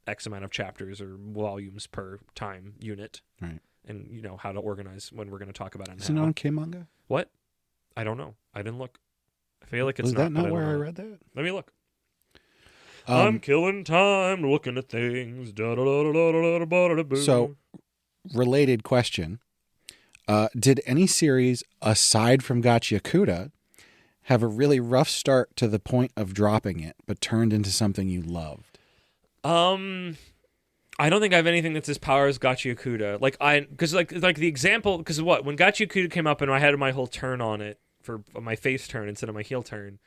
X amount of chapters or volumes per time unit. Right. And how to organize when we're going to talk about it. Is it on K-Manga? What? I don't know. I didn't look. I feel like it's Was not. that not where I know. read that? Let me look. I'm killing time looking at things. So, related question. Did any series, aside from Gachiakuda, have a really rough start to the point of dropping it, but turned into something you loved? I don't think I have anything that's as power as Gachiakuda. Because the example, because when Gachiakuda came up and I had my whole turn on it for my face turn instead of my heel turn,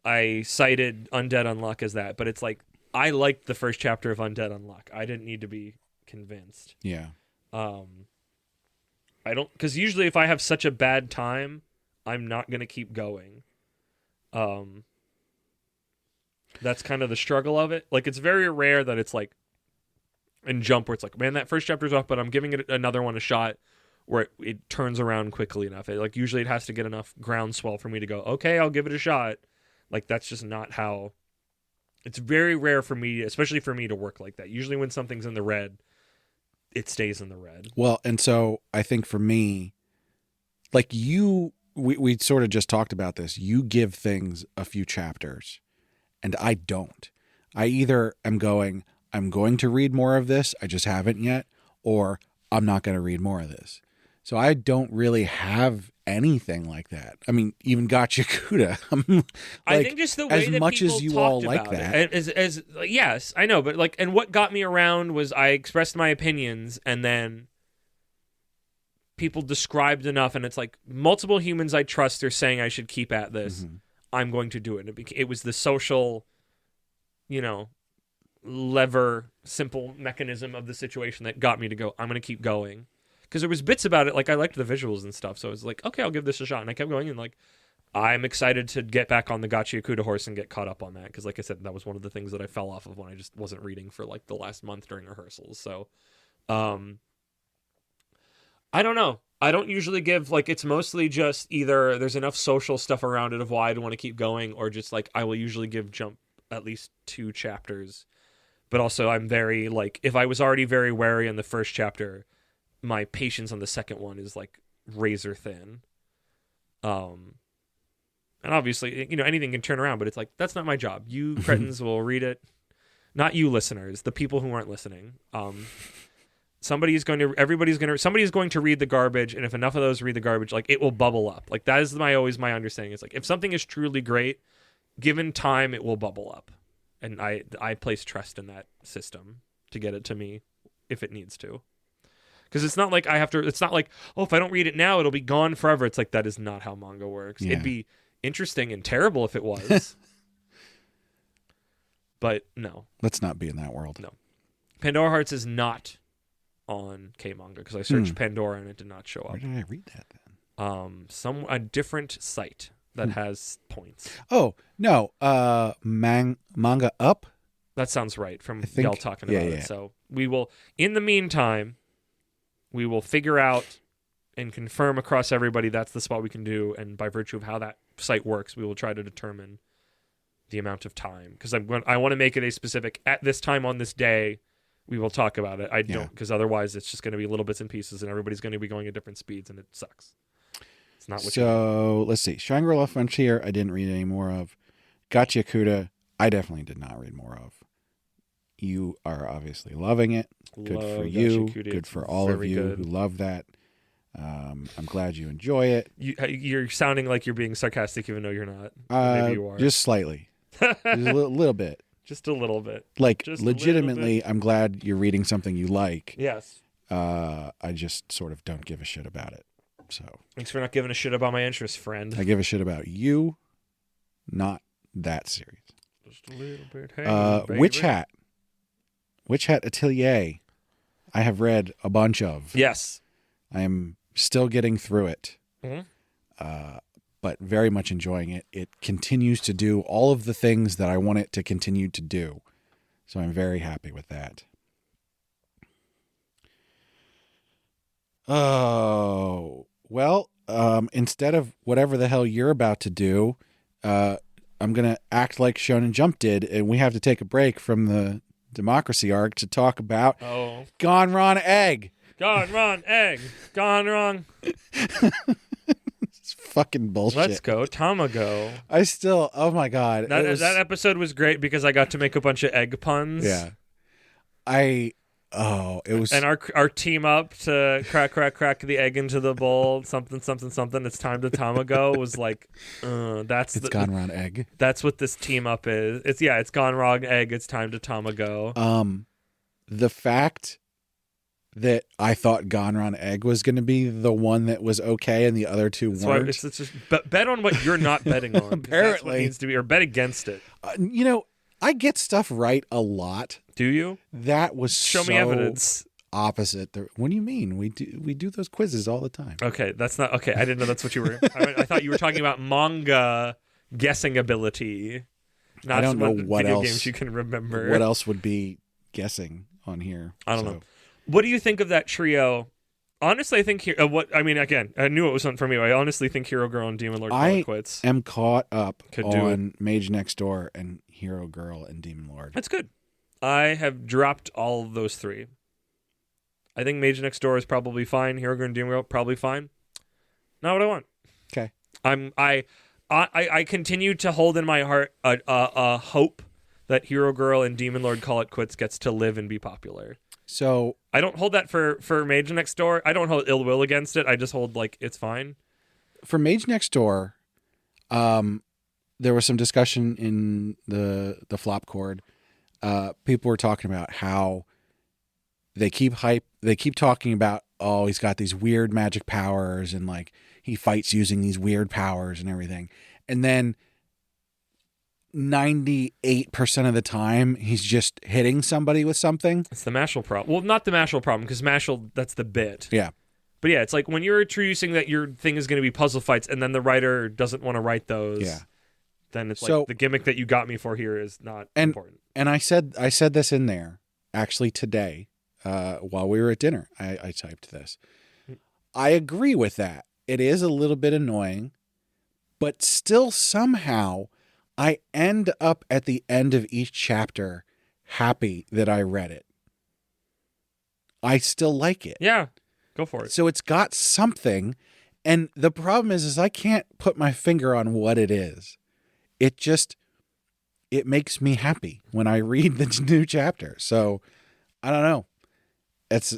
I cited Undead Unluck as that. But it's like, I liked the first chapter of Undead Unluck. I didn't need to be convinced. Yeah. I don't, because usually if I have such a bad time, I'm not going to keep going. That's kind of the struggle of it. Like, it's very rare that it's like, in Jump, where it's like, man, that first chapter's off, but I'm giving it another one a shot, where it turns around quickly enough. Usually it has to get enough groundswell for me to go, okay, I'll give it a shot. Like, that's just not how... It's very rare for me, especially for me, to work like that. Usually when something's in the red, it stays in the red. Well, and so I think for me, like we sort of just talked about this. You give things a few chapters, and I don't. I either am going, I'm going to read more of this, I just haven't yet, or I'm not going to read more of this. So I don't really have anything like that. I mean, even Gachiakuda. I think just the way as that much people as you talked all like about that. it, yes, I know, but and what got me around was I expressed my opinions, and then people described enough, and it's like multiple humans I trust are saying I should keep at this. Mm-hmm. I'm going to do it. And it was the social, lever, simple mechanism of the situation that got me to go, I'm going to keep going. Because there was bits about it, like I liked the visuals and stuff, so I was like, okay, I'll give this a shot. And I kept going, and I'm excited to get back on the Gachiakuda horse and get caught up on that. Because like I said, that was one of the things that I fell off of when I just wasn't reading for the last month during rehearsals. So, I don't know. I don't usually give, it's mostly just either there's enough social stuff around it of why I'd want to keep going, or just I will usually give Jump at least 2 chapters. But also I'm very, if I was already very wary in the first chapter, my patience on the second one is razor thin. And obviously, anything can turn around, but it's that's not my job. You cretins will read it. Not you listeners, the people who aren't listening. Somebody's going to read the garbage, and if enough of those read the garbage, it will bubble up. That is always my understanding. It's if something is truly great, given time, it will bubble up. And I place trust in that system to get it to me if it needs to. Because it's not I have to, it's not if I don't read it now, it'll be gone forever. It's that is not how manga works. Yeah. It'd be interesting and terrible if it was. But no. Let's not be in that world. No. Pandora Hearts is not on K-Manga, because I searched Pandora and it did not show up. Where did I read that then? A different site that has points. Oh, no. Manga Up? That sounds right, from I think, y'all talking about yeah. it. So we will, in the meantime, we will figure out and confirm across everybody that's the spot we can do, and by virtue of how that site works, we will try to determine the amount of time. Because I want to make it a specific, at this time on this day, we will talk about it. I don't, because otherwise it's just going to be little bits and pieces, and everybody's going to be going at different speeds, and it sucks. It's not what So, let's see. Shangri-La Frontier, I didn't read any more of. Gachiakuda, I definitely did not read more of. You are obviously loving it. Good for you. Good for all of you who love that. I'm glad you enjoy it. You're sounding like you're being sarcastic, even though you're not. Maybe you are. Just slightly. Just a little bit. Just a little bit. Just legitimately, I'm glad you're reading something you like. Yes. I just sort of don't give a shit about it. So thanks for not giving a shit about my interests, friend. I give a shit about you, not that series. Just a little bit. Hey, Witch Hat Atelier. I have read a bunch of. Yes. I am still getting through it. Mm-hmm. But very much enjoying it. It continues to do all of the things that I want it to continue to do. So I'm very happy with that. Oh, well, instead of whatever the hell you're about to do, I'm going to act like Shonen Jump did, and we have to take a break from the democracy arc to talk about Gone Wrong Egg. Gone wrong egg. Gone wrong. It's fucking bullshit. Let's go, Tamago. Oh my God. That episode was great because I got to make a bunch of egg puns. Yeah. It was. And our team up to crack the egg into the bowl, something, it's time to Tamago was like, it's Gone Wrong Egg. That's what this team up is. It's Gone Wrong Egg, it's time to Tamago. The fact that I thought Gone Wrong Egg was going to be the one that was okay and the other two weren't. It's just bet on what you're not betting on. Apparently. That's what needs to be, or bet against it. I get stuff right a lot. Do you? That was Show me evidence. Opposite. What do you mean? We do those quizzes all the time. Okay, that's not okay. I didn't know that's what you were. I thought you were talking about manga guessing ability. Not I don't know what video else, games you can remember. What else would be guessing on here? I don't know. What do you think of that trio? Honestly, I think again, I knew it was something for me. I honestly think Hero Girl and Demon Lord call it quits. I am caught up on Mage Next Door and Hero Girl and Demon Lord. That's good. I have dropped all of those three. I think Mage Next Door is probably fine. Hero Girl and Demon Girl probably fine. Not what I want. Okay. I continue to hold in my heart a hope that Hero Girl and Demon Lord Call It Quits gets to live and be popular. So I don't hold that for Mage Next Door. I don't hold ill will against it. I just hold like it's fine. For Mage Next Door, there was some discussion in the flop cord. People were talking about how they keep talking about, oh, he's got these weird magic powers and like he fights using these weird powers and everything. And then 98% of the time he's just hitting somebody with something. It's the Mashal problem. Well, not the Mashal problem, because Mashal, that's the bit. Yeah. But yeah, it's like when you're introducing that your thing is going to be puzzle fights and then the writer doesn't want to write those. Yeah. Then it's like the gimmick that you got me for here is not important. And I said this in there actually today while we were at dinner. I typed this. I agree with that. It is a little bit annoying, but still somehow I end up at the end of each chapter happy that I read it. I still like it. Yeah, go for it. So it's got something, and the problem is I can't put my finger on what it is. It makes me happy when I read the new chapter. So I don't know. It's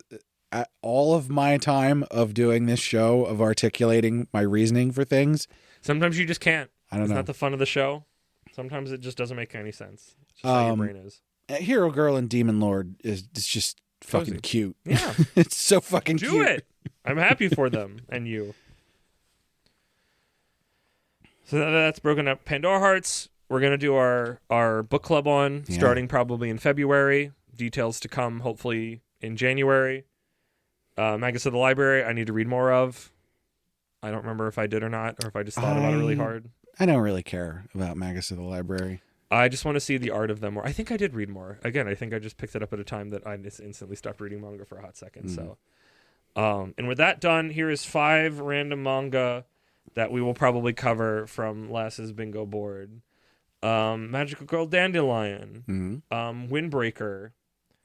all of my time of doing this show, of articulating my reasoning for things. Sometimes you just can't. I don't know. It's not the fun of the show. Sometimes it just doesn't make any sense. It's just how your brain is. Hero Girl and Demon Lord is just fucking cute. Yeah. It's so fucking cute. Do it. I'm happy for them and you. So that's broken up. Pandora Hearts, we're going to do our book club on, starting probably in February. Details to come, hopefully, in January. Magus of the Library, I need to read more of. I don't remember if I did or not, or if I just thought about it really hard. I don't really care about Magus of the Library. I just want to see the art of them more. I think I did read more. Again, I think I just picked it up at a time that I just instantly stopped reading manga for a hot second. So, and with that done, here is 5 random manga that we will probably cover from Lass's bingo board. Magical Girl Dandelion, Windbreaker,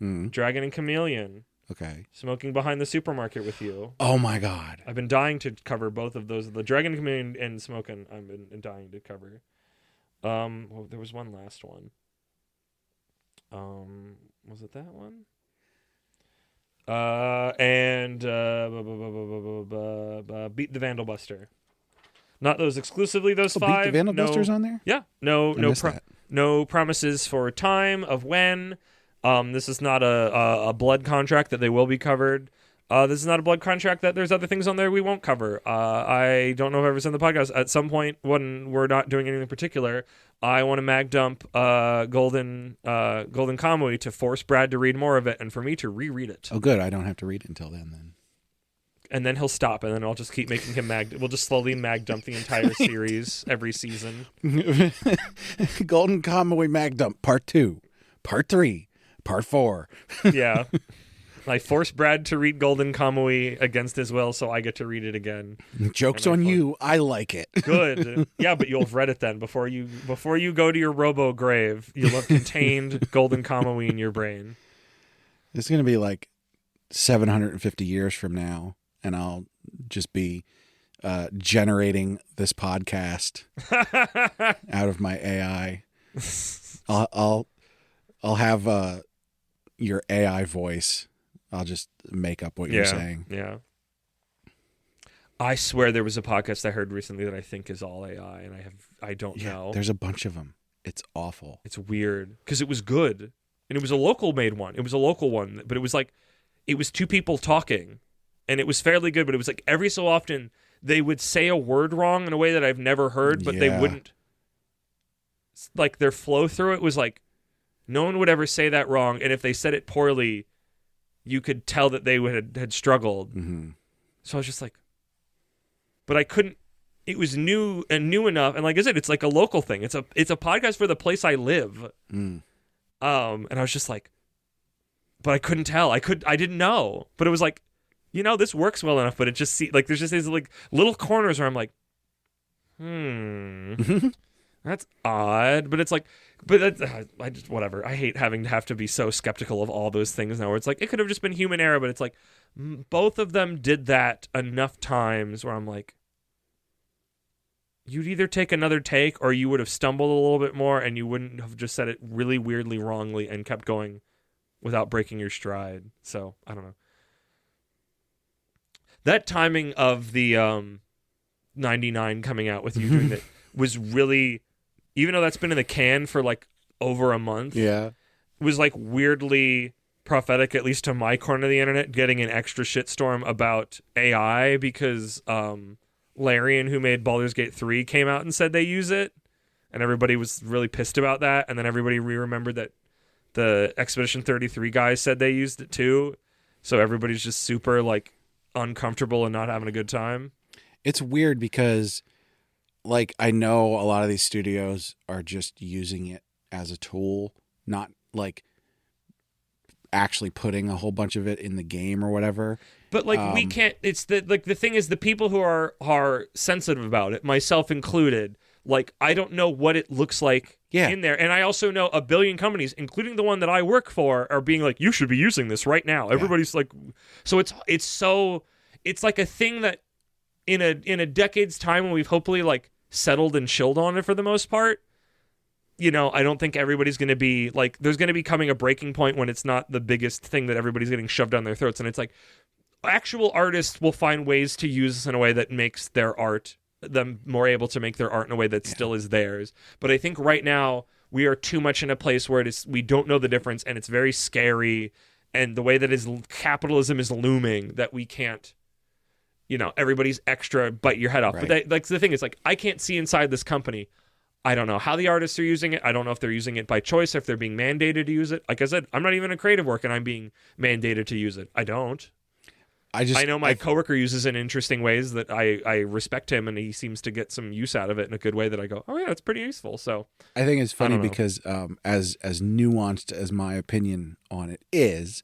Dragon and Chameleon. Okay. Smoking Behind the Supermarket with You. Oh my God. I've been dying to cover both of those. The Dragon and Chameleon and Smoking I've been dying to cover. Well, there was one last one. Was it that one? Beat the Vandal Buster. Not those exclusively, those 5. Beat the Vandal Buster's on there? Yeah. No promises for time of when. This is not a blood contract that they will be covered. This is not a blood contract that there's other things on there we won't cover. I don't know if I've ever said in the podcast. At some point, when we're not doing anything in particular, I want to mag dump Golden Kamui to force Brad to read more of it and for me to reread it. Oh, good. I don't have to read it until then. And then he'll stop, and then I'll just keep making him mag. We'll just slowly mag dump the entire series every season. Golden Kamui mag dump part 2, part 3, part 4. Yeah. I forced Brad to read Golden Kamui against his will, so I get to read it again. Joke's on you. I like it. Good. Yeah, but you'll have read it then before you go to your robo grave. You'll have contained Golden Kamui in your brain. It's going to be like 750 years from now, and I'll just be generating this podcast out of my AI. I'll have your AI voice. I'll just make up what you're saying. Yeah. I swear there was a podcast I heard recently that I think is all AI, and I don't know. There's a bunch of them. It's awful. It's weird because it was good, and it was a local made one. It was a local one, but it was like it was two people talking, and it was fairly good. But it was like every so often they would say a word wrong in a way that I've never heard, but they wouldn't. Like their flow through it was like no one would ever say that wrong, and if they said it poorly, you could tell that they had struggled. Mm-hmm. So I was just like, but I couldn't. It was new enough, and like I said, it's like a local thing. It's a podcast for the place I live. Mm. And I was just like, but I couldn't tell. I didn't know, but it was like, this works well enough. But it just like there's just these like little corners where I'm like, that's odd. But it's like, I just whatever. I hate having to be so skeptical of all those things now. Where it's like it could have just been human error, but it's like both of them did that enough times where I'm like, you'd either take another take or you would have stumbled a little bit more and you wouldn't have just said it really weirdly wrongly and kept going without breaking your stride. So I don't know. That timing of the 99 coming out with you doing that was really, even though that's been in the can for like over a month, was like weirdly prophetic, at least to my corner of the internet, getting an extra shitstorm about AI because Larian, who made Baldur's Gate 3, came out and said they use it, and everybody was really pissed about that, and then everybody remembered that the Expedition 33 guys said they used it too, so everybody's just super like uncomfortable and not having a good time. It's weird because like I know a lot of these studios are just using it as a tool, not like actually putting a whole bunch of it in the game or whatever. But like we can't. It's the thing is the people who are sensitive about it, myself included. Like I don't know what it looks like in there, and I also know a billion companies, including the one that I work for, are being like, you should be using this right now. Everybody's like, so it's like a thing that in a decade's time when we've hopefully like settled and chilled on it for the most part. I don't think everybody's going to be like, there's going to be coming a breaking point when it's not the biggest thing that everybody's getting shoved down their throats. And it's like, actual artists will find ways to use this in a way that makes their art, them more able to make their art in a way that still is theirs. But I think right now we are too much in a place where we don't know the difference, and it's very scary. And the way that capitalism is looming, that we can't, everybody's extra bite your head off. Right. But like the thing is, like, I can't see inside this company. I don't know how the artists are using it. I don't know if they're using it by choice, if they're being mandated to use it. Like I said, I'm not even in creative work and I'm being mandated to use it. I don't. I know my coworker uses it in interesting ways that I respect him, and he seems to get some use out of it in a good way that I go, oh yeah, it's pretty useful. So I think it's funny because as nuanced as my opinion on it is,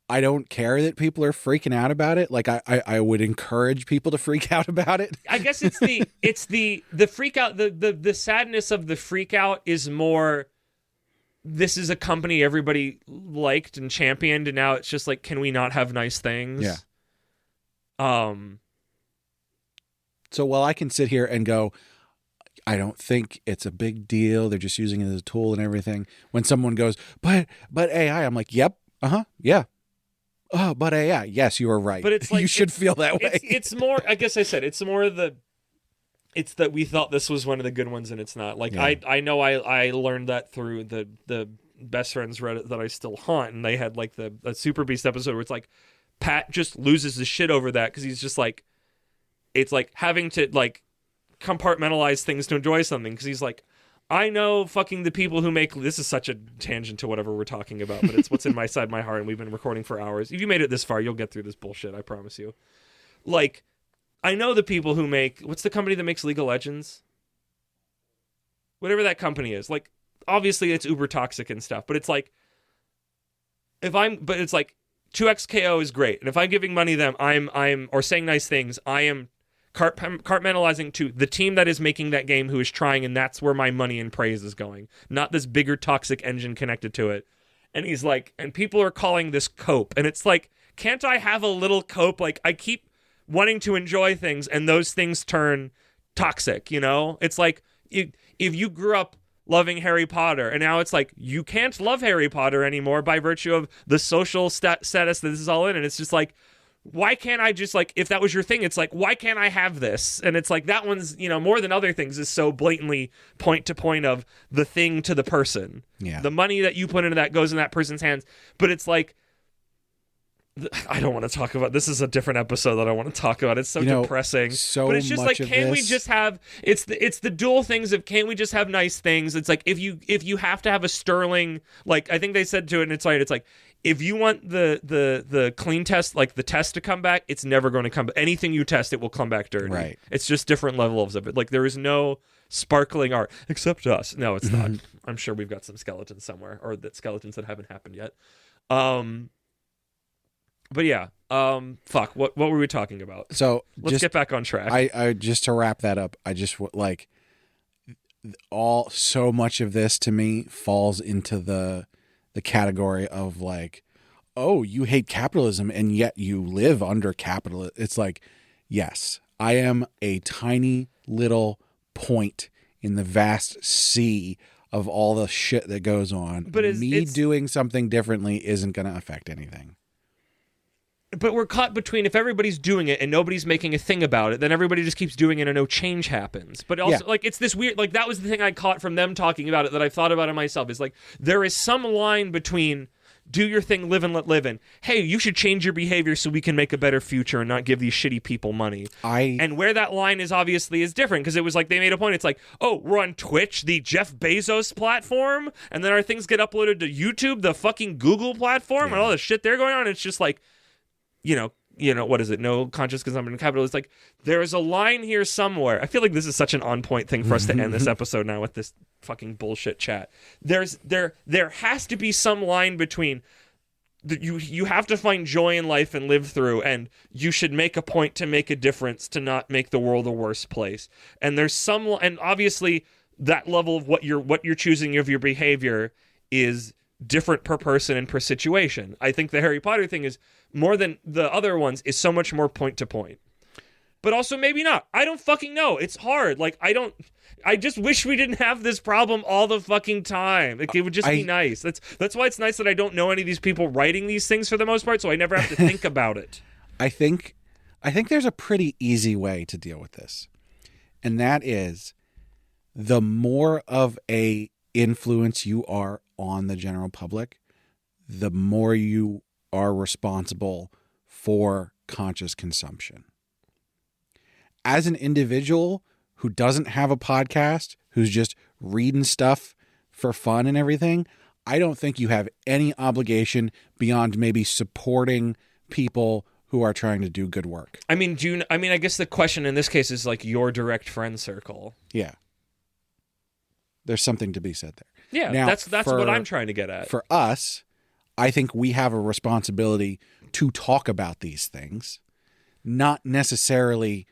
I don't care that people are freaking out about it. Like I would encourage people to freak out about it. I guess it's the freak out. The sadness of the freak out is more, this is a company everybody liked and championed, and now it's just like, can we not have nice things? Yeah. So while I can sit here and go, I don't think it's a big deal, they're just using it as a tool and everything. When someone goes, but AI, I'm like, yep, yeah. Oh, but AI, yes, you are right. But it's like, you should feel that way. It's more, I guess I said, it's more it's that we thought this was one of the good ones and it's not. Like, yeah. I know I learned that through the best friends Reddit that I still haunt, and they had like a Super Beast episode where it's like Pat just loses his shit over that because he's just like, it's like having to like compartmentalize things to enjoy something, because he's like, I know fucking the people who make, this is such a tangent to whatever we're talking about, but it's what's inside my heart, and we've been recording for hours. If you made it this far, you'll get through this bullshit, I promise you. Like, I know the people who make, what's the company that makes League of Legends? Whatever that company is. Like, obviously it's uber toxic and stuff, but it's like, but it's like 2XKO is great. And if I'm giving money to them, or saying nice things, I am compartmentalizing to the team that is making that game who is trying, and that's where my money and praise is going, not this bigger toxic engine connected to it. And he's like, and people are calling this cope. And it's like, can't I have a little cope? Like, I keep wanting to enjoy things, and those things turn toxic, you know? It's like, if you grew up loving Harry Potter, and now it's like, you can't love Harry Potter anymore by virtue of the social status that this is all in. And it's just like, why can't I just, like, if that was your thing, it's like, why can't I have this? And it's like, that one's, you know, more than other things, is so blatantly point to point of the thing to the person. Yeah. The money that you put into that goes in that person's hands. But it's like, I don't want to talk about, this is a different episode that I want to talk about. It's so depressing. But it's just like, can't we just have, it's the dual things of, can't we just have nice things? It's like, if you have to have a sterling, like, I think they said to it, and it's like, if you want the clean test, like the test to come back, it's never going to come back. Anything you test, it will come back dirty. Right. It's just different levels of it. Like, there is no sparkling art except us. No, it's not. I'm sure we've got some skeletons somewhere, or skeletons that haven't happened yet. But yeah, fuck. What were we talking about? So let's get back on track. I just to wrap that up, I just like so much of this to me falls into the category of like, oh, you hate capitalism and yet you live under capitalism. It's like, yes, I am a tiny little point in the vast sea of all the shit that goes on. But it's doing something differently isn't going to affect anything. But we're caught between, if everybody's doing it and nobody's making a thing about it, then everybody just keeps doing it and no change happens. But also, like, it's this weird, like, that was the thing I caught from them talking about it that I've thought about it myself, is like, there is some line between do your thing, live and let live in, hey, you should change your behavior so we can make a better future and not give these shitty people money. And where that line is obviously is different, because it was like, they made a point, it's like, oh, we're on Twitch, the Jeff Bezos platform, and then our things get uploaded to YouTube, the fucking Google platform, and all the shit they're going on. It's just like, you know, what is it? No conscious consumption of capital. It's like, there's a line here somewhere. I feel like this is such an on-point thing for us to end this episode now with this fucking bullshit chat. There has to be some line between you have to find joy in life and live through, and you should make a point to make a difference to not make the world a worse place. And there's some, and obviously that level of what you're choosing of your behavior is different per person and per situation. I think the Harry Potter thing is more than the other ones, is so much more point to point. But also maybe not. I don't fucking know. It's hard. Like, I just wish we didn't have this problem all the fucking time. Like, it would just be nice. That's why it's nice that I don't know any of these people writing these things for the most part, so I never have to think about it. I think there's a pretty easy way to deal with this. And that is, the more of a influence you are on the general public, the more you are responsible for conscious consumption. As an individual who doesn't have a podcast, who's just reading stuff for fun and everything, I don't think you have any obligation beyond maybe supporting people who are trying to do good work. I mean, I guess the question in this case is like your direct friend circle. Yeah. There's something to be said there. Yeah, now, that's what I'm trying to get at. For us, I think we have a responsibility to talk about these things, not necessarily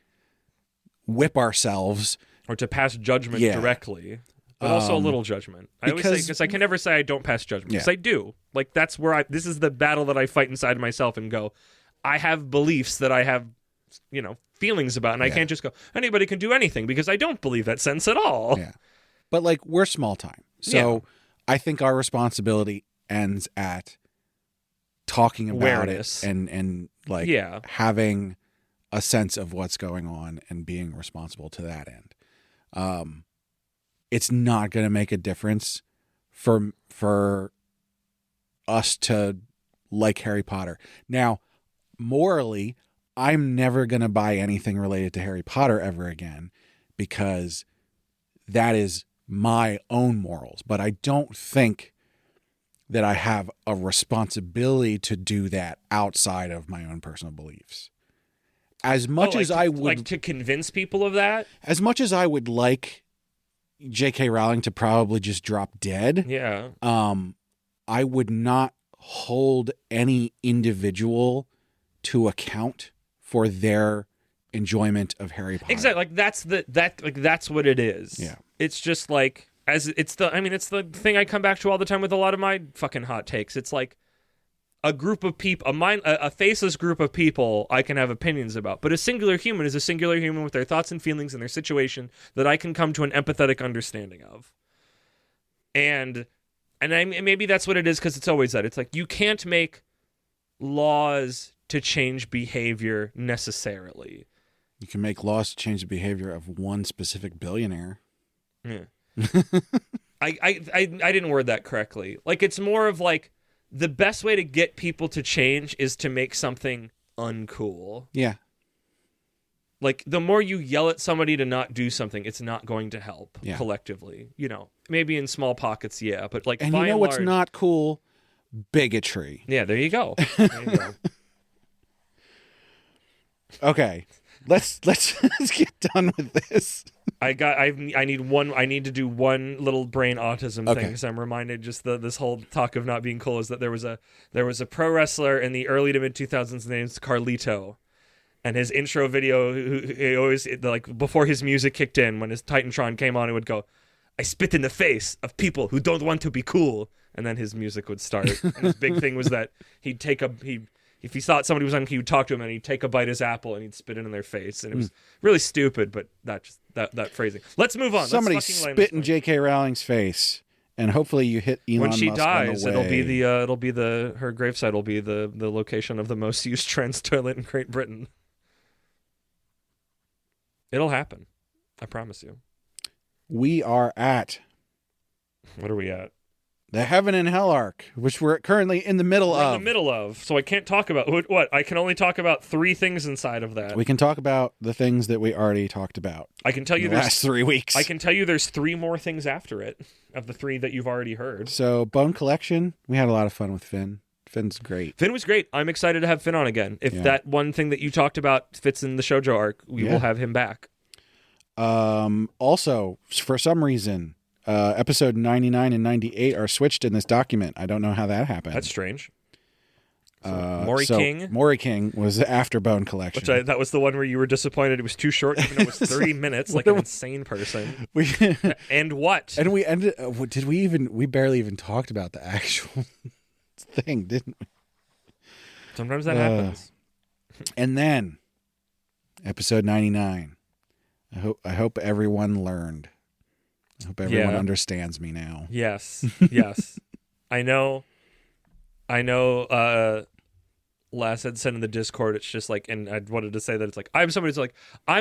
whip ourselves. Or to pass judgment directly, but also a little judgment. I always say, because I can never say I don't pass judgment, because I do. Like, that's where this is the battle that I fight inside myself and go, I have beliefs that I have, feelings about, and I can't just go, anybody can do anything, because I don't believe that sense at all. Yeah. But, like, we're small time. So I think our responsibility ends at talking about awareness. It and having a sense of what's going on and being responsible to that end. It's not going to make a difference for us to like Harry Potter. Now, morally, I'm never going to buy anything related to Harry Potter ever again, because that is my own morals. But I don't think that I have a responsibility to do that outside of my own personal beliefs. As much as I would like to convince people of that, as much as I would like J.K. Rowling to probably just drop dead, I would not hold any individual to account for their enjoyment of Harry Potter. Exactly. Like that's what it is. Yeah. It's just like it's the thing I come back to all the time with a lot of my fucking hot takes. It's like a group of people, a faceless group of people I can have opinions about, but a singular human is a singular human with their thoughts and feelings and their situation that I can come to an empathetic understanding of. And maybe that's what it is, because it's always that. It's like you can't make laws to change behavior necessarily. You can make laws to change the behavior of one specific billionaire. Yeah. I didn't word that correctly. Like, it's more of like the best way to get people to change is to make something uncool. Yeah. Like, the more you yell at somebody to not do something, it's not going to help collectively. You know, maybe in small pockets, yeah, but like, and by you know and what's large, not cool? Bigotry. Yeah, there you go. There you go. Okay, let's get done with this. I need to do one little brain autism thing, because I'm reminded just this whole talk of not being cool is that there was a pro wrestler in the early to mid 2000s named Carlito, and his intro video, he always, like, before his music kicked in, when his Titantron came on, it would go, "I spit in the face of people who don't want to be cool," and then his music would start. And his big thing was that if he thought somebody was on, he would talk to him and he'd take a bite of his apple and he'd spit it in their face. And it was really stupid, but that phrasing. Let's move on. Somebody spit in J.K. Rowling's face, and hopefully you hit Elon When she Musk dies, on the way. her gravesite will be the location of the most used trans toilet in Great Britain. It'll happen. I promise you. We are at What are we at? the Heaven and Hell arc, which we're currently in the middle of. So I can't talk about what. I can only talk about 3 things inside of that. We can talk about the things that we already talked about. I can tell you the last 3 weeks. I can tell you there's 3 more things after it, of the 3 that you've already heard. So Bone Collection, we had a lot of fun with Finn. Finn's great. Finn was great. I'm excited to have Finn on again. If that one thing that you talked about fits in the shoujo arc, we will have him back. Also, for some reason, episode 99 and 98 are switched in this document. I don't know how that happened. That's strange. Mori King was after Bone Collection. That was the one where you were disappointed it was too short, even though it was 30 minutes, like an insane person. And what? And we ended. We barely even talked about the actual thing, didn't we? Sometimes that happens. And then, episode 99. I hope everyone learned. I hope everyone understands me now. Yes. I know. Lass had said in the Discord, it's just like, and I wanted to say that it's like, I'm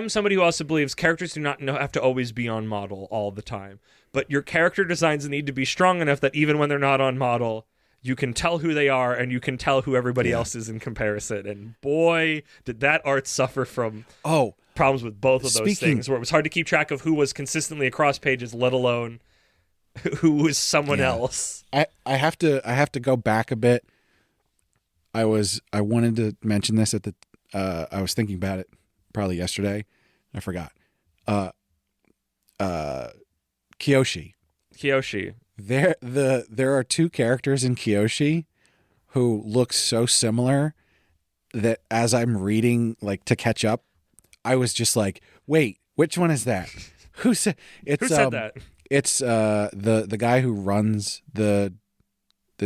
somebody who also believes characters do not have to always be on model all the time, but your character designs need to be strong enough that even when they're not on model, you can tell who they are and you can tell who everybody else is in comparison. And boy, did that art suffer from problems with both of those things, where it was hard to keep track of who was consistently across pages, let alone who was someone else. I have to go back a bit. I wanted to mention this at the I was thinking about it probably yesterday. I forgot. Kyoshi. There are 2 characters in Kyoshi who look so similar that as I'm reading, like, to catch up, I was just like, wait, which one is that? Who said that? It's the guy who runs the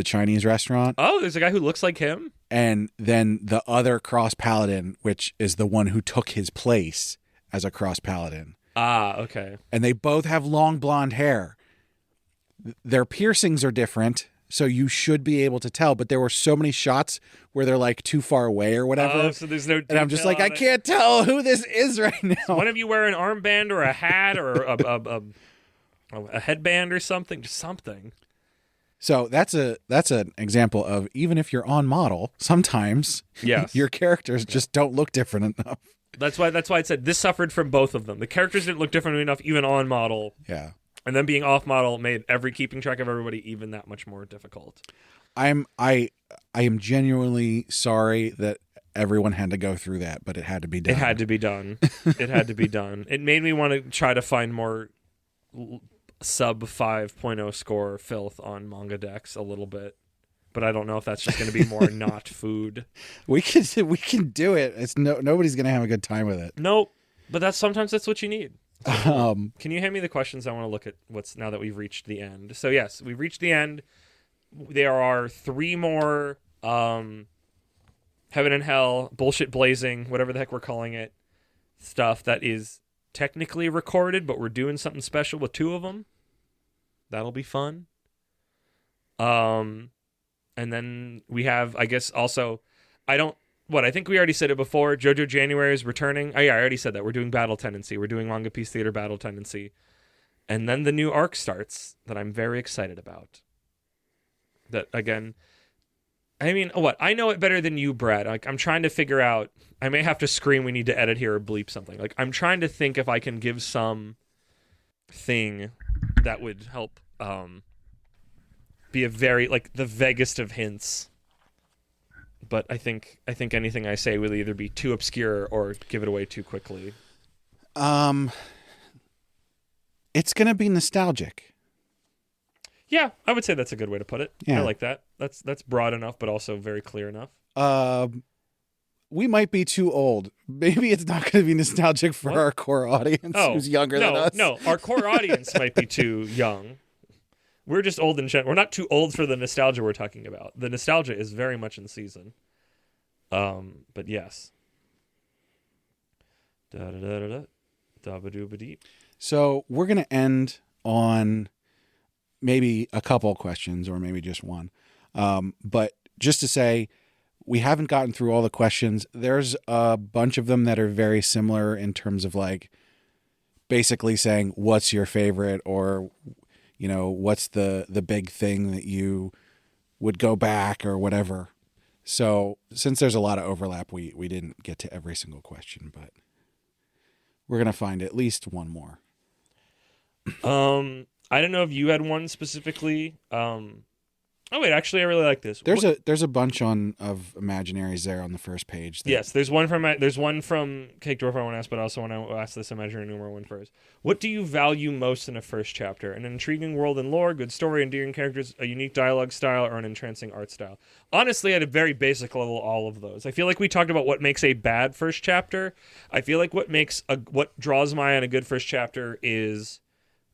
Chinese restaurant. Oh, there's a guy who looks like him? And then the other cross paladin, which is the one who took his place as a cross paladin. Ah, okay. And they both have long blonde hair. Their piercings are different, so you should be able to tell, but there were so many shots where they're like too far away or whatever. Oh, so there's no detail. And I'm just like, I can't tell who this is right now. So one of you wear an armband or a hat or a headband or something, just something. So that's an example of, even if you're on model, sometimes your characters just don't look different enough. That's why I said this suffered from both of them. The characters didn't look different enough even on model. Yeah. And then being off model made keeping track of everybody even that much more difficult. I am genuinely sorry that everyone had to go through that, but it had to be done. It had to be done. It made me want to try to find more sub 5.0 score filth on manga decks a little bit. but I don't know if that's just going to be more not food. We can do it. It's nobody's gonna have a good time with it. Nope. But sometimes that's what you need. Um, Can you hand me the questions? I want to look at what's now that we've reached the end. So yes, we've reached the end. There are 3 more heaven and hell, bullshit blazing, whatever the heck we're calling it, stuff that is technically recorded, but we're doing something special with 2 of them. That'll be fun. And then we have, I guess, also, I think we already said it before. JoJo January is returning. Oh, yeah, I already said that. We're doing Battle Tendency. We're doing Manga Piece Theater Battle Tendency. And then the new arc starts that I'm very excited about. That, again, I mean, what? I know it better than you, Brad. Like, I'm trying to figure out, I may have to scream we need to edit here or bleep something. Like, I'm trying to think if I can give some thing that would help be a very, like, the vaguest of hints. But I think anything I say will either be too obscure or give it away too quickly. It's gonna be nostalgic. Yeah, I would say that's a good way to put it. Yeah. I like that. That's broad enough, but also very clear enough. We might be too old. Maybe it's not going to be nostalgic for our core audience who's younger than us. No, our core audience might be too young. We're just old in general. We're not too old for the nostalgia we're talking about. The nostalgia is very much in season. But yes. Da-da-da-da-da. So we're going to end on maybe a couple questions or maybe just one. But just to say, we haven't gotten through all the questions. There's a bunch of them that are very similar in terms of like basically saying, what's your favorite, or, you know, what's the big thing that you would go back or whatever. So since there's a lot of overlap, we didn't get to every single question, but we're going to find at least one more. I don't know if you had one specifically. Oh wait, actually, I really like this. There's a bunch of imaginaries there on the first page. Yes, there's one from Cake Dwarf I want to ask, but I also want to ask this imaginary numeral one first. What do you value most in a first chapter? An intriguing world and lore, good story, endearing characters, a unique dialogue style, or an entrancing art style? Honestly, at a very basic level, all of those. I feel like we talked about what makes a bad first chapter. I feel like what draws my eye on a good first chapter is,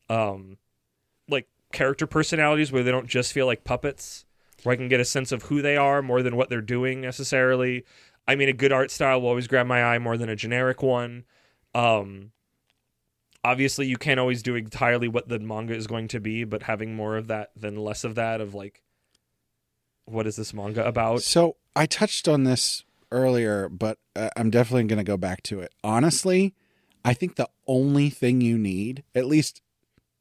like character personalities where they don't just feel like puppets, where I can get a sense of who they are more than what they're doing necessarily. I mean, a good art style will always grab my eye more than a generic one. Obviously, you can't always do entirely what the manga is going to be, but having more of that than less of that, of like, what is this manga about? So I touched on this earlier, but I'm definitely going to go back to it. Honestly, I think the only thing you need, at least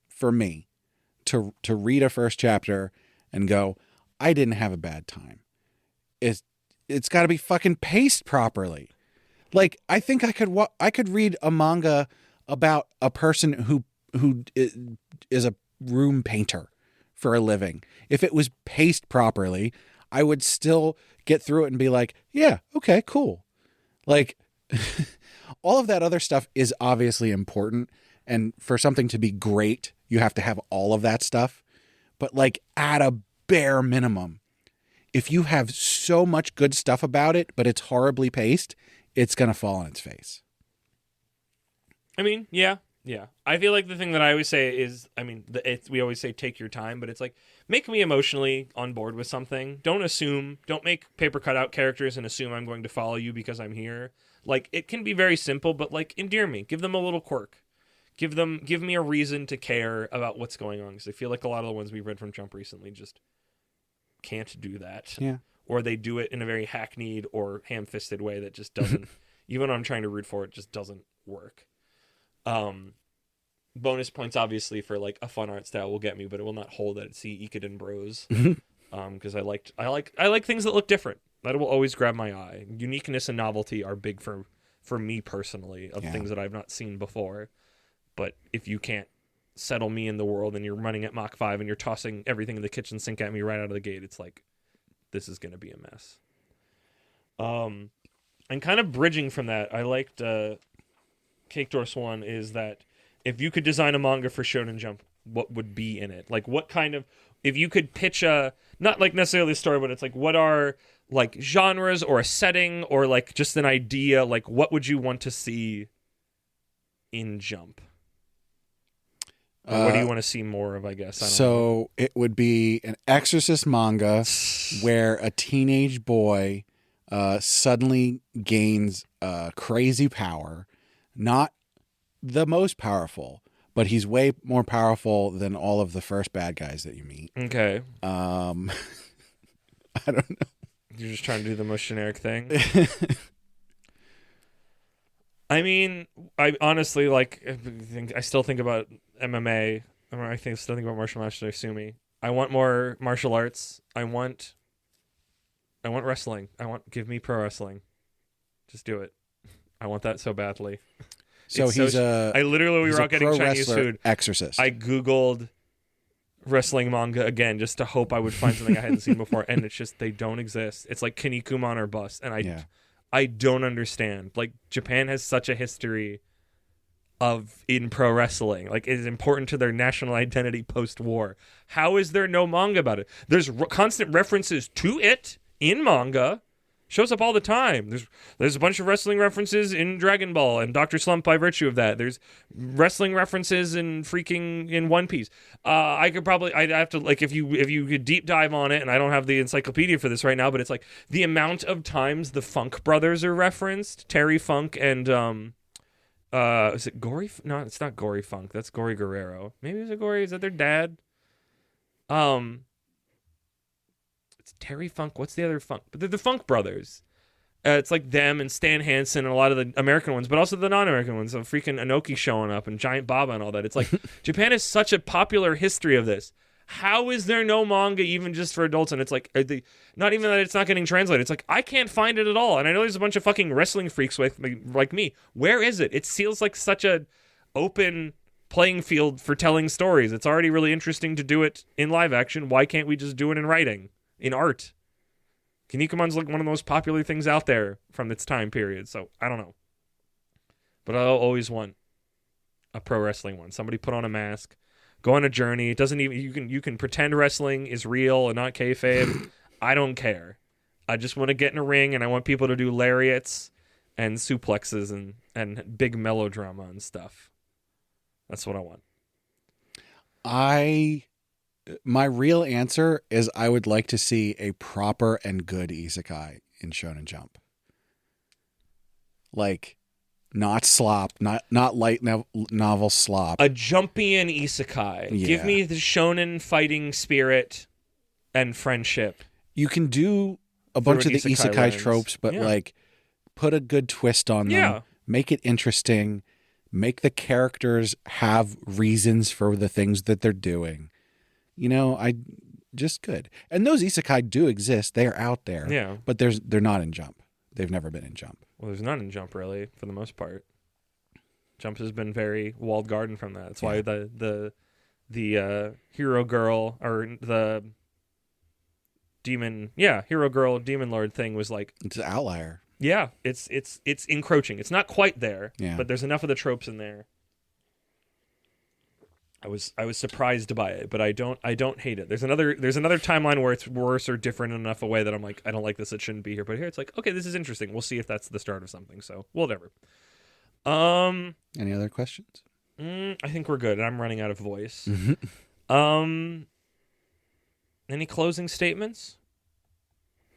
for me, to read a first chapter and go, I didn't have a bad time, it's got to be fucking paced properly. Like, I think I could read a manga about a person who is a room painter for a living. If it was paced properly, I would still get through it and be like, yeah, okay, cool. Like, all of that other stuff is obviously important. And for something to be great, you have to have all of that stuff. But like, at a bare minimum, if you have so much good stuff about it, but it's horribly paced, it's going to fall on its face. I mean, yeah. I feel like the thing that I always say is, I mean, we always say take your time, but it's like, make me emotionally on board with something. Don't make paper cutout characters and assume I'm going to follow you because I'm here. Like, it can be very simple, but like, endear me. Give them a little quirk. Give me a reason to care about what's going on, because I feel like a lot of the ones we've read from Jump recently just can't do that. Yeah. Or they do it in a very hackneyed or ham-fisted way that just doesn't, even when I'm trying to root for it, just doesn't work. Bonus points, obviously, for like a fun art style will get me, but it will not hold at see Ikuden Bros. Because I like things that look different. That will always grab my eye. Uniqueness and novelty are big for me personally, of things that I've not seen before. But if you can't settle me in the world and you're running at Mach 5 and you're tossing everything in the kitchen sink at me right out of the gate, it's like, this is going to be a mess. And kind of bridging from that, I liked Cake Dwarf's one is that if you could design a manga for Shonen Jump, what would be in it? Like, what kind of... if you could pitch a, not like necessarily a story, but it's like, what are like genres or a setting or like just an idea, like what would you want to see in Jump? Or what do you want to see more of, I guess? I don't know. It would be an Exorcist manga where a teenage boy suddenly gains crazy power. Not the most powerful, but he's way more powerful than all of the first bad guys that you meet. Okay. I don't know. You're just trying to do the most generic thing? I mean, I honestly, like, I still think about MMA. Still think about martial arts, sue me. I want more martial arts. I want wrestling. Give me pro wrestling. Just do it. I want that so badly. So I literally, we were out getting Chinese food. Exorcist. I Googled wrestling manga again just to hope I would find something I hadn't seen before, and it's just, they don't exist. It's like Kinnikuman or bust, and I don't understand. Like, Japan has such a history in pro wrestling. Like, it is important to their national identity post-war. How is there no manga about it? There's constant references to it in manga. Shows up all the time. There's a bunch of wrestling references in Dragon Ball and Dr. Slump by virtue of that. There's wrestling references in One Piece. I'd have to, like, if you could deep dive on it, and I don't have the encyclopedia for this right now, but it's like the amount of times the Funk brothers are referenced, Terry Funk and is it Gory? No, it's not Gory Funk. That's Gory Guerrero. Maybe it's a Gory. Is that their dad? It's Terry Funk. What's the other Funk? But they're the Funk brothers. It's like them and Stan Hansen and a lot of the American ones, but also the non-American ones. So freaking Inoki showing up and Giant Baba and all that. It's like Japan has such a popular history of this. How is there no manga even just for adults? And it's like, not even that it's not getting translated. It's like, I can't find it at all. And I know there's a bunch of fucking wrestling freaks like me. Where is it? It feels like such a open playing field for telling stories. It's already really interesting to do it in live action. Why can't we just do it in writing? In art. Kinnikuman's like one of the most popular things out there from its time period, so I don't know. But I'll always want a pro wrestling one. Somebody put on a mask, go on a journey. It doesn't even, you can pretend wrestling is real and not kayfabe. I don't care. I just want to get in a ring, and I want people to do lariats and suplexes and big melodrama and stuff. That's what I want. My real answer is I would like to see a proper and good isekai in Shonen Jump. Like, not slop, not light novel slop. A Jumpian isekai. Yeah. Give me the shonen fighting spirit and friendship. You can do a bunch of the isekai lens. tropes, but like, put a good twist on them. Yeah. Make it interesting. Make the characters have reasons for the things that they're doing. You know, just good. And those isekai do exist. They are out there. Yeah. But they're not in Jump. They've never been in Jump. Well, there's none in Jump, really, for the most part. Jump has been very walled garden from that. That's why the hero girl, or the demon, hero girl, demon lord thing was like... It's an outlier. Yeah, it's encroaching. It's not quite there, but there's enough of the tropes in there. I was surprised by it, but I don't hate it. There's another timeline where it's worse or different in enough a way that I'm like, I don't like this. It shouldn't be here. But here it's like, okay, this is interesting. We'll see if that's the start of something. So whatever. Any other questions? I think we're good. I'm running out of voice. Any closing statements?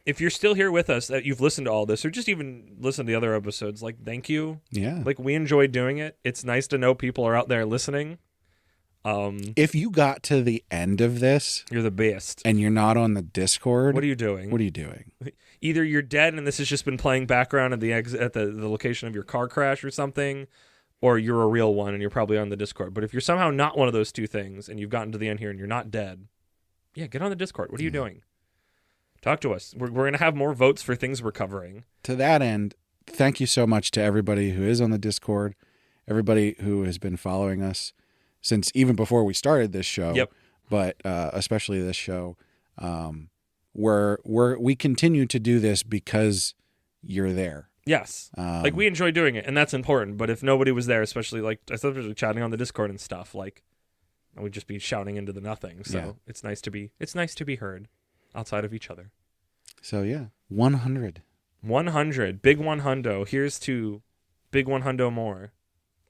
If you're still here with us, that you've listened to all this, or just even listened to the other episodes, like, thank you. Yeah. Like, we enjoy doing it. It's nice to know people are out there listening. If you got to the end of this, you're the best, and you're not on the Discord, what are you doing? What are you doing? Either you're dead and this has just been playing background at the location of your car crash or something, or you're a real one and you're probably on the Discord. But if you're somehow not one of those two things and you've gotten to the end here and you're not dead, get on the Discord. What are you doing? Talk to us. We're going to have more votes for things we're covering. To that end, thank you so much to everybody who is on the Discord, everybody who has been following us since even before we started this show. Yep. But especially this show, we continue to do this because you're there. Yes. Like, we enjoy doing it, and that's important. But if nobody was there, especially chatting on the Discord and stuff, like, and we'd just be shouting into the nothing. So Yeah. it's nice to be heard outside of each other. So yeah, 100. 100, big 100. Here's to big 100 more.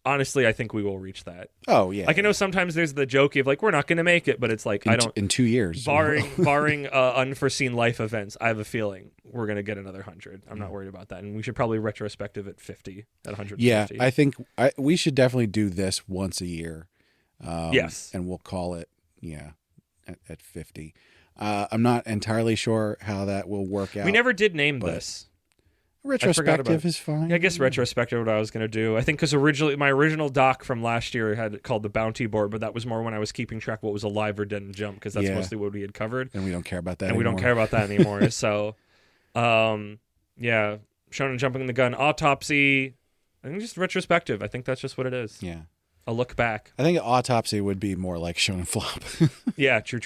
Honestly, I think we will reach that. Oh yeah. Like I know sometimes there's the joke of like we're not going to make it, but it's like in 2 years, barring unforeseen life events, I have a feeling we're going to get another 100. I'm not worried about that, and we should probably retrospective at 50, at 150. Yeah, I think we should definitely do this once a year. Yes, and we'll call it at 50. I'm not entirely sure how that will work out. we never did name this. Retrospective is fine. I guess retrospective what I was going to do. I think because my original doc from last year had it called the Bounty Board, but that was more when I was keeping track of what was alive or dead and jump, because that's mostly what we had covered. And we don't care about that anymore. We don't care about that anymore. So, yeah, Shonen jumping the gun, autopsy. I think just retrospective. I think that's just what it is. Yeah. A look back. I think autopsy would be more like Shonen flop. Yeah, true.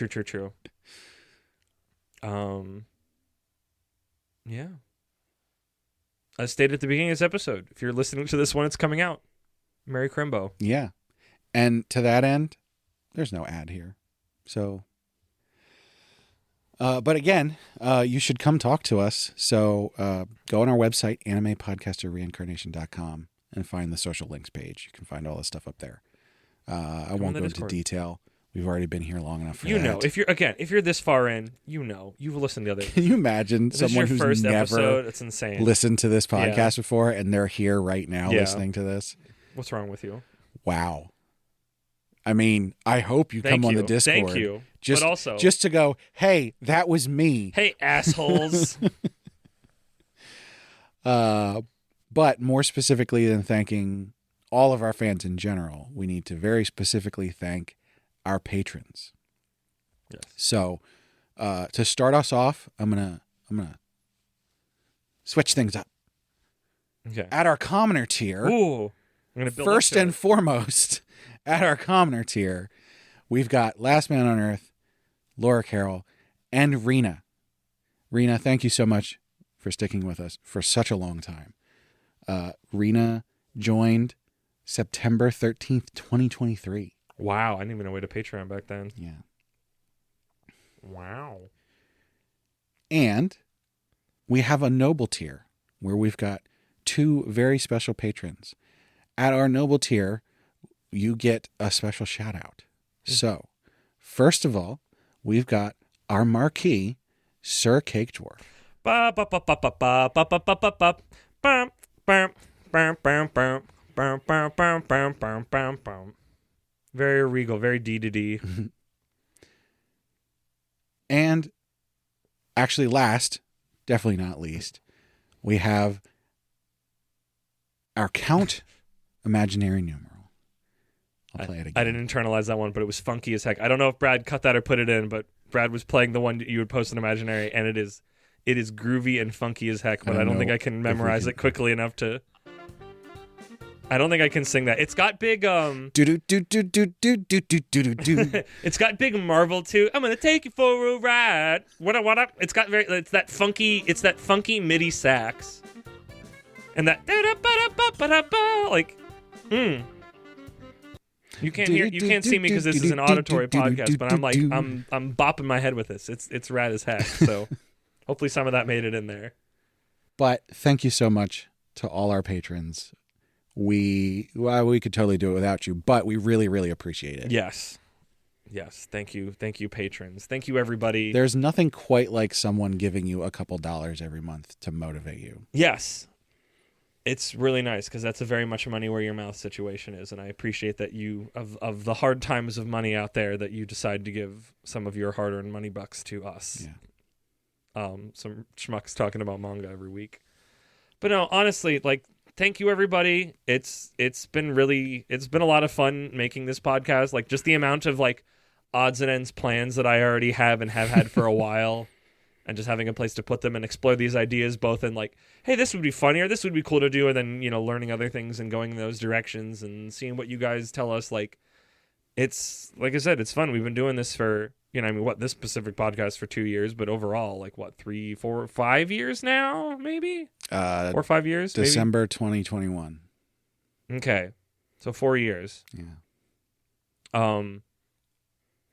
Yeah. As stated at the beginning of this episode, if you're listening to this when it's coming out, Merry Crimbo. Yeah. And to that end, there's no ad here. So, but again, you should come talk to us. So go on our website, animepodcasterreincarnation.com, and find the social links page. You can find all this stuff up there. I won't go into detail. We've already been here long enough for that. Know, if you're this far in, you've listened to the other. Can you imagine someone who's never it's insane. listened to this podcast before, and they're here right now listening to this? What's wrong with you? Wow. I mean, I hope you come on the Discord. Thank you. Just, but also, just to go, hey, that was me. Hey, assholes. But more specifically than thanking all of our fans in general, we need to very specifically thank our patrons. Yes. So, to start us off, I'm gonna switch things up. Okay. At our commoner tier, I'm gonna build first and foremost, at our commoner tier, we've got Last Man on Earth, Laura Carroll, and Rena. Rena, thank you so much for sticking with us for such a long time. Rena joined September 13th, 2023. Wow, I didn't even know we had a Patreon back then. Yeah. Wow. And we have a noble tier where we've got 2 very special patrons. At our noble tier, you get a special shout out. So, first of all, we've got our marquee, Sir Cake Dwarf. Very regal, very D. And actually last, definitely not least, we have our Count Imaginary Numeral. I'll play it again. I didn't internalize that one, but it was funky as heck. I don't know if Brad cut that or put it in, but Brad was playing the one you would post in Imaginary, and it is groovy and funky as heck, but I don't think I can memorize it quickly enough to... I don't think I can sing that. It's got big it's got big Marvel too. I'm gonna take you for a ride. What up? It's that funky MIDI sax. And that like You can't see me because this is an auditory podcast, but I'm bopping my head with this. It's rad as heck. So hopefully some of that made it in there. But thank you so much to all our patrons. We could totally do it without you, but we really, really appreciate it. Yes. Thank you, patrons. Thank you, everybody. There's nothing quite like someone giving you a couple dollars every month to motivate you. Yes, it's really nice because that's a very much money where your mouth situation is, and I appreciate that you of the hard times of money out there that you decide to give some of your hard-earned money bucks to us. Yeah. Some schmucks talking about manga every week, but no, honestly, like. Thank you, everybody. It's been a lot of fun making this podcast. Like just the amount of like odds and ends plans that I already have and have had for a while, and just having a place to put them and explore these ideas, both in like, hey, this would be funny or this would be cool to do, and then learning other things and going in those directions and seeing what you guys tell us. Like, it's like I said, it's fun. We've been doing this for this specific podcast for 2 years, but overall, like 3, 4, 5 years now, maybe 4 or 5 years. December 2021. Okay, so 4 years. Yeah.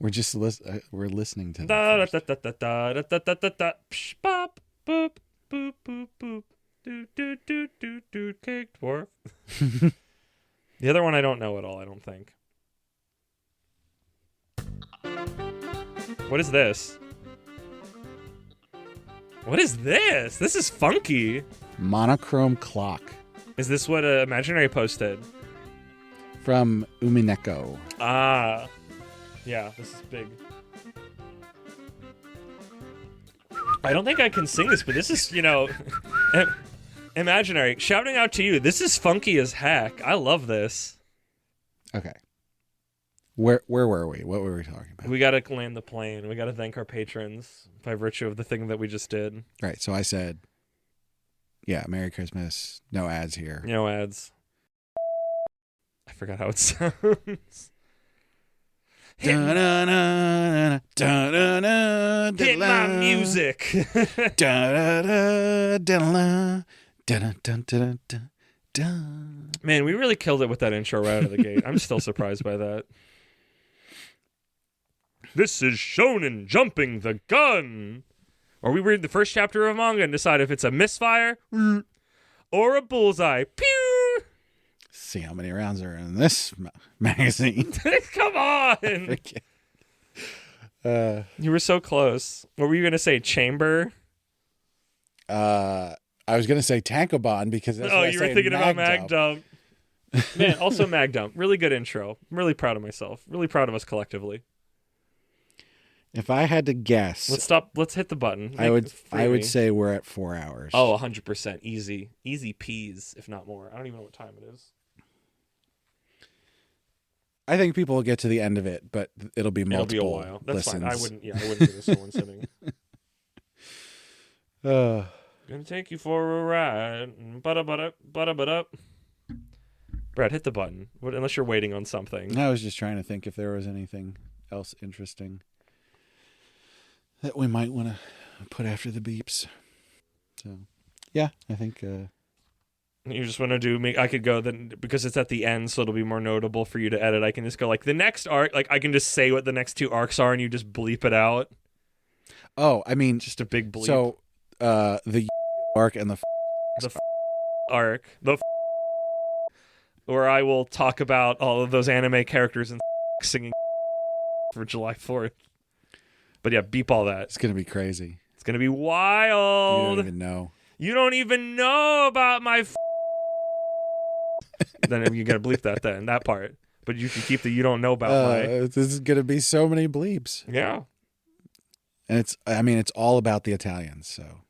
We're just we're listening to Da da them. da da da da da da da da. Psh, bop, boop, boop, boop, boop. Do do do do do. Cake dwarf. The other one I don't know at all. I don't think. What is this? What is this? This is funky. Monochrome clock Is this what Imaginary posted? from Umineko. Ah. Yeah, this is big. I don't think I can sing this, but this is, Imaginary. Shouting out to you. This is funky as heck. I love this. Okay. Where were we? What were we talking about? We gotta land the plane. We gotta thank our patrons by virtue of the thing that we just did. Right. So I said, yeah, Merry Christmas. No ads here. No ads. I forgot how it sounds. Hit my music. Man, we really killed it with that intro right out of the gate. I'm still surprised by that. This is Shonen jumping the gun. Or we read the first chapter of a manga and decide if it's a misfire or a bullseye. Pew! See how many rounds are in this magazine. Come on! You were so close. What were you going to say? Chamber? I was going to say Tankobon because that's what I you were say thinking about Mag Dump. Dump. Man, also Mag Dump. Really good intro. I'm really proud of myself. Really proud of us collectively. If I had to guess, Let's stop. Let's hit the button. I would say we're at 4 hours. Oh, 100%. Easy. Easy peas, if not more. I don't even know what time it is. I think people will get to the end of it, but it'll be multiple It'll be a while. That's listens. fine. I wouldn't do this for one sitting. Gonna take you for a ride. Ba-da-ba-da. Brad, hit the button. Unless you're waiting on something. I was just trying to think if there was anything else interesting that we might want to put after the beeps. So, yeah, I think... You just want to do me? I could go then because it's at the end, so it'll be more notable for you to edit. I can just go like the next arc. Like I can just say what the next two arcs are, and you just bleep it out. Oh, I mean, Just a big bleep. so the arc and the arc, where I will talk about all of those anime characters and singing for July 4th. But yeah, beep all that. it's gonna be crazy. It's gonna be You wild. don't even know. You don't even know about my. Then you gotta bleep that part. But you can keep the you don't know about my. This is gonna be so many bleeps, Yeah. and it's all about the Italians. So